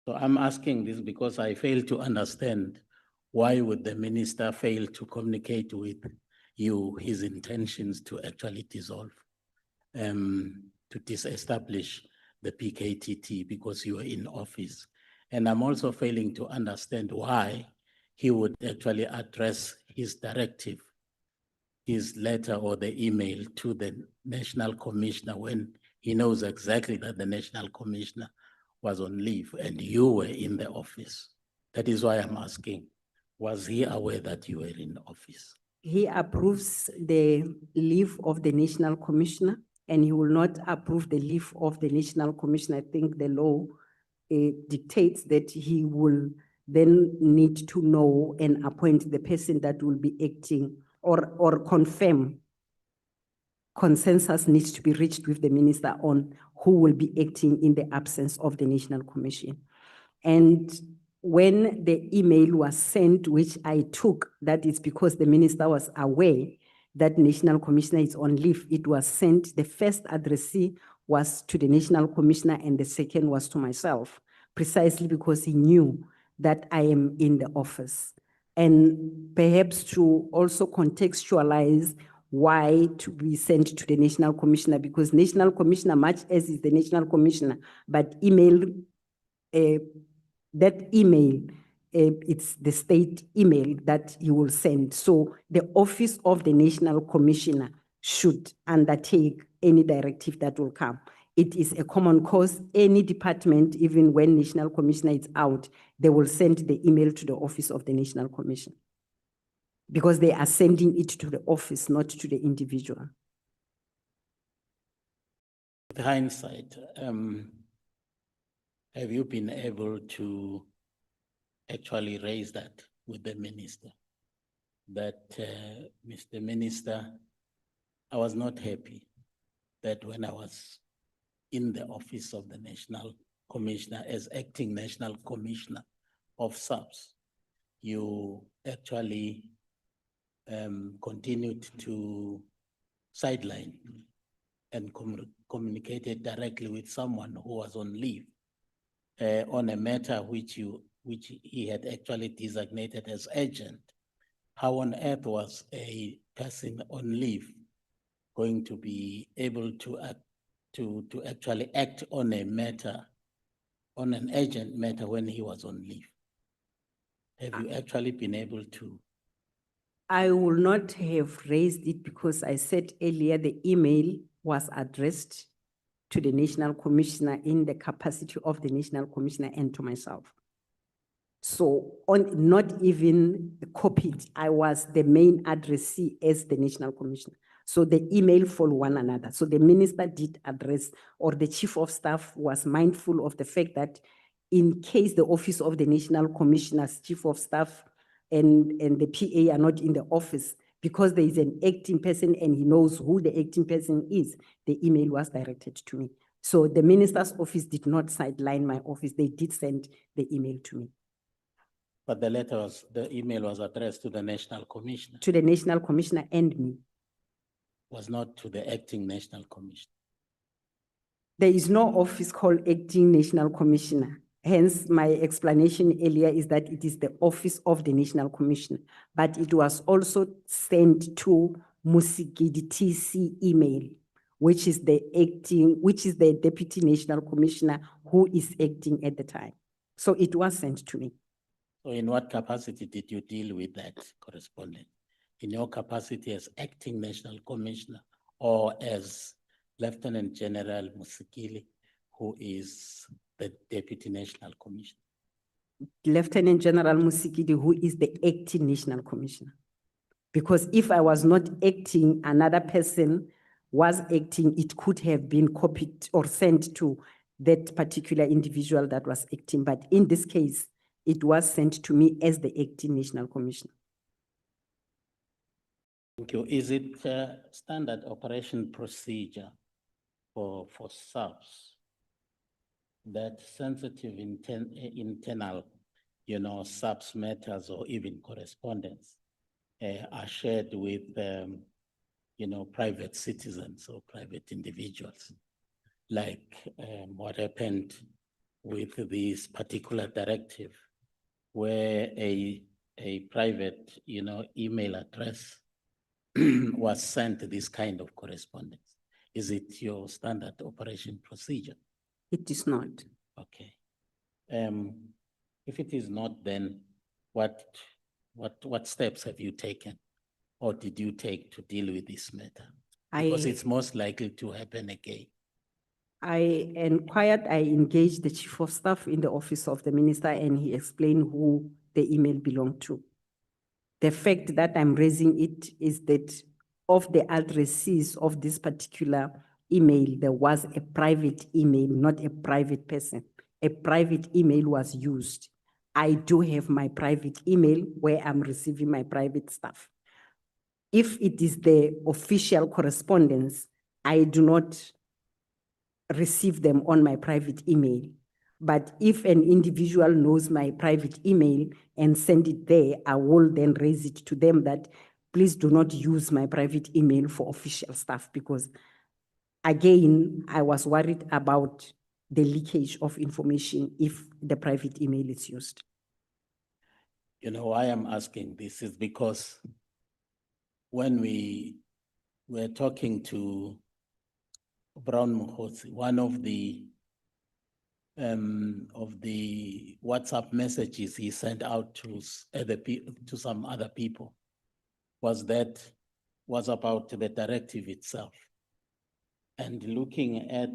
So I'm asking this because I fail to understand why would the minister fail to communicate with you his intentions to actually dissolve, to disestablish the PKTT because you were in office. And I'm also failing to understand why he would actually address his directive, his letter or the email to the National Commissioner when he knows exactly that the National Commissioner was on leave and you were in the office. That is why I'm asking, was he aware that you were in office? He approves the leave of the National Commissioner, and he will not approve the leave of the National Commissioner. I think the law dictates that he will then need to know and appoint the person that will be acting or confirm. Consensus needs to be reached with the minister on who will be acting in the absence of the National Commission. And when the email was sent, which I took, that is because the minister was aware, that National Commissioner is on leave, it was sent, the first addressee was to the National Commissioner and the second was to myself, precisely because he knew that I am in the office. And perhaps to also contextualize why to be sent to the National Commissioner, because National Commissioner, much as is the National Commissioner, but that email, it's the state email that you will send. So the office of the National Commissioner should undertake any directive that will come. It is a common cause. Any department, even when National Commissioner is out, they will send the email to the office of the National Commissioner, because they are sending it to the office, not to the individual. With hindsight, have you been able to actually raise that with the minister? That, Mr. Minister, I was not happy that when I was in the office of the National Commissioner as acting National Commissioner of SAPS, you actually continued to sideline and communicated directly with someone who was on leave on a matter which he had actually designated as urgent. How on earth was a person on leave going to be able to actually act on a matter, on an urgent matter when he was on leave? Have you actually been able to? I will not have raised it because I said earlier the email was addressed to the National Commissioner in the capacity of the National Commissioner and to myself. So not even copied, I was the main addressee as the National Commissioner. So the email followed one another. So the minister did address, or the chief of staff was mindful of the fact that in case the office of the National Commissioner's chief of staff and the PA are not in the office, because there is an acting person and he knows who the acting person is, the email was directed to me. So the minister's office did not sideline my office. They did send the email to me. But the email was addressed to the National Commissioner. To the National Commissioner and me. Was not to the acting National Commissioner. There is no office called acting National Commissioner. Hence, my explanation earlier is that it is the office of the National Commissioner, but it was also sent to Mosikili TC email, which is the Deputy National Commissioner who is acting at the time. So it was sent to me. So in what capacity did you deal with that correspondence? In your capacity as acting National Commissioner or as Lieutenant General Mosikili, who is the Deputy National Commissioner? Lieutenant General Mosikili, who is the acting National Commissioner. Because if I was not acting, another person was acting, it could have been copied or sent to that particular individual that was acting. But in this case, it was sent to me as the acting National Commissioner. Thank you. Is it standard operation procedure for SAPS that sensitive internal, SAPS matters or even correspondence are shared with, private citizens or private individuals, like what happened with this particular directive, where a private, email address was sent this kind of correspondence? Is it your standard operation procedure? It is not. Okay. If it is not, then what steps have you taken or did you take to deal with this matter? Because it's most likely to happen again. I inquired, I engaged the chief of staff in the office of the minister and he explained who the email belonged to. The fact that I'm raising it is that of the addressees of this particular email, there was a private email, not a private person. A private email was used. I do have my private email where I'm receiving my private stuff. If it is the official correspondence, I do not receive them on my private email. But if an individual knows my private email and send it there, I will then raise it to them that please do not use my private email for official stuff, because again, I was worried about the leakage of information if the private email is used. You know, why I'm asking this is because when we were talking to Brown Mkhwanazi, one of the WhatsApp messages he sent out to some other people was about the directive itself. And looking at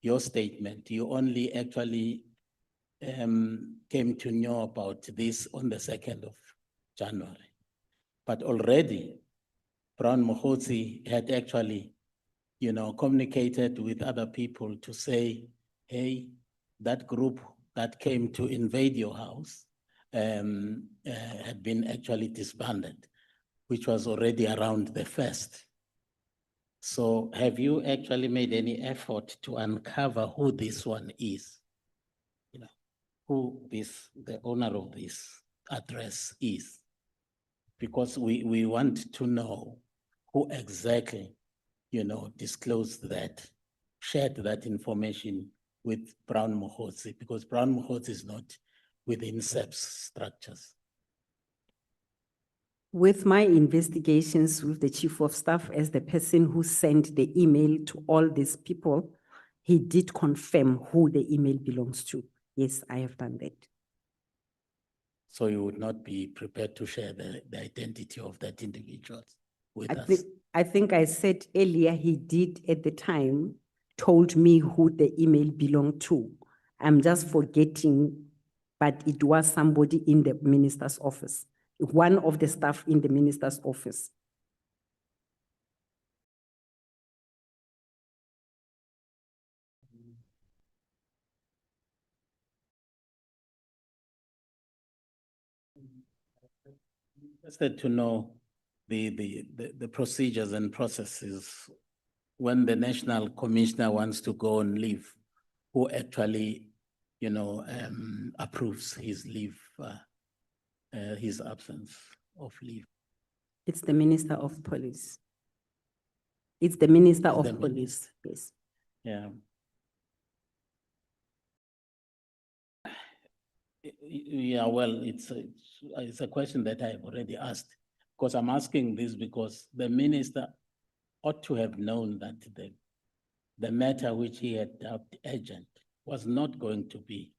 your statement, you only actually came to know about this on the 2nd of January. But already, Brown Mkhwanazi had actually, you know, communicated with other people to say, hey, that group that came to invade your house had been actually disbanded, which was already around the 1st. So have you actually made any effort to uncover who this one is? You know, who the owner of this address is? Because we want to know who exactly, you know, disclosed that, shared that information with Brown Mkhwanazi, because Brown Mkhwanazi is not within SAPS structures. With my investigations with the chief of staff as the person who sent the email to all these people, he did confirm who the email belongs to. Yes, I have done that. So you would not be prepared to share the identity of that individual with us? I think I said earlier, he did at the time, told me who the email belonged to. I'm just forgetting, but it was somebody in the minister's office, one of the staff in the minister's office. Interested to know the procedures and processes when the National Commissioner wants to go on leave, who actually, you know, approves his leave, his absence of leave. It's the Minister of Police. It's the Minister of Police, yes. Yeah. Yeah, well, it's a question that I've already asked, because I'm asking this because the minister ought to have known that the matter which he had dubbed urgent was not going to be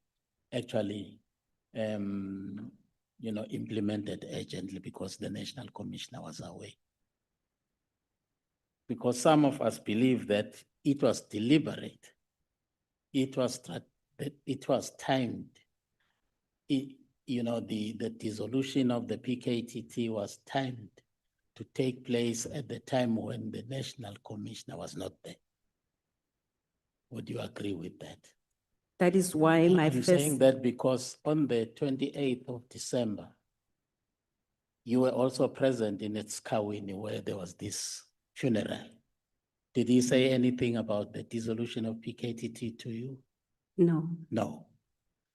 actually, you know, implemented urgently because the National Commissioner was away. Because some of us believe that it was deliberate, it was timed. You know, the dissolution of the PKTT was timed to take place at the time when the National Commissioner was not there. Would you agree with that? That is why my I'm saying that because on the 28th of December, you were also present in Etskawini where there was this funeral. Did he say anything about the dissolution of PKTT to you? No. No.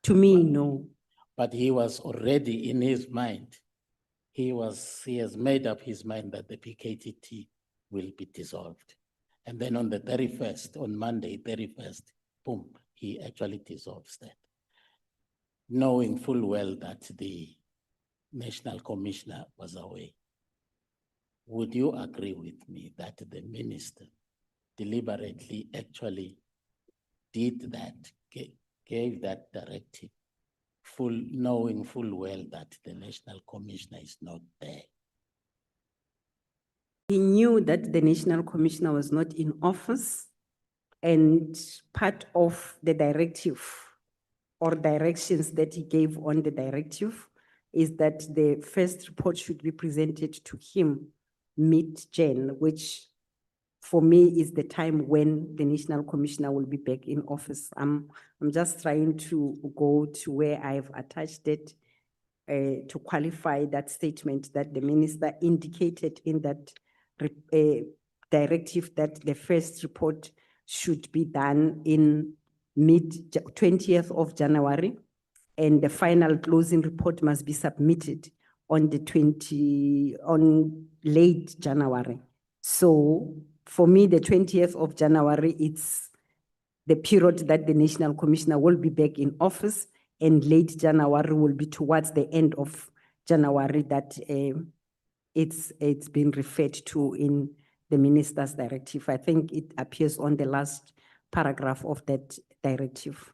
To me, no. But he was already in his mind. He has made up his mind that the PKTT will be dissolved. And then on the 31st, on Monday, 31st, boom, he actually dissolves that. Knowing full well that the National Commissioner was away. Would you agree with me that the minister deliberately actually did that, gave that directive, knowing full well that the National Commissioner is not there? He knew that the National Commissioner was not in office, and part of the directive or directions that he gave on the directive is that the first report should be presented to him mid-Jan, which for me is the time when the National Commissioner will be back in office. I'm just trying to go to where I've attached it to qualify that statement that the minister indicated in that directive that the first report should be done in mid-20th of January, and the final closing report must be submitted on late January. So for me, the 20th of January, it's the period that the National Commissioner will be back in office, and late January will be towards the end of January that it's been referred to in the minister's directive. I think it appears on the last paragraph of that directive.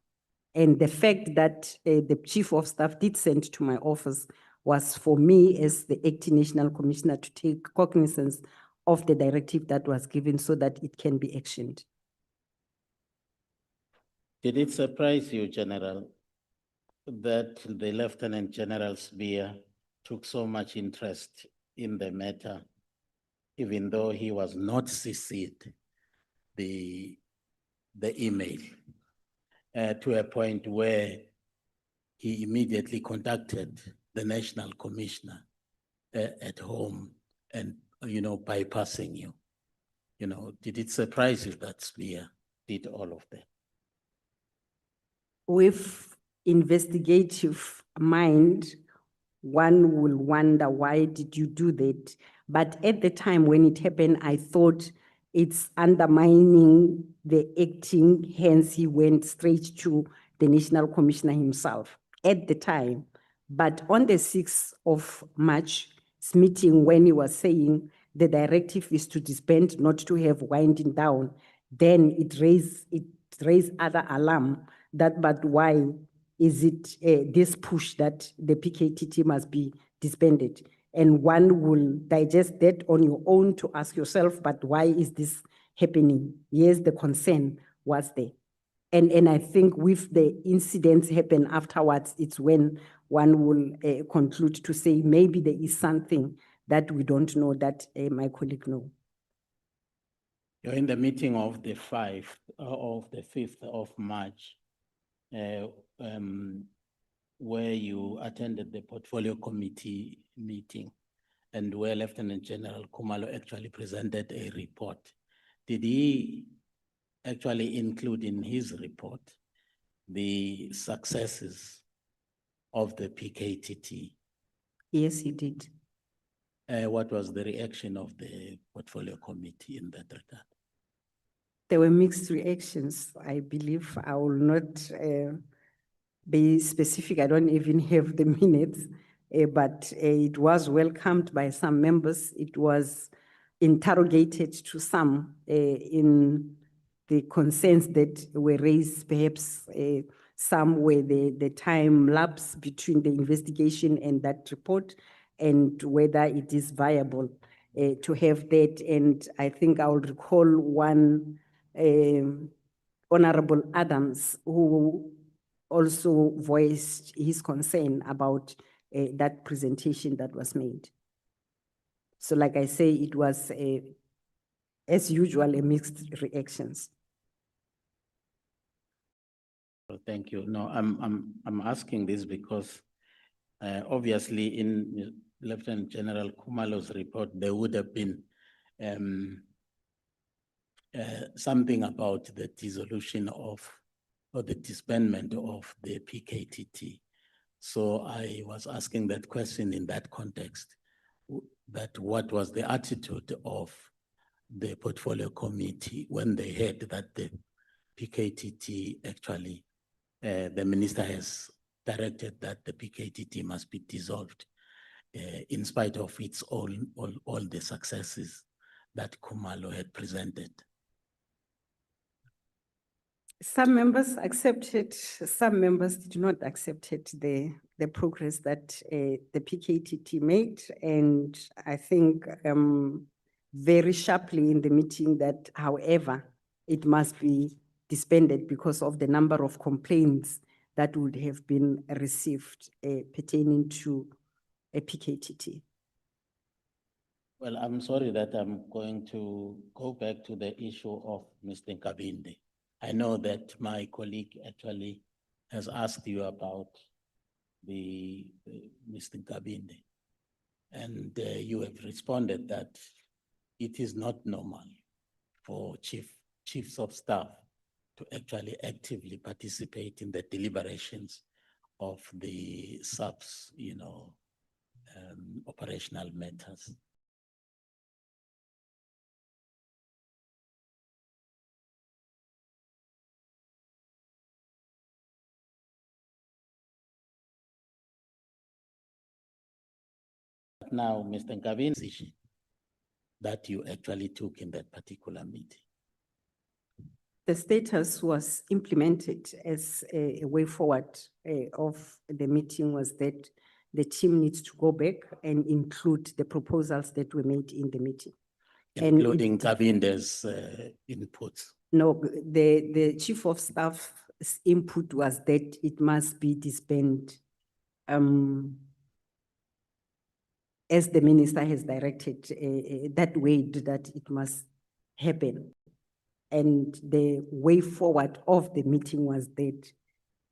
And the fact that the Chief of Staff did send to my office was for me as the acting National Commissioner to take cognizance of the directive that was given so that it can be actioned. Did it surprise you, General, that the Lieutenant General's beer took so much interest in the matter, even though he was not CC'd the email, to a point where he immediately contacted the National Commissioner at home and, bypassing you? Did it surprise you that Spear did all of that? With investigative mind, one will wonder, why did you do that? But at the time when it happened, I thought it's undermining the acting, hence he went straight to the National Commissioner himself at the time. But on the 6th of March meeting, when he was saying the directive is to disband, not to have winding down, then it raised other alarm that, but why is it this push that the PKTT must be disbanded? And one will digest that on your own to ask yourself, but why is this happening? Yes, the concern was there. And I think with the incidents happen afterwards, it's when one will conclude to say maybe there is something that we don't know that my colleague know. You're in the meeting of the 5th of March, where you attended the portfolio committee meeting and where Lieutenant General Khumalo actually presented a report. Did he actually include in his report the successes of the PKTT? Yes, he did. What was the reaction of the portfolio committee in that regard? There were mixed reactions. I believe I will not be specific. I don't even have the minutes, but it was welcomed by some members. It was interrogated to some in the concerns that were raised, perhaps some were the time lapse between the investigation and that report, and whether it is viable to have that. And I think I will recall one Honorable Adams, who also voiced his concern about that presentation that was made. So like I say, it was, as usual, a mixed reactions. Well, thank you. No, I'm asking this because obviously in Lieutenant General Khumalo's report, there would have been something about the dissolution of, or the disbandment of the PKTT. So I was asking that question in that context, that what was the attitude of the portfolio committee when they heard that the PKTT actually, the minister has directed that the PKTT must be dissolved in spite of its all the successes that Khumalo had presented. Some members accepted, some members did not accept the progress that the PKTT made. And I think very sharply in the meeting that, however, it must be disbanded because of the number of complaints that would have been received pertaining to a PKTT. Well, I'm sorry that I'm going to go back to the issue of Mr. Nkabinde. I know that my colleague actually has asked you about the Mr. Nkabinde, and you have responded that it is not normal for chiefs of staff to actually actively participate in the deliberations of the SAPS, operational matters. Now, Mr. Ngavin's decision that you actually took in that particular meeting. The status was implemented as a way forward of the meeting was that the team needs to go back and include the proposals that were made in the meeting. And it- Including Gavinder's inputs. No, the chief of staff's input was that it must be disbanded as the minister has directed, that way that it must happen. And the way forward of the meeting was that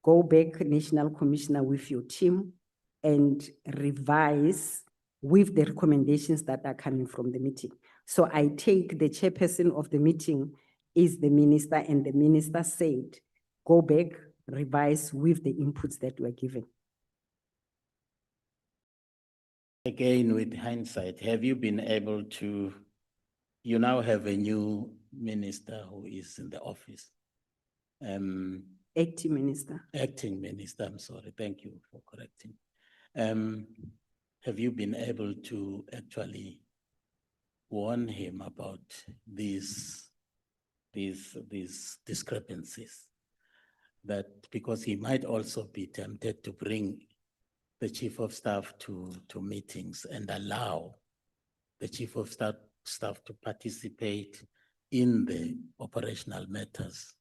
go back, National Commissioner, with your team and revise with the recommendations that are coming from the meeting. So I take the chairperson of the meeting is the minister, and the minister said, go back, revise with the inputs that were given. Again, with hindsight, have you been able to, you now have a new minister who is in the office. Acting minister. Acting minister, I'm sorry, thank you for correcting. Have you been able to actually warn him about these discrepancies? That because he might also be tempted to bring the chief of staff to meetings and allow the chief of staff to participate in the operational matters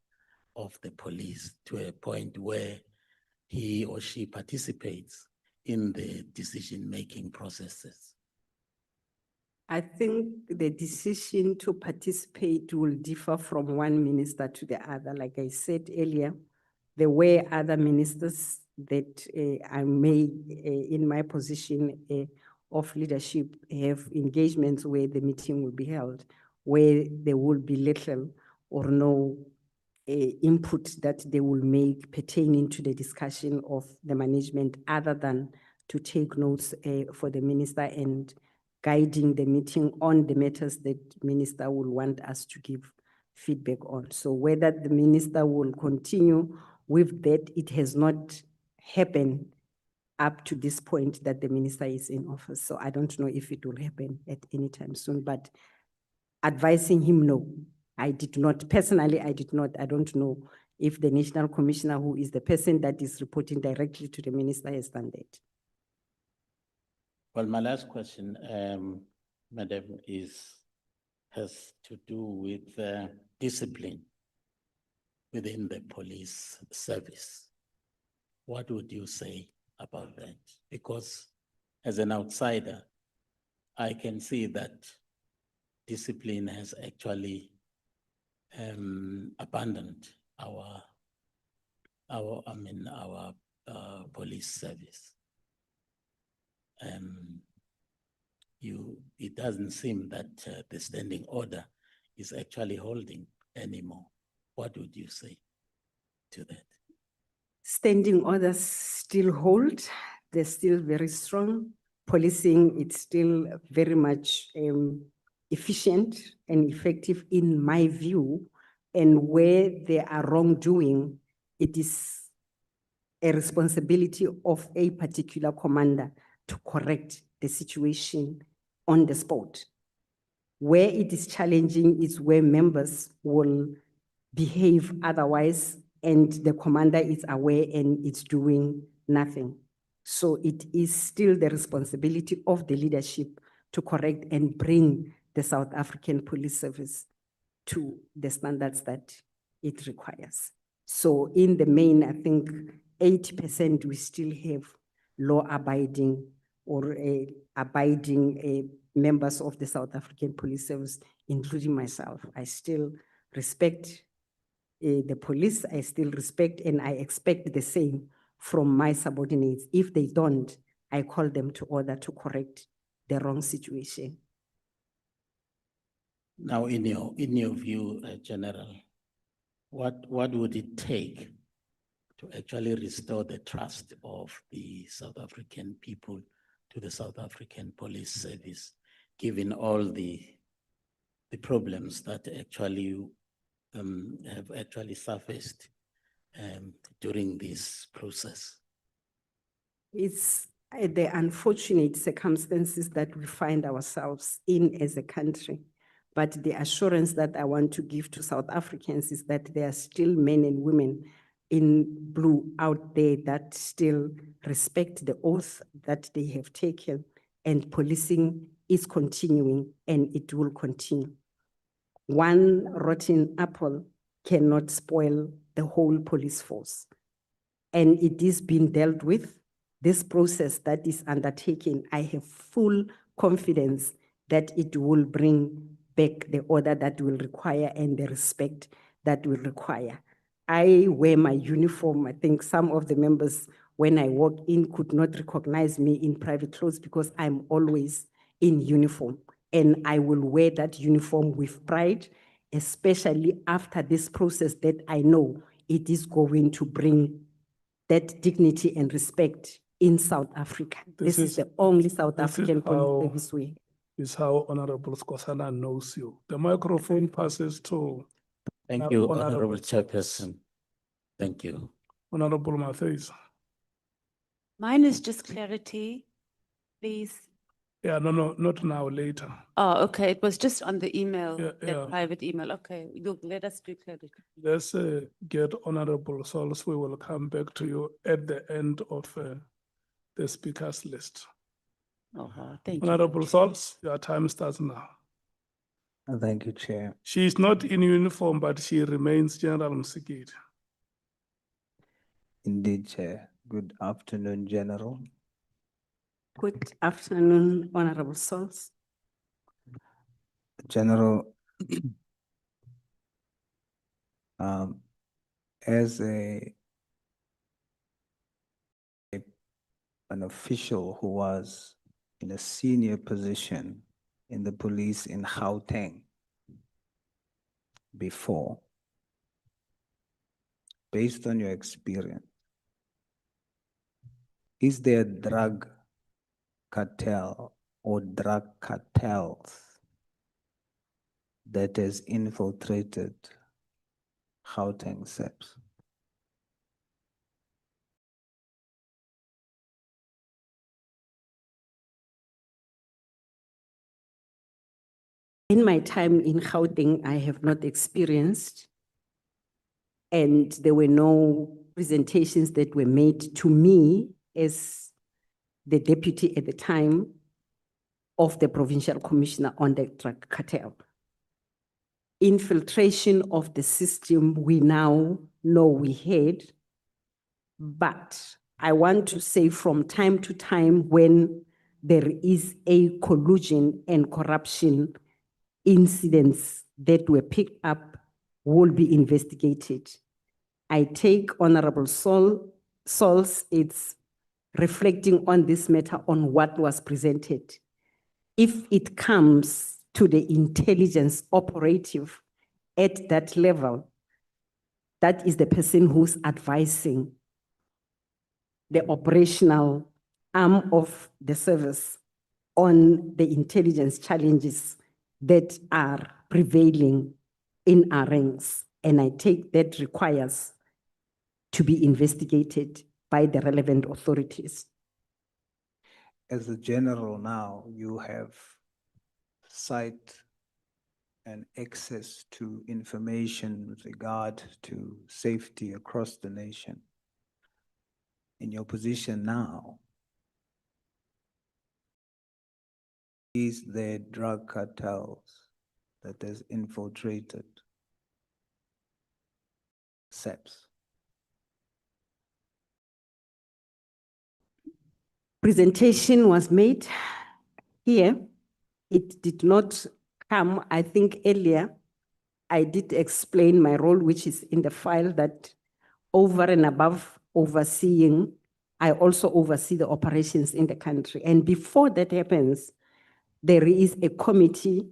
of the police to a point where he or she participates in the decision-making processes. I think the decision to participate will differ from one minister to the other. Like I said earlier, there were other ministers that I may, in my position of leadership, have engagements where the meeting will be held, where there will be little or no input that they will make pertaining to the discussion of the management, other than to take notes for the minister and guiding the meeting on the matters that minister will want us to give feedback on. So whether the minister will continue with that, it has not happened up to this point that the minister is in office. So I don't know if it will happen at any time soon, but advising him, no, I did not. Personally, I did not. I don't know if the National Commissioner, who is the person that is reporting directly to the minister, has done that. Well, my last question, Madam, has to do with discipline within the police service. What would you say about that? Because as an outsider, I can see that discipline has actually abandoned our police service. It doesn't seem that the standing order is actually holding anymore. What would you say to that? Standing orders still hold. They're still very strong. Policing, it's still very much efficient and effective in my view. And where there are wrongdoing, it is a responsibility of a particular commander to correct the situation on the spot. Where it is challenging is where members will behave otherwise and the commander is aware and it's doing nothing. So it is still the responsibility of the leadership to correct and bring the South African Police Service to the standards that it requires. So in the main, I think 80% we still have law-abiding or abiding members of the South African Police Service, including myself. I still respect the police, I still respect and I expect the same from my subordinates. If they don't, I call them to order to correct the wrong situation. Now, in your view, General, what would it take to actually restore the trust of the South African people to to the South African Police Service, given all the problems that actually have actually surfaced during this process. It's the unfortunate circumstances that we find ourselves in as a country. But the assurance that I want to give to South Africans is that there are still men and women in blue out there that still respect the oath that they have taken, and policing is continuing and it will continue. One rotten apple cannot spoil the whole police force. And it is being dealt with. This process that is undertaken, I have full confidence that it will bring back the order that will require and the respect that will require. I wear my uniform. I think some of the members, when I walk in, could not recognize me in private clothes because I'm always in uniform. And I will wear that uniform with pride, especially after this process that I know it is going to bring that dignity and respect in South Africa. This is the only South African police service we have. Is how Honorable Skosana knows you. The microphone passes to. Thank you, Honorable Chairperson. Thank you. Honorable Matthews. Mine is just clarity, please. Yeah, no, not now, later. Oh, okay. It was just on the email, Yeah, that yeah. private email. Okay, let us do clarity. Let's get Honorable Sols. We will come back to you at the end of the speakers list. Thank you. Honorable Sols, your time starts now. Thank you, Chair. She is not in uniform, but she remains General Mosikili. Indeed, Chair. Good afternoon, General. Good afternoon, Honorable Sols. General, as an official who was in a senior position in the police in Gauteng before, based on your experience, is there a drug cartel or drug cartels that has infiltrated Gauteng SAPS? In my time in Gauteng, I have not experienced, and there were no presentations that were made to me as the deputy at the time of the Provincial Commissioner on the Drug Cartel. Infiltration of the system, we now know we had, but I want to say from time to time when there is a collusion and corruption incidents that were picked up will be investigated. I take Honorable Sols, it's reflecting on this matter on what was presented. If it comes to the intelligence operative at that level, that is the person who's advising the operational arm of the service on the intelligence challenges that are prevailing in our ranks. And I take that requires to be investigated by the relevant authorities. As a general now, you have sight and access to information with regard to safety across the nation. In your position now, is there drug cartels that has infiltrated SAPS? Presentation was made here. It did not come, I think earlier, I did explain my role, which is in the file, that over and above overseeing, I also oversee the operations in the country. And before that happens, there is a committee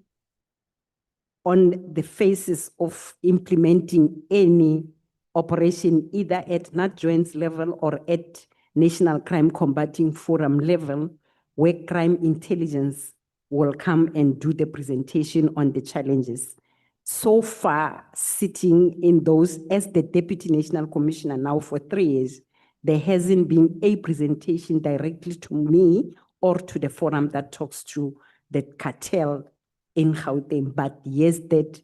on the phases of implementing any operation, either at NatJoins level or at National Crime Combating Forum level, where crime intelligence will come and do the presentation on the challenges. So far, sitting in those as the Deputy National Commissioner now for 3 years, there hasn't been a presentation directly to me or to the forum that talks to the cartel in Gauteng. But yes, that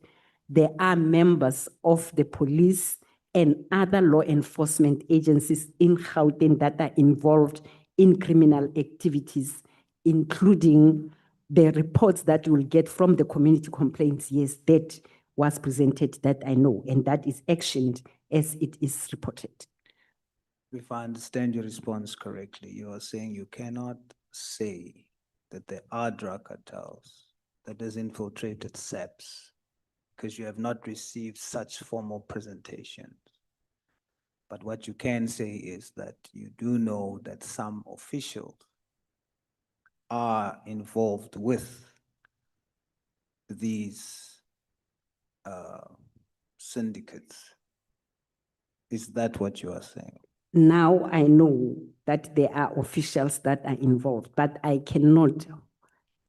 there are members of the police and other law enforcement agencies in Gauteng that are involved in criminal activities, including the reports that you will get from the community complaints. Yes, that was presented, that I know, and that is actioned as it is reported. If I understand your response correctly, you are saying you cannot say that there are drug cartels that has infiltrated SAPS because you have not received such formal presentations. But what you can say is that you do know that some officials are involved with these syndicates. Is that what you are saying? Now I know that there are officials that are involved, but I cannot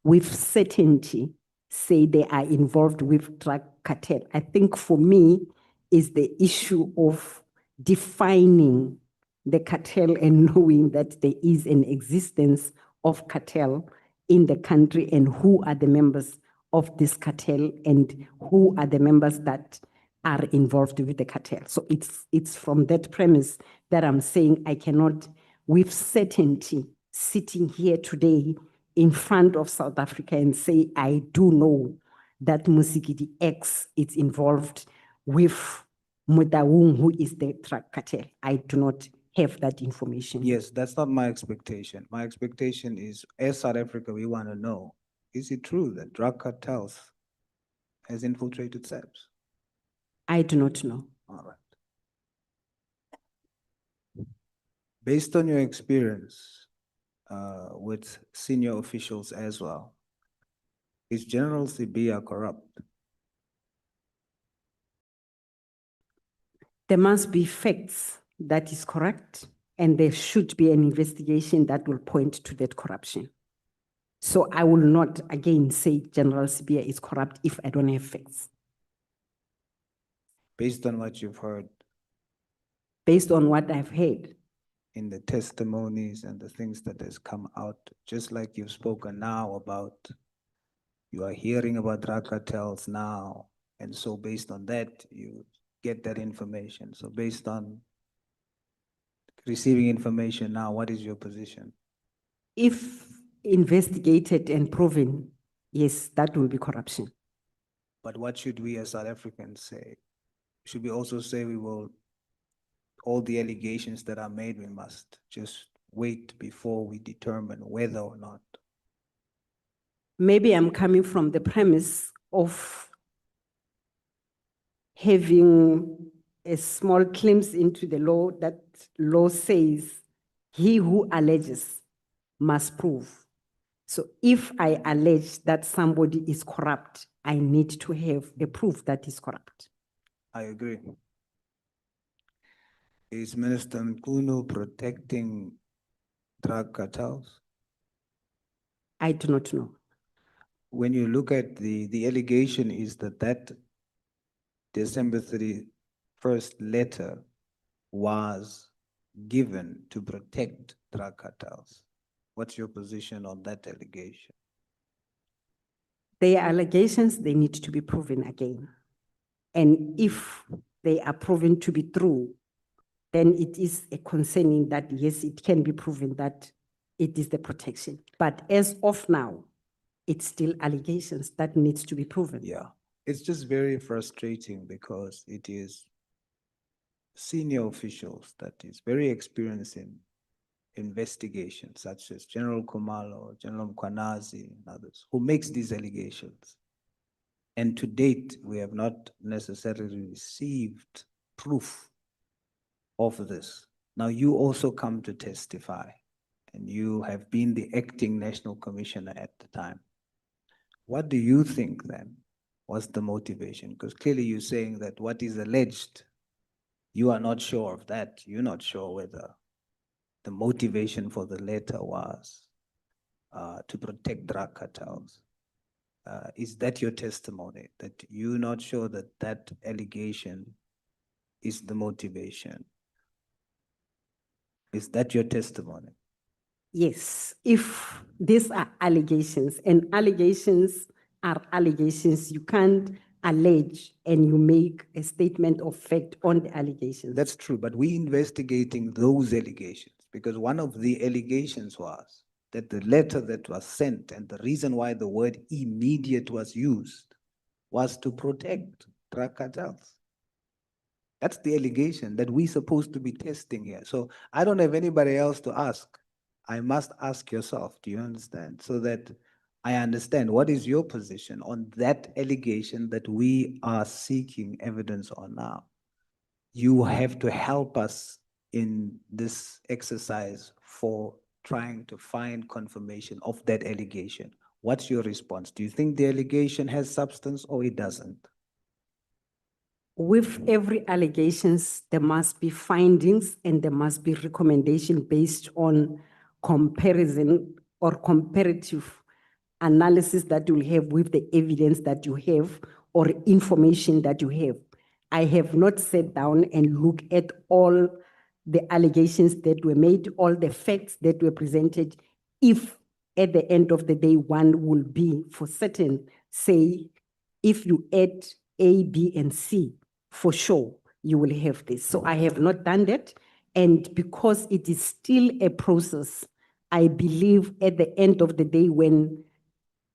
with certainty say they are involved with drug cartel. I think for me is the issue of defining the cartel and knowing that there is an existence of cartel in the country and who are the members of this cartel and who are the members that are involved with the cartel. So it's from that premise that I'm saying I cannot with certainty sitting here today in front of South Africa and say I do know that Mosikili X is involved with Mutaung, who is the drug cartel. I do not have that information. Yes, that's not my expectation. My expectation is, as South Africa, we want to know, is it true that drug cartels has infiltrated SAPS? I do not know. All right. Based on your experience with senior officials as well, is General Sibia corrupt? There must be facts that is correct, and there should be an investigation that will point to that corruption. So I will not again say General Sibia is corrupt if I don't have facts. Based on what you've heard? Based on what I've heard. In the testimonies and the things that has come out, just like you've spoken now about, you are hearing about drug cartels now, and so based on that, you get that information. So based on receiving information now, what is your position? If investigated and proven, yes, that will be corruption. But what should we as South Africans say? Should we also say we will, all the allegations that are made, we must just wait before we determine whether or not? Maybe I'm coming from the premise of having a small glimpse into the law, that law says he who alleges must prove. So if I allege that somebody is corrupt, I need to have a proof that is corrupt. I agree. Is Minister Mkhwanazi protecting drug cartels? I do not know. When you look at the allegation is that December 31st letter was given to protect drug cartels. What's your position on that allegation? They are allegations, they need to be proven again. And if they are proven to be true, then it is a concerning that, yes, it can be proven that it is the protection. But as of now, it's still allegations that needs to be proven. Yeah, it's just very frustrating because it is senior officials that is very experienced in investigations, such as General Khumalo, General Mkhwanazi, and others, who makes these allegations. And to date, we have not necessarily received proof of this. Now, you also come to testify, and you have been the acting National Commissioner at the time. What do you think then was the motivation? Because clearly you're saying that what is alleged, you are not sure of that. You're not sure whether the motivation for the letter was to protect drug cartels. Is that your testimony, that you're not sure that that allegation is the motivation? Is that your testimony? Yes, if these are allegations, and allegations are allegations, you can't allege and you make a statement of fact on the allegations. That's true, but we investigating those allegations because one of the allegations was that the letter that was sent and the reason why the word immediate was used was to protect drug cartels. That's the allegation that we're supposed to be testing here. So I don't have anybody else to ask. I must ask yourself, do you understand? So that I understand what is your position on that allegation that we are seeking evidence on now. You have to help us in this exercise for trying to find confirmation of that allegation. What's your response? Do you think the allegation has substance or it doesn't? With every allegations, there must be findings and there must be recommendation based on comparison or comparative analysis that you'll have with the evidence that you have or information that you have. I have not sat down and looked at all the allegations that were made, all the facts that were presented. If at the end of the day, one will be for certain, say, if you add A, B, and C, for sure, you will have this. So I have not done that. And because it is still a process, I believe at the end of the day, when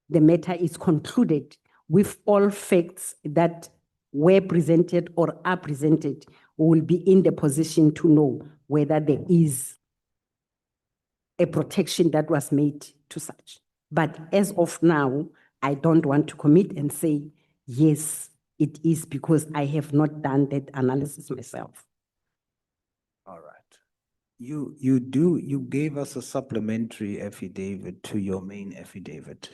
the matter is concluded with all facts that were presented or are presented, we will be in the position to know whether there is a protection that was made to such. But as of now, I don't want to commit and say, yes, it is, because I have not done that analysis myself. All right. You gave us a supplementary affidavit to your main affidavit.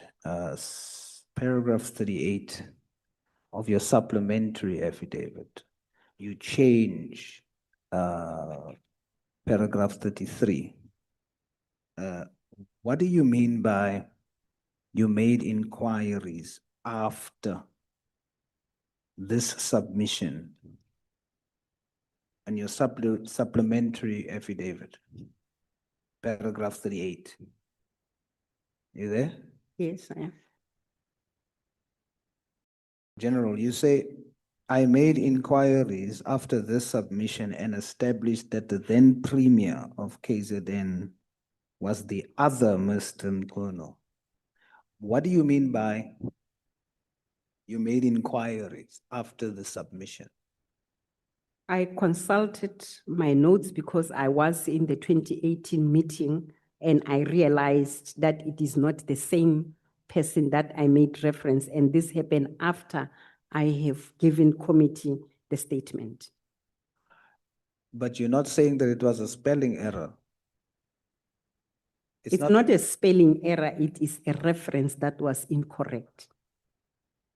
Paragraph 38 of your supplementary affidavit. You change paragraph 33. What do you mean by you made inquiries after this submission and your supplementary affidavit? Paragraph 38. You there? Yes, I am. General, you say, I made inquiries after this submission and established that the then Premier of KZN was the other Mr. Mkhwanazi. What do you mean by you made inquiries after the submission? I consulted my notes because I was in the 2018 meeting and I realized that it is not the same person that I made reference, and this happened after I have given committee the statement. But you're not saying that it was a spelling error. It's not a spelling error, it is a reference that was incorrect.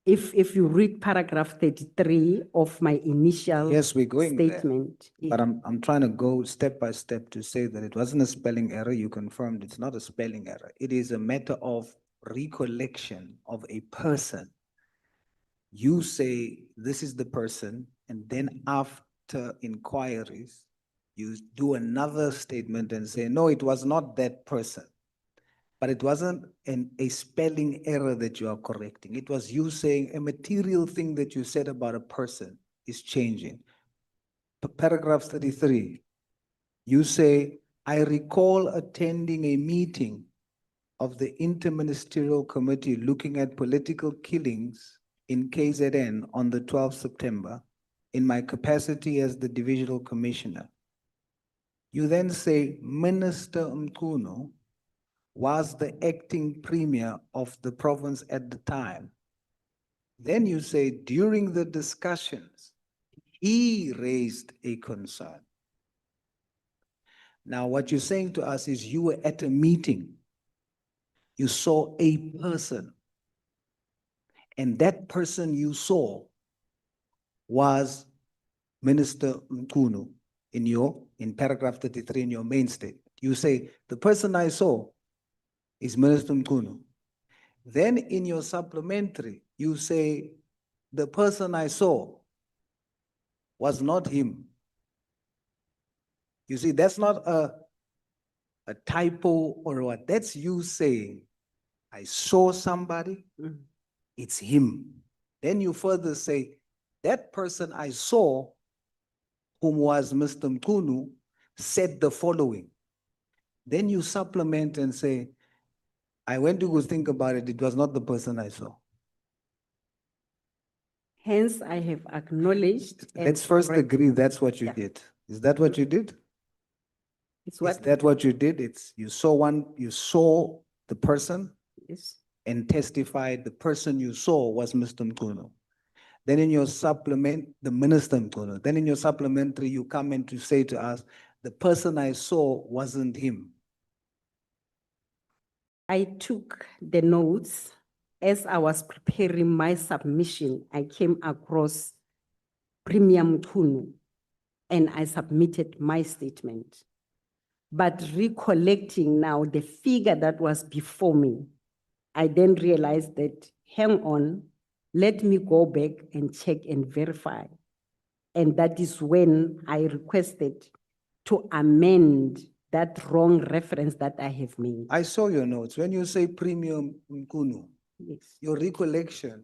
If you read paragraph 33 of my initial Yes, we're going there. statement. But I'm trying to go step by step to say that it wasn't a spelling error. You confirmed it's not a spelling error. It is a matter of recollection of a person. You say this is the person, and then after inquiries, you do another statement and say, no, it was not that person. But it wasn't a spelling error that you are correcting. It was you saying a material thing that you said about a person is changing. Paragraph 33, you say, I recall attending a meeting of the Interministerial Committee looking at political killings in KZN on the 12th September in my capacity as the Divisional Commissioner. You then say, Minister Mkhwanazi was the acting premier of the province at the time. Then you say, during the discussions, he raised a concern. Now, what you're saying to us is you were at a meeting. You saw a person. And that person you saw was Minister Mkhwanazi in paragraph 33 in your main statement. You say, the person I saw is Minister Mkhwanazi. Then in your supplementary, you say, the person I saw was not him. You see, that's not a typo or what, that's you saying, I saw somebody, it's him. Then you further say, that person I saw, whom was Mr. Mkhwanazi, said the following. Then you supplement and say, I went to go think about it, it was not the person I saw. Hence, I have acknowledged. and Let's first correct- agree that's what you did. Is that what you did? It's Is what? that what you did? It's, you saw the person Yes. and testified the person you saw was Mr. Mkhwanazi. Then in your supplement, the Minister Mkhwanazi. Then in your supplementary, you come in to say to us, the person I saw wasn't him. I took the notes as I was preparing my submission. I came across Premier Mkhwanazi and I submitted my statement. But recollecting now the figure that was before me, I then realized that, hang on, let me go back and check and verify. And that is when I requested to amend that wrong reference that I have made. I saw your notes. When you say Premier Mkhwanazi, Yes. your recollection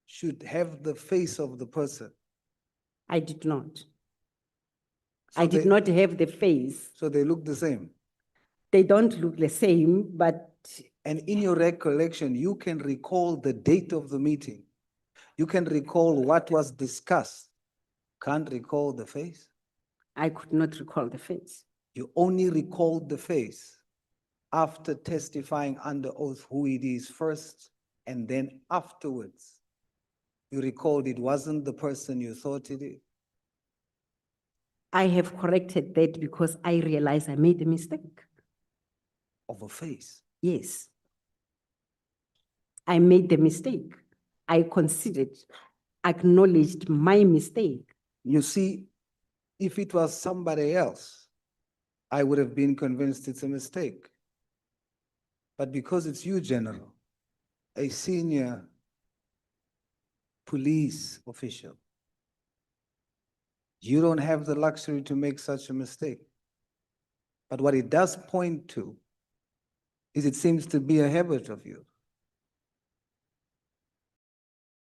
should have the face of the person. I did not. So I did they- not have the face. So they look the same. They don't look the same, but And in your recollection, you can recall the date of the meeting. You can recall what was discussed. Can't recall the face. I could not recall the face. You only recalled the face after testifying under oath who it is first, and then afterwards, you recalled it wasn't the person you thought it is. I have corrected that because I realized I made a mistake. Of a face. Yes. I made the mistake. I considered, acknowledged my mistake. You see, if it was somebody else, I would have been convinced it's a mistake. But because it's you, General, a senior police official, you don't have the luxury to make such a mistake. But what it does point to is it seems to be a habit of you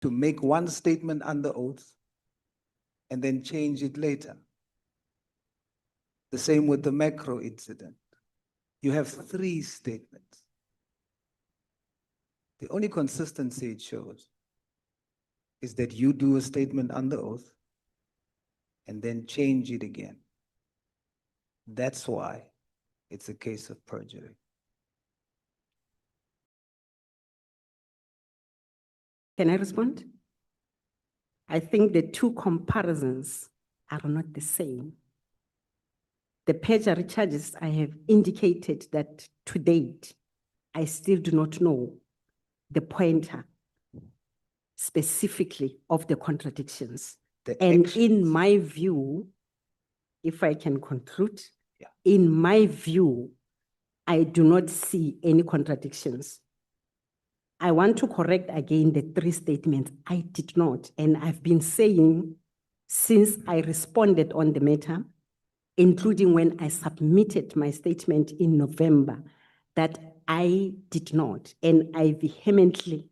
to make one statement under oath and then change it later. The same with the macro incident. You have 3 statements. The only consistency it shows is that you do a statement under oath and then change it again. That's why it's a case of perjury. Can I respond? I think the two comparisons are not the same. The perjury charges, I have indicated that to date, I still do not know the pointer specifically of the contradictions. And in my view, if I can conclude, in my view, I do not see any contradictions. I want to correct again the 3 statements. I did not, and I've been saying since I responded on the matter, including when I submitted my statement in November, that I did not, and I vehemently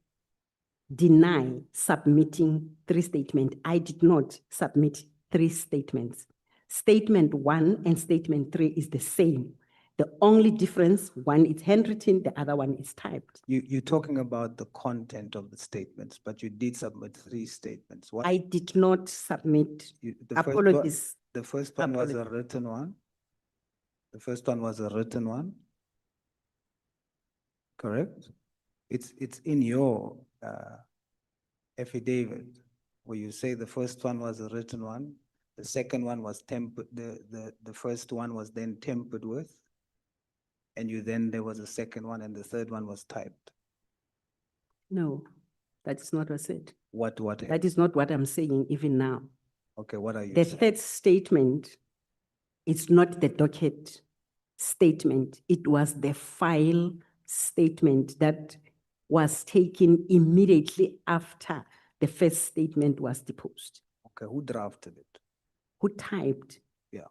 deny submitting 3 statements. I did not submit 3 statements. Statement 1 and statement 3 is the same. The only difference, one is handwritten, the other one is typed. You're talking about the content of the statements, but you did submit 3 statements. What? I did not submit. The first one- Apologies. The first one was a Apologies. written one. The first one was a written one. Correct? It's in your affidavit where you say the first one was a written one, the second one was tempered, the first one was then tempered with, and there was a second one, and the third one was typed. No, that is not what I said. What? That is not what I'm saying even now. Okay, what are you The saying? third statement, it's not the docket statement. It was the file statement that was taken immediately after the first statement was deposed. Okay, who drafted it? Who typed? Yeah.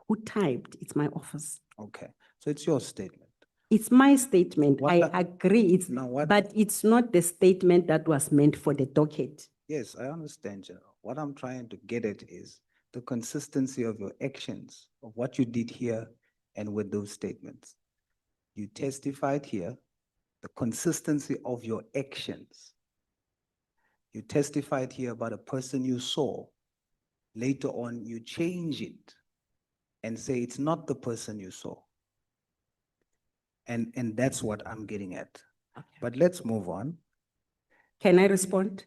Who typed? It's my office. Okay, so it's your statement. It's my statement. What I the- agree. It's, Now what- but it's not the statement that was meant for the docket. Yes, I understand, General. What I'm trying to get at is the consistency of your actions, of what you did here and with those statements. You testified here, the consistency of your actions. You testified here about a person you saw. Later on, you change it and say it's not the person you saw. And that's what I'm getting at. But let's move on. Can I respond?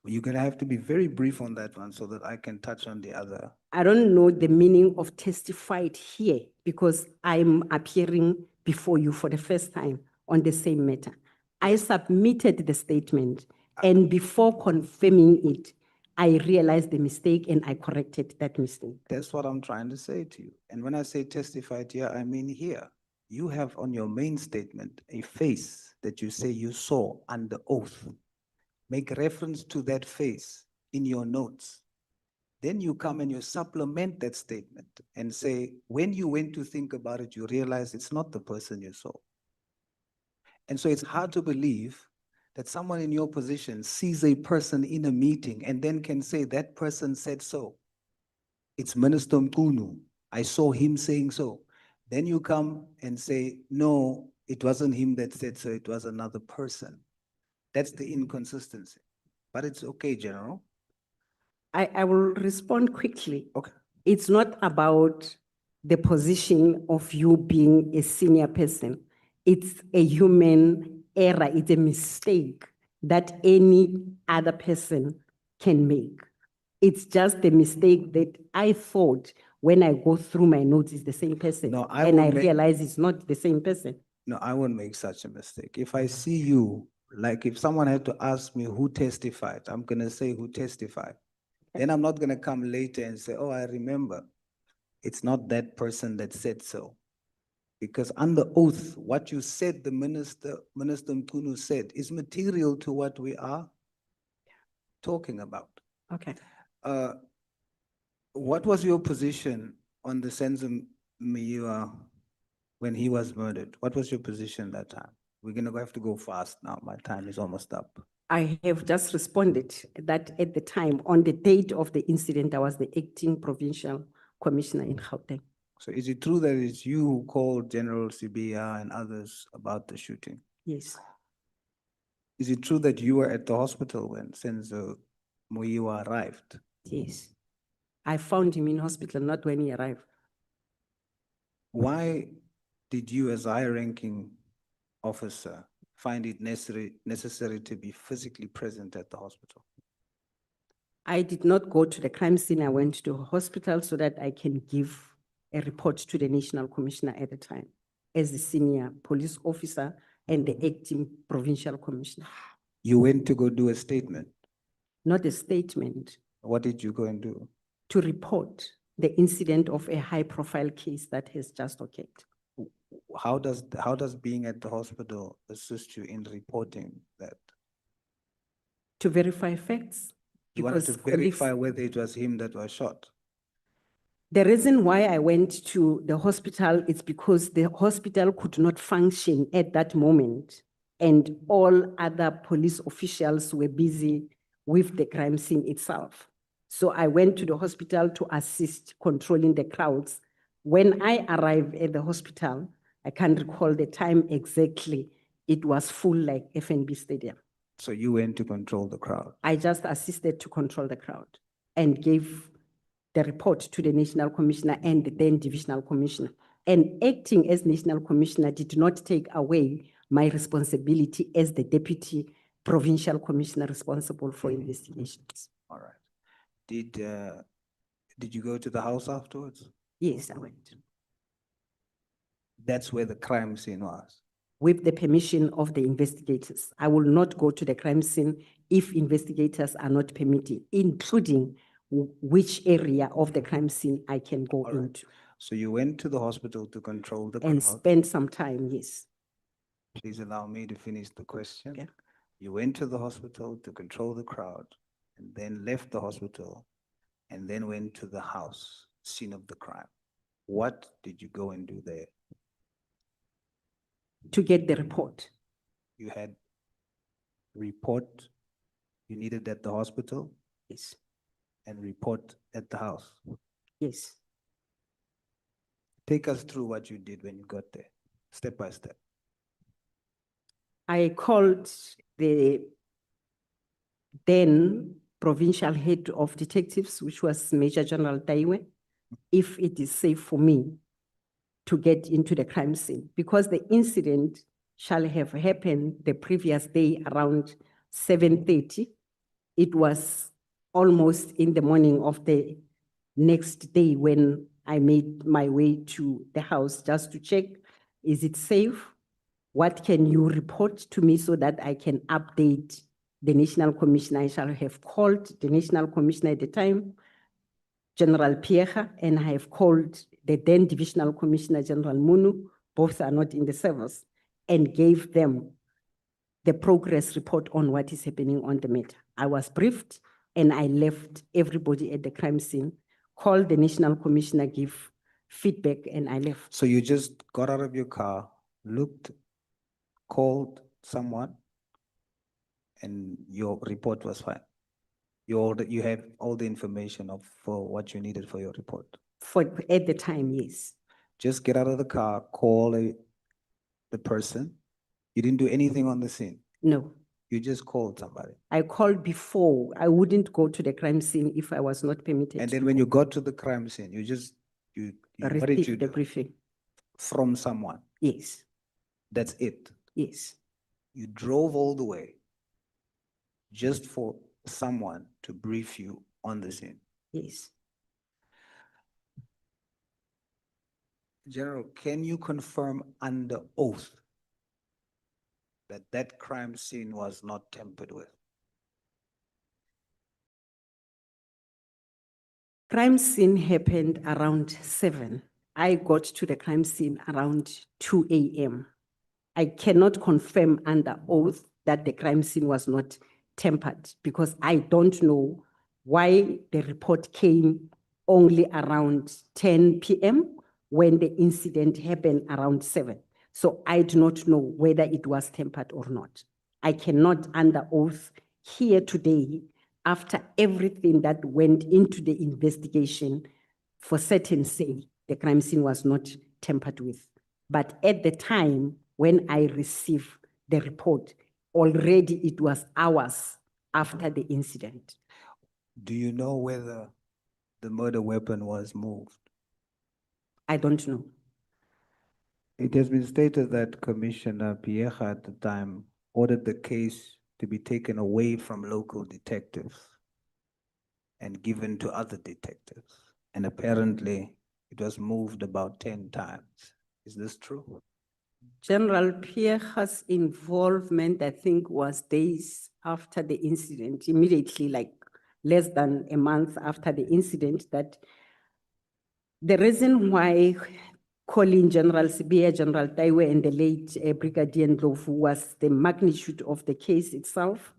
You're gonna have to be very brief on that one so that I can touch on the other. I don't know the meaning of testified here because I'm appearing before you for the first time on the same matter. I submitted the statement and before confirming it, I realized the mistake and I corrected that mistake. That's what I'm trying to say to you. And when I say testified here, I mean here. You have on your main statement a face that you say you saw under oath. Make reference to that face in your notes. Then you come and you supplement that statement and say, when you went to think about it, you realize it's not the person you saw. And so it's hard to believe that someone in your position sees a person in a meeting and then can say that person said so. It's Minister Mkhwanazi. I saw him saying so. Then you come and say, no, it wasn't him that said so, it was another person. That's the inconsistency. But it's okay, General. I will respond quickly. Okay. It's not about the position of you being a senior person. It's a human error. It's a mistake that any other person can make. It's just the mistake that I thought when I go through my notes is the same person. No, I and I will make- realize it's not the same person. No, I won't make such a mistake. If I see you, like if someone had to ask me who testified, I'm gonna say who testified. Then I'm not gonna come later and say, oh, I remember. It's not that person that said so. Because under oath, what you said, the Minister Mkhwanazi said, is material to what we are talking about. Okay. What was your position on the Senzo Myiwa when he was murdered? What was your position that time? We're gonna have to go fast now. My time is almost up. I have just responded that at the time, on the date of the incident, I was the acting provincial commissioner in Gauteng. So is it true that it's you who called General Sibiya and others about the shooting? Yes. Is it true that you were at the hospital when Senzo Myiwa arrived? Yes. I found him in hospital, not when he arrived. Why did you, as a high-ranking officer, find it necessary to be physically present at the hospital? I did not go to the crime scene. I went to a hospital so that I can give a report to the National Commissioner at the time as the senior police officer and the acting provincial commissioner. You went to go do a statement. Not a statement, What did you go and do? to report the incident of a high-profile case that has just occurred. How does being at the hospital assist you in reporting that? To verify facts. You wanted because to verify colleagues- whether it was him that was shot. The reason why I went to the hospital is because the hospital could not function at that moment, and all other police officials were busy with the crime scene itself. So I went to the hospital to assist controlling the crowds. When I arrived at the hospital, I can't recall the time exactly, it was full like FNB Stadium. So you went to control the crowd. I just assisted to control the crowd and gave the report to the National Commissioner and the then Divisional Commissioner. And acting as National Commissioner did not take away my responsibility as the Deputy Provincial Commissioner responsible for investigations. All right. Did you go to the house afterwards? Yes, I went. That's where the crime scene was. With the permission of the investigators. I will not go to the crime scene if investigators are not permitted, including which area of the crime scene I can go into. So you went to the hospital to control the And crowd. spend some time, yes. Please allow me to finish the question. Okay. You went to the hospital to control the crowd and then left the hospital and then went to the house, scene of the crime. What did you go and do there? To get the report. You had report you needed at the hospital? Yes. And report at the house? Yes. Take us through what you did when you got there, step by step. I called the then provincial head of detectives, which was Major General Taiwe, if it is safe for me to get into the crime scene, because the incident shall have happened the previous day around 7:30. It was almost in the morning of the next day when I made my way to the house just to check, is it safe? What can you report to me so that I can update the National Commissioner? I shall have called the National Commissioner at the time, General Pierre, and I have called the then Divisional Commissioner, General Munu, both are not in the service, and gave them the progress report on what is happening on the matter. I was briefed and I left everybody at the crime scene, called the National Commissioner, give feedback, and I left. So you just got out of your car, looked, called someone, and your report was fine. You had all the information for what you needed for your report. At the time, yes. Just get out of the car, call the person. You didn't do anything on the scene. No. You just called somebody. I called before. I wouldn't go to the crime scene if I was not permitted. And then when you got to the crime scene, you what did you received the do? briefing. From someone. Yes. That's it. Yes. You drove all the way just for someone to brief you on the scene. Yes. General, can you confirm under oath that that crime scene was not tampered with? Crime scene happened around 7. I got to the crime scene around 2 a.m. I cannot confirm under oath that the crime scene was not tampered because I don't know why the report came only around 10 p.m. when the incident happened around 7. So I do not know whether it was tampered or not. I cannot under oath here today, after everything that went into the investigation, for certain say the crime scene was not tampered with. But at the time when I received the report, already it was hours after the incident. Do you know whether the murder weapon was moved? I don't know. It has been stated that Commissioner Pierre at the time ordered the case to be taken away from local detectives and given to other detectives. And apparently it was moved about 10 times. Is this true? General Pierre's involvement, I think, was days after the incident, immediately, like less than a month after the incident, that the reason why calling General Sibia, General Taiwe, and the late Brigadier Ndlovu was the magnitude of the case itself,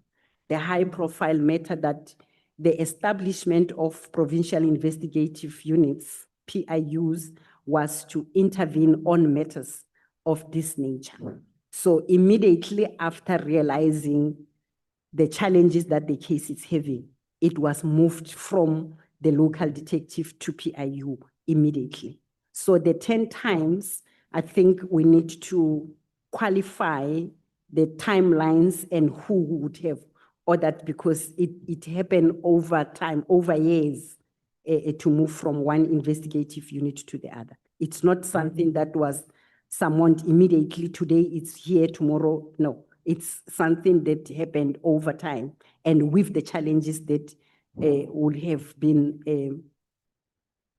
the high-profile matter that the establishment of provincial investigative units, PIUs, was to intervene on matters of this nature. So immediately after realizing the challenges that the case is having, it was moved from the local detective to PIU immediately. So the 10 times, I think we need to qualify the timelines and who would have ordered, because it happened over time, over years, to move from one investigative unit to the other. It's not something that was summoned immediately, today it's here, tomorrow, no. It's something that happened over time and with the challenges that would have been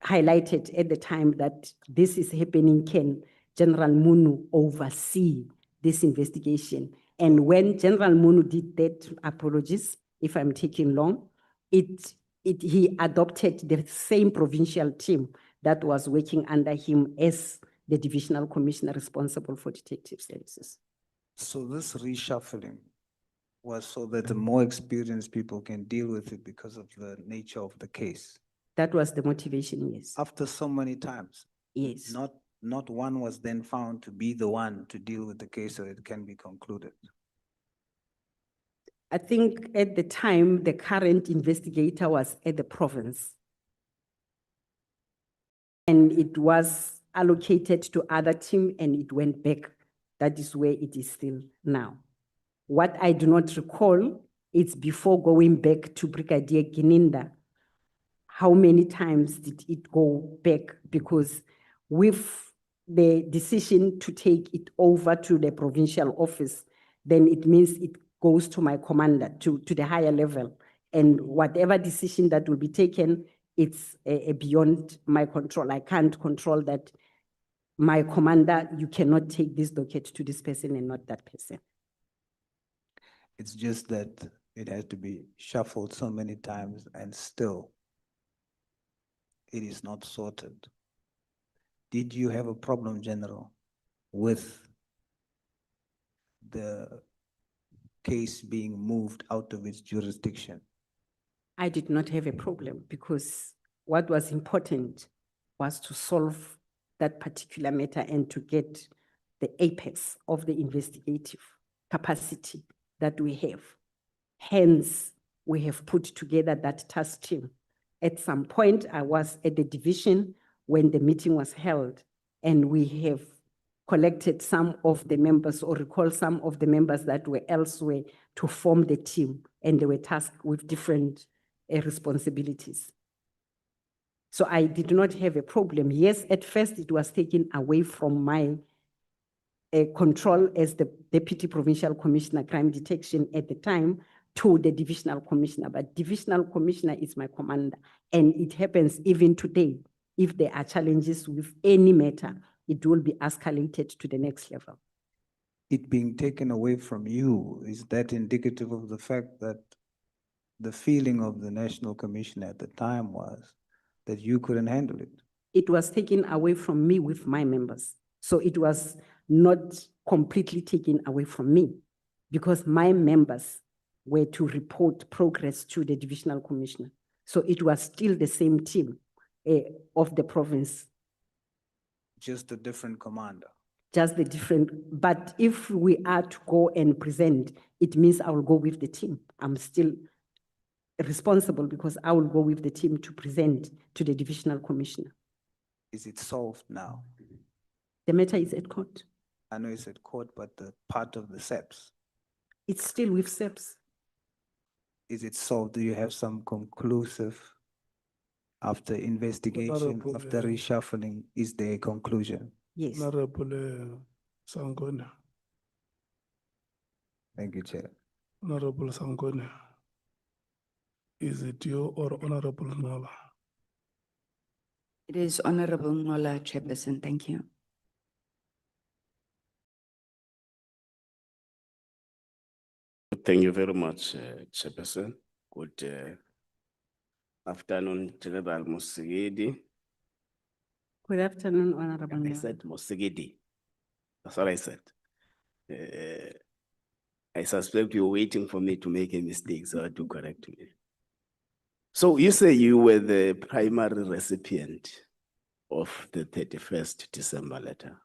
highlighted at the time that this is happening. Can General Munu oversee this investigation? And when General Munu did that, apologies if I'm taking long, he adopted the same provincial team that was working under him as the divisional commissioner responsible for detective services. So this reshuffling was so that the more experienced people can deal with it because of the nature of the case. That was the motivation, yes. After so many times. Yes. Not one was then found to be the one to deal with the case so it can be concluded. I think at the time, the current investigator was at the province. And it was allocated to other team and it went back. That is where it is still now. What I do not recall, it's before going back to Brigadier Gininda. How many times did it go back? Because with the decision to take it over to the provincial office, then it means it goes to my commander, to the higher level. And whatever decision that will be taken, it's beyond my control. I can't control that. My commander, you cannot take this docket to this person and not that person. It's just that it had to be shuffled so many times and still it is not sorted. Did you have a problem, General, with the case being moved out of its jurisdiction? I did not have a problem because what was important was to solve that particular matter and to get the apex of the investigative capacity that we have. Hence, we have put together that task team. At some point, I was at the division when the meeting was held, and we have collected some of the members or recall some of the members that were elsewhere to form the team, and they were tasked with different responsibilities. So I did not have a problem. Yes, at first it was taken away from my control as the Deputy Provincial Commissioner Crime Detection at the time to the Divisional Commissioner, but Divisional Commissioner is my commander. And it happens even today, if there are challenges with any matter, it will be escalated to the next level. It being taken away from you, is that indicative of the fact that the feeling of the National Commissioner at the time was that you couldn't handle it? It was taken away from me with my members. So it was not completely taken away from me because my members were to report progress to the Divisional Commissioner. So it was still the same team of the province. Just a different commander. Just the different, but if we are to go and present, it means I will go with the team. I'm still responsible because I will go with the team to present to the Divisional Commissioner. Is it solved now? The matter is at court. I know it's at court, but the part of the SAPS. It's still with SAPS. Is it solved? Do you have some conclusive, after investigation, after reshuffling, is there a conclusion? Yes. Honorable Sangone. Thank you, Chair. Honorable Sangone. Is it you or Honorable Nola? It is Honorable Nola, Chairperson. Thank you. Thank you very much, Chairperson. Good afternoon, General Mosikili. Good afternoon, Honorable I Nola. said Mosikili. That's what I said. I suspect you're waiting for me to make a mistake, so to correct me. So you say you were the primary recipient of the 31st December letter.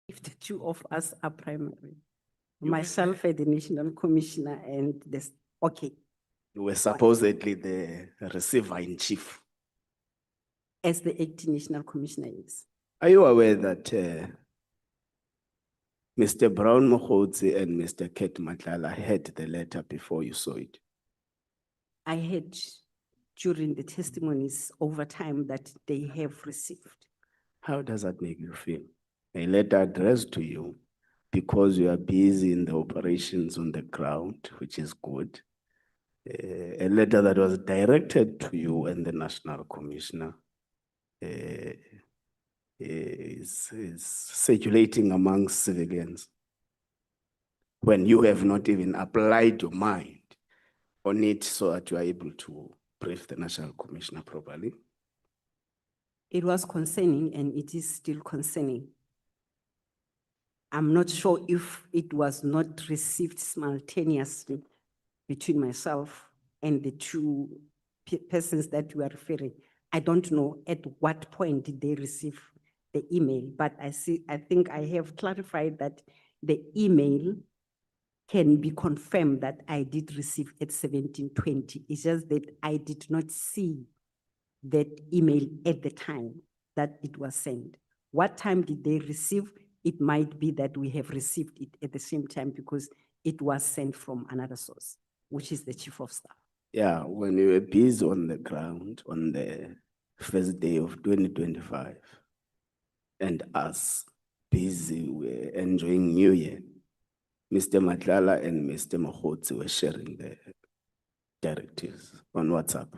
If the two of us are primary, myself as the National Commissioner and this, okay. You were supposedly the receiver in chief. As the acting National Commissioner is. Are you aware that Mr. Brown Mkhwanazi and Mr. Ket Matlala had the letter before you saw it? I had during the testimonies over time that they have received. How does that make you feel? A letter addressed to you because you are busy in the operations on the ground, which is good. A letter that was directed to you and the National Commissioner is circulating among civilians when you have not even applied your mind on it so that you are able to brief the National Commissioner properly. It was concerning and it is still concerning. I'm not sure if it was not received simultaneously between myself and the two persons that you are referring. I don't know at what point did they receive the email, but I think I have clarified that the email can be confirmed that I did receive at 17:20. It's just that I did not see that email at the time that it was sent. What time did they receive? It might be that we have received it at the same time because it was sent from another source, which is the Chief of Staff. Yeah, when you were busy on the ground on the first day of 2025, and us busy, we're enjoying New Year, Mr. Matlala and Mr. Mkhwanazi were sharing the directives on WhatsApp.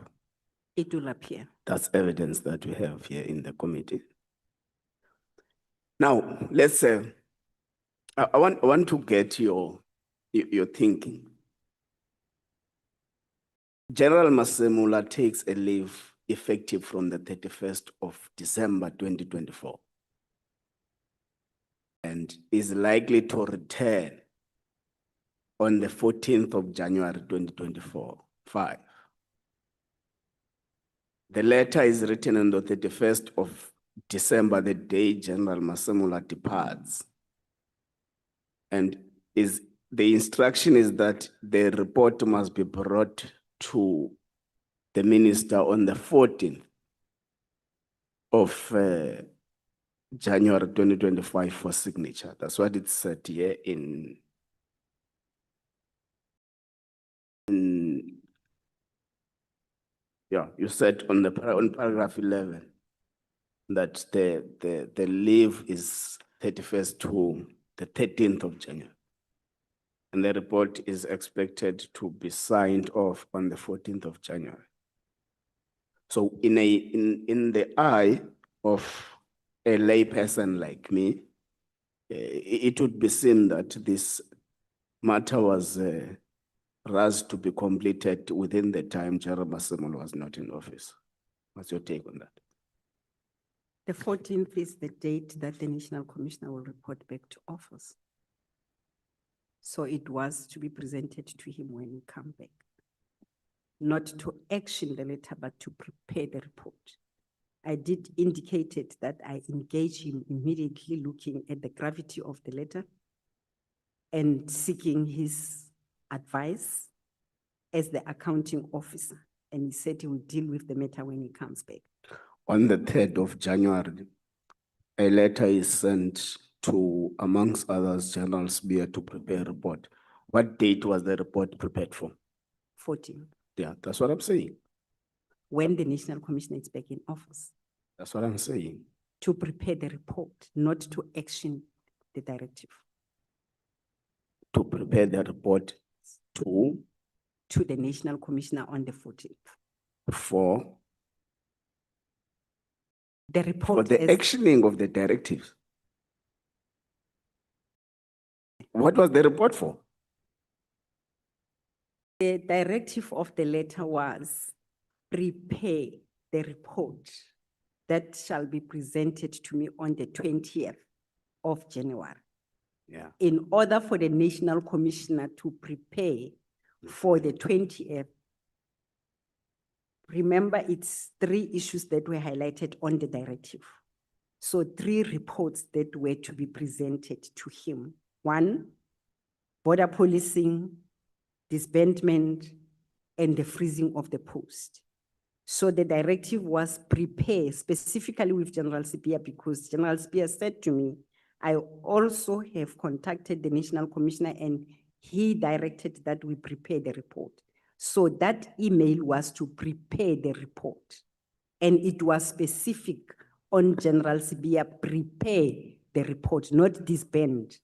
It will appear. That's evidence that we have here in the committee. Now, let's I want to get your thinking. General Masemula takes a leave effective from the 31st of December 2024 and is likely to return on the 14th of January 2024. The letter is written on the 31st of December, the day General Masemula departs. And the instruction is that the report must be brought to the minister on the 14th of January 2025 for signature. That's what it said here yeah, you said on paragraph 11 that the leave is 31st to the 13th of January. And the report is expected to be signed off on the 14th of January. So in the eye of a layperson like me, it would be seen that this matter was rushed to be completed within the time General Masemula was not in office. What's your take on that? The 14th is the date that the National Commissioner will report back to office. So it was to be presented to him when he comes back. Not to action the letter, but to prepare the report. I did indicate that I engage him immediately looking at the gravity of the letter and seeking his advice as the accounting officer. And he said he will deal with the matter when he comes back. On the 3rd of January, a letter is sent to, amongst others, General Spear to prepare a report. What date was the report prepared for? 14. Yeah, that's what I'm saying. When the National Commissioner is back in office. That's what I'm saying. To prepare the report, not to action the directive. To prepare the report to the National Commissioner on the 14th. For the report. For the actioning of the directives. What was the report for? The directive of the letter was prepare the report that shall be presented to me on the 20th of January. Yeah. In order for the National Commissioner to prepare for the 20th, remember it's 3 issues that were highlighted on the directive. So 3 reports that were to be presented to him. 1, border policing, disbandment, and the freezing of the post. So the directive was prepared specifically with General Spear because General Spear said to me, I also have contacted the National Commissioner and he directed that we prepare the report. So that email was to prepare the report. And it was specific on General Spear, prepare the report, not disband.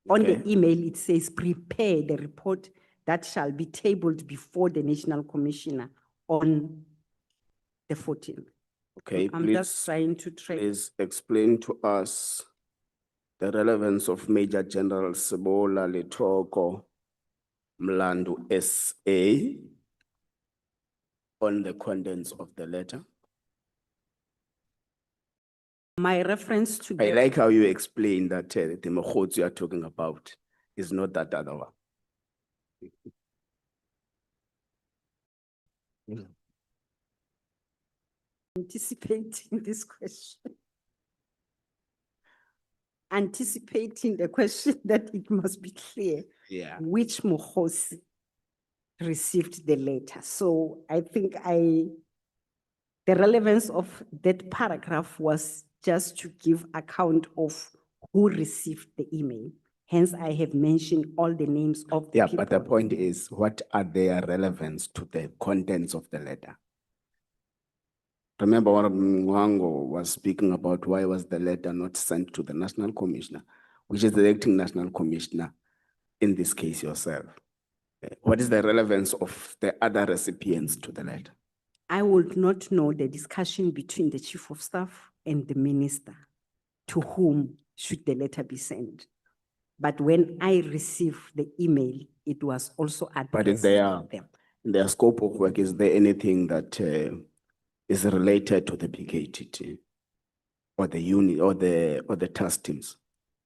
On the email, it says prepare the report that shall be tabled before the National Commissioner on the 14th. Okay, I'm just trying to track. Please explain to us the relevance of Major General Sebola Letoko Mlandu SA on the contents of the letter. My reference to I the, like how you explain that the Mkhwanazi you are talking about is not that other one. anticipating this question. Anticipating the question that it must be clear Yeah. which Mkhwanazi received the letter. So I think the relevance of that paragraph was just to give account of who received the email. Hence, I have mentioned all the names of the Yeah, people. but the point is, what are their relevance to the contents of the letter? Remember what Mwango was speaking about, why was the letter not sent to the National Commissioner, which is the acting National Commissioner, in this case yourself? What is the relevance of the other recipients to the letter? I would not know the discussion between the chief of staff and the minister to whom should the letter be sent. But when I received the email, it was also But in addressed their, to them. in their scope of work, is there anything that is related to the PKTT or the unit or the task teams?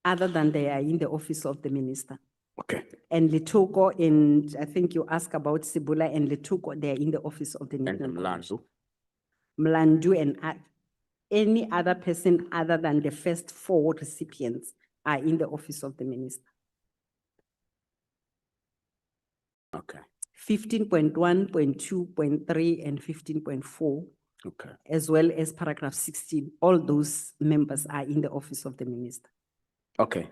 Other than they are in the office of the minister. Okay. And Litoko, and I think you ask about Sibula and Litoko, they are in the office of the And National Mlandu? Mlandu and any other person other than the first 4 recipients are in the office of the minister. Okay. 15.1.2.3 and 15.4. Okay. As well as paragraph 16, all those members are in the office of the minister. Okay.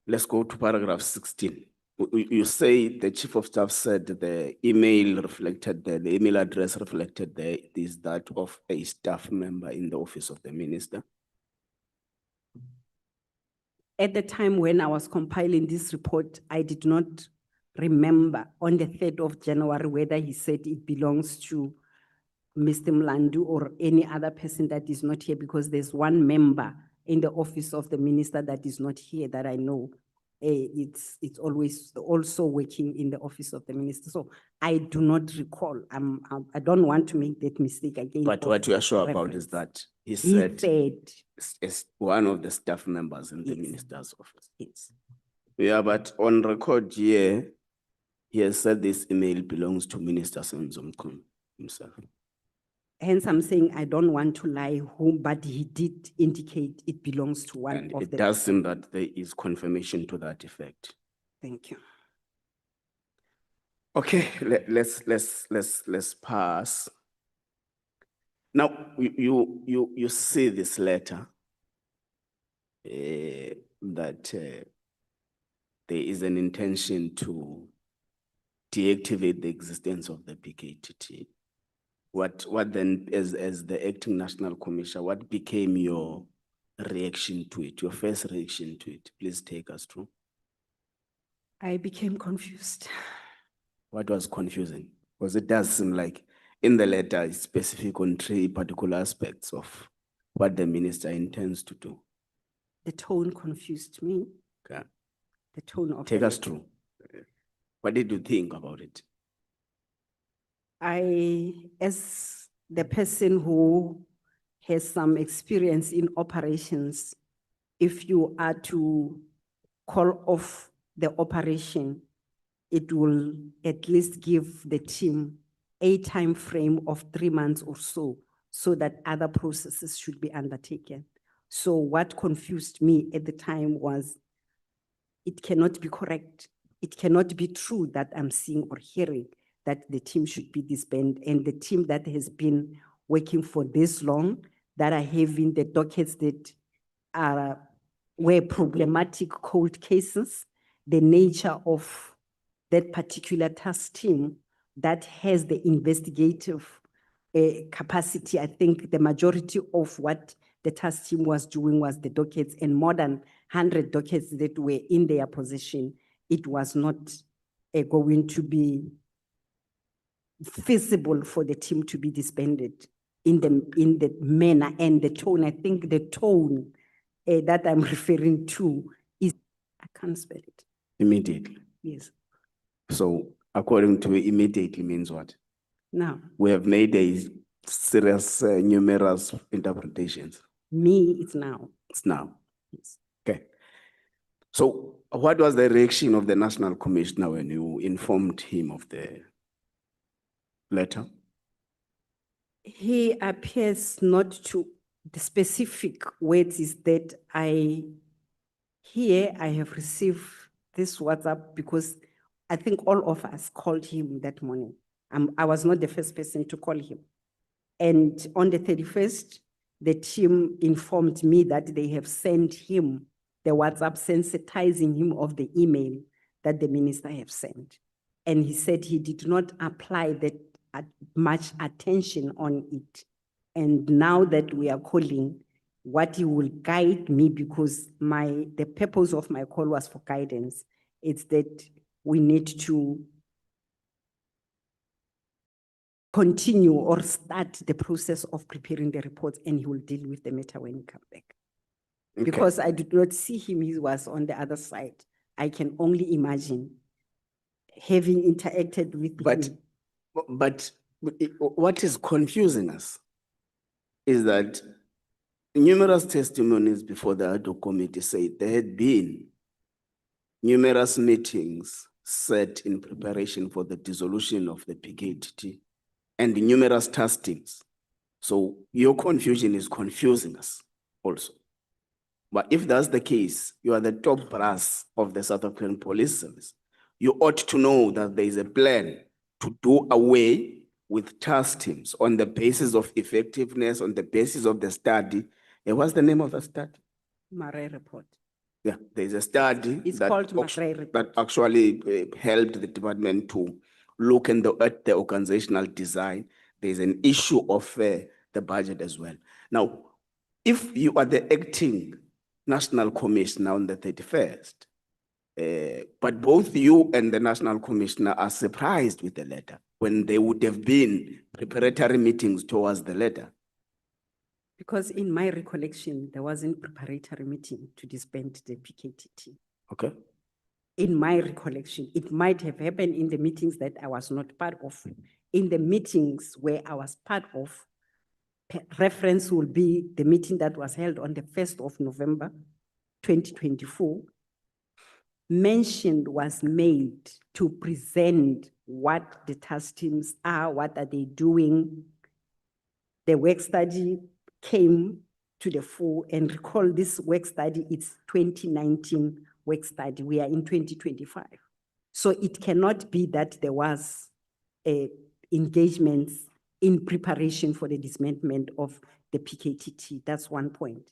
Let's go to paragraph 16. You say the chief of staff said the email reflected the email address reflected is that of a staff member in the office of the minister. At the time when I was compiling this report, I did not remember on the 3rd of January whether he said it belongs to Mr. Mlandu or any other person that is not here, because there's one member in the office of the minister that is not here that I know. It's always also working in the office of the minister. So I do not recall. I don't want to make that mistake again. But what you are sure about is that he said as one of the staff members in the minister's office. Yes. Yeah, but on record here, he has said this email belongs to Minister Senzomkhum himself. Hence, I'm saying I don't want to lie whom, but he did indicate it belongs to one And of it the. does seem that there is confirmation to that effect. Thank you. Okay, let's pass. Now you see this letter that there is an intention to deactivate the existence of the PKTT. What then, as the acting National Commissioner, what became your reaction to it, your first reaction to it? Please take us through. I became confused. What was confusing? Because it does seem like in the letter it's specific on 3 particular aspects of what the minister intends to do. The tone confused me. Okay. The tone of Take the us through. What did you think about it? as the person who has some experience in operations, if you are to call off the operation, it will at least give the team a time frame of 3 months or so that other processes should be undertaken. So what confused me at the time was it cannot be correct. It cannot be true that I'm seeing or hearing that the team should be disbanded, and the team that has been working for this long, that are having the dockets that were problematic cold cases, the nature of that particular task team that has the investigative capacity. I think the majority of what the task team was doing was the dockets, and more than 100 dockets that were in their possession. It was not going to be feasible for the team to be disbanded in the manner and the tone. I think the tone that I'm referring to is, I can't spell it. Immediately. Yes. So according to you, immediately means what? Now. We have made a serious, numerous interpretations. Me, it's now. It's now. Okay. So what was the reaction of the National Commissioner when you informed him of the letter? He appears not to, the specific words is that I have received this WhatsApp because I think all of us called him that morning. I was not the first person to call him. And on the 31st, the team informed me that they have sent him the WhatsApp sensitizing him of the email that the minister have sent. And he said he did not apply that much attention on it. And now that we are calling, what he will guide me, because the purpose of my call was for guidance, it's that we need to continue or start the process of preparing the reports, and he will deal with the matter when he comes back. Okay. Because I did not see him, he was on the other side. I can only imagine having interacted with him. But what is confusing us is that numerous testimonies before the ad hoc committee say there had been numerous meetings set in preparation for the dissolution of the PKTT and numerous testings. So your confusion is confusing us also. But if that's the case, you are the top brass of the South African Police Service. You ought to know that there is a plan to do away with task teams on the basis of effectiveness, on the basis of the study. And what's the name of the study? Murray report. Yeah, there's a study It's called Murray report. that actually helped the department to look at the organizational design. There's an issue of the budget as well. Now, if you are the acting National Commissioner on the 31st, but both you and the National Commissioner are surprised with the letter when there would have been preparatory meetings towards the letter. Because in my recollection, there wasn't preparatory meeting to disband the PKTT. Okay. In my recollection, it might have happened in the meetings that I was not part of. In the meetings where I was part of, reference will be the meeting that was held on the 1st of November, 2024. Mention was made to present what the task teams are, what are they doing. The work study came to the fore, and recall this work study, it's 2019 work study. We are in 2025. So it cannot be that there was engagements in preparation for the dismantlement of the PKTT. That's one point.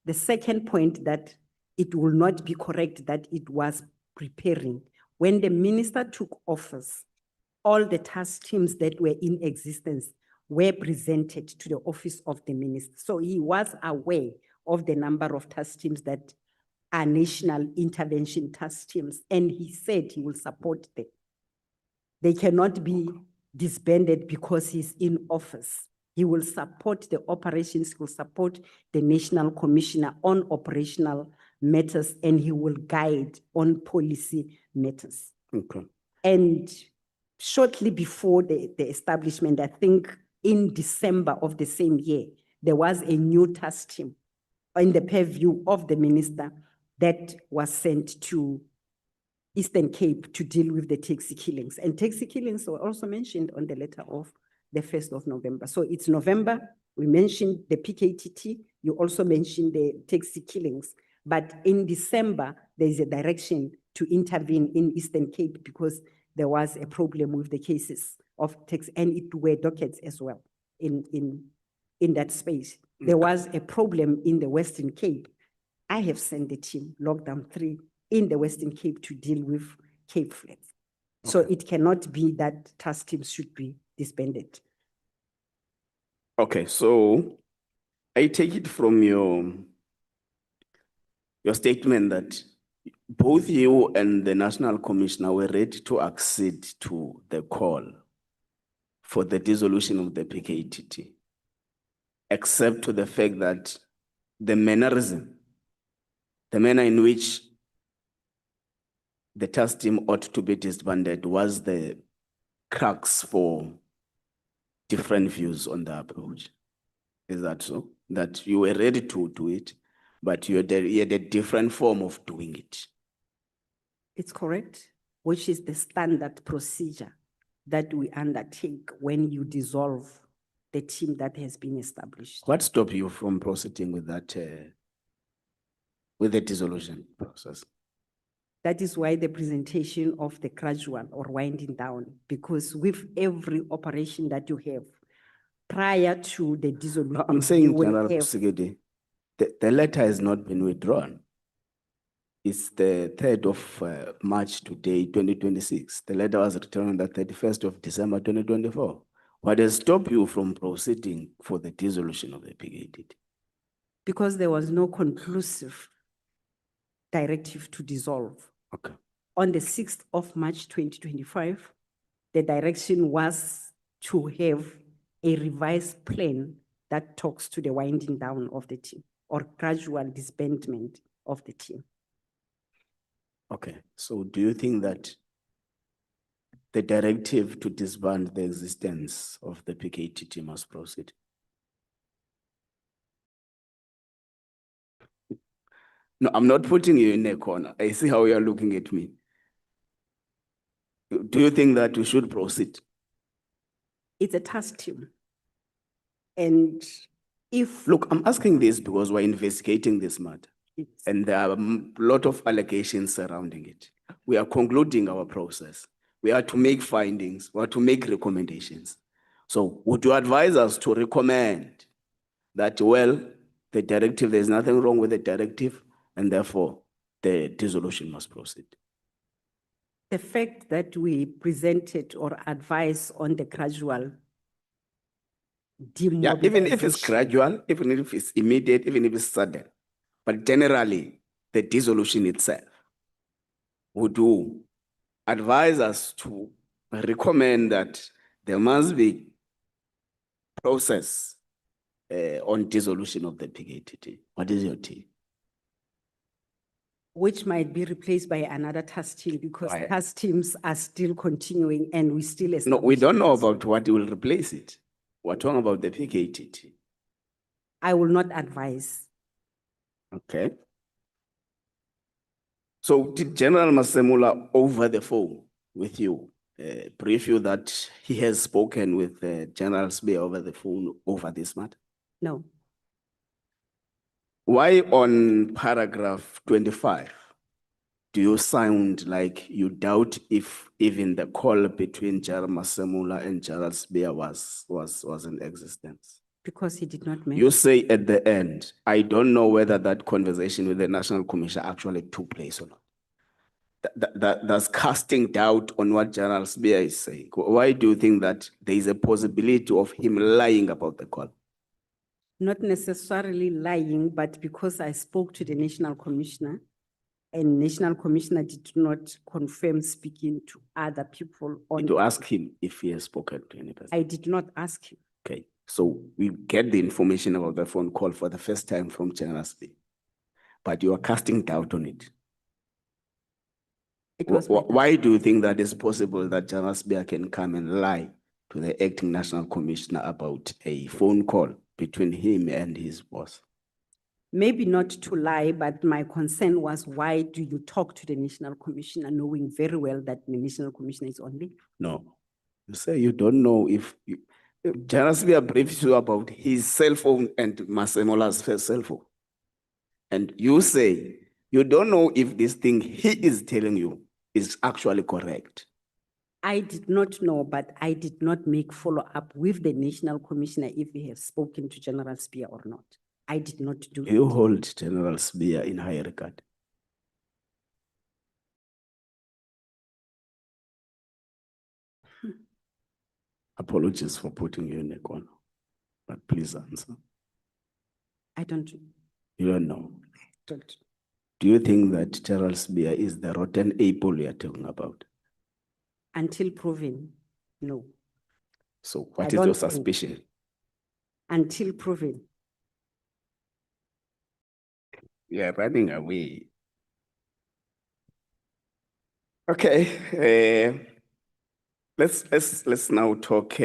The second point, that it will not be correct that it was preparing. When the minister took office, all the task teams that were in existence were presented to the office of the minister. So he was aware of the number of task teams that are national intervention task teams, and he said he will support them. They cannot be disbanded because he's in office. He will support the operations, he will support the National Commissioner on operational matters, and he will guide on policy matters. Okay. And shortly before the establishment, I think in December of the same year, there was a new task team in the purview of the minister that was sent to Eastern Cape to deal with the taxi killings. And taxi killings were also mentioned on the letter of the 1st of November. So it's November, we mentioned the PKTT, you also mentioned the taxi killings. But in December, there is a direction to intervene in Eastern Cape because there was a problem with the cases of taxi, and it were dockets as well in that space. There was a problem in the Western Cape. I have sent the team, Lockdown 3, in the Western Cape to deal with Cape Flats. Okay. So it cannot be that task teams should be disbanded. Okay, so I take it from your statement that both you and the National Commissioner were ready to accede to the call for the dissolution of the PKTT, except to the fact that the mannerism, the manner in which the task team ought to be disbanded was the crux for different views on the approach. Is that so? that you were ready to do it, but you had a different form of doing it. It's correct, which is the standard procedure that we undertake when you dissolve the team that has been established. What stopped you from proceeding with that, with the dissolution process? That is why the presentation of the gradual or winding down, because with every operation that you have prior to the dissolution. I'm you saying, will General have- Mkhwanazi, the letter has not been withdrawn. It's the 3rd of March today, 2026. The letter was returned on the 31st of December, 2024. What has stopped you from proceeding for the dissolution of the PKTT? Because there was no conclusive directive to dissolve. Okay. On the 6th of March, 2025, the direction was to have a revised plan that talks to the winding down of the team or gradual disbandment of the team. Okay, so do you think that the directive to disband the existence of the PKTT must proceed? No, I'm not putting you in a corner. I see how you are looking at me. Do you think that we should proceed? It's a task team. And if... Look, I'm asking this because we're investigating this matter. And there are a lot of allegations surrounding it. We are concluding our process. We are to make findings, we are to make recommendations. So would you advise us to recommend that, well, the directive, there's nothing wrong with the directive, and therefore the dissolution must proceed? The fact that we presented or advised on the gradual Yeah, even if it's demobilization- gradual, even if it's immediate, even if it's sudden, but generally the dissolution itself, would you advise us to recommend that there must be process on dissolution of the PKTT? What is your take? which might be replaced by another task team because Why? task teams are still continuing and we still No, we establish don't know it. about what will replace it. We're talking about the PKTT. I will not advise. Okay. So did General Masemula over the phone with you brief you that he has spoken with General Sbe over the phone over this matter? No. Why on paragraph 25 do you sound like you doubt if even the call between General Masemula and General Sbe was in existence? Because he did not mention. You say at the end, I don't know whether that conversation with the National Commissioner actually took place or not. That's casting doubt on what General Sbe is saying. Why do you think that there is a possibility of him lying about the call? Not necessarily lying, but because I spoke to the National Commissioner and National Commissioner did not confirm speaking to other people on. To ask him if he has spoken to any person. I did not ask him. Okay, so we get the information about the phone call for the first time from General Sbe, but you are casting doubt on it. Why do you think that it's possible that General Sbe can come and lie to the acting National Commissioner about a phone call between him and his boss? Maybe not to lie, but my concern was why do you talk to the National Commissioner knowing very well that the National Commissioner is on leave? No, you say you don't know if General Sbe briefs you about his cell phone and Masemola's first cell phone. And you say you don't know if this thing he is telling you is actually correct. I did not know, but I did not make follow-up with the National Commissioner if he has spoken to General Sbe or not. I did not do You it. hold General Sbe in high regard. Apologies for putting you in a corner, but please answer. I don't. You don't know. Don't. Do you think that General Sbe is the rotten apple you are talking about? Until proven, no. So I what is your don't think. suspicion? Until proven. You are running away. Okay, let's now talk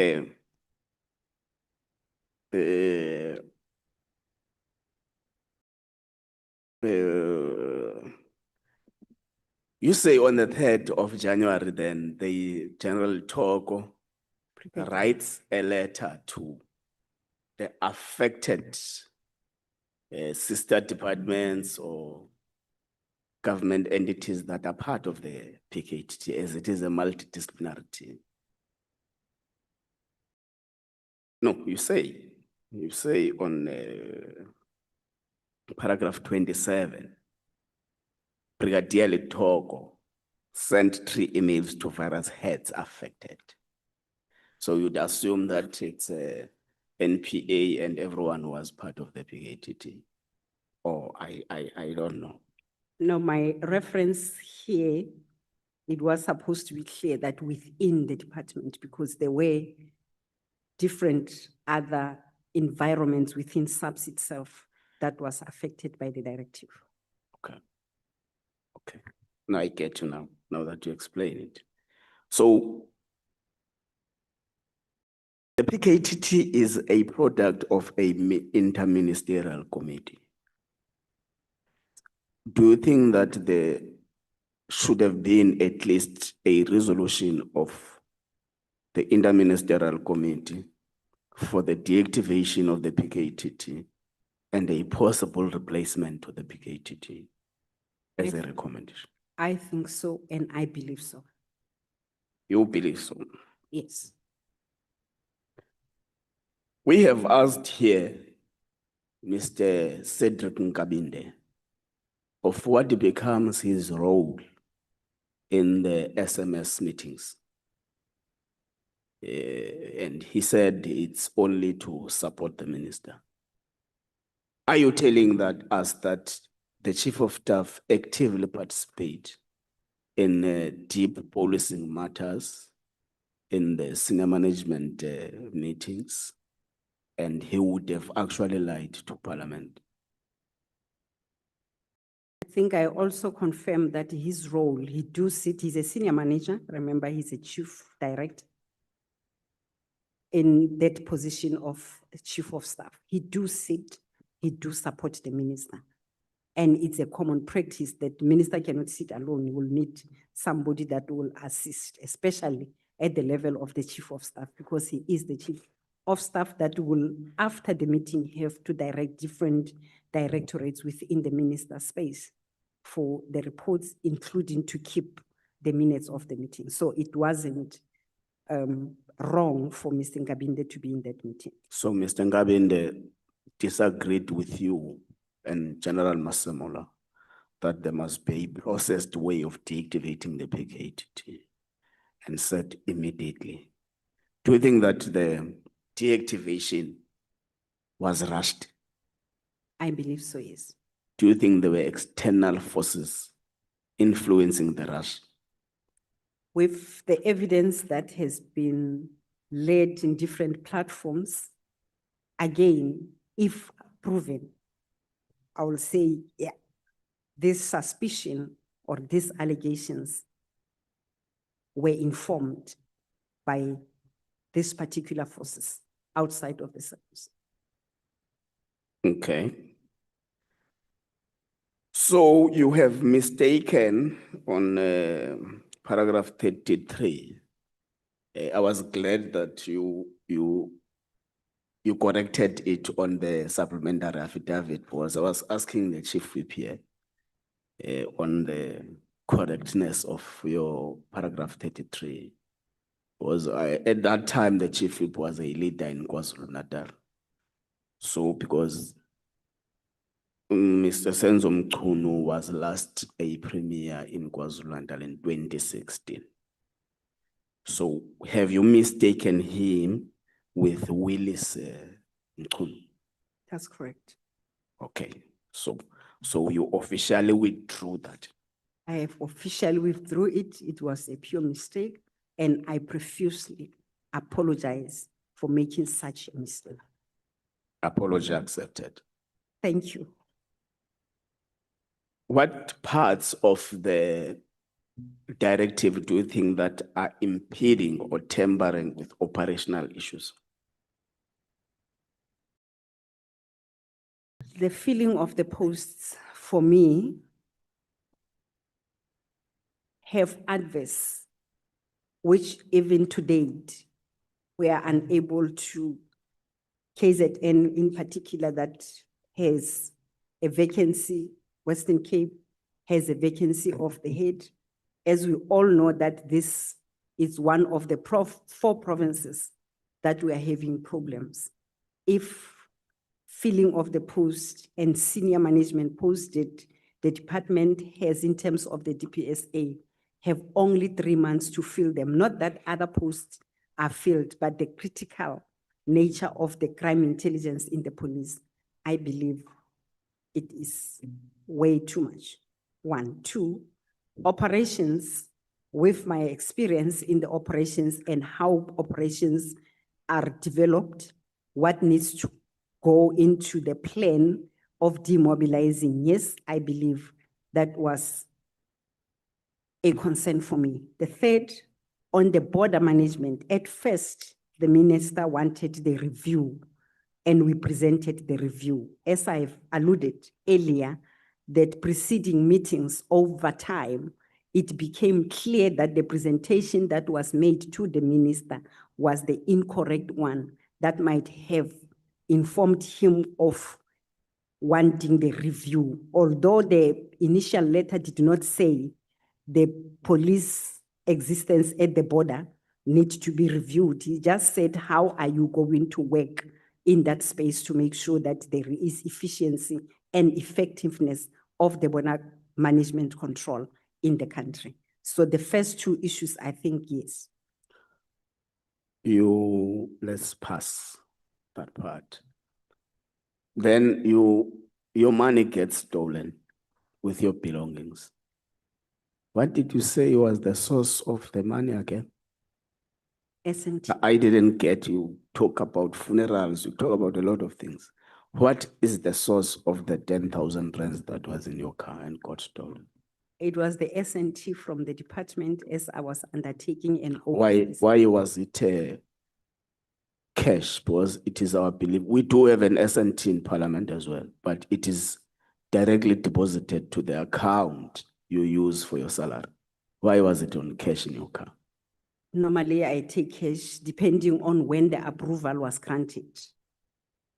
You say on the 3rd of January, then the General Togo writes a letter to the affected sister departments or government entities that are part of the PKT, as it is a multidisciplinary team. No, you say on paragraph 27, Brigadier Letogo sent 3 emails to various heads affected. So you'd assume that it's NPA and everyone was part of the PKT. Or I don't know. No, my reference here, it was supposed to be clear that within the department, because there were different other environments within SAPS itself that was affected by the directive. Okay. Okay. Now I get you now that you explain it. So the PKTT is a product of a interministerial committee. Do you think that there should have been at least a resolution of the interministerial committee for the deactivation of the PKTT and a possible replacement to the PKTT as a recommendation? I think so, and I believe so. You believe so? Yes. We have asked here Mr. Cedric Nkabinde of what becomes his role in the SMS meetings. And he said it's only to support the minister. Are you telling us that the chief of staff actively participate in deep policing matters, in the senior management meetings, and he would have actually lied to Parliament? I think I also confirm that his role, he's a senior manager. Remember, he's a chief director. In that position of chief of staff, he do support the minister. And it's a common practice that the minister cannot sit alone. He will need somebody that will assist, especially at the level of the chief of staff, because he is the chief of staff that will, after the meeting, have to direct different directorates within the minister's space for the reports, including to keep the minutes of the meeting. So it wasn't wrong for Mr. Nkabinde to be in that meeting. So Mr. Nkabinde disagreed with you and General Masemola that there must be a processed way of deactivating the PKTT and said immediately. Do you think that the deactivation was rushed? I believe so, yes. Do you think there were external forces influencing the rush? With the evidence that has been laid in different platforms, again, if proven, I will say, yeah, this suspicion or these allegations were informed by these particular forces outside of the service. Okay. So you have mistaken on paragraph 33. I was glad that you corrected it on the supplementary affidavit, because I was asking the chief whip here on the correctness of your paragraph 33. At that time, the chief whip was a leader in KwaZulu-Natal. So because Mr. Senzo Mkhunu was last a premier in KwaZulu-Natal in 2016. So have you mistaken him with Willis Mkhunu? That's correct. Okay, so you officially withdrew that? I have officially withdrew it. It was a pure mistake, and I profusely apologize for making such a mistake. Apology accepted. Thank you. What parts of the directive do you think that are impeding or tampering with operational issues? The filling of the posts for me, have adverse, which even to date, we are unable to, KZN in particular that has a vacancy, Western Cape has a vacancy of the head. As we all know that this is one of the 4 provinces that we are having problems. If filling of the post and senior management posted, the department has in terms of the DPSA, have only 3 months to fill them. Not that other posts are filled, but the critical nature of the crime intelligence in the police, I believe it is way too much. 1, 2, operations, with my experience in the operations and how operations are developed, what needs to go into the plan of demobilizing. Yes, I believe that was a concern for me. The third, on the border management, at first, the minister wanted the review and we presented the review. As I've alluded earlier, that preceding meetings over time, it became clear that the presentation that was made to the minister was the incorrect one that might have informed him of wanting the review. Although the initial letter did not say the police existence at the border needs to be reviewed. He just said, how are you going to work in that space to make sure that there is efficiency and effectiveness of the border management control in the country? So the first 2 issues, I think, yes. Let's pass that part. Then your money gets stolen with your belongings. What did you say was the source of the money again? SNT. I didn't get you talk about funerals, you talk about a lot of things. What is the source of the 10,000 rands that was in your car and got stolen? It was the SNT from the department as I was undertaking an Why was it cash? Because it is our belief. We do have an SNT in Parliament as well, but it is directly deposited to the account you use for your salary. Why was it on cash in your car? Normally, I take cash depending on when the approval was granted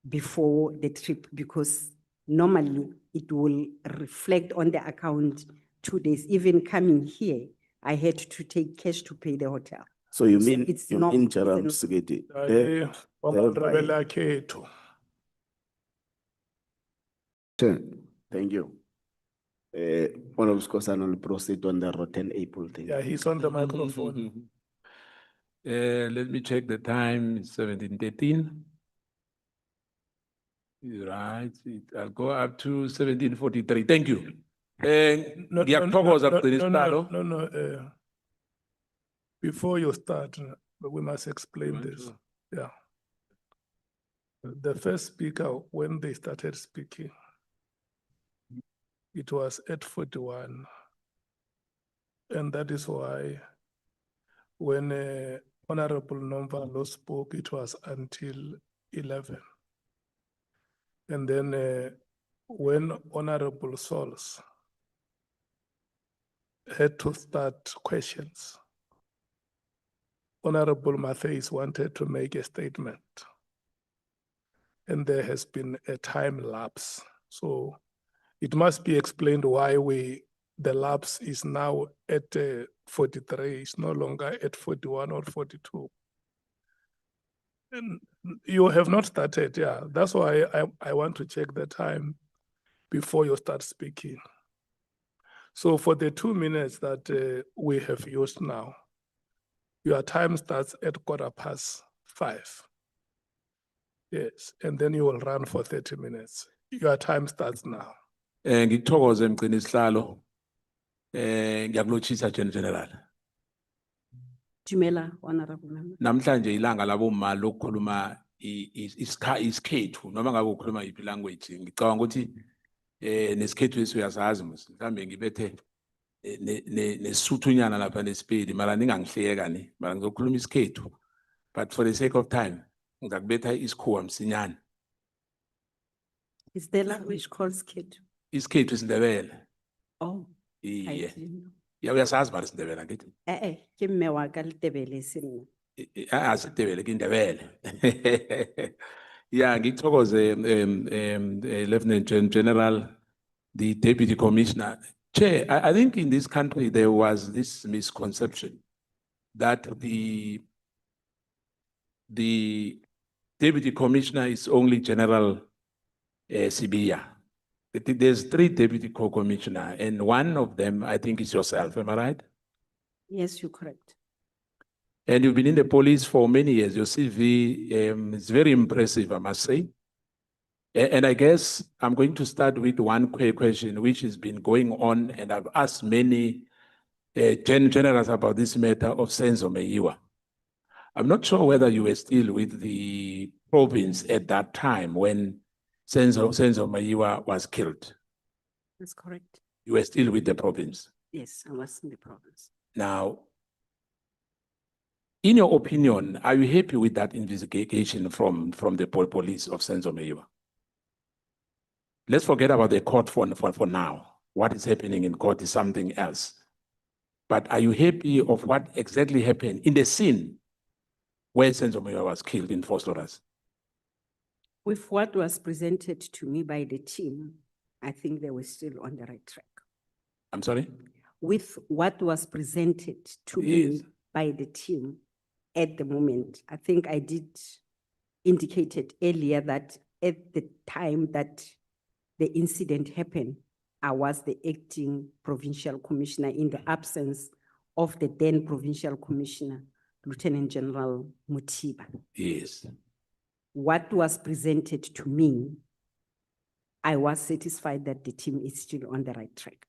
before the trip, because normally it will reflect on the account 2 days. Even coming here, I had to take cash to pay the hotel. So you mean it's your not- interim it's a- secretary? Thank you. One of Skosana will proceed on the rotten April thing. Yeah, he's on the microphone. Let me check the time, it's 17:13. Right, I'll go up to 17:43. Thank you. No. Before you start, we must explain this. Yeah. The first speaker, when they started speaking, it was at 41. And that is why when Honorable Nomvalo spoke, it was until 11. And then when Honorable Sols had to start questions, Honorable Mathais wanted to make a statement. And there has been a time lapse. So it must be explained why the lapse is now at 43, it's no longer at 41 or 42. And you have not started, yeah. That's why I want to check the time before you start speaking. So for the 2 minutes that we have used now, your time starts at 5:15. Yes, and then you will run for 30 minutes. Your time starts now. Ngithokoze mgcini sihlalo. Ngiyakulotshisa General. Dumela, Honorable Member. Namhlanje ilanga labomma lokukhuluma isikhethu noma ngabe ukhuluma yiphi language. Ngicabanga ukuthi nesikhethu esiyasazi mhlambe ngibethe nesuthunyana lapha nesipedi mara ningangihleka ni mara ngizokhuluma isikhethu. But for the sake of time, ngizakubetha isikhuwa msinyane. Is the language called skid? isikhethu isiNdebele. Oh, I Iye. didn't know. Ya uyasazi bani isiNdebele angithi? Ke mme wa ka Letebele sena. Asitebele ke indebele. Yeah, ngithokoze Lieutenant General, the Deputy Commissioner. Chair, I think in this country there was this misconception that the Deputy Commissioner is only General Sibiya. There's 3 Deputy Co-Commissioner and one of them I think is yourself, am I right? Yes, you're correct. And you've been in the police for many years. Your CV is very impressive, I must say. And I guess I'm going to start with one question which has been going on, and I've asked many generals about this matter of Senzo Meyiwa. I'm not sure whether you were still with the province at that time when Senzo Meyiwa was killed. That's correct. You were still with the province. Yes, I was in the province. Now, in your opinion, are you happy with that investigation from the police of Senzo Meyiwa? Let's forget about the court for now. What is happening in court is something else. But are you happy of what exactly happened in the scene where Senzo Meyiwa was killed in Vosloorus? With what was presented to me by the team, I think they were still on the right track. I'm sorry? With what was presented to Yes. me by the team at the moment, I think I did indicated earlier that at the time that the incident happened, I was the acting provincial commissioner in the absence of the then provincial commissioner, Lt Gen Mkhwanazi. Yes. What was presented to me, I was satisfied that the team is still on the right track.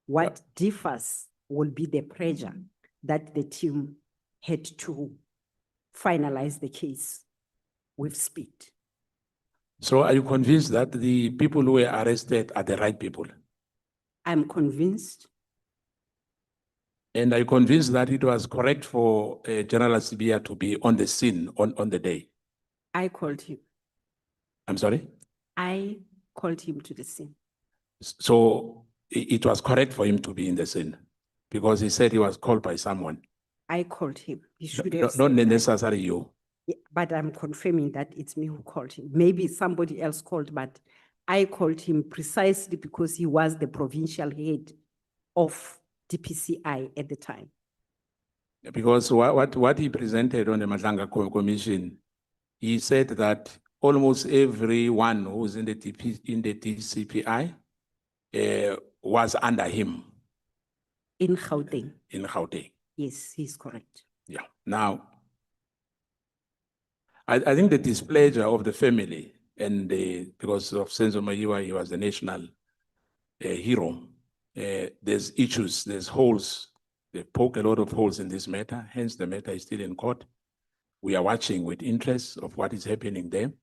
What differs will be the pressure that the team had to finalize the case with speed. So are you convinced that the people who were arrested are the right people? I'm convinced. And are you convinced that it was correct for General Sibiya to be on the scene on the day? I called him. I'm sorry? I called him to the scene. So it was correct for him to be in the scene because he said he was called by someone. I called him. He should No, have not said necessarily you. Yeah, but I'm confirming that it's me who called him. Maybe somebody else called, but I called him precisely because he was the provincial head of DPCI at the time. Because what he presented on the Madlanga Commission, he said that almost everyone who's in the DCPI was under him. In Gauteng. In Gauteng. Yes, he's correct. Yeah. Now, I think the displeasure of the family and because of Senzo Meyiwa, he was a national hero. There's issues, there's holes. They poke a lot of holes in this matter. Hence, the matter is still in court. We are watching with interest of what is happening there.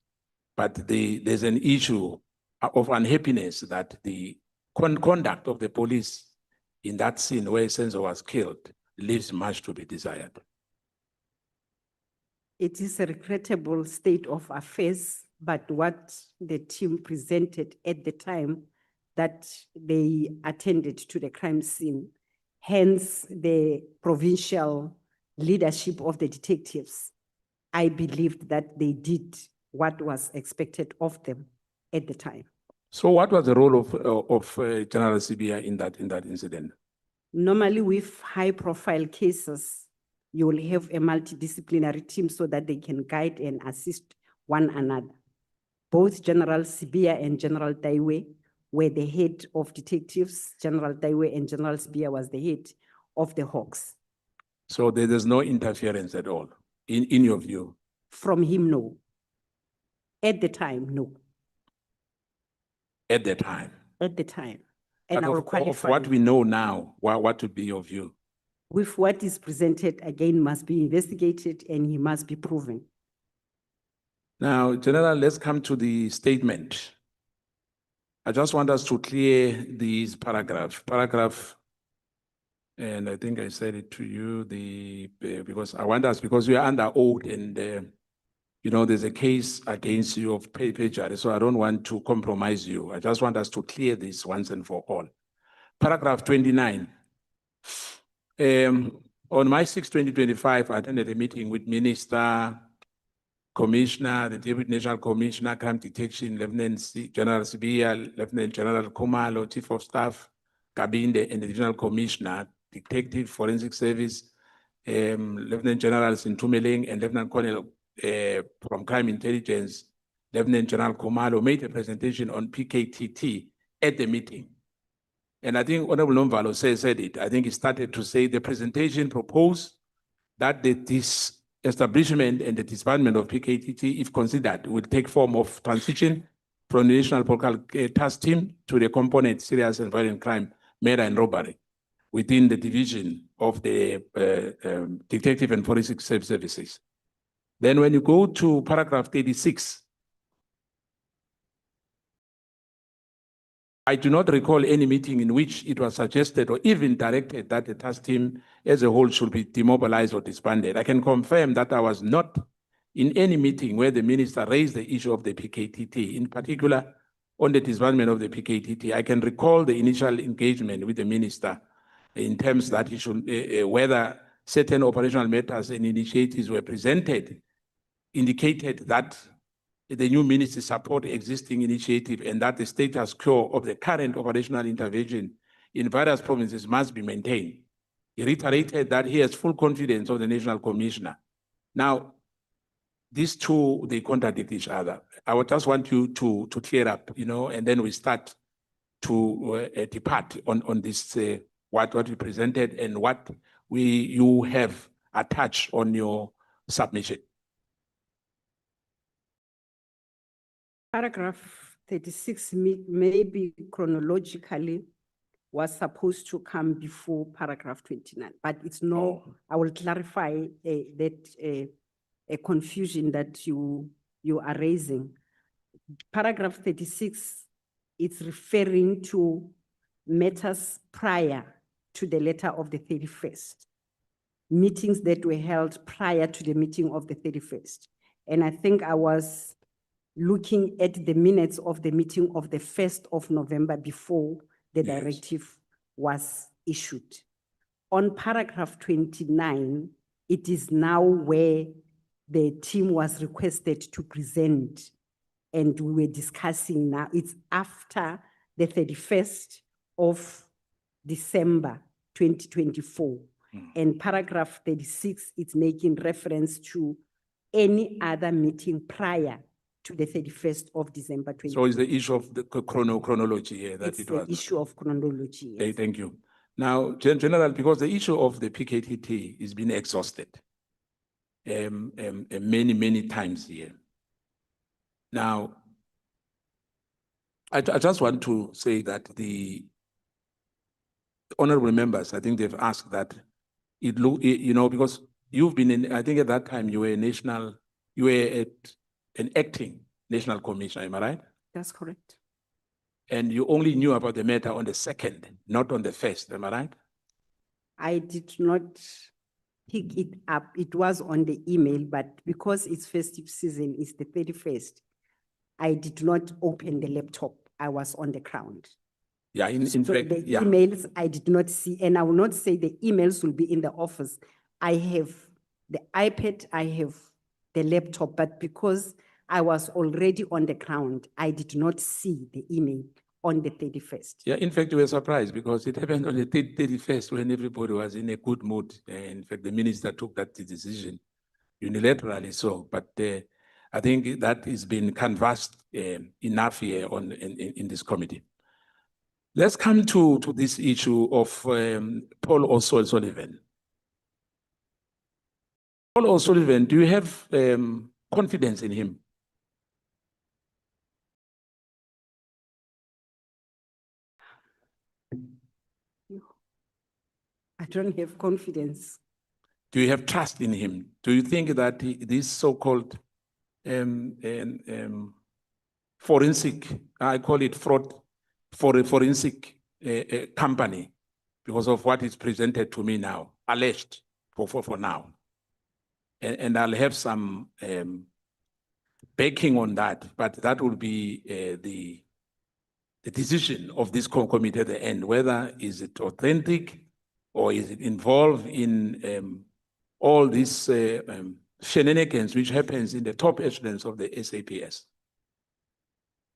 But there's an issue of unhappiness that the conduct of the police in that scene where Senzo was killed leaves much to be desired. It is a regrettable state of affairs, but what the team presented at the time that they attended to the crime scene, hence the provincial leadership of the detectives, I believed that they did what was expected of them at the time. So what was the role of General Sibiya in that incident? Normally with high profile cases, you will have a multidisciplinary team so that they can guide and assist one another. Both General Sibiya and General Taiwe were the head of detectives. General Taiwe and General Sibiya was the head of the Hawks. So there's no interference at all, in your view? From him, no. At the time, no. At the time? At the time. And But I will of qualify. what we know now, what would be your view? With what is presented, again, must be investigated and he must be proven. Now, General, let's come to the statement. I just want us to clear these paragraph, and I think I said it to you, because I want us, because we are under oath and you know, there's a case against you of perjury, so I don't want to compromise you. I just want us to clear this once and for all. Paragraph 29. On March 6, 2025, I attended a meeting with Minister, Commissioner, the Deputy National Commissioner, Crime Detection, Lieutenant General Sibia, Lieutenant General Khumalo, Chief of Staff, Kabinde, and the Regional Commissioner, Detective Forensic Service, Lieutenant General Sintumeling, and Lieutenant Colonel from Crime Intelligence, Lieutenant General Khumalo, made a presentation on PKTT at the meeting. And I think Honorable Nomvalo said it. I think he started to say the presentation proposed that this establishment and the disbandment of PKTT, if considered, will take form of transition from the National Political Task Team to the component serious and violent crime, murder and robbery within the division of the Detective and Forensic Services. Then when you go to paragraph 36, I do not recall any meeting in which it was suggested or even directed that the task team as a whole should be demobilized or disbanded. I can confirm that I was not in any meeting where the minister raised the issue of the PKTT, in particular on the disbandment of the PKTT. I can recall the initial engagement with the minister in terms that he should, whether certain operational matters and initiatives were presented, indicated that the new ministry support existing initiative and that the status quo of the current operational intervention in various provinces must be maintained. He reiterated that he has full confidence of the National Commissioner. Now, these two, they contradict each other. I would just want you to clear up, you know, and then we start to depart on this, what we presented and what you have attached on your submission. Paragraph 36 maybe chronologically was supposed to come before paragraph 29, but it's no, I will clarify that a confusion that you are raising. Paragraph 36, it's referring to matters prior to the letter of the 31st, meetings that were held prior to the meeting of the 31st. And I think I was looking at the minutes of the meeting of the 1st of November before the directive was issued. On paragraph 29, it is now where the team was requested to present, and we were discussing now. It's after the 31st of December 2024. And paragraph 36, it's making reference to any other meeting prior to the 31st of December 2024. So it's the issue of the chronology here that It's it was. the issue of chronology. Okay, thank you. Now, General, because the issue of the PKTT is being exhausted many times here. Now, I just want to say that the honorable members, I think they've asked that you know, because you've been in, I think at that time you were an acting National Commissioner, am I right? That's correct. And you only knew about the matter on the 2nd, not on the 1st, am I right? I did not pick it up. It was on the email, but because it's festive season, it's the 31st. I did not open the laptop. I was on the ground. Yeah, in So fact, the yeah. emails I did not see, and I will not say the emails will be in the office. I have the iPad, I have the laptop, but because I was already on the ground, I did not see the email on the 31st. Yeah, in fact, we were surprised because it happened on the 31st when everybody was in a good mood. In fact, the minister took that decision unilaterally so, but I think that has been canvassed enough here in this committee. Let's come to this issue of Paul O'Sullivan. Paul O'Sullivan, do you have confidence in him? I don't have confidence. Do you have trust in him? Do you think that this so-called forensic, I call it fraud, for a forensic company, because of what is presented to me now, alleged for now. And I'll have some backing on that, but that will be the decision of this committee at the end, whether is it authentic or is it involved in all these shenanigans which happens in the top echelons of the SAPS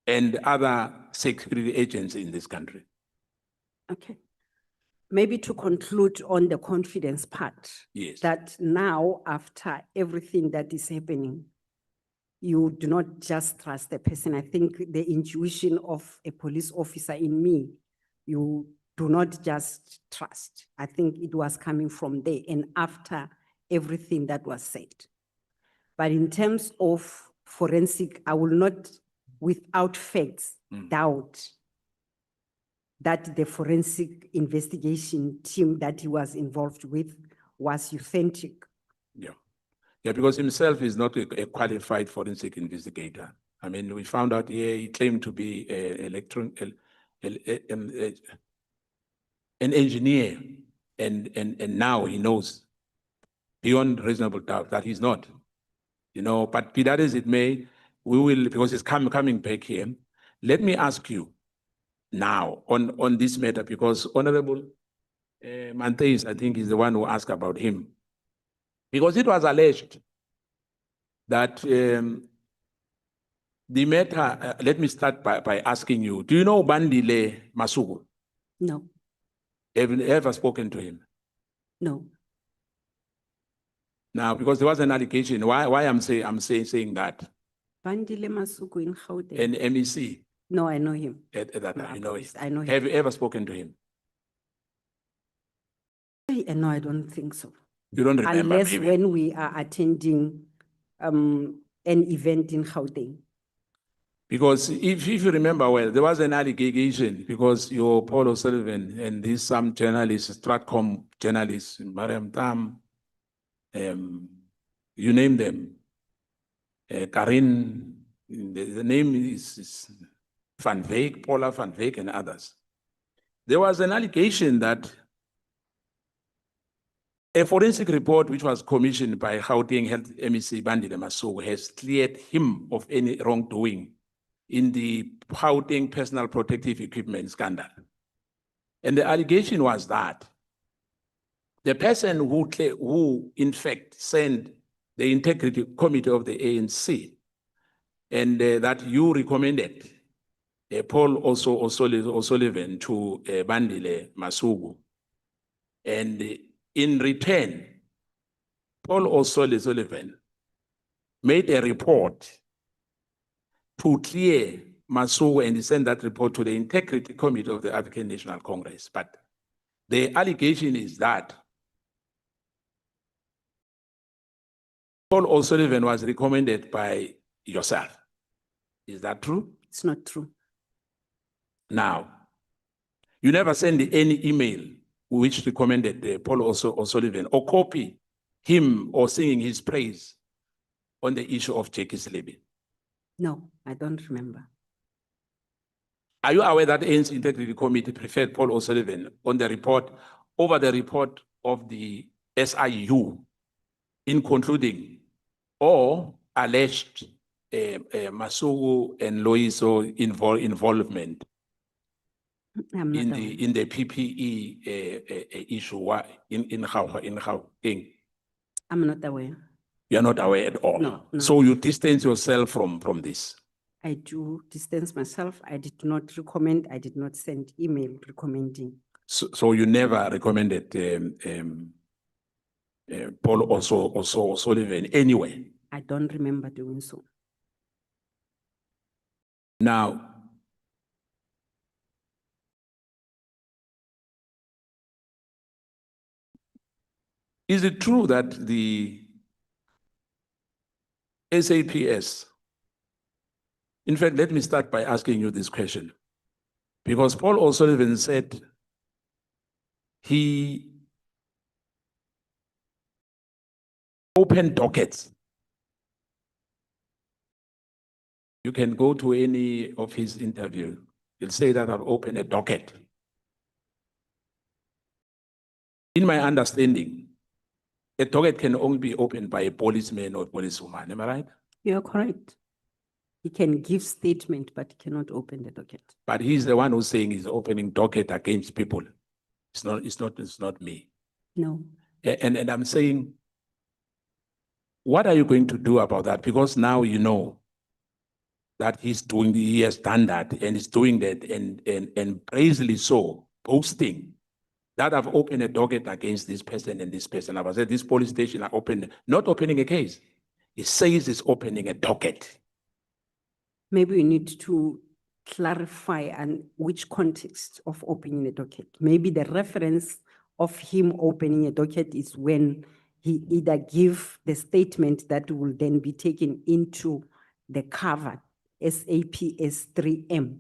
and other security agents in this country. Okay. Maybe to conclude on the confidence part. Yes. That now, after everything that is happening, you do not just trust the person. I think the intuition of a police officer in me, you do not just trust. I think it was coming from there and after everything that was said. But in terms of forensic, I will not, without facts, doubt that the forensic investigation team that he was involved with was authentic. Yeah. Yeah, because himself is not a qualified forensic investigator. I mean, we found out here he claimed to be an engineer, and now he knows beyond reasonable doubt that he's not. You know, but be that as it may, we will, because it's coming back here. Let me ask you now on this matter, because Honorable Mantheis, I think, is the one who asked about him. Because it was alleged that the matter, let me start by asking you, do you know Bandile Masuku? No. Have you ever spoken to him? No. Now, because there was an allegation, why I'm saying that? Bandile Masuku in Gauteng. An MEC. No, I know him. At that time, you know him. I know him. Have you ever spoken to him? No, I don't think so. You don't remember? Unless maybe? when we are attending an event in Gauteng. Because if you remember well, there was an allegation because your Paul O'Sullivan and these some journalists, Stratcom journalists, Mariam Tam, you name them, Karin, the name is Van Veek, Paula Van Veek and others. There was an allegation that a forensic report which was commissioned by Gauteng Health MEC Bandile Masuku has cleared him of any wrongdoing in the Gauteng personal protective equipment scandal. And the allegation was that the person who in fact sent the integrity committee of the ANC and that you recommended Paul O'Sullivan to Bandile Masuku. And in return, Paul O'Sullivan made a report to clear Masuku and send that report to the integrity committee of the African National Congress. But the allegation is that Paul O'Sullivan was recommended by yourself. Is that true? It's not true. Now, you never send any email which recommended Paul O'Sullivan or copy him or singing his praise on the issue of Jackie Slebe. No, I don't remember. Are you aware that ANC Integrity Committee preferred Paul O'Sullivan on the report over the report of the SIU in concluding or alleged Masuku and Loiso involvement in the PPE issue in Gauteng? I'm not aware. You're not aware at all. No. So you distance yourself from this. I do distance myself. I did not recommend. I did not send email recommending. So you never recommended Paul O'Sullivan anyway. I don't remember doing so. Now, is it true that the SAPS, in fact, let me start by asking you this question, because Paul O'Sullivan said he opened dockets. You can go to any of his interviews. He'll say that I've opened a docket. In my understanding, a docket can only be opened by a policeman or policewoman. Am I right? You're correct. He can give statement, but he cannot open the docket. But he's the one who's saying he's opening docket against people. It's not me. No. And I'm saying, what are you going to do about that? Because now you know that he has done that and he's doing that and brazenly so, boasting that I've opened a docket against this person and this person. I've said this police station are not opening a case. It says it's opening a docket. Maybe we need to clarify and which context of opening a docket. Maybe the reference of him opening a docket is when he either give the statement that will then be taken into the cover SAPS 3M,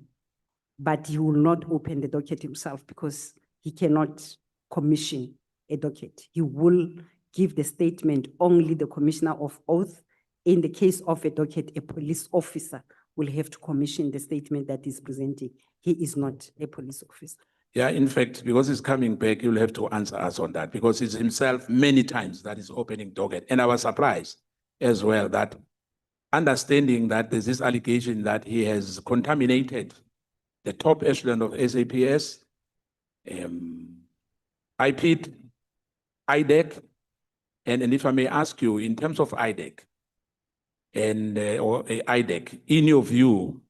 but he will not open the docket himself because he cannot commission a docket. He will give the statement only the commissioner of oath. In the case of a docket, a police officer will have to commission the statement that is presenting. He is not a police officer. Yeah, in fact, because he's coming back, you'll have to answer us on that because it's himself many times that is opening docket. And I was surprised as well that understanding that there's this allegation that he has contaminated the top echelon of SAPS, IPID, IDEC, and if I may ask you, in terms of IDEC and or IDEC, in your view,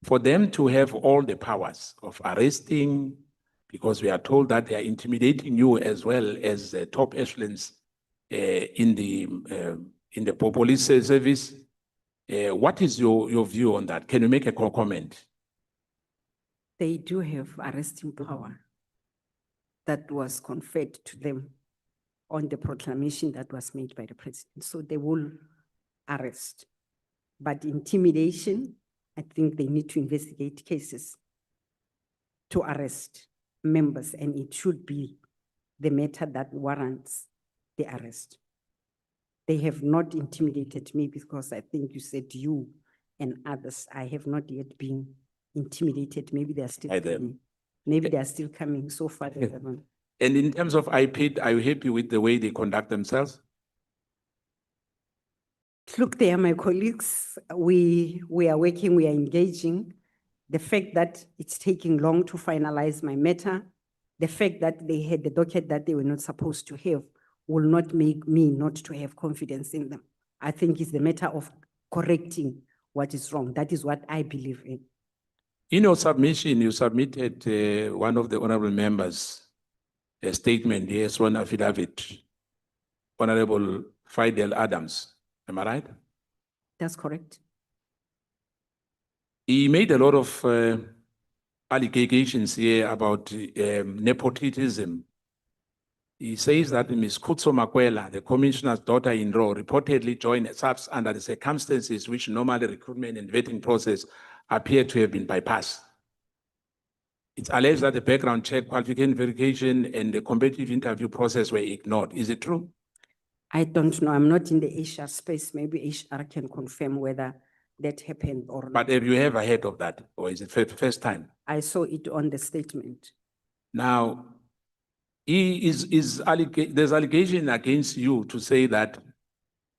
for them to have all the powers of arresting, because we are told that they are intimidating you as well as the top echelons in the police service. What is your view on that? Can you make a comment? They do have arresting power that was conferred to them on the proclamation that was made by the president. So they will arrest. But intimidation, I think they need to investigate cases to arrest members, and it should be the matter that warrants the arrest. They have not intimidated me because I think you said you and others. I have not yet been intimidated. Maybe they are still coming. Maybe they are still coming so far. They haven't. And in terms of IPID, are you happy with the way they conduct themselves? Look, they are my colleagues. We are working, we are engaging. The fact that it's taking long to finalize my matter, the fact that they had the docket that they were not supposed to have will not make me not to have confidence in them. I think it's the matter of correcting what is wrong. That is what I believe in. In your submission, you submitted one of the honorable members a statement, yes, one affidavit, Honorable Fidel Adams. Am I right? That's correct. He made a lot of allegations here about nepotism. He says that Ms. Kutso Makwela, the commissioner's daughter-in-law, reportedly joined SAPS under the circumstances which normally recruitment and vetting process appear to have been bypassed. It's alleged that the background check, qualification verification, and the competitive interview process were ignored. Is it true? I don't know. I'm not in the HR space. Maybe HR can confirm whether that happened or not. But have you ever heard of that, or is it first time? I saw it on the statement. Now, there's allegation against you to say that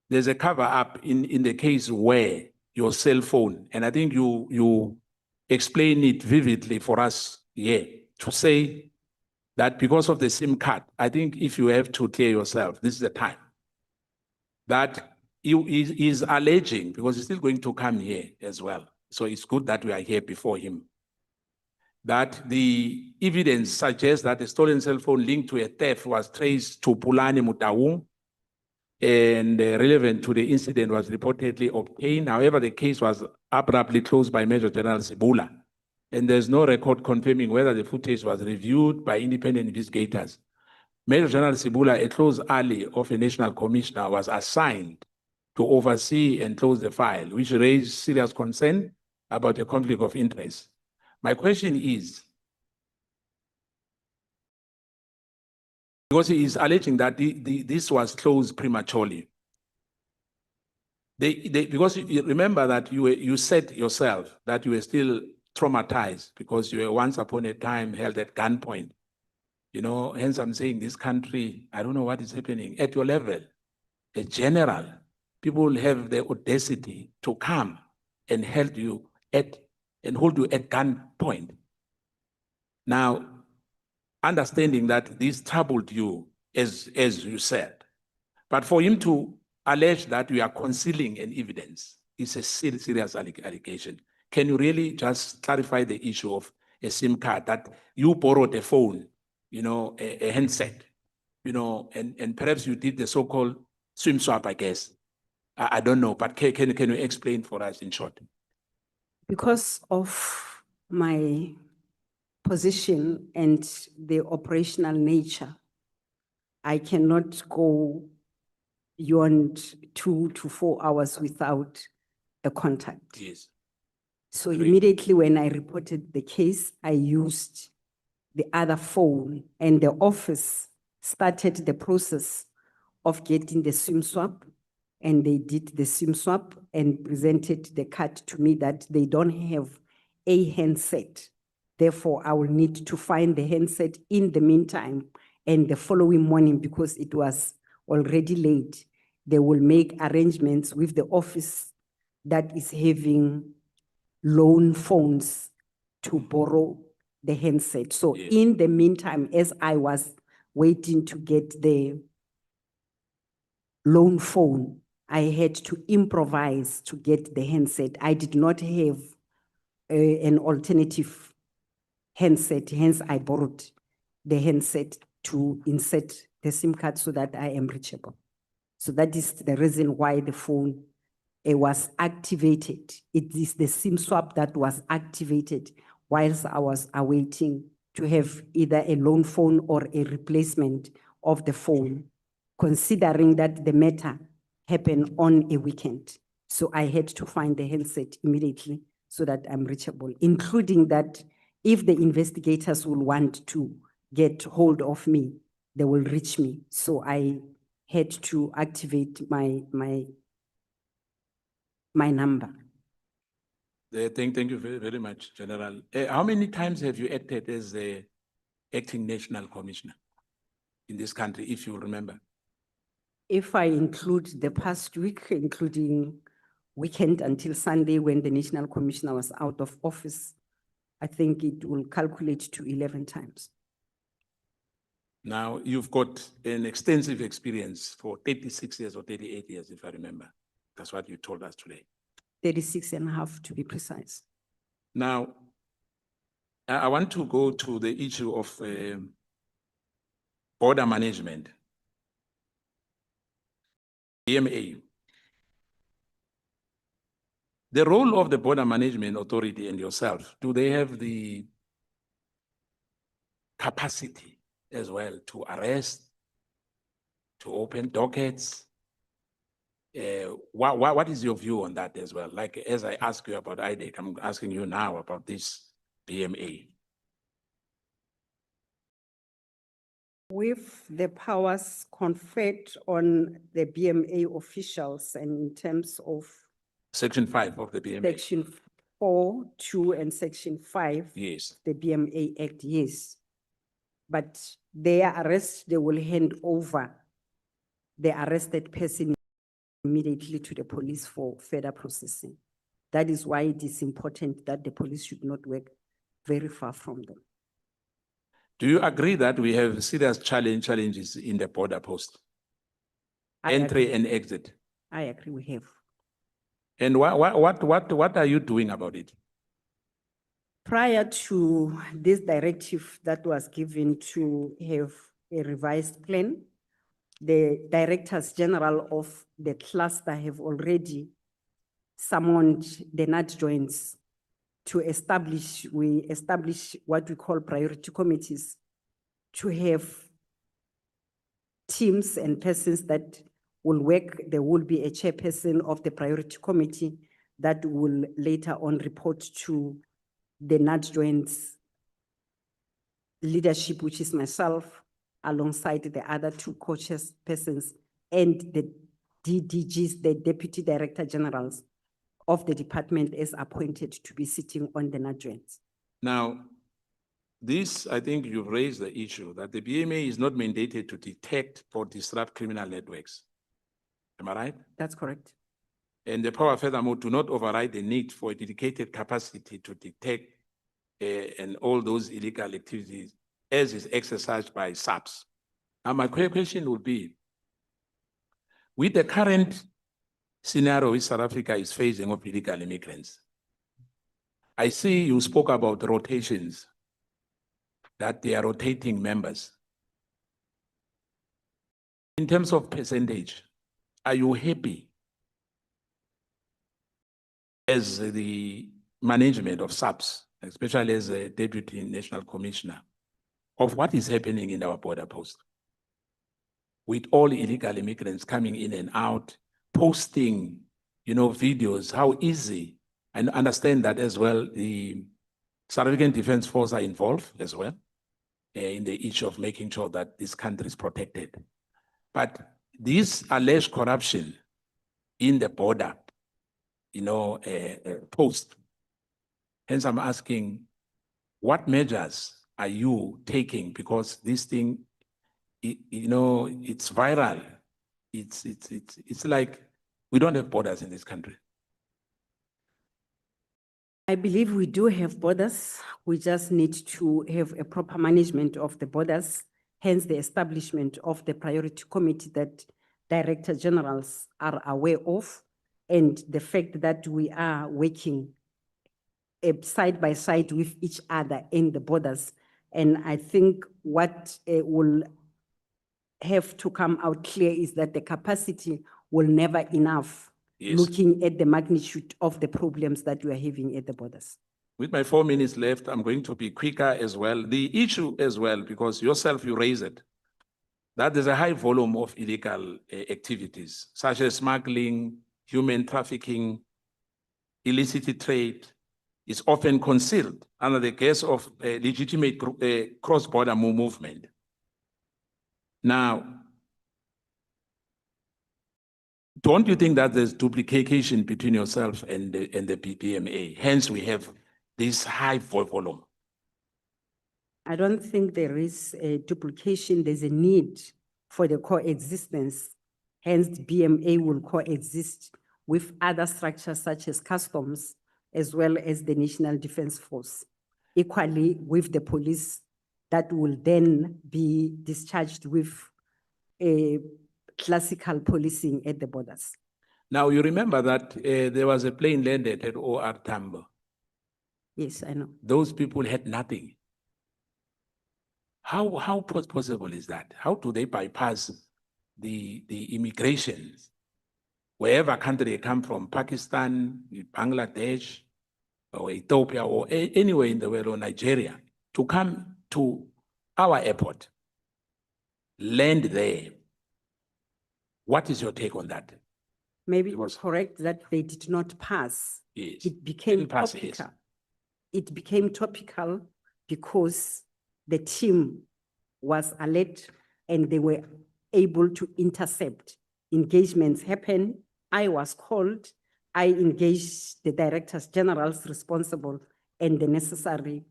there's a cover-up in the case where your cell phone, and I think you explain it vividly for us here, to say that because of the SIM card, I think if you have to clear yourself, this is the time. That is alleging, because he's still going to come here as well. So it's good that we are here before him. That the evidence suggests that a stolen cell phone linked to a theft was traced to Pulani Mutawu, and relevant to the incident was reportedly obtained. However, the case was abruptly closed by Major General Sibula, and there's no record confirming whether the footage was reviewed by independent investigators. Major General Sibula, a close ally of a national commissioner, was assigned to oversee and close the file, which raised serious concern about a conflict of interest. My question is, because he is alleging that this was closed prematurely. Because you remember that you said yourself that you were still traumatized because you were once upon a time held at gunpoint. You know, hence I'm saying this country, I don't know what is happening at your level. A general, people have the audacity to come and hold you at gunpoint. Now, understanding that this troubled you, as you said, but for him to allege that you are concealing an evidence is a serious allegation. Can you really just clarify the issue of a SIM card that you borrowed a phone, a handset, and perhaps you did the so-called SIM swap, I guess. I don't know, but can you explain for us in short? Because of my position and the operational nature, I cannot go beyond 2 to 4 hours without a contact. Yes. So immediately when I reported the case, I used the other phone, and the office started the process of getting the SIM swap, and they did the SIM swap and presented the card to me that they don't have a handset. Therefore, I will need to find the handset in the meantime, and the following morning, because it was already late, they will make arrangements with the office that is having loan phones to borrow the handset. So in the meantime, as I was waiting to get the loan phone, I had to improvise to get the handset. I did not have an alternative handset, hence I borrowed the handset to insert the SIM card so that I am reachable. So that is the reason why the phone was activated. It is the SIM swap that was activated whilst I was awaiting to have either a loan phone or a replacement of the phone, considering that the matter happened on a weekend. So I had to find the handset immediately so that I'm reachable, including that if the investigators will want to get hold of me, they will reach me. So I had to activate my number. Thank you very much, General. How many times have you acted as the acting national commissioner in this country, if you remember? If I include the past week, including weekend until Sunday when the national commissioner was out of office, I think it will calculate to 11 times. Now, you've got an extensive experience for 36 years or 38 years, if I remember. That's what you told us today. 36 and a half to be precise. Now, I want to go to the issue of border management. BMA. The role of the Border Management Authority and yourself, do they have the capacity as well to arrest, to open dockets? What is your view on that as well? Like, as I ask you about IDEC, I'm asking you now about this BMA. With the powers conferred on the BMA officials and in terms of Section 5 of the BMA. Section 4, 2, and Section 5. Yes. The BMA Act, yes. But their arrest, they will hand over the arrested person immediately to the police for further processing. That is why it is important that the police should not work very far from them. Do you agree that we have serious challenges in the border post? Entry and exit. I agree, we have. And what are you doing about it? Prior to this directive that was given to have a revised plan, the directors general of the cluster have already summoned the nut joints to establish what we call priority committees to have teams and persons that will work. There will be a chairperson of the priority committee that will later on report to the nut joints leadership, which is myself, alongside the other two co-chairs persons and the DDGs, the deputy director generals of the department is appointed to be sitting on the nut joints. Now, this, I think you've raised the issue that the BMA is not mandated to detect or disrupt criminal networks. Am I right? That's correct. And the power furthermore do not override the need for a dedicated capacity to detect and all those illegal activities as is exercised by SAPS. Now my question would be, with the current scenario which South Africa is facing of illegal immigrants, I see you spoke about rotations, that they are rotating members. In terms of percentage, are you happy as the management of SAPS, especially as a Deputy National Commissioner, of what is happening in our border post? With all illegal immigrants coming in and out, posting, videos, how easy, and understand that as well, the South African Defence Force are involved as well in the issue of making sure that this country is protected. But this alleged corruption in the border, post, hence I'm asking, what measures are you taking? Because this thing, it's viral. It's like we don't have borders in this country. I believe we do have borders. We just need to have a proper management of the borders, hence the establishment of the priority committee that Director Generals are aware of, and the fact that we are working side by side with each other in the borders. And I think what will have to come out clear is that the capacity will never enough. Yes. Looking at the magnitude of the problems that we are having at the borders. With my 4 minutes left, I'm going to be quicker as well. The issue as well, because yourself, you raise it, that there's a high volume of illegal activities, such as smuggling, human trafficking, illicit trade, is often concealed under the guise of legitimate cross-border movement. Now, don't you think that there's duplication between yourself and the BBMA? Hence, we have this high volume. I don't think there is a duplication. There's a need for the coexistence. Hence, BMA will coexist with other structures such as customs, as well as the National Defence Force, equally with the police that will then be discharged with a classical policing at the borders. Now, you remember that there was a plane landed at OR Tambo. Yes, I know. Those people had nothing. How possible is that? How do they bypass the immigration? Wherever country they come from, Pakistan, Bangladesh, or Ethiopia, or anywhere in the world, or Nigeria, to come to our airport, land there. What is your take on that? Maybe it was correct that they did not pass. Yes. It became Didn't pass, topical. yes. It became topical because the team was alert and they were able to intercept. Engagements happen. I was called. I engaged the directors generals responsible, and the necessary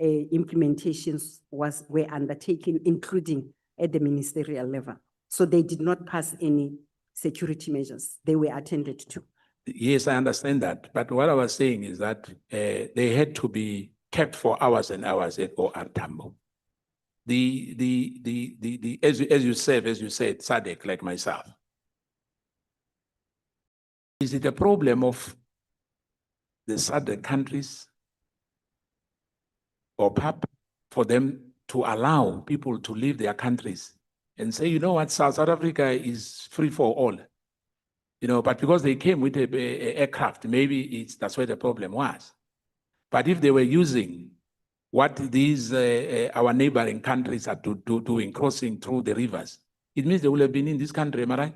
implementations were undertaken, including at the ministerial level. So they did not pass any security measures. They were attended to. Yes, I understand that. But what I was saying is that they had to be kept for hours and hours at OR Tambo. As you said, SADC, like myself. Is it a problem of the SADC countries or PAP for them to allow people to leave their countries and say, you know what, South Africa is free for all? But because they came with a aircraft, maybe that's where the problem was. But if they were using what these our neighboring countries are doing, crossing through the rivers, it means they will have been in this country, am I right?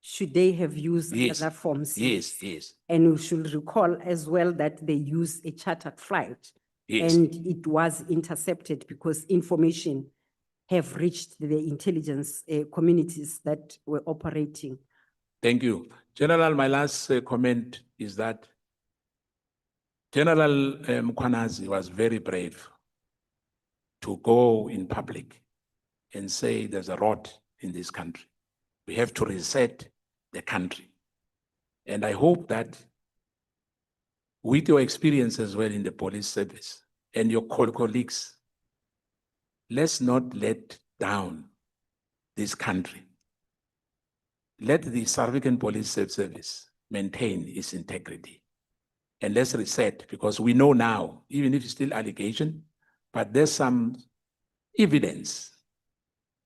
Should they have used Yes. other forms? Yes, yes. And we should recall as well that they used a chartered flight. Yes. And it was intercepted because information have reached the intelligence communities that were operating. Thank you. General, my last comment is that General Mkhwanazi was very brave to go in public and say there's a rot in this country. We have to reset the country. And I hope that with your experience as well in the police service and your colleagues, let's not let down this country. Let the South African Police Service maintain its integrity. And let's reset, because we know now, even if it's still allegation, but there's some evidence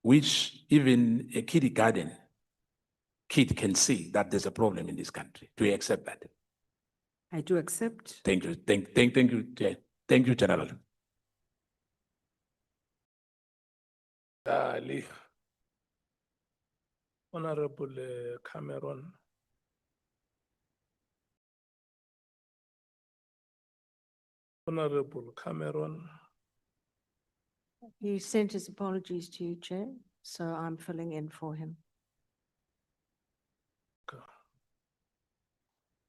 which even a kindergarten kid can see that there's a problem in this country. Do you accept that? I do accept. Thank you. Thank you. Thank you, General. Dali. Honorable Cameron. Honorable Cameron. He sent his apologies to you, Chair, so I'm filling in for him.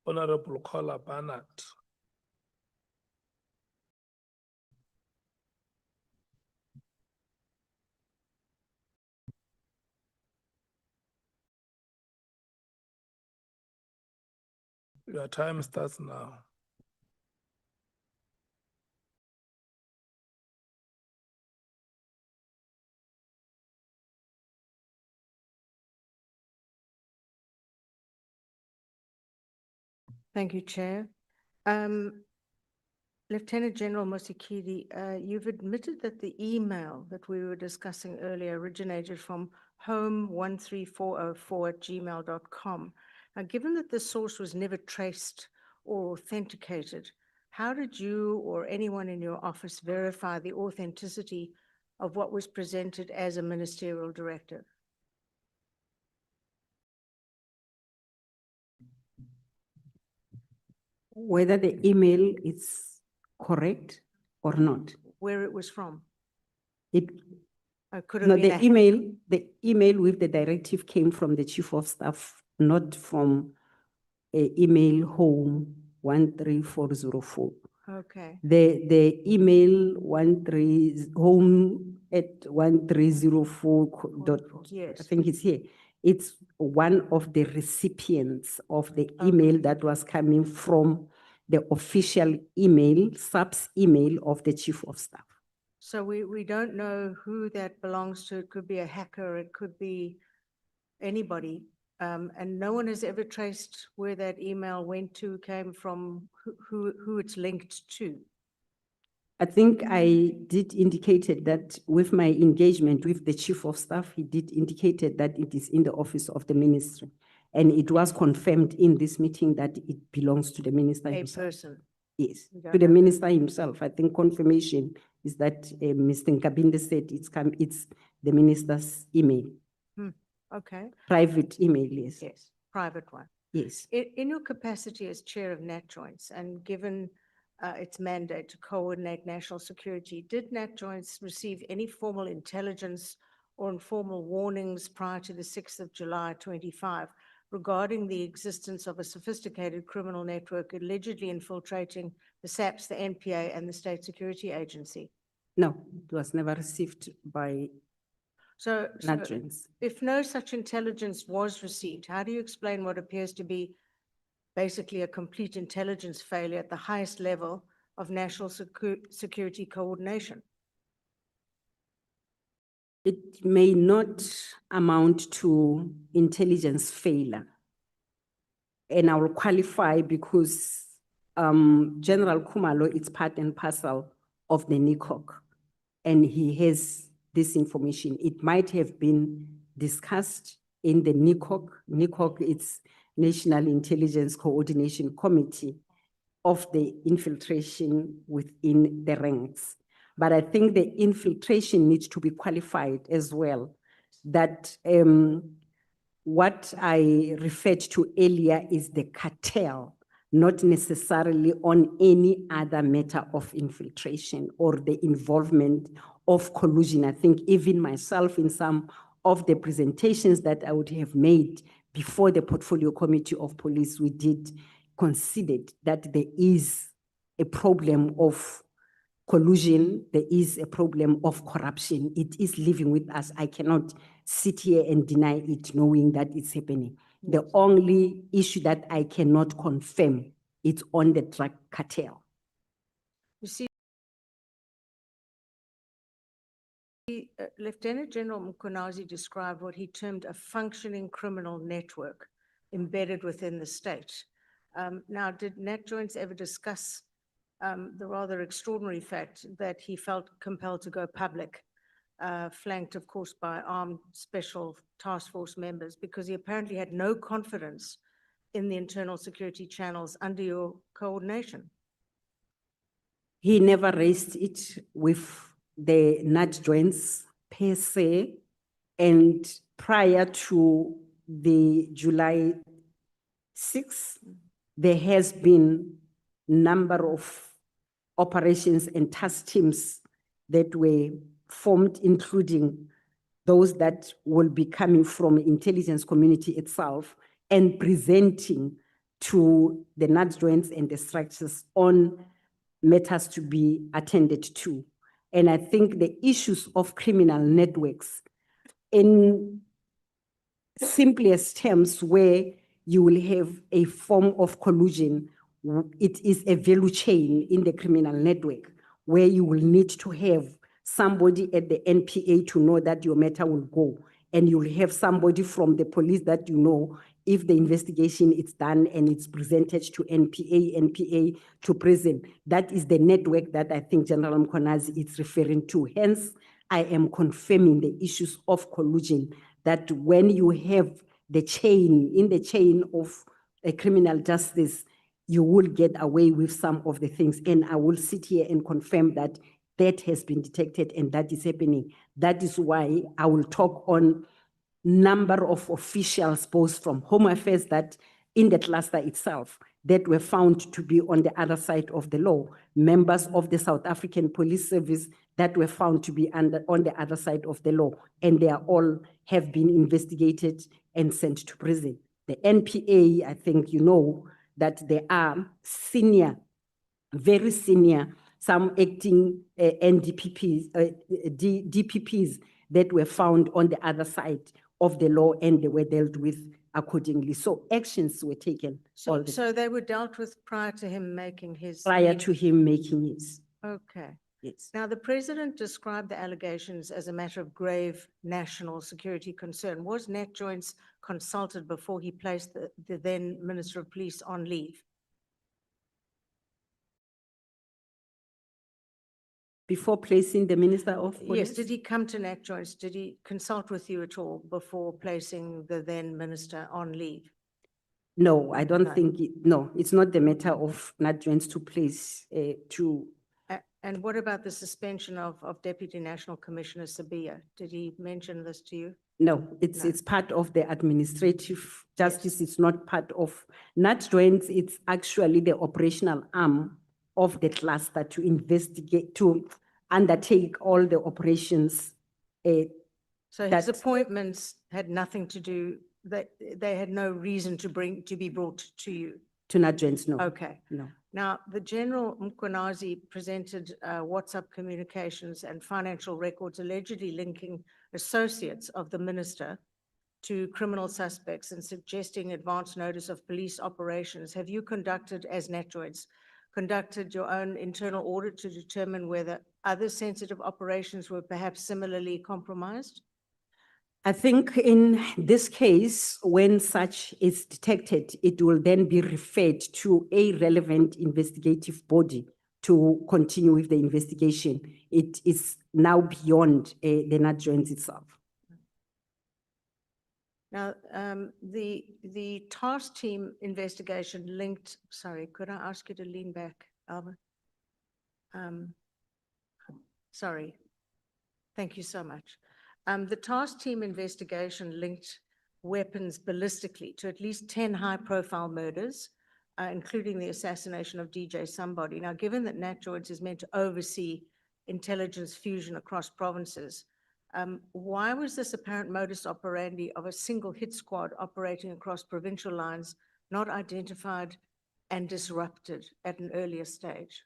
Honorable Kola Barnett. Your time starts now. Thank you, Chair. Lieutenant General Mosikili, you've admitted that the email that we were discussing earlier originated from home13404@gmail.com. Now, given that the source was never traced or authenticated, how did you or anyone in your office verify the authenticity of what was presented as a ministerial directive? Whether the email is correct or not. Where it was from? It, could have no, been the email with the directive came from the Chief of Staff, not from email home 13404. Okay. The email 13 home at 1304 dot, Yes. I think it's here. It's one of the recipients of the email that was coming from the official email, SAPS email of the Chief of Staff. So we don't know who that belongs to. It could be a hacker, it could be anybody. And no one has ever traced where that email went to, came from, who it's linked to. I think I did indicated that with my engagement with the Chief of Staff, he did indicated that it is in the office of the ministry. And it was confirmed in this meeting that it belongs to the minister A himself. person. Yes, You don't to the have minister himself. I think confirmation is that Mr. Nkabinde said it's the minister's email, Okay. private email, yes. Yes, private one. Yes. In your capacity as chair of NatJoints and given its mandate to coordinate national security, did NatJoints receive any formal intelligence or informal warnings prior to the 6th of July 25 regarding the existence of a sophisticated criminal network allegedly infiltrating the SAPS, the NPA, and the State Security Agency? No, it was never received by So NatJoints. if no such intelligence was received, how do you explain what appears to be basically a complete intelligence failure at the highest level of national security coordination? It may not amount to intelligence failure. And I will qualify because General Khumalo is part and parcel of the NICOC, and he has this information. It might have been discussed in the NICOC. NICOC is National Intelligence Coordination Committee of the infiltration within the ranks. But I think the infiltration needs to be qualified as well. That what I referred to earlier is the cartel, not necessarily on any other matter of infiltration or the involvement of collusion. I think even myself in some of the presentations that I would have made before the Portfolio Committee of Police, we did consider that there is a problem of collusion, there is a problem of corruption. It is living with us. I cannot sit here and deny it knowing that it's happening. The only issue that I cannot confirm is on the drug cartel. You see, Lieutenant General Mkhwanazi described what he termed a functioning criminal network embedded within the state. Now, did Nat Jones ever discuss the rather extraordinary fact that he felt compelled to go public, flanked, of course, by armed special task force members, because he apparently had no confidence in the internal security channels under your coordination? He never raised it with the Nat Jones per se, and prior to the July 6th, there has been number of operations and task teams that were formed, including those that will be coming from intelligence community itself and presenting to the Nat Jones and the structures on matters to be attended to. And I think the issues of criminal networks, in simplest terms, where you will have a form of collusion, it is a value chain in the criminal network where you will need to have somebody at the NPA to know that your matter will go, and you will have somebody from the police that you know if the investigation is done and it's presented to NPA to prison. That is the network that I think General Mkhwanazi is referring to. Hence, I am confirming the issues of collusion, that when you have the chain, in the chain of a criminal justice, you will get away with some of the things. And I will sit here and confirm that that has been detected and that is happening. That is why I will talk on number of officials, both from Home Affairs, that in the cluster itself, that were found to be on the other side of the law, members of the South African Police Service that were found to be on the other side of the law, and they are all have been investigated and sent to prison. The NPA, I think you know that there are senior, very senior, some acting NDPPs, DPPs that were found on the other side of the law, and they were dealt with accordingly. So actions were taken. So they were dealt with prior to him making his... Prior to him making his. Okay. Yes. Now, the president described the allegations as a matter of grave national security concern. Was Nat Jones consulted before he placed the then Minister of Police on leave? Before placing the Minister of Police? Yes, did he come to Nat Jones? Did he consult with you at all before placing the then minister on leave? No, I don't No. think, no, it's not the matter of Nat Jones to place, And what about the suspension of Deputy National Commissioner Sabia? Did he mention this to you? no, it's part of the administrative justice. It's not part of Nat Jones. It's actually the operational arm of the cluster to investigate, to undertake all the operations. So his appointments had nothing to do, they had no reason to be brought to you? To Nat Jones, no. Okay. No. Now, the General Mkhwanazi presented WhatsApp communications and financial records allegedly linking associates of the minister to criminal suspects and suggesting advance notice of police operations. Have you conducted, as Nat Jones, conducted your own internal audit to determine whether other sensitive operations were perhaps similarly compromised? I think in this case, when such is detected, it will then be referred to a relevant investigative body to continue with the investigation. It is now beyond the Nat Jones itself. Now, the task team investigation linked, sorry, could I ask you to lean back, Albert? Sorry. Thank you so much. The task team investigation linked weapons ballistically to at least 10 high-profile murders, including the assassination of DJ Somebody. Now, given that Nat Jones is meant to oversee intelligence fusion across provinces, why was this apparent modus operandi of a single hit squad operating across provincial lines not identified and disrupted at an earlier stage?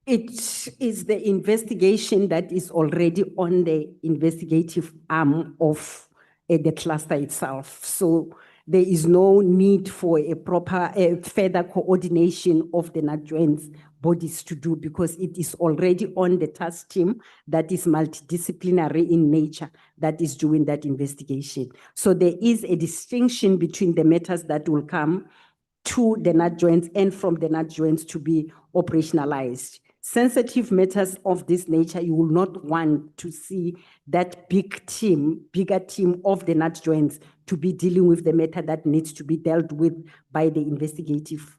It is the investigation that is already on the investigative arm of the cluster itself. So there is no need for a proper, further coordination of the NADJOINT's bodies to do, because it is already on the task team that is multidisciplinary in nature that is doing that investigation. So there is a distinction between the matters that will come to the NADJOINTs and from the NADJOINTs to be operationalized. Sensitive matters of this nature, you will not want to see that bigger team of the NADJOINTs to be dealing with the matter that needs to be dealt with by the investigative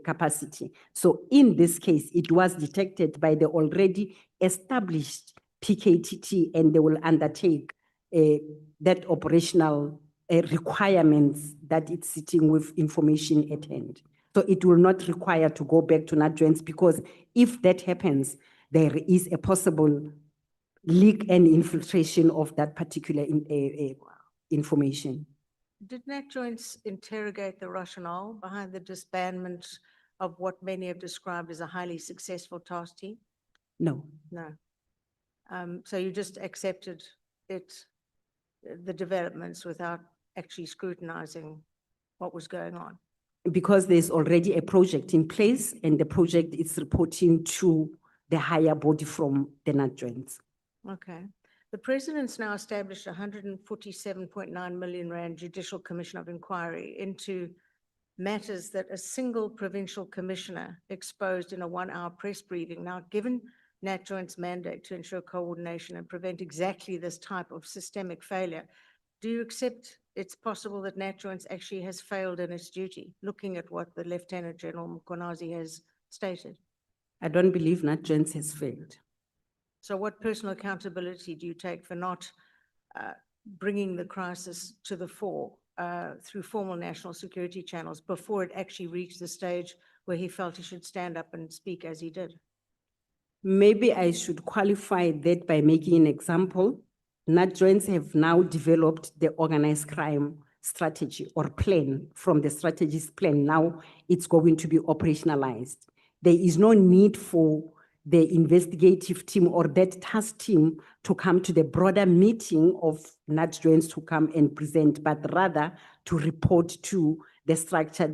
capacity. So in this case, it was detected by the already established PKTT, and they will undertake that operational requirements that it's sitting with information at hand. So it will not require to go back to NADJOINTs, because if that happens, there is a possible leak and infiltration of that particular information. Did NADJOINTs interrogate the rationale behind the disbandment of what many have described as a highly successful task team? No. No. So you just accepted the developments without actually scrutinizing what was going on? Because there's already a project in place, and the project is reporting to the higher body from the NADJOINTs. Okay. The president's now established 147.9 million rand Judicial Commission of Inquiry into matters that a single provincial commissioner exposed in a 1-hour press briefing. Now, given NADJOINT's mandate to ensure coordination and prevent exactly this type of systemic failure, do you accept it's possible that NADJOINTs actually has failed in its duty, looking at what the Lt Gen Mkhwanazi has stated? I don't believe NADJOINTs has failed. So what personal accountability do you take for not bringing the crisis to the fore through formal national security channels before it actually reached the stage where he felt he should stand up and speak as he did? Maybe I should qualify that by making an example. NADJOINTs have now developed the organized crime strategy or plan. From the strategist plan, now it's going to be operationalized. There is no need for the investigative team or that task team to come to the broader meeting of NADJOINTs to come and present, but rather to report to the structure.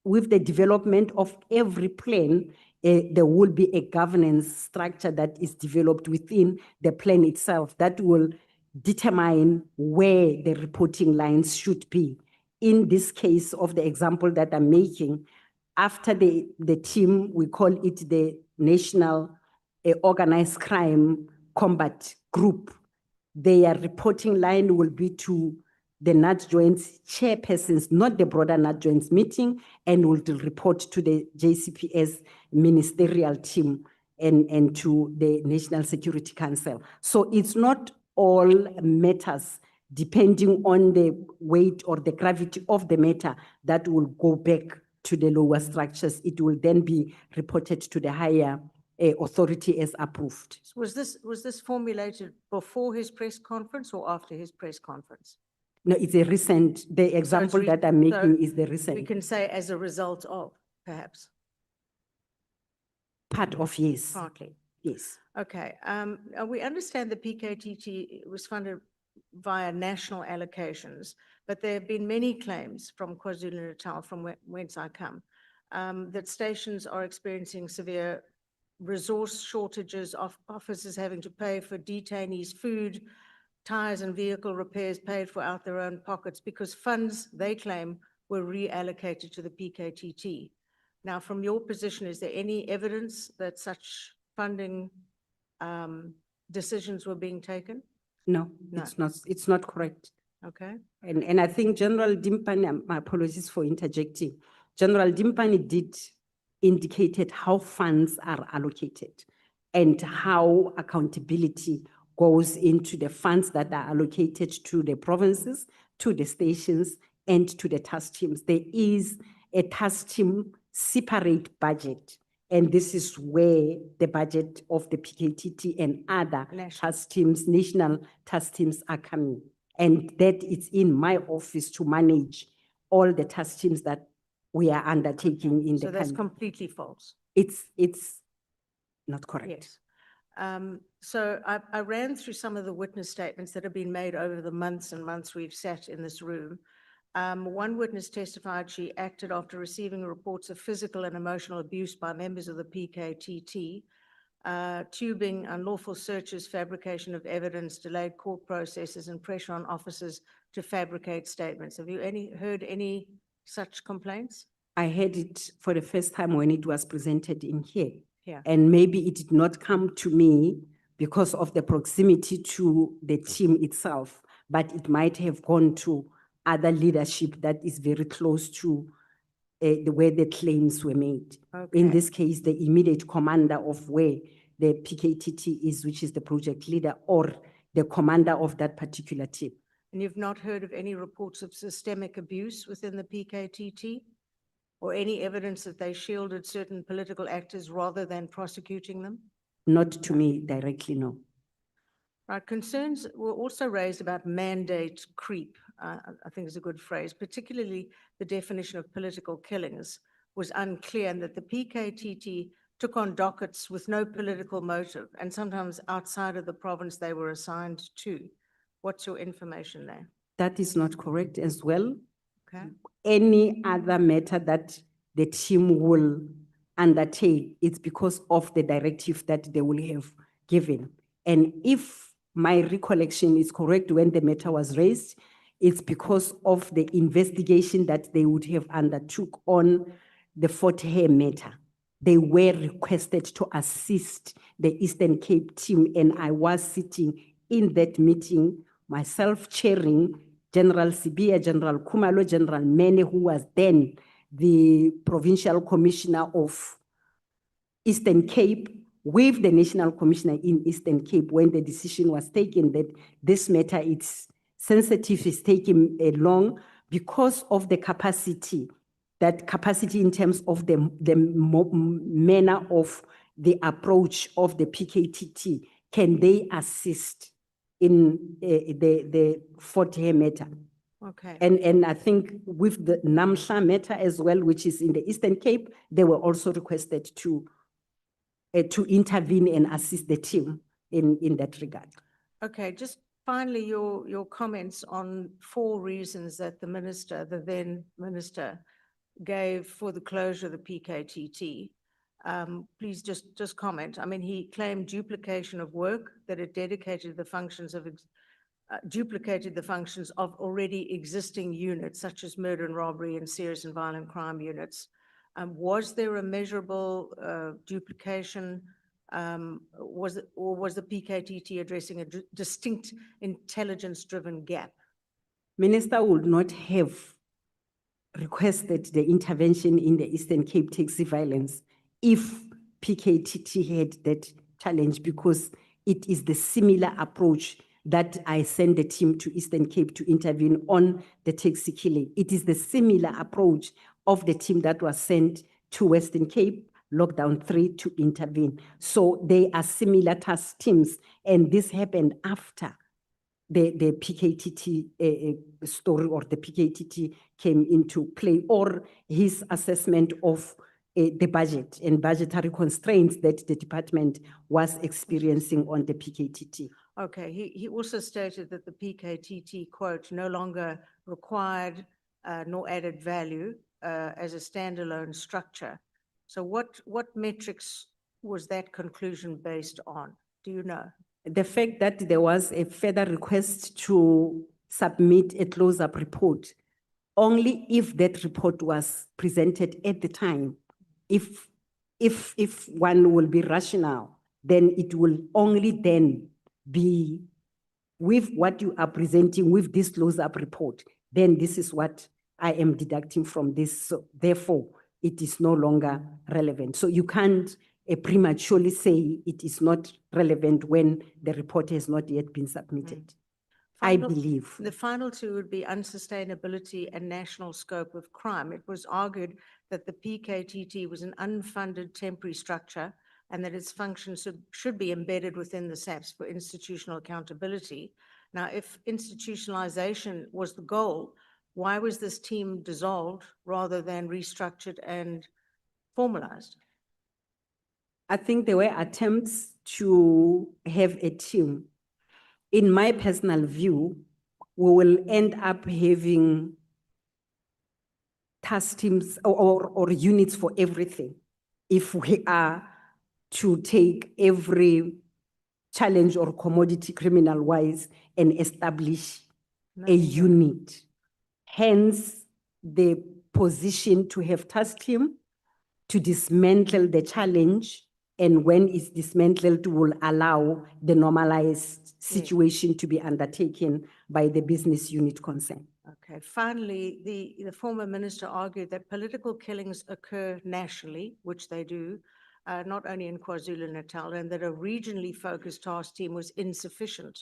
With the development of every plan, there will be a governance structure that is developed within the plan itself that will determine where the reporting lines should be. In this case of the example that I'm making, after the team, we call it the National Organized Crime Combat Group, their reporting line will be to the NADJOINTs chairpersons, not the broader NADJOINTs meeting, and will report to the JCPS ministerial team and to the National Security Council. So it's not all matters, depending on the weight or the gravity of the matter, that will go back to the lower structures. It will then be reported to the higher authority as approved. Was this formulated before his press conference or after his press conference? No, it's a recent, the example that I'm making is the recent. We can say as a result of, perhaps. Part of, yes. Partly. Yes. Okay. We understand the PKTT was funded via national allocations, but there have been many claims from KwaZulu-Natal, from whence I come, that stations are experiencing severe resource shortages, of officers having to pay for detainees' food, tires and vehicle repairs paid for out their own pockets because funds, they claim, were reallocated to the PKTT. Now, from your position, is there any evidence that such funding decisions were being taken? No, No. it's not correct. Okay. And I think General Dimpani, my apologies for interjecting, General Dimpani did indicated how funds are allocated and how accountability goes into the funds that are allocated to the provinces, to the stations, and to the task teams. There is a task team separate budget, and this is where the budget of the PKTT and other task teams, national task teams, are coming. And that is in my office to manage all the task teams that we are undertaking in the country. So that's completely false. It's not correct. Yes. So I ran through some of the witness statements that have been made over the months and months we've sat in this room. One witness testified she acted after receiving reports of physical and emotional abuse by members of the PKTT, tubing, unlawful searches, fabrication of evidence, delayed court processes, and pressure on officers to fabricate statements. Have you heard any such complaints? I heard it for the first time when it was presented in here. Yeah. And maybe it did not come to me because of the proximity to the team itself, but it might have gone to other leadership that is very close to the way the claims were made. In Okay. this case, the immediate commander of where the PKTT is, which is the project leader, or the commander of that particular team. And you've not heard of any reports of systemic abuse within the PKTT? Or any evidence that they shielded certain political actors rather than prosecuting them? Not to me directly, no. Right, concerns were also raised about mandate creep, I think is a good phrase, particularly the definition of political killings was unclear, and that the PKTT took on dockets with no political motive and sometimes outside of the province they were assigned to. What's your information there? That is not correct as well. Okay. Any other matter that the team will undertake, it's because of the directive that they will have given. And if my recollection is correct, when the matter was raised, it's because of the investigation that they would have undertook on the Fort Hare matter. They were requested to assist the Eastern Cape team, and I was sitting in that meeting, myself chairing, General Sibia, General Kumalo, General Mene, who was then the Provincial Commissioner of Eastern Cape, with the National Commissioner in Eastern Cape, when the decision was taken that this matter, it's sensitive, is taken along because of the capacity, that capacity in terms of the manner of the approach of the PKTT. Can they assist in the Fort Hare matter? Okay. And I think with the Namhla matter as well, which is in the Eastern Cape, they were also requested to intervene and assist the team in that regard. Okay, just finally, your comments on 4 reasons that the minister, the then minister, gave for the closure of the PKTT. Please just comment. I mean, he claimed duplication of work, that it duplicated the functions of already existing units, such as murder and robbery and serious and violent crime units. Was there a measurable duplication? Was the PKTT addressing a distinct intelligence-driven gap? Minister would not have requested the intervention in the Eastern Cape taxi violence if PKTT had that challenge, because it is the similar approach that I sent the team to Eastern Cape to intervene on the taxi killing. It is the similar approach of the team that was sent to Western Cape, Lockdown 3, to intervene. So they are similar task teams, and this happened after the PKTT story, or the PKTT came into play, or his assessment of the budget and budgetary constraints that the department was experiencing on the PKTT. Okay, he also stated that the PKTT, quote, no longer required nor added value as a standalone structure. So what metrics was that conclusion based on? Do you know? The fact that there was a further request to submit a close-up report, only if that report was presented at the time. If one will be rational, then it will only then be with what you are presenting with this close-up report. Then this is what I am deducting from this. So therefore, it is no longer relevant. So you can't prematurely say it is not relevant when the report has not yet been submitted. I believe. The final 2 would be unsustainability and national scope of crime. It was argued that the PKTT was an unfunded temporary structure and that its functions should be embedded within the SAPS for institutional accountability. Now, if institutionalization was the goal, why was this team dissolved rather than restructured and formalized? I think there were attempts to have a team. In my personal view, we will end up having task teams or units for everything. If we are to take every challenge or commodity criminal wise and establish a unit. Hence, the position to have task team to dismantle the challenge, and when it's dismantled will allow the normalized situation to be undertaken by the business unit concerned. Okay, finally, the former minister argued that political killings occur nationally, which they do, not only in KwaZulu-Natal, and that a regionally focused task team was insufficient.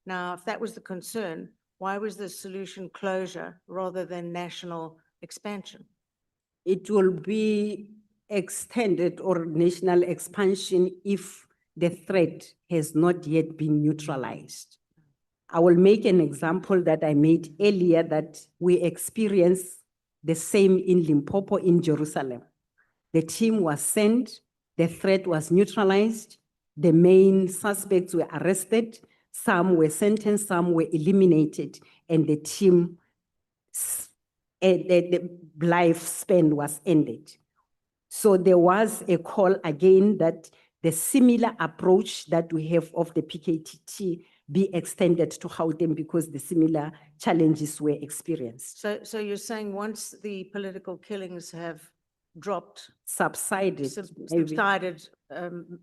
Now, if that was the concern, why was the solution closure rather than national expansion? It will be extended or national expansion if the threat has not yet been neutralized. I will make an example that I made earlier that we experienced the same in Limpopo in Jerusalem. The team was sent, the threat was neutralized, the main suspects were arrested, some were sentenced, some were eliminated, and the team, the lifespan was ended. So there was a call again that the similar approach that we have of the PKTT be extended to Gauteng because the similar challenges were experienced. So you're saying once the political killings have dropped, Subsided, subsided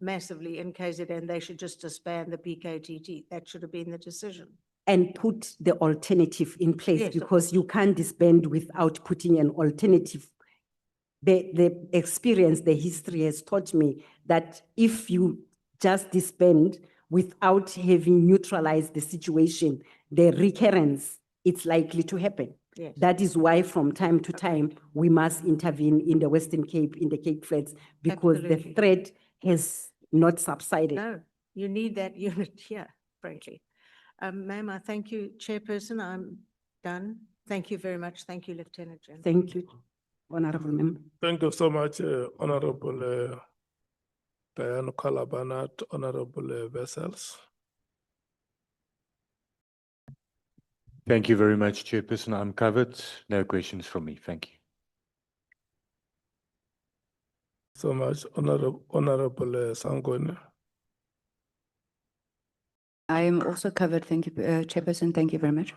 massively in KZN, they should just disband the PKTT. That should have been the decision. And put the alternative in place, Yes, of because you can't disband without putting an alternative. The experience, the history has taught me that if you just disband without having neutralized the situation, the recurrence, it's likely to happen. Yes. That is why from time to time, we must intervene in the Western Cape, in the Cape Flats, because Absolutely. the threat has not subsided. No, you need that unit here, frankly. Ma'am, I thank you, Chairperson. I'm done. Thank you very much. Thank you, Lieutenant General. Thank you, Honorable Member. Thank you so much, Honorable Diana Kalabanat, Honorable Vessels. Thank you very much, Chairperson. I'm covered. No questions from me. Thank you. So much, Honorable Sangone. I am also covered. Thank you, Chairperson. Thank you very much.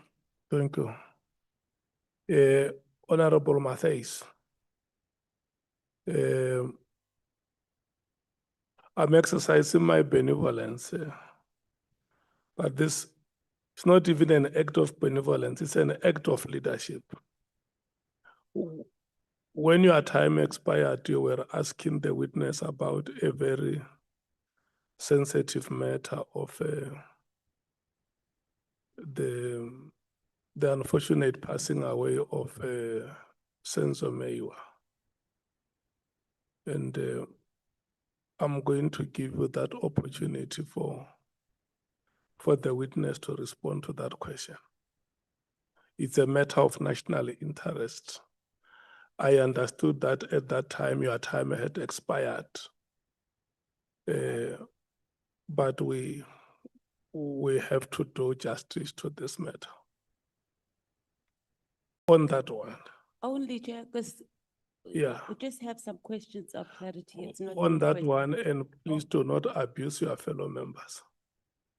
Thank you. Honorable Matthys. I'm exercising my benevolence, but this is not even an act of benevolence, it's an act of leadership. When your time expired, you were asking the witness about a very sensitive matter of the unfortunate passing away of Senzo Meyiwa. And I'm going to give you that opportunity for the witness to respond to that question. It's a matter of national interest. I understood that at that time, your time had expired. But we have to do justice to this matter. On that one. Only, Chair, because Yeah. we just have some questions of clarity. It's not On a that question. one, and please do not abuse your fellow members.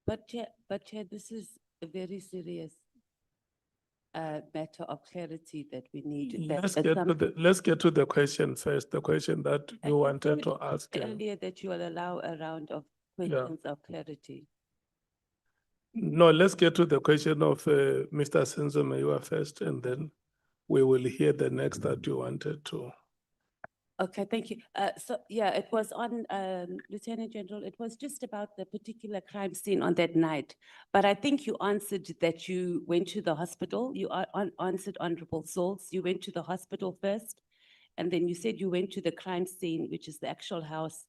But Chair, this is a very serious matter of clarity that we need. Let's get to the question first, the question that you wanted to ask. Earlier that you will allow a round of questions of clarity. No, let's get to the question of Mr. Senzo Meyiwa first, and then we will hear the next that you wanted to. Okay, thank you. So yeah, it was on, Lieutenant General, it was just about the particular crime scene on that night. But I think you answered that you went to the hospital. You answered Honorable Souls. You went to the hospital first, and then you said you went to the crime scene, which is the actual house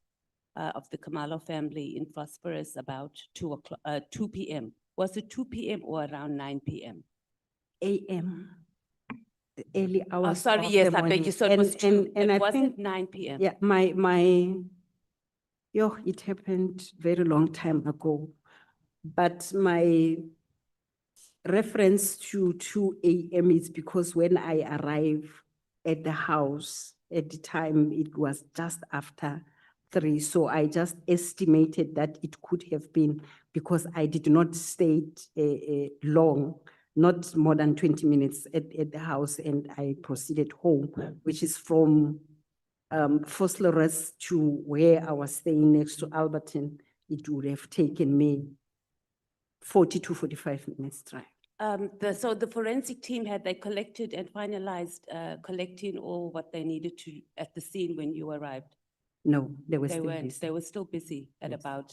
of the Kamalo family in Phosphorus about 2 p.m. Was it 2 p.m. or around 9 p.m.? AM. The early hours. Oh, sorry, of yes, the I beg morning. you. So it was 2. And It I wasn't think 9 p.m. Yeah, it happened very long time ago. But my reference to 2 a.m. is because when I arrived, at the house. At the time, it was just after 3. So I just estimated that it could have been because I did not stay long, not more than 20 minutes at the house, and I proceeded home, which is from Vosloorus to where I was staying next to Alberton. It would have taken me 40 to 45 minutes drive. So the forensic team, had they collected and finalized collecting all what they needed to at the scene when you arrived? No, they were They still weren't. busy. They were still busy at about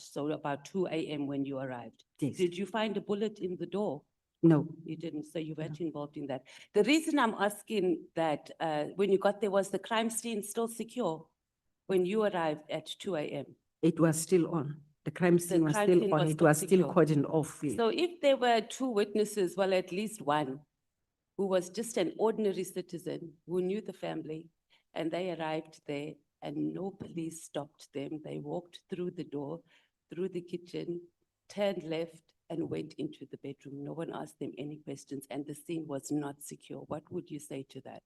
2 a.m. when you arrived. Yes. Did you find a bullet in the door? No. You didn't, so you weren't involved in that. The reason I'm asking that, when you got there, was the crime scene still secure when you arrived at 2 a.m.? It was still on. The crime scene was crime still scene on. was It still was still secure. cordoned off. Yes. So if there were 2 witnesses, well, at least one, who was just an ordinary citizen who knew the family, and they arrived there and no police stopped them. They walked through the door, through the kitchen, turned left and went into the bedroom. No one asked them any questions and the scene was not secure. What would you say to that?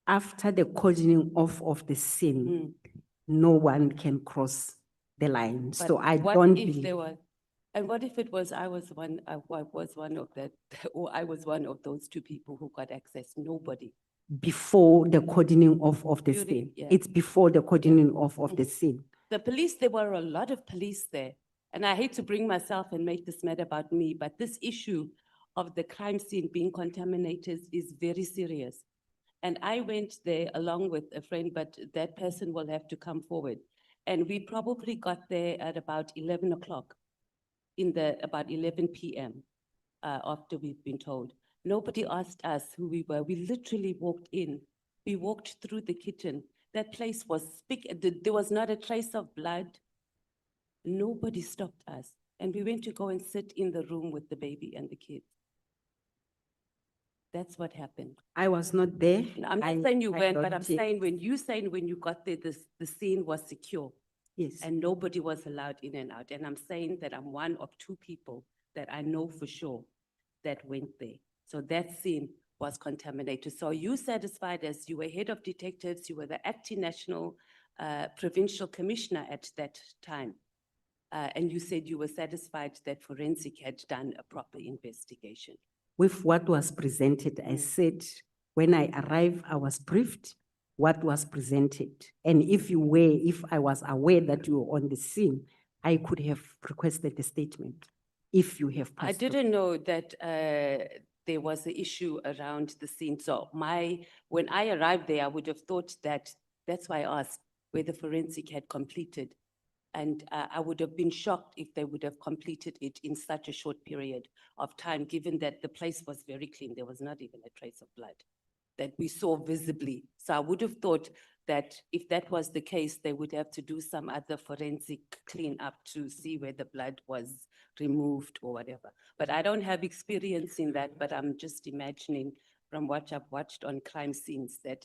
After the cordoning off of the scene, no one can cross the line. But So I what don't if believe. there were, and what if it was, I was one of that, or I was one of those 2 people who got access? Nobody. Before the cordoning off of the During- scene. yeah. It's before the cordoning off of the scene. The police, there were a lot of police there. And I hate to bring myself and make this matter about me, but this issue of the crime scene being contaminated is very serious. And I went there along with a friend, but that person will have to come forward. And we probably got there at about 11 o'clock, about 11 p.m. After we've been told. Nobody asked us who we were. We literally walked in. We walked through the kitchen. That place was there was not a trace of blood. Nobody stopped us. And we went to go and sit in the room with the baby and the kids. That's what happened. I was not there. I'm not saying you I weren't, don't but I'm think- saying when you got there, the scene was secure. Yes. And nobody was allowed in and out. And I'm saying that I'm one of 2 people that I know for sure that went there. So that scene was contaminated. So are you satisfied, as you were head of detectives, you were the acting national provincial commissioner at that time, and you said you were satisfied that forensic had done a proper investigation? With what was presented, I said, when I arrived, I was briefed what was presented. And if I was aware that you were on the scene, I could have requested a statement if you have I passed through. didn't know that there was an issue around the scene. So when I arrived there, I would have thought that's why I asked where the forensic had completed. And I would have been shocked if they would have completed it in such a short period of time, given that the place was very clean. There was not even a trace of blood that we saw visibly. So I would have thought that if that was the case, they would have to do some other forensic cleanup to see where the blood was removed or whatever. But I don't have experience in that, but I'm just imagining from what I've watched on crime scenes that,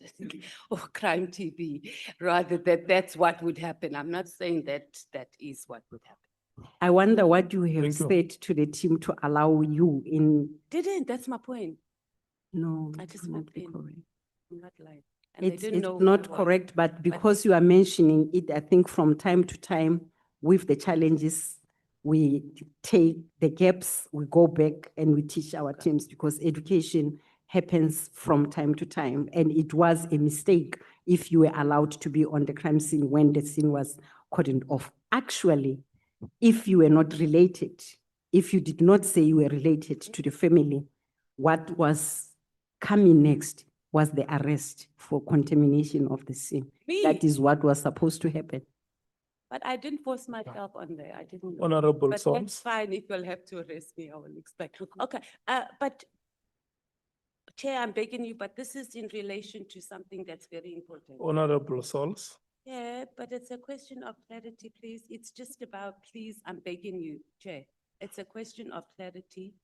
or crime TV, rather that's what would happen. I'm not saying that is what would happen. I wonder what you have said to the team to allow you in. That's my point. No, I it's just not walked in. correct. I'm not lying. And they It's didn't know who not I was. correct, but because you are mentioning it, I think from time to time, with the challenges, we take the gaps, we go back and we teach our teams, because education happens from time to time. And it was a mistake if you were allowed to be on the crime scene when the scene was cordoned off. Actually, if you were not related, if you did not say you were related to the family, what was coming next was the arrest for contamination of the scene. Me? That is what was supposed to happen. But I didn't force myself on there. I didn't know. Honorable But Sons. that's fine. If you'll have to arrest me, I will expect. Okay, but Chair, I'm begging you, but this is in relation to something that's very important. Honorable Sons. Yeah, but it's a question of clarity, please. It's just about, please, I'm begging you, Chair. It's a question of clarity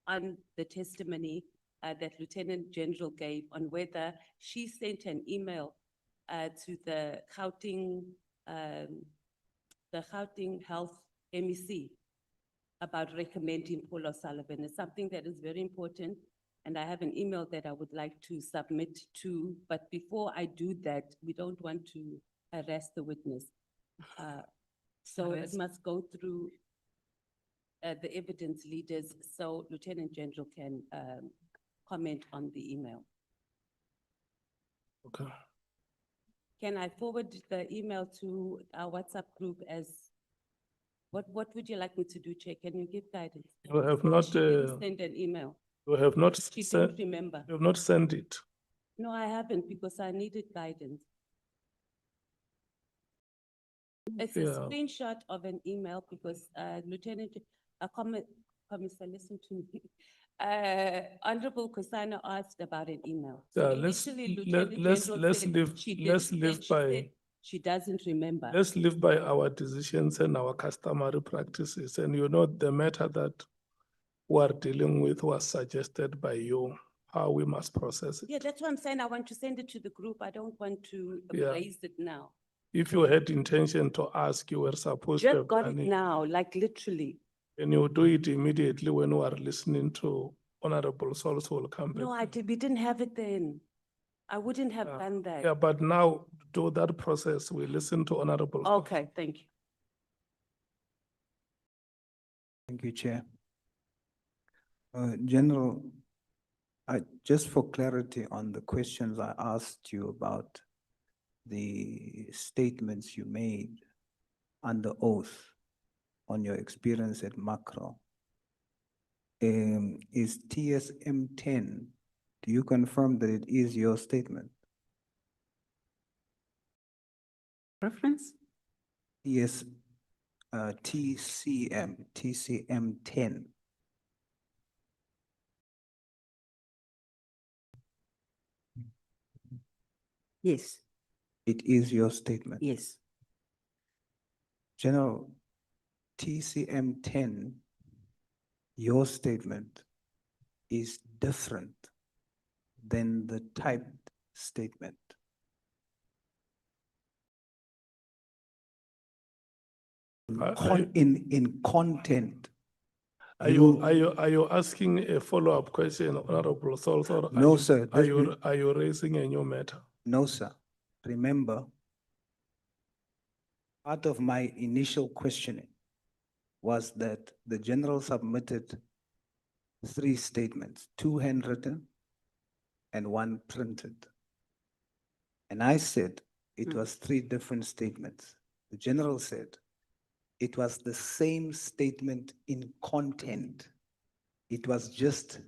on the testimony that Lieutenant General gave on whether she sent an email to the Gauteng Health MEC about recommending Paul O'Sullivan. It's something that is very important. And I have an email that I would like to submit to, but before I do that, we don't want to harass the witness. So it must go through the evidence leaders, so Lieutenant General can comment on the email. Okay. Can I forward the email to our WhatsApp group as, what would you like me to do, Chair? Can you give guidance? You have not, She didn't send an email. you have not She sent, didn't remember. you have not sent it. No, I haven't because I needed guidance. It's a Yeah. screenshot of an email because Lieutenant, Commissioner, listen to me. Honorable Kekana asked about an email. So Yeah, let's initially, let, Lieutenant let's General let's said live she let's didn't, live then she by said she doesn't remember. let's live by our decisions and our customary practices. And you know the matter that we are dealing with was suggested by you, how we must process it. Yeah, that's what I'm saying. I want to send it to the group. I don't want to Yeah. raise it now. If you had intention to ask, you were supposed to Just have got done it now, like literally. And you do it immediately when you are listening to Honorable Sol Campbell. No, we didn't have it then. I wouldn't have done that. Yeah, but now do that process. We listen to Honorable. Okay, thank you. Thank you, Chair. General, just for clarity on the questions I asked you about the statements you made under oath on your experience at Macro, is TSM 10, do you confirm that it is your statement? Reference? Yes, TCM 10. Yes, It is your statement. yes. General, TCM 10, your statement is different than the typed statement. In content. Are you asking a follow-up question, Honorable Sol? No, sir. Are you raising a new matter? No, sir. Remember, part of my initial questioning was that the general submitted 3 statements, 2 handwritten and 1 printed. And I said it was 3 different statements. The general said it was the same statement in content. It was just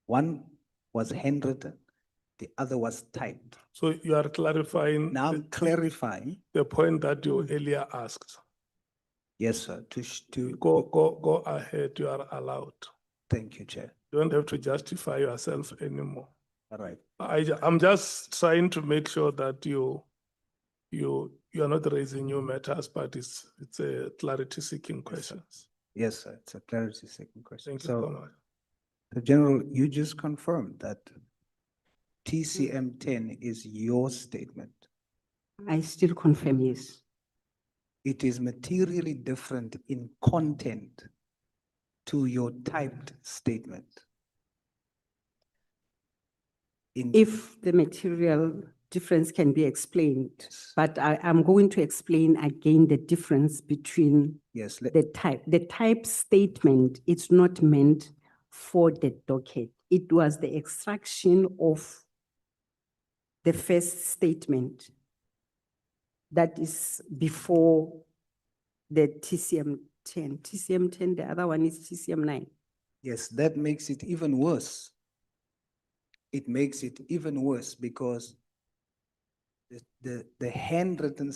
one was handwritten, the other was typed. So you are clarifying. Now I'm clarifying. The point that you earlier asked. Yes, sir. To go ahead. You are allowed. Thank you, Chair. You don't have to justify yourself anymore. All right. I'm just trying to make sure that you are not raising new matters, but it's a clarity seeking questions. Yes, sir. It's a clarity seeking question. Thank you so much. The General, you just confirmed that TCM 10 is your statement. I still confirm yes. It is materially different in content to your typed statement. If the material difference can be explained, but I'm going to explain again the difference between Yes, the type. The type statement, it's not meant for the docket. It was the extraction of the first statement that is before the TCM 10. TCM 10, the other one is TCM 9. Yes, that makes it even worse. It makes it even worse because the handwritten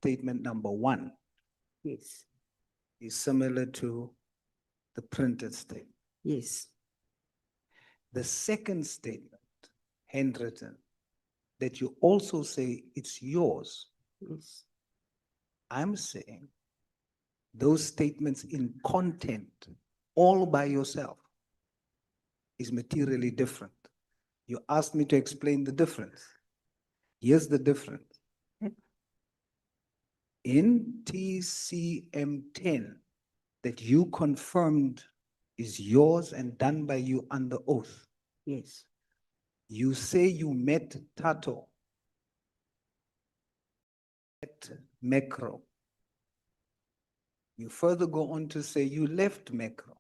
statement number 1 yes, is similar to the printed statement. Yes. The second statement, handwritten, that you also say it's yours. Yes. I'm saying those statements in content, all by yourself, is materially different. You asked me to explain the difference. Here's the difference. In TCM 10, that you confirmed is yours and done by you under oath. Yes. You say you met Tato at Macro. You further go on to say you left Macro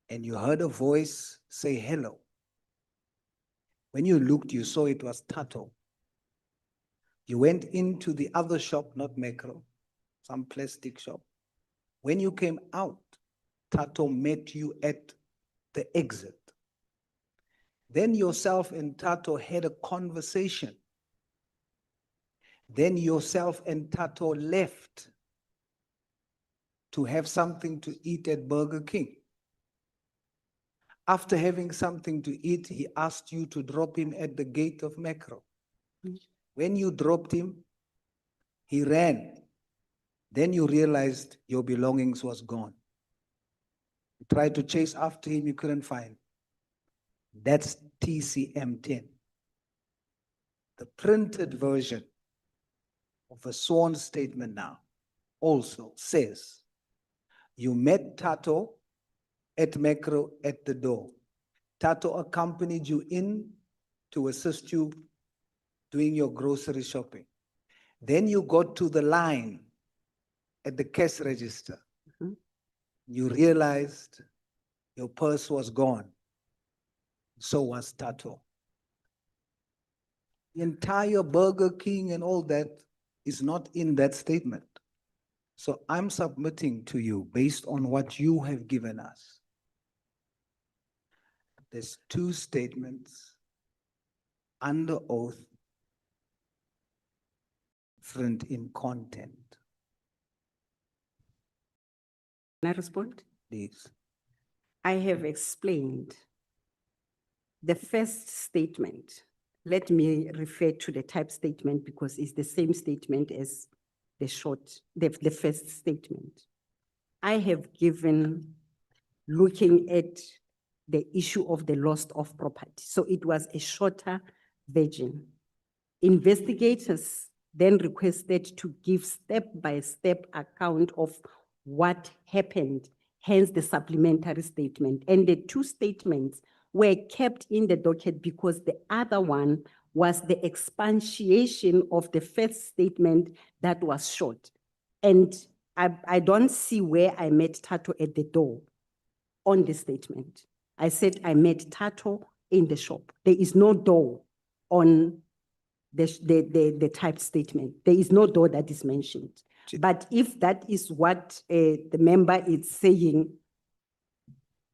and you heard a voice say hello. When you looked, you saw it was Tato. You went into the other shop, not Macro, some plastic shop. When you came out, Tato met you at the exit. Then yourself and Tato had a conversation. Then yourself and Tato left to have something to eat at Burger King. After having something to eat, he asked you to drop him at the gate of Macro. When you dropped him, he ran. Then you realized your belongings was gone. You tried to chase after him, you couldn't find. That's TCM 10. The printed version of a sworn statement now also says, you met Tato at Macro at the door. Tato accompanied you in to assist you doing your grocery shopping. Then you got to the line at the cash register. You realized your purse was gone. So was Tato. The entire Burger King and all that is not in that statement. So I'm submitting to you based on what you have given us. There's two statements under oath, different in content. Can I respond? Please. I have explained the first statement. Let me refer to the type statement because it's the same statement as the first statement. I have given, looking at the issue of the loss of property. So it was a shorter version. Investigators then requested to give step-by-step account of what happened, hence the supplementary statement. And the two statements were kept in the docket because the other one was the expatiation of the first statement that was short. And I don't see where I met Tato at the door on the statement. I said I met Tato in the shop. There is no door on the type statement. There is no door that is mentioned. But if that is what the member is saying,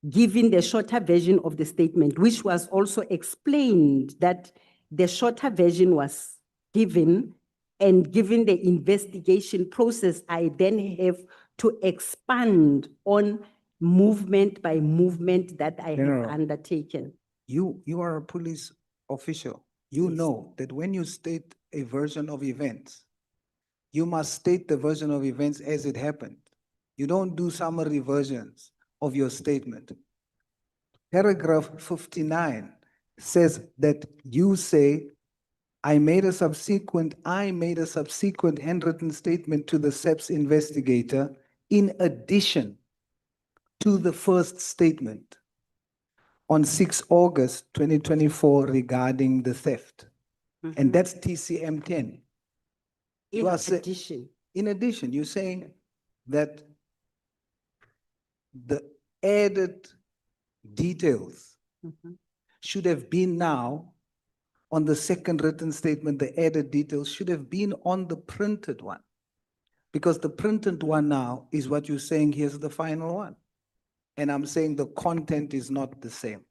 given the shorter version of the statement, which was also explained that the shorter version was given, and given the investigation process, I then have to expand on movement by movement that I have undertaken. You are a police official. You know that when you state a version of events, you must state the version of events as it happened. You don't do summary versions of your statement. Paragraph 59 says that you say, I made a subsequent handwritten statement to the SAPS investigator in addition to the first statement on 6 August 2024 regarding the theft. And that's TCM 10. In addition. In addition, you're saying that the added details should have been now on the second written statement, the added details should have been on the printed one. Because the printed one now is what you're saying, here's the final one. And I'm saying the content is not the same.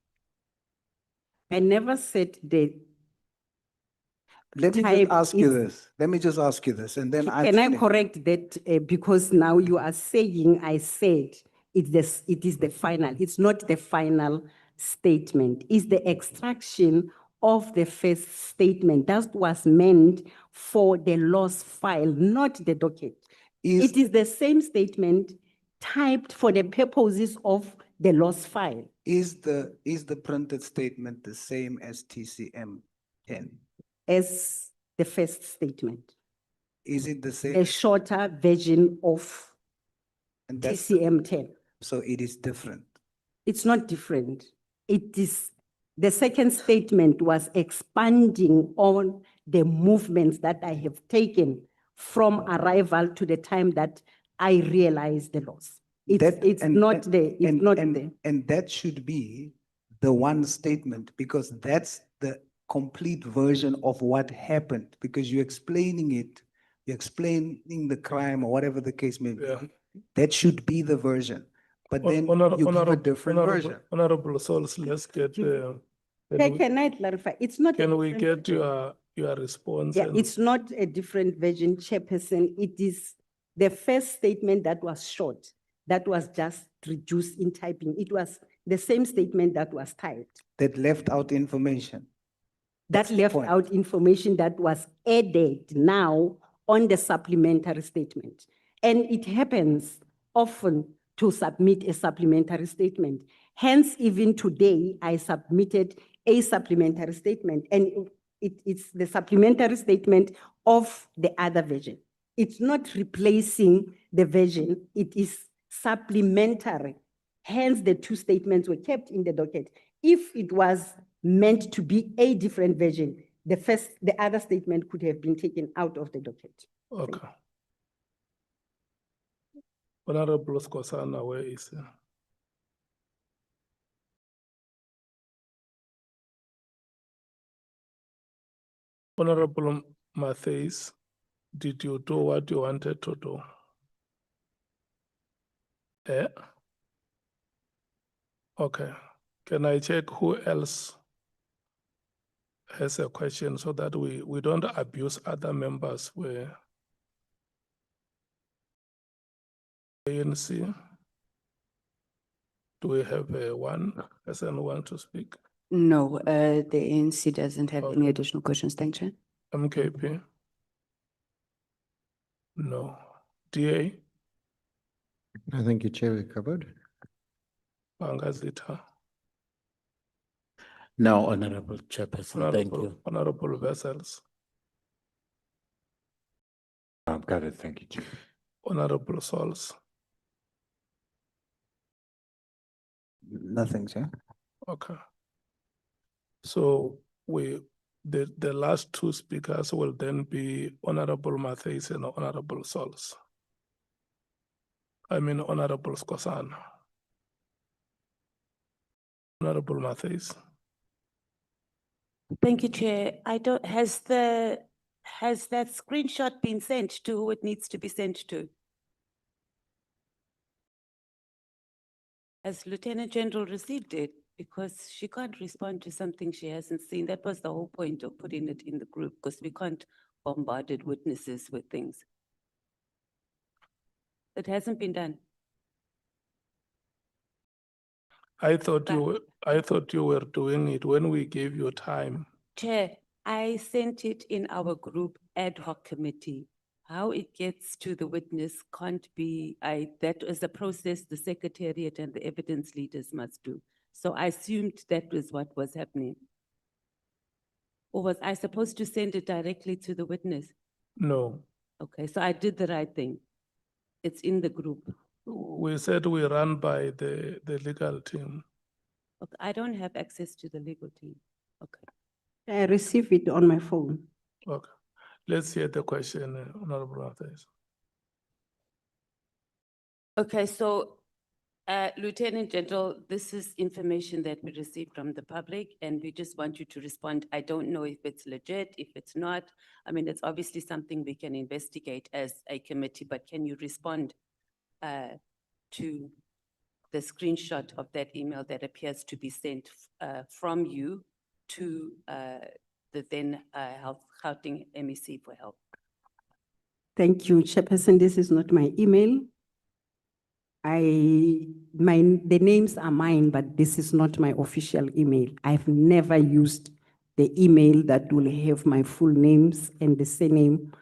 I never said the Let me just ask you this. Let me just ask you this, and then Can I correct that? Because now you are saying I said it is the final. It's not the final statement. It's the extraction of the first statement. That was meant for the loss file, not the docket. It is the same statement typed for the purposes of the loss file. Is the printed statement the same as TCM 10? As the first statement. Is it the same? A shorter version of TCM 10. So it is different. It's not different. It is, the second statement was expanding on the movements that I have taken from arrival to the time that I realized the loss. It's not there, it's not there. And that should be the one statement, because that's the complete version of what happened, because you're explaining it, you're explaining the crime or whatever the case may be. Yeah. That should be the version, but then you give a different version. Honorable Souls, let's get, Can I clarify? It's not. can we get your response? Yeah, and- it's not a different version, Chairperson. It is the first statement that was short, that was just reduced in typing. It was the same statement that was typed. That left out information. That left out information that was added now on the supplementary statement. And it happens often to submit a supplementary statement. Hence, even today, I submitted a supplementary statement, and it's the supplementary statement of the other version. It's not replacing the version, it is supplementary. Hence, the two statements were kept in the docket. If it was meant to be a different version, the other statement could have been taken out of the docket. Okay. Honorable Skosana, where is he? Honorable Matthias, did you do what you wanted to do? Yeah. Okay. Can I check who else has a question so that we don't abuse other members where ANC? Do we have one person who wants to speak? No, the ANC doesn't have any additional questions. Thank you. MKP? No. DA? I think you, Chair, we covered. Bangazita? No, Honorable Chairperson, thank you. Honorable Vessels? I'm covered, thank you, Chair. Honorable Souls? Nothing, sir. Okay. So the last two speakers will then be Honorable Matthias and Honorable Souls. I mean, Honorable Skosana. Honorable Matthias. Thank you, Chair. I don't, has that screenshot been sent to who it needs to be sent to? Has Lieutenant General received it? Because she can't respond to something she hasn't seen. That was the whole point of putting it in the group, because we can't bombard witnesses with things. It hasn't been done. I thought you were doing it when we gave you time. Chair, I sent it in our group ad hoc committee. How it gets to the witness can't be, that is a process the secretariat and the evidence leaders must do. So I assumed that was what was happening. Or was I supposed to send it directly to the witness? No. Okay, so I did the right thing. It's in the group. We said we run by the legal team. Okay, I don't have access to the legal team. Okay. I received it on my phone. Okay. Let's hear the question, Honorable Matthias. Okay, so Lieutenant General, this is information that we received from the public, and we just want you to respond. I don't know if it's legit, if it's not. I mean, it's obviously something we can investigate as a committee, but can you respond to the screenshot of that email that appears to be sent from you to the then Gauteng MEC for help? Thank you, Chairperson. This is not my email. The names are mine, but this is not my official email. I've never used the email that will have my full names and the surname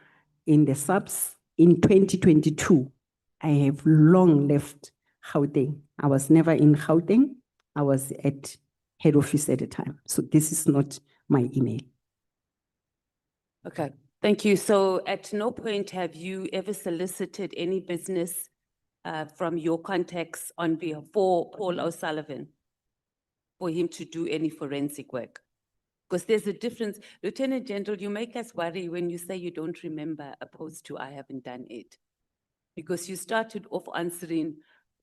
in the SAPS. In 2022, I have long left Gauteng. I was never in Gauteng. I was at head office at the time. So this is not my email. Okay, thank you. So at no point have you ever solicited any business from your contacts on behalf for Paul O'Sullivan? for him to do any forensic work. Because there's a difference. Lieutenant General, you make us worry when you say you don't remember opposed to I haven't done it. Because you started off answering,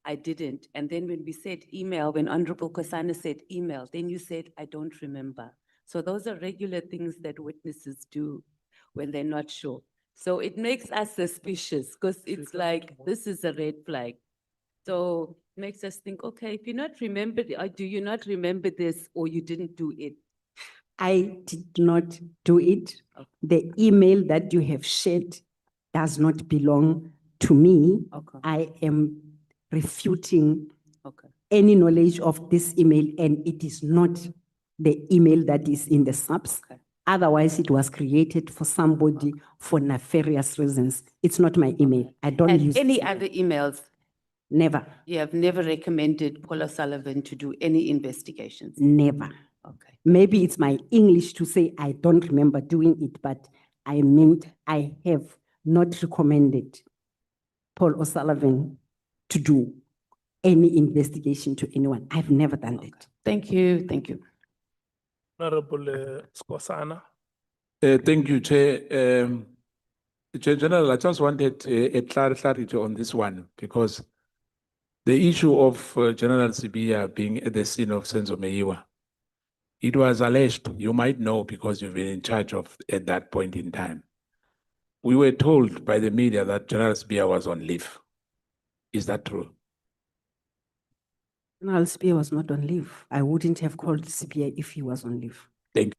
I didn't. And then when we said email, when Honorable Kekana said email, then you said, I don't remember. So those are regular things that witnesses do when they're not sure. So it makes us suspicious because it's like, this is a red flag. So it makes us think, okay, if you not remember, do you not remember this or you didn't do it? I did not do it. The email that you have shared does not belong to me. Okay. I am refuting Okay. any knowledge of this email, and it is not the email that is in the SAPS. Okay. Otherwise, it was created for somebody for nefarious reasons. It's not my email. I don't And use any this. other emails? Never, You have never recommended Paul O'Sullivan to do any investigations? never. Okay. Maybe it's my English to say I don't remember doing it, but I meant I have not recommended Paul O'Sullivan to do any investigation to anyone. I've never done that. Thank you. Thank you. Honorable Skosana. Thank you, Chair. Chair General, I just wanted a clarity on this one because the issue of General Sibiya being at the scene of Senzo Meyiwa, it was alleged, you might know because you've been in charge of at that point in time. We were told by the media that General Sibiya was on leave. Is that true? General Sibiya was not on leave. I wouldn't have called Sibiya if he was on leave. Thank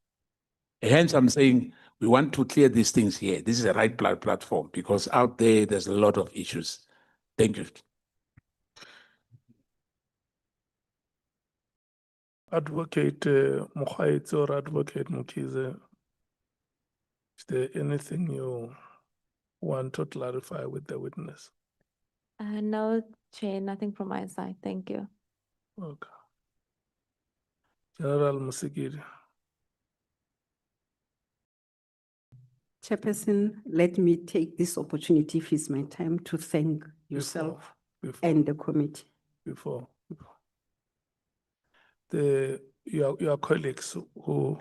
you. Hence, I'm saying we want to clear these things here. This is a right platform because out there's a lot of issues. Thank you. Advocate Mkhwanazi or Advocate Mkhize, is there anything you want to clarify with the witness? No, Chair, nothing from my side. Thank you. Okay. General Mosikili. Chairperson, let me take this opportunity, if it's my time, to thank yourself and the committee. Before. Your colleagues who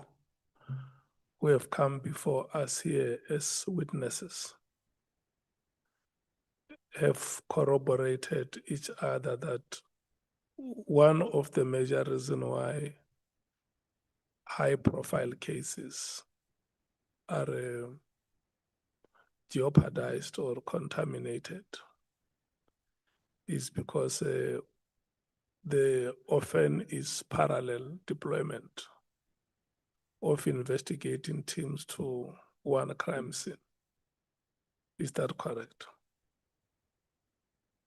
have come before us here as witnesses have corroborated each other that one of the major reasons why high-profile cases are jeopardized or contaminated is because there often is parallel deployment of investigating teams to one crime scene. Is that correct?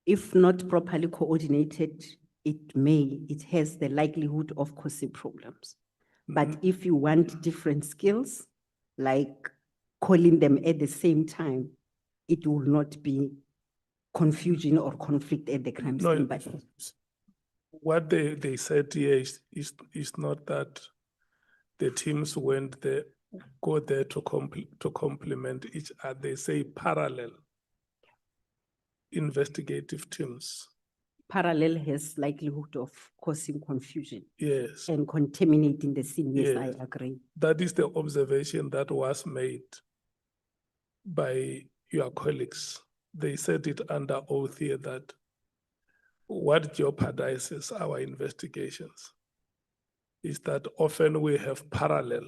If not properly coordinated, it has the likelihood of causing problems. But if you want different skills, like calling them at the same time, it will not be confusion or conflict at the crime scene. But what they said here is not that the teams went there, go there to complement each other. They say parallel investigative teams. parallel has likelihood of causing confusion. Yes. And contaminating the scene. Yes, Yes. I agree. That is the observation that was made by your colleagues. They said it under oath here that what jeopardizes our investigations is that often we have parallel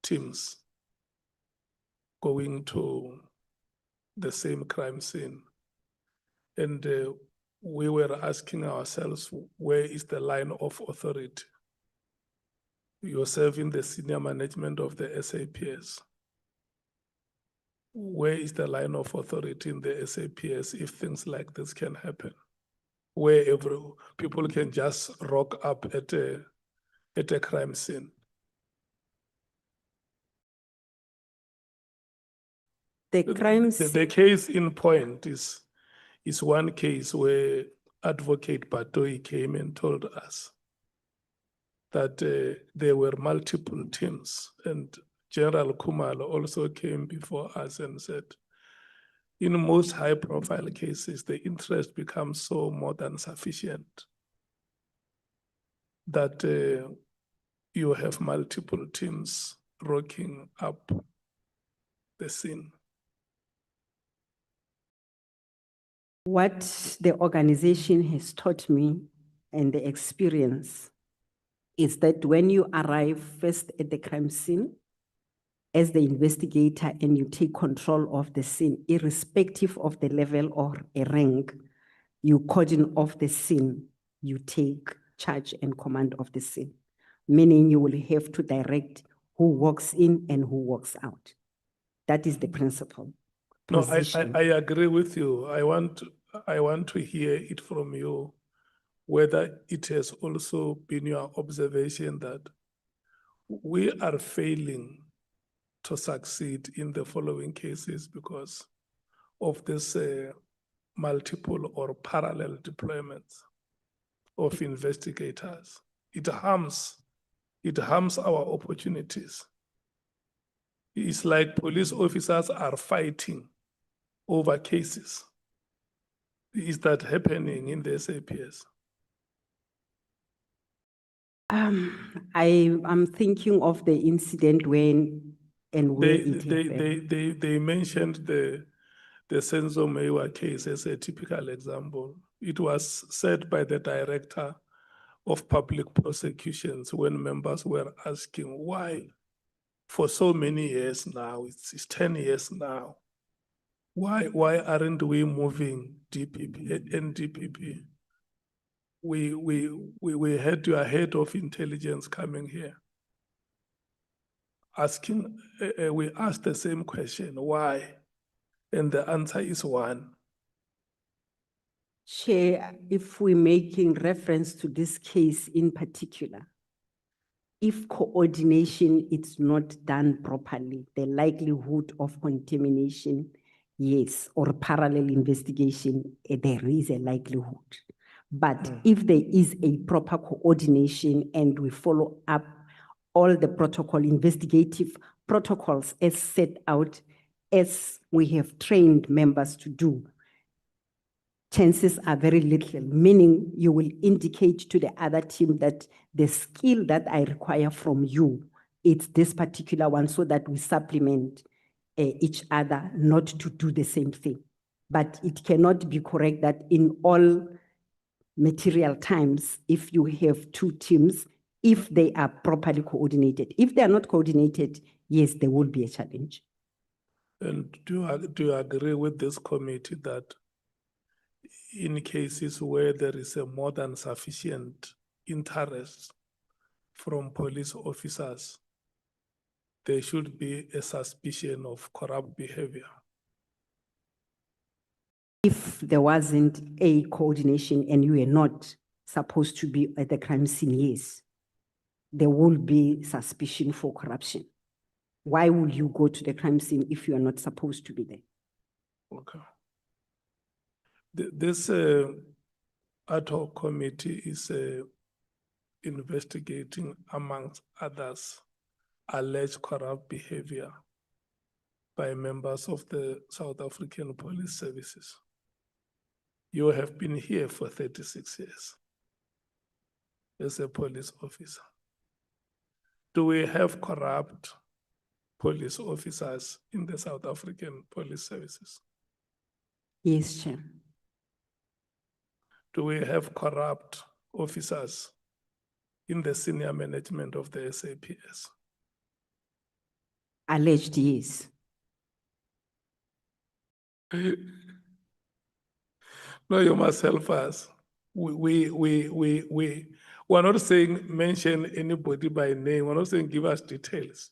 teams going to the same crime scene. And we were asking ourselves, where is the line of authority? You're serving the senior management of the SAPS. Where is the line of authority in the SAPS if things like this can happen? Where people can just rock up at a crime scene. The case in point is one case where Advocate Batoi came and told us that there were multiple teams, and General Khumalo also came before us and said, in most high-profile cases, the interest becomes so more than sufficient that you have multiple teams rocking up the scene? What the organization has taught me and the experience is that when you arrive first at the crime scene, as the investigator, and you take control of the scene, irrespective of the level or a rank, you cordon off the scene, you take charge and command of the scene, meaning you will have to direct who walks in and who walks out. That is the principle. No, I agree with you. I want to hear it from you, whether it has also been your observation that we are failing to succeed in the following cases because of this multiple or parallel deployments of investigators. It harms our opportunities. It's like police officers are fighting over cases. Is that happening in the SAPS? I'm thinking of the incident when and where it happened. They mentioned the Senzo Mewa case as a typical example. It was said by the director of public prosecutions when members were asking why for so many years now, it's 10 years now, why aren't we moving DPP, NDPP? We had your head of intelligence coming here asking, we asked the same question, why? And the answer is one. Chair, if we're making reference to this case in particular, if coordination is not done properly, the likelihood of contamination, yes, or parallel investigation, there is a likelihood. But if there is a proper coordination and we follow up all the protocol, investigative protocols as set out, as we have trained members to do, chances are very little, meaning you will indicate to the other team that the skill that I require from you, it's this particular one, so that we supplement each other not to do the same thing. But it cannot be correct that in all material times, if you have two teams, if they are properly coordinated. If they are not coordinated, yes, there will be a challenge. And do you agree with this committee that in cases where there is a more than sufficient interest from police officers, there should be a suspicion of corrupt behavior? If there wasn't a coordination and you are not supposed to be at the crime scene, yes, there will be suspicion for corruption. Why would you go to the crime scene if you are not supposed to be there? Okay. This ad hoc committee is investigating, amongst others, alleged corrupt behavior by members of the South African Police Services. You have been here for 36 years as a police officer. Do we have corrupt police officers in the South African Police Services? Yes, Chair. Do we have corrupt officers in the senior management of the SAPS? Alleged, yes. No, you must help us. We're not saying mention anybody by name. We're not saying give us details.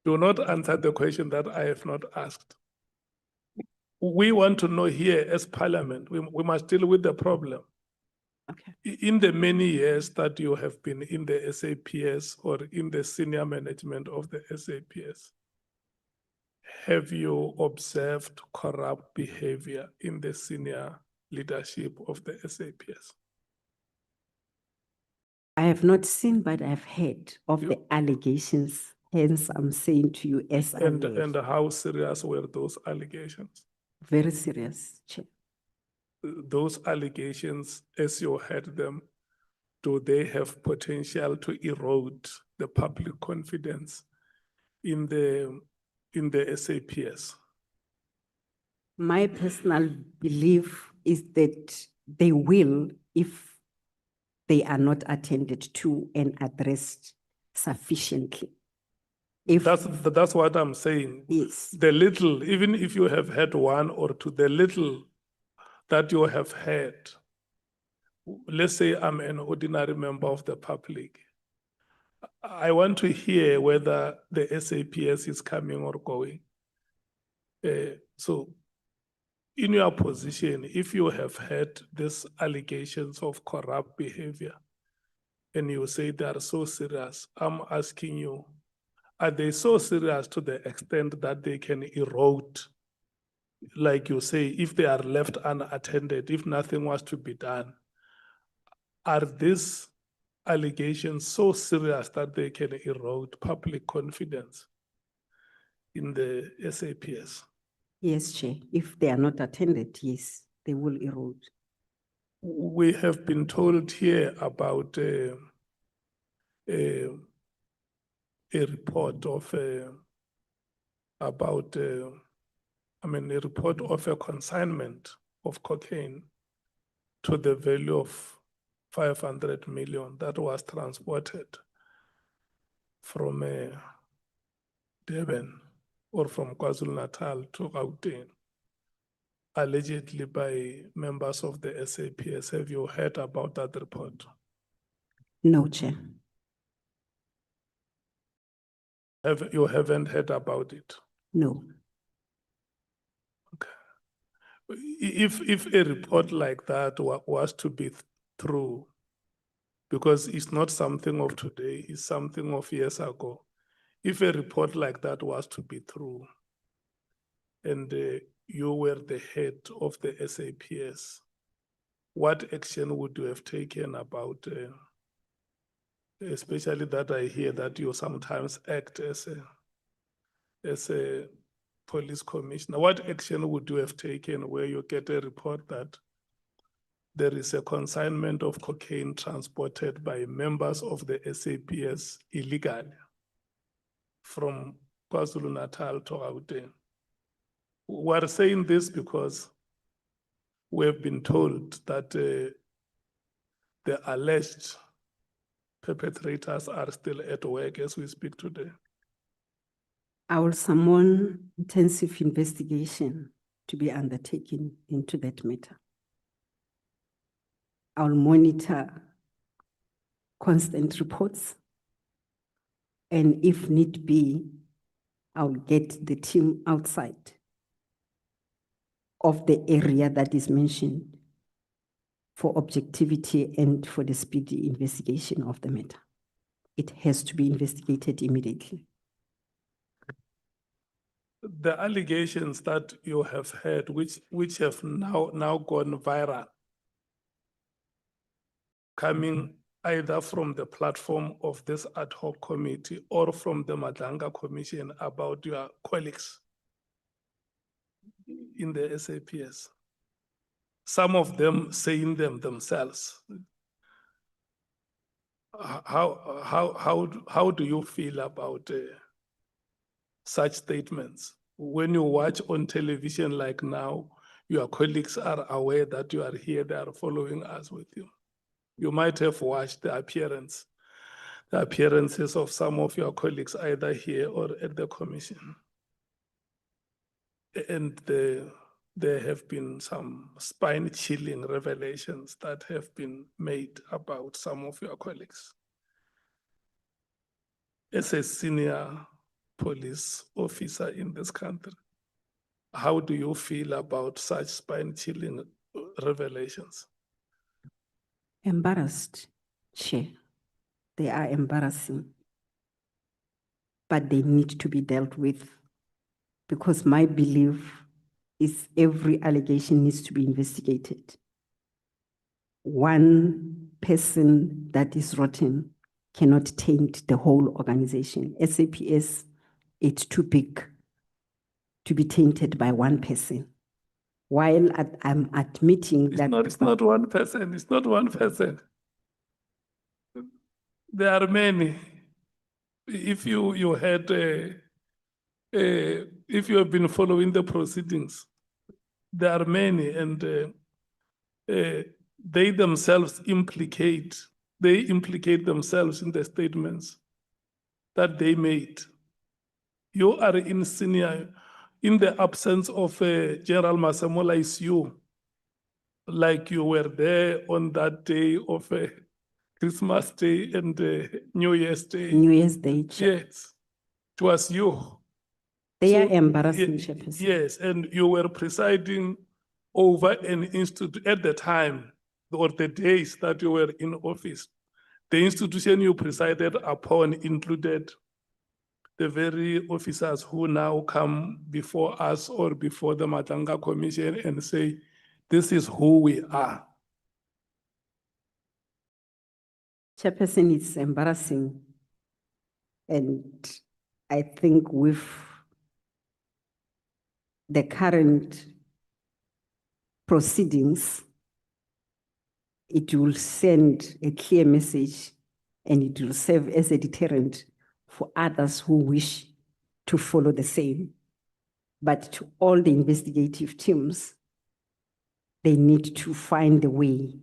Do not answer the question that I have not asked. We want to know here as Parliament, we must deal with the problem. Okay. In the many years that you have been in the SAPS or in the senior management of the SAPS, have you observed corrupt behavior in the senior leadership of the SAPS? I have not seen, but I've heard of the allegations. Hence, I'm saying to you as And how serious were those allegations? Very serious, Chair. Those allegations, as you heard them, do they have potential to erode the public confidence in the SAPS? My personal belief is that they will if they are not attended to and addressed sufficiently. If That's what I'm saying. Yes. The little, even if you have had one or two, the little that you have had, let's say I'm an ordinary member of the public. I want to hear whether the SAPS is coming or going. So in your position, if you have had these allegations of corrupt behavior and you say they are so serious, I'm asking you, are they so serious to the extent that they can erode, like you say, if they are left unattended, if nothing was to be done? Are these allegations so serious that they can erode public confidence in the SAPS? Yes, Chair. If they are not attended, yes, they will erode. We have been told here about a report of a report of a consignment of cocaine to the value of 500 million that was transported from Durban or from KwaZulu-Natal to Gauteng, allegedly by members of the SAPS. Have you heard about that report? No, Chair. You haven't heard about it? No. If a report like that was to be true, because it's not something of today, it's something of years ago. If a report like that was to be true, and you were the head of the SAPS, what action would you have taken about, especially that I hear that you sometimes act as a police commissioner? What action would you have taken where you get a report that there is a consignment of cocaine transported by members of the SAPS illegally from KwaZulu-Natal to Gauteng? We're saying this because we've been told that the alleged perpetrators are still at work as we speak today. I will summon intensive investigation to be undertaken into that matter. I'll monitor constant reports, and if need be, I'll get the team outside of the area that is mentioned for objectivity and for the speedy investigation of the matter. It has to be investigated immediately. The allegations that you have heard, which have now gone viral, coming either from the platform of this ad hoc committee or from the Madlanga Commission about your colleagues in the SAPS, some of them saying them themselves. How do you feel about such statements? When you watch on television like now, your colleagues are aware that you are here, they are following us with you. You might have watched the appearances of some of your colleagues either here or at the commission. And there have been some spine-chilling revelations that have been made about some of your colleagues. As a senior police officer in this country, how do you feel about such spine-chilling revelations? Embarrassed, Chair. They are embarrassing, but they need to be dealt with, because my belief is every allegation needs to be investigated. One person that is rotten cannot taint the whole organization. SAPS, it's too big to be tainted by one person. While I'm admitting that— It's not one person, it's not one person. There are many. If you had, if you have been following the proceedings, there are many, and they themselves implicate themselves in the statements that they made. You are in the absence of General Masemola is you, like you were there on that day of Christmas Day and New Year's Day. New Year's Day. Yes, it was you. They are So, embarrassing, Chairperson. Yes, and you were presiding over an institute at the time, or the days that you were in office. The institution you presided upon included the very officers who now come before us or before the Matanga Commission and say, this is who we are. Chairperson, it's embarrassing. And I think with the current proceedings, it will send a clear message and it will serve as a deterrent for others who wish to follow the same. But to all the investigative teams, they need to find a way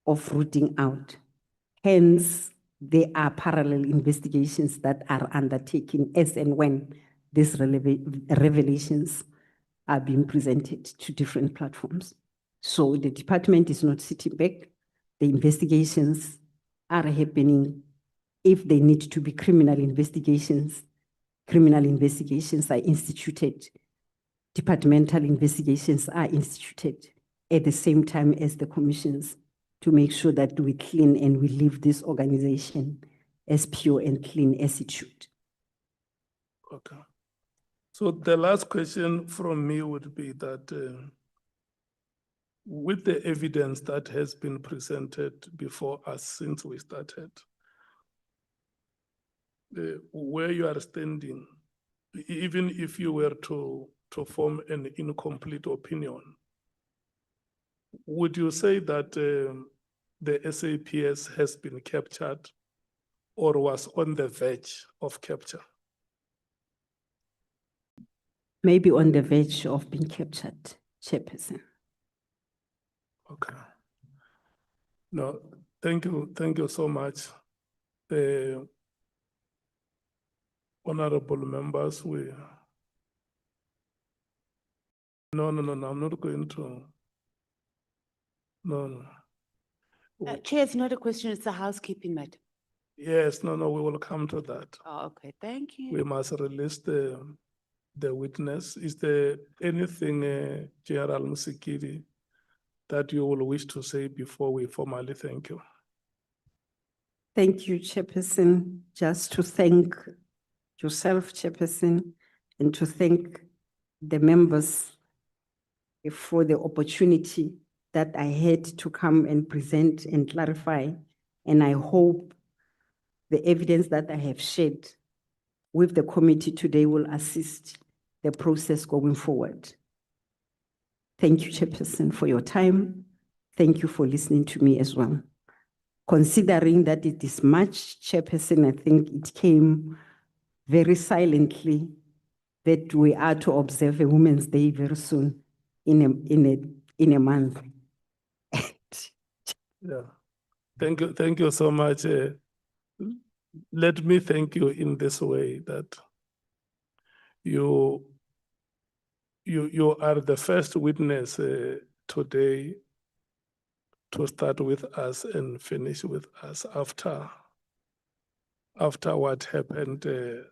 of rooting out. Hence, there are parallel investigations that are undertaken as and when these revelations are being presented to different platforms. So the department is not sitting back. The investigations are happening. If they need to be criminal investigations are instituted. Departmental investigations are instituted at the same time as the commissions to make sure that we clean and we leave this organization as pure and clean as it should. Okay. So the last question from me would be that with the evidence that has been presented before us since we started, where you are standing, even if you were to form an incomplete opinion, would you say that the SAPS has been captured or was on the verge of capture? Maybe on the verge of being captured, Chairperson. Okay. No, thank you so much. Honorable members, no, I'm not going to. No. Chair, it's not a question, it's a housekeeping matter. Yes, no, we will come to that. Oh, okay, thank you. We must release the witness. Is there anything, General Mosikili, that you will wish to say before we formally thank you? Thank you, Chairperson. Just to thank yourself, Chairperson, and to thank the members for the opportunity that I had to come and present and clarify. And I hope the evidence that I have shared with the committee today will assist the process going forward. Thank you, Chairperson, for your time. Thank you for listening to me as well. Considering that it is March, Chairperson, I think it came very silently that we are to observe a Women's Day very soon in a month. Yeah. Thank you so much. Let me thank you in this way that you are the first witness today to start with us and finish with us after what happened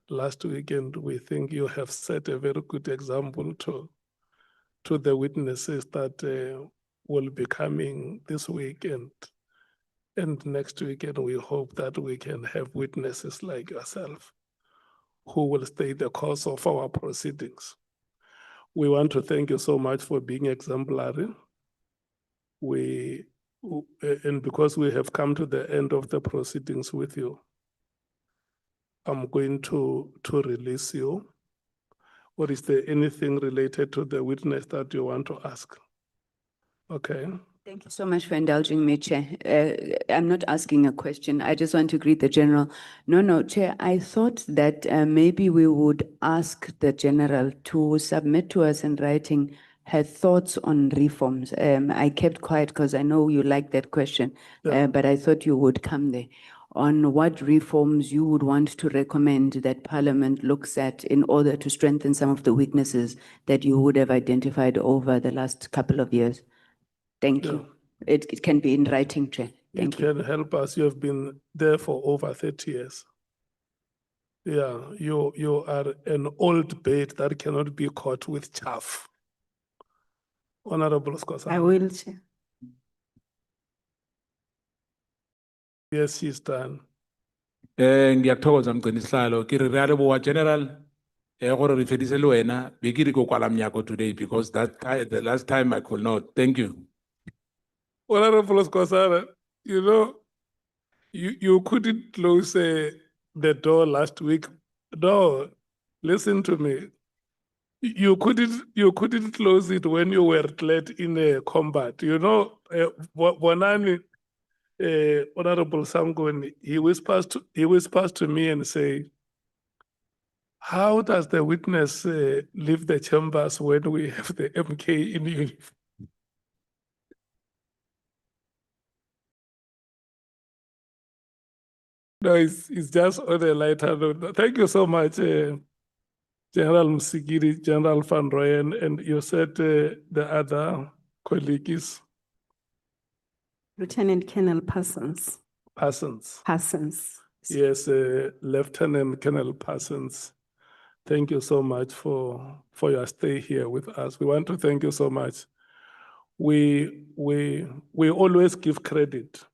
last weekend. We think you have set a very good example to the witnesses that will be coming this week and next weekend. We hope that we can have witnesses like yourself who will stay the course of our proceedings. We want to thank you so much for being exemplary. And because we have come to the end of the proceedings with you, I'm going to release you. Or is there anything related to the witness that you want to ask? Okay. Thank you so much for indulging me, Chair. I'm not asking a question. I just want to greet the General. No, Chair, I thought that maybe we would ask the General to submit to us in writing her thoughts on reforms. I kept quiet because I know you like that question, but I thought you would come there. On what reforms you would want to recommend that Parliament looks at in order to strengthen some of the weaknesses that you would have identified over the last couple of years. Thank you. It can be in writing, Chair. Thank you. It can help us. You have been there for over 30 years. Yeah, you are an old bait that cannot be caught with chaff. Honorable Scosa. I will, Chair. Yes, she's done. Ngiyathokoza Mgcinisihlalo ke re a leboha General gore re fedise le wena be ke re ko kwala mnyako today because the last time I could not. Thank you. Honorable Scosa, you know, you couldn't close the door last week. No, listen to me. You couldn't close it when you were led in a combat. You know, Bonani, Honorable Sangoni, he whispers to me and say, how does the witness leave the chambers when we have the MK in uniform? No, it's just on a lighter note. Thank you so much, General Mosikili, General Van Rooyen, and you said the other colleague is? Lieutenant Colonel Parsons. Parsons. Parsons. Yes, Lieutenant Colonel Parsons. Thank you so much for your stay here with us. We want to thank you so much. We always give credit.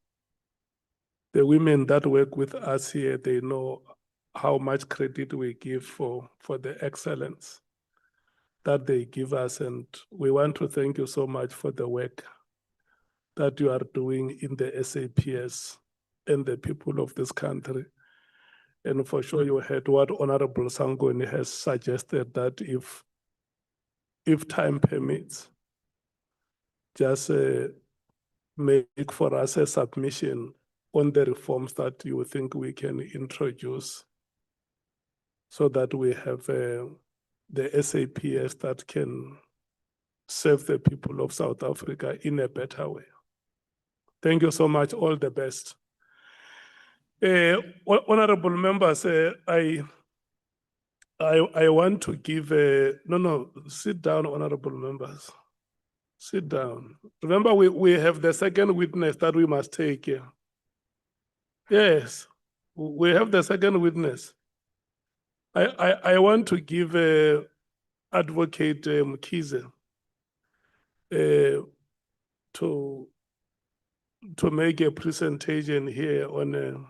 The women that work with us here, they know how much credit we give for the excellence that they give us. And we want to thank you so much for the work that you are doing in the SAPS and the people of this country. And for sure you heard what Honorable Sangoni has suggested, that if time permits, just make for us a submission on the reforms that you think we can introduce so that we have the SAPS that can serve the people of South Africa in a better way. Thank you so much. All the best. Honorable members, I want to give no, sit down, honorable members. Sit down. Remember, we have the second witness that we must take here. Yes, we have the second witness. I want to give Advocate Mkhize to make a presentation here on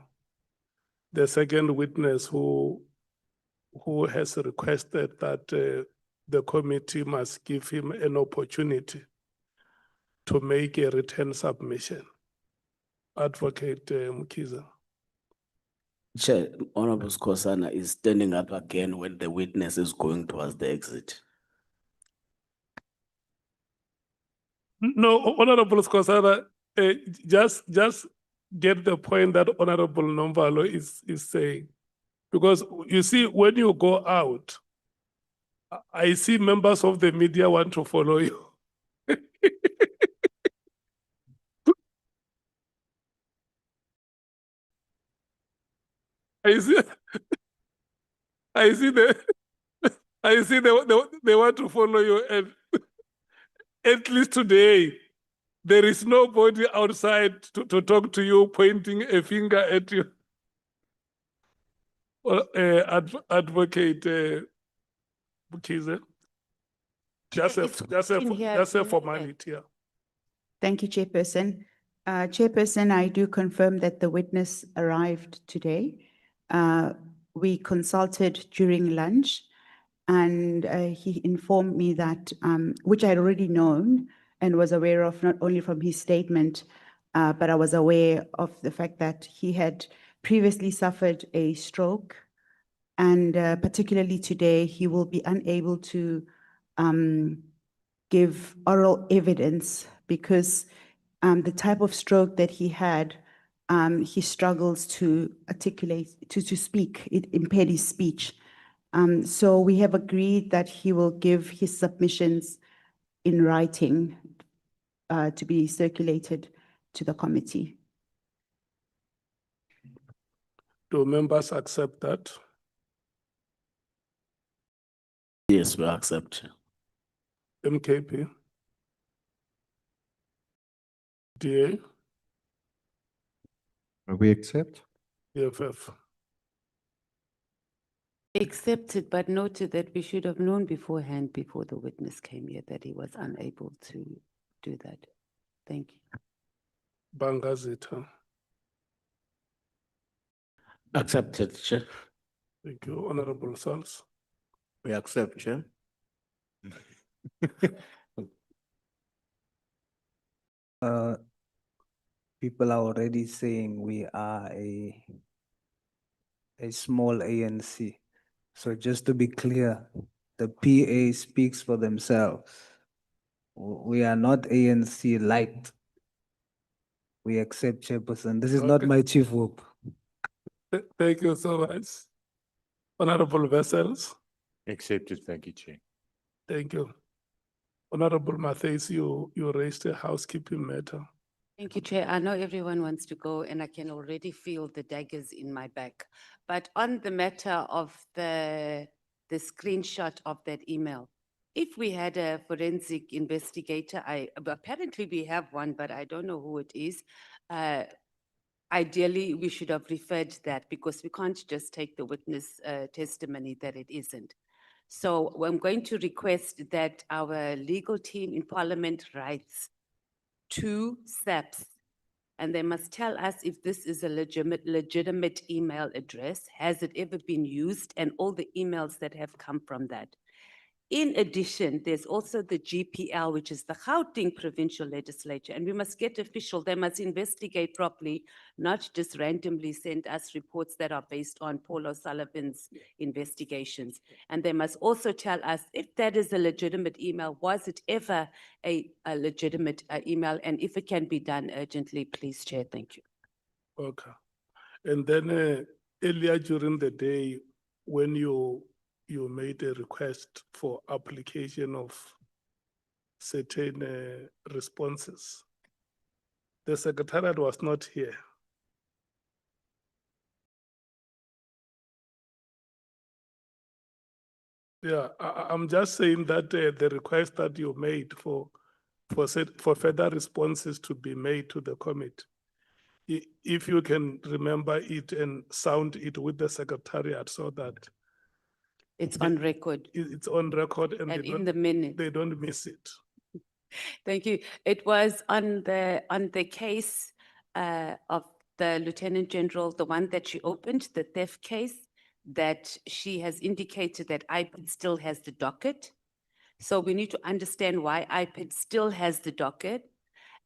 the second witness who has requested that the committee must give him an opportunity to make a written submission. Advocate Mkhize. Chair, Honorable Skhosana is standing up again when the witness is going towards the exit. No, Honorable Skhosana, just get the point that Honorable Nomvalo is saying. Because you see, when you go out, I see members of the media want to follow you. I see they want to follow you, and at least today, there is nobody outside to talk to you, pointing a finger at you. Advocate Mkhize. Just a formality. Yeah. Thank you, Chairperson. Chairperson, I do confirm that the witness arrived today. We consulted during lunch, and he informed me that, which I had already known and was aware of, not only from his statement, but I was aware of the fact that he had previously suffered a stroke, and particularly today, he will be unable to give oral evidence because The type of stroke that he had, he struggles to articulate, to speak, it impaired his speech. So we have agreed that he will give his submissions in writing to be circulated to the committee. Do members accept that? Yes, we accept. MKP? DA? We accept. EFF? Accepted, but noted that we should have known beforehand, before the witness came here, that he was unable to do that. Thank you. Bangazita? Accepted, Chair. Thank you. Honorable Sals? We accept, Chair. People are already saying we are a small ANC. So just to be clear, the PA speaks for themselves. We are not ANC light. We accept Chairperson. This is not Okay. my chief whip. Thank you so much. Honorable Vessels? Accepted, thank you, Chair. Thank you. Honorable Matthias, you raised a housekeeping matter. Thank you, Chair. I know everyone wants to go and I can already feel the daggers in my back. But on the matter of the screenshot of that email, if we had a forensic investigator, apparently we have one, but I don't know who it is. Ideally, we should have referred that, because we can't just take the witness testimony that it isn't. So I'm going to request that our legal team in Parliament writes to SAPS, and they must tell us if this is a legitimate email address, has it ever been used, and all the emails that have come from that. In addition, there's also the GPL, which is the Gauteng Provincial Legislature, and we must get official. They must investigate properly, not just randomly send us reports that are based on Paul O'Sullivan's investigations. And they must also tell us if that is a legitimate email, was it ever a legitimate email, and if it can be done urgently, please, Chair. Thank you. Okay. And then earlier during the day, when you made a request for application of certain responses, the Secretariat was not here. Yeah, I'm just saying that the request that you made for further responses to be made to the committee, if you can remember it and sound it with the Secretariat so that it's on record. It's on record and in the minute. They don't miss it. Thank you. It was on the case of the Lieutenant General, the one that she opened, the theft case, that she has indicated that IPID still has the docket. So we need to understand why IPID still has the docket.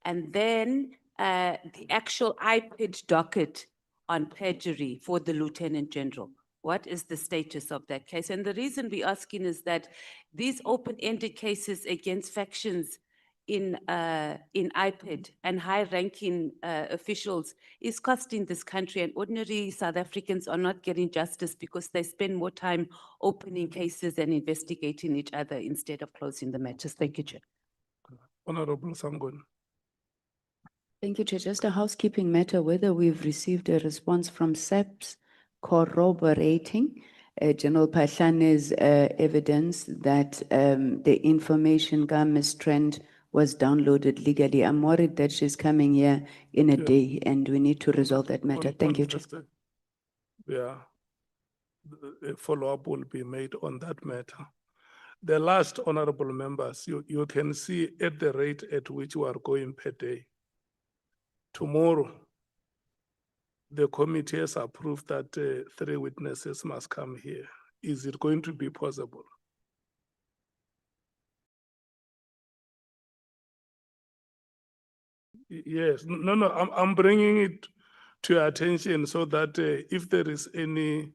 And then the actual IPID docket on perjury for the Lieutenant General. What is the status of that case? And the reason we're asking is that these open-ended cases against factions in IPID and high-ranking officials is costing this country, and ordinary South Africans are not getting justice because they spend more time opening cases and investigating each other instead of closing the matters. Thank you, Chair. Honorable Sangon. Thank you, Chair. Just a housekeeping matter, whether we've received a response from SAPS corroborating General Pahlane's evidence that the information Ms. Trend was downloaded legally. I'm worried that she's coming here in a day and we need to resolve that matter. Thank you, Chair. Yeah, a follow-up will be made on that matter. The last, honorable members, you can see at the rate at which we are going per day. Tomorrow, the committee has approved that 3 witnesses must come here. Is it going to be possible? Yes, no, I'm bringing it to your attention so that if there is any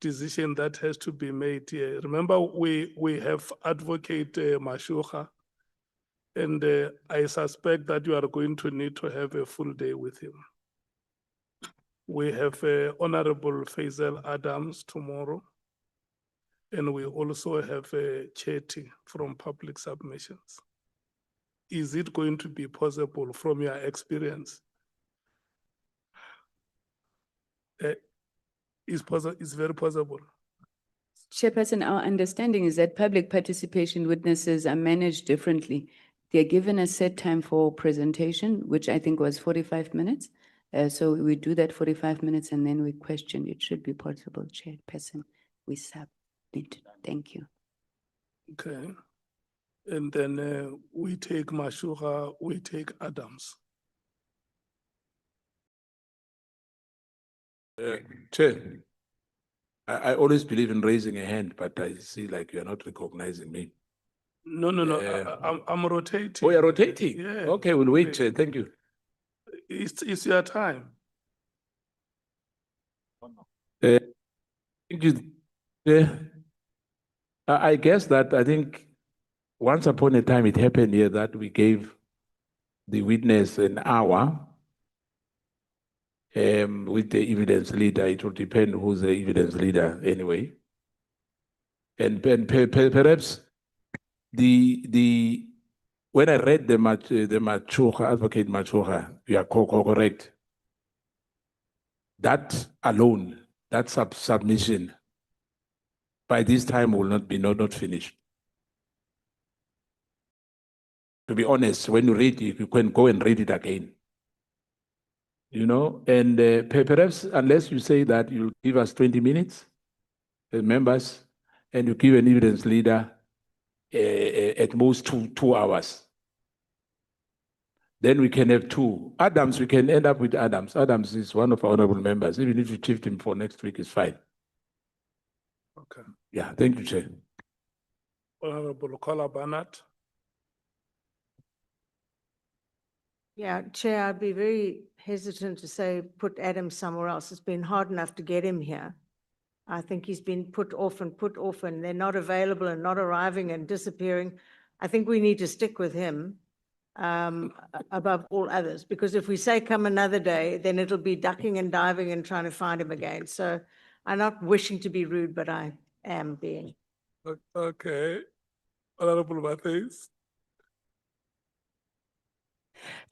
decision that has to be made here, remember we have Advocate Mashukha And I suspect that you are going to need to have a full day with him. We have Honorable Faizan Adams tomorrow. And we also have Chetty from Public Submissions. Is it going to be possible from your experience? It's very possible. Chairperson, our understanding is that public participation witnesses are managed differently. They're given a set time for presentation, which I think was 45 minutes. So we do that 45 minutes and then we question. It should be possible, Chairperson. We submit. Thank you. Okay. And then we take Mashura, we take Adams. Chair, I always believe in raising a hand, but I see like you're not recognizing me. No, I'm rotating. Oh, you're rotating? Yeah. Okay, we'll wait, Chair. Thank you. It's your time. Thank you. I guess that I think once upon a time it happened here that we gave the witness an hour with the evidence leader. It will depend who's the evidence leader anyway. And perhaps when I read the Mkhwanazi, Advocate Mkhwanazi, you are correct. That alone, that submission, by this time will not be not finished. To be honest, when you read it, you can go and read it again. You know, and perhaps unless you say that you'll give us 20 minutes, members, and you give an evidence leader at most two hours. Then we can have two. Adams, we can end up with Adams. Adams is one of our honorable members. Even if you shift him for next week, it's fine. Okay. Yeah, thank you, Chair. Honorable Kola Barnett. Yeah, Chair, I'd be very hesitant to say put Adam somewhere else. It's been hard enough to get him here. I think he's been put off and they're not available and not arriving and disappearing. I think we need to stick with him above all others, because if we say come another day, then it'll be ducking and diving and trying to find him again. So I'm not wishing to be rude, but I am being. Okay. Honorable Matthews.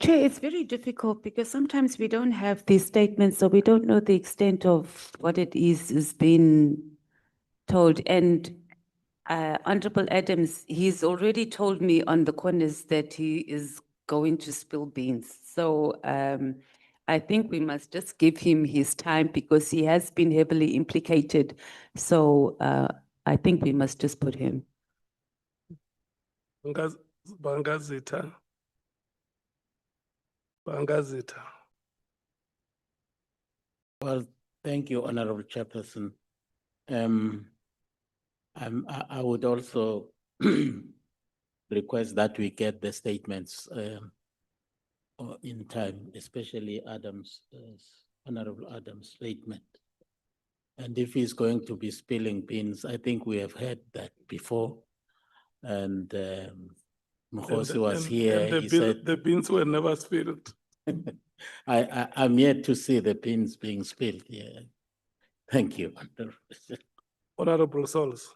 Chair, it's very difficult because sometimes we don't have these statements, so we don't know the extent of what it is being told. And Honorable Adams, he's already told me on the corners that he is going to spill beans. So I think we must just give him his time because he has been heavily implicated. So I think we must just put him. Bangazita. Well, thank you, Honorable Chairperson. I would also request that we get the statements in time, especially Adams, Honorable Adams' statement. And if he's going to be spilling beans, I think we have heard that before. And Mkhosi was here. And he said the beans were never spilled. I'm yet to see the beans being spilled. Yeah. Thank you. Honorable Souls.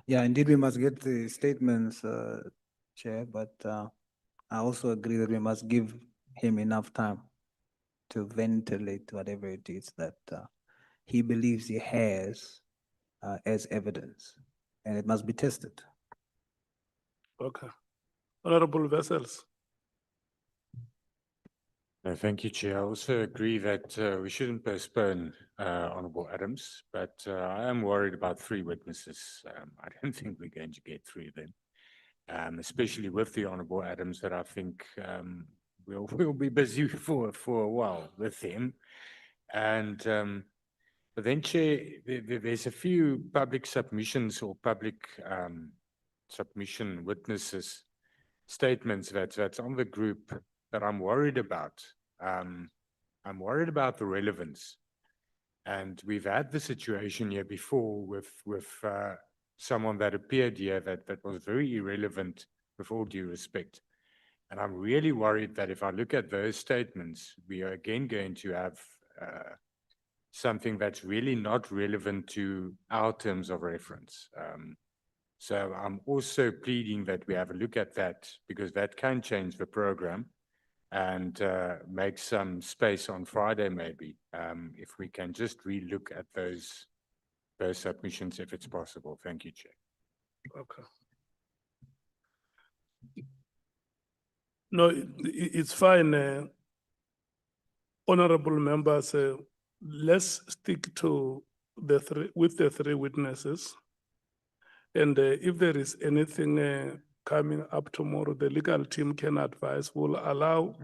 Yeah, indeed, we must get the statements, Chair, but I also agree that we must give him enough time to ventilate whatever it is that he believes he has as evidence, and it must be tested. Okay. Honorable Vessels. Thank you, Chair. I also agree that we shouldn't postpone Honorable Adams, but I am worried about 3 witnesses. I don't think we're going to get 3 of them, especially with the Honorable Adams, that I think we'll be busy for a while with him. And but then, Chair, there's a few public submissions or public submission witnesses statements that's on the group that I'm worried about. I'm worried about the relevance. And we've had the situation here before with someone that appeared here that was very irrelevant with all due respect. And I'm really worried that if I look at those statements, we are again going to have something that's really not relevant to our terms of reference. So I'm also pleading that we have a look at that, because that can change the program and make some space on Friday maybe, if we can just relook at those submissions if it's possible. Thank you, Chair. Okay. No, it's fine. Honorable members, let's stick to the three witnesses. And if there is anything coming up tomorrow, the legal team can advise. We'll allow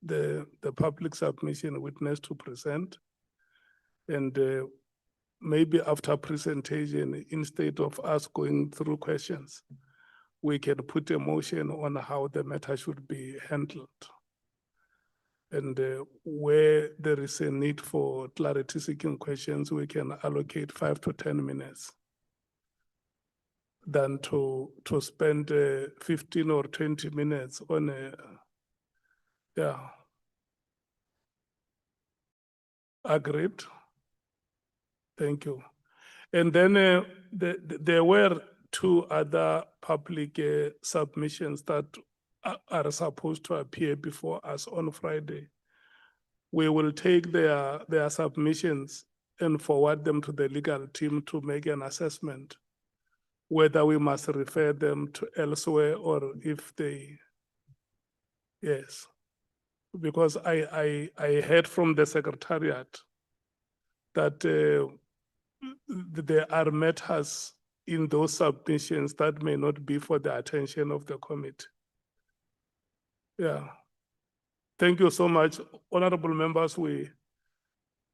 the public submission witness to present. And maybe after presentation, instead of us going through questions, we can put a motion on how the matter should be handled. And where there is a need for clarity-seeking questions, we can allocate 5 to 10 minutes than to spend 15 or 20 minutes on a, yeah. Agreed. Thank you. And then there were 2 other public submissions that are supposed to appear before us on Friday. We will take their submissions and forward them to the legal team to make an assessment whether we must refer them to elsewhere or if they, yes. Because I heard from the Secretariat that there are matters in those submissions that may not be for the attention of the committee. Yeah. Thank you so much. Honorable members, we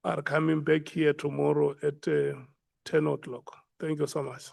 are coming back here tomorrow at 10 o'clock. Thank you so much.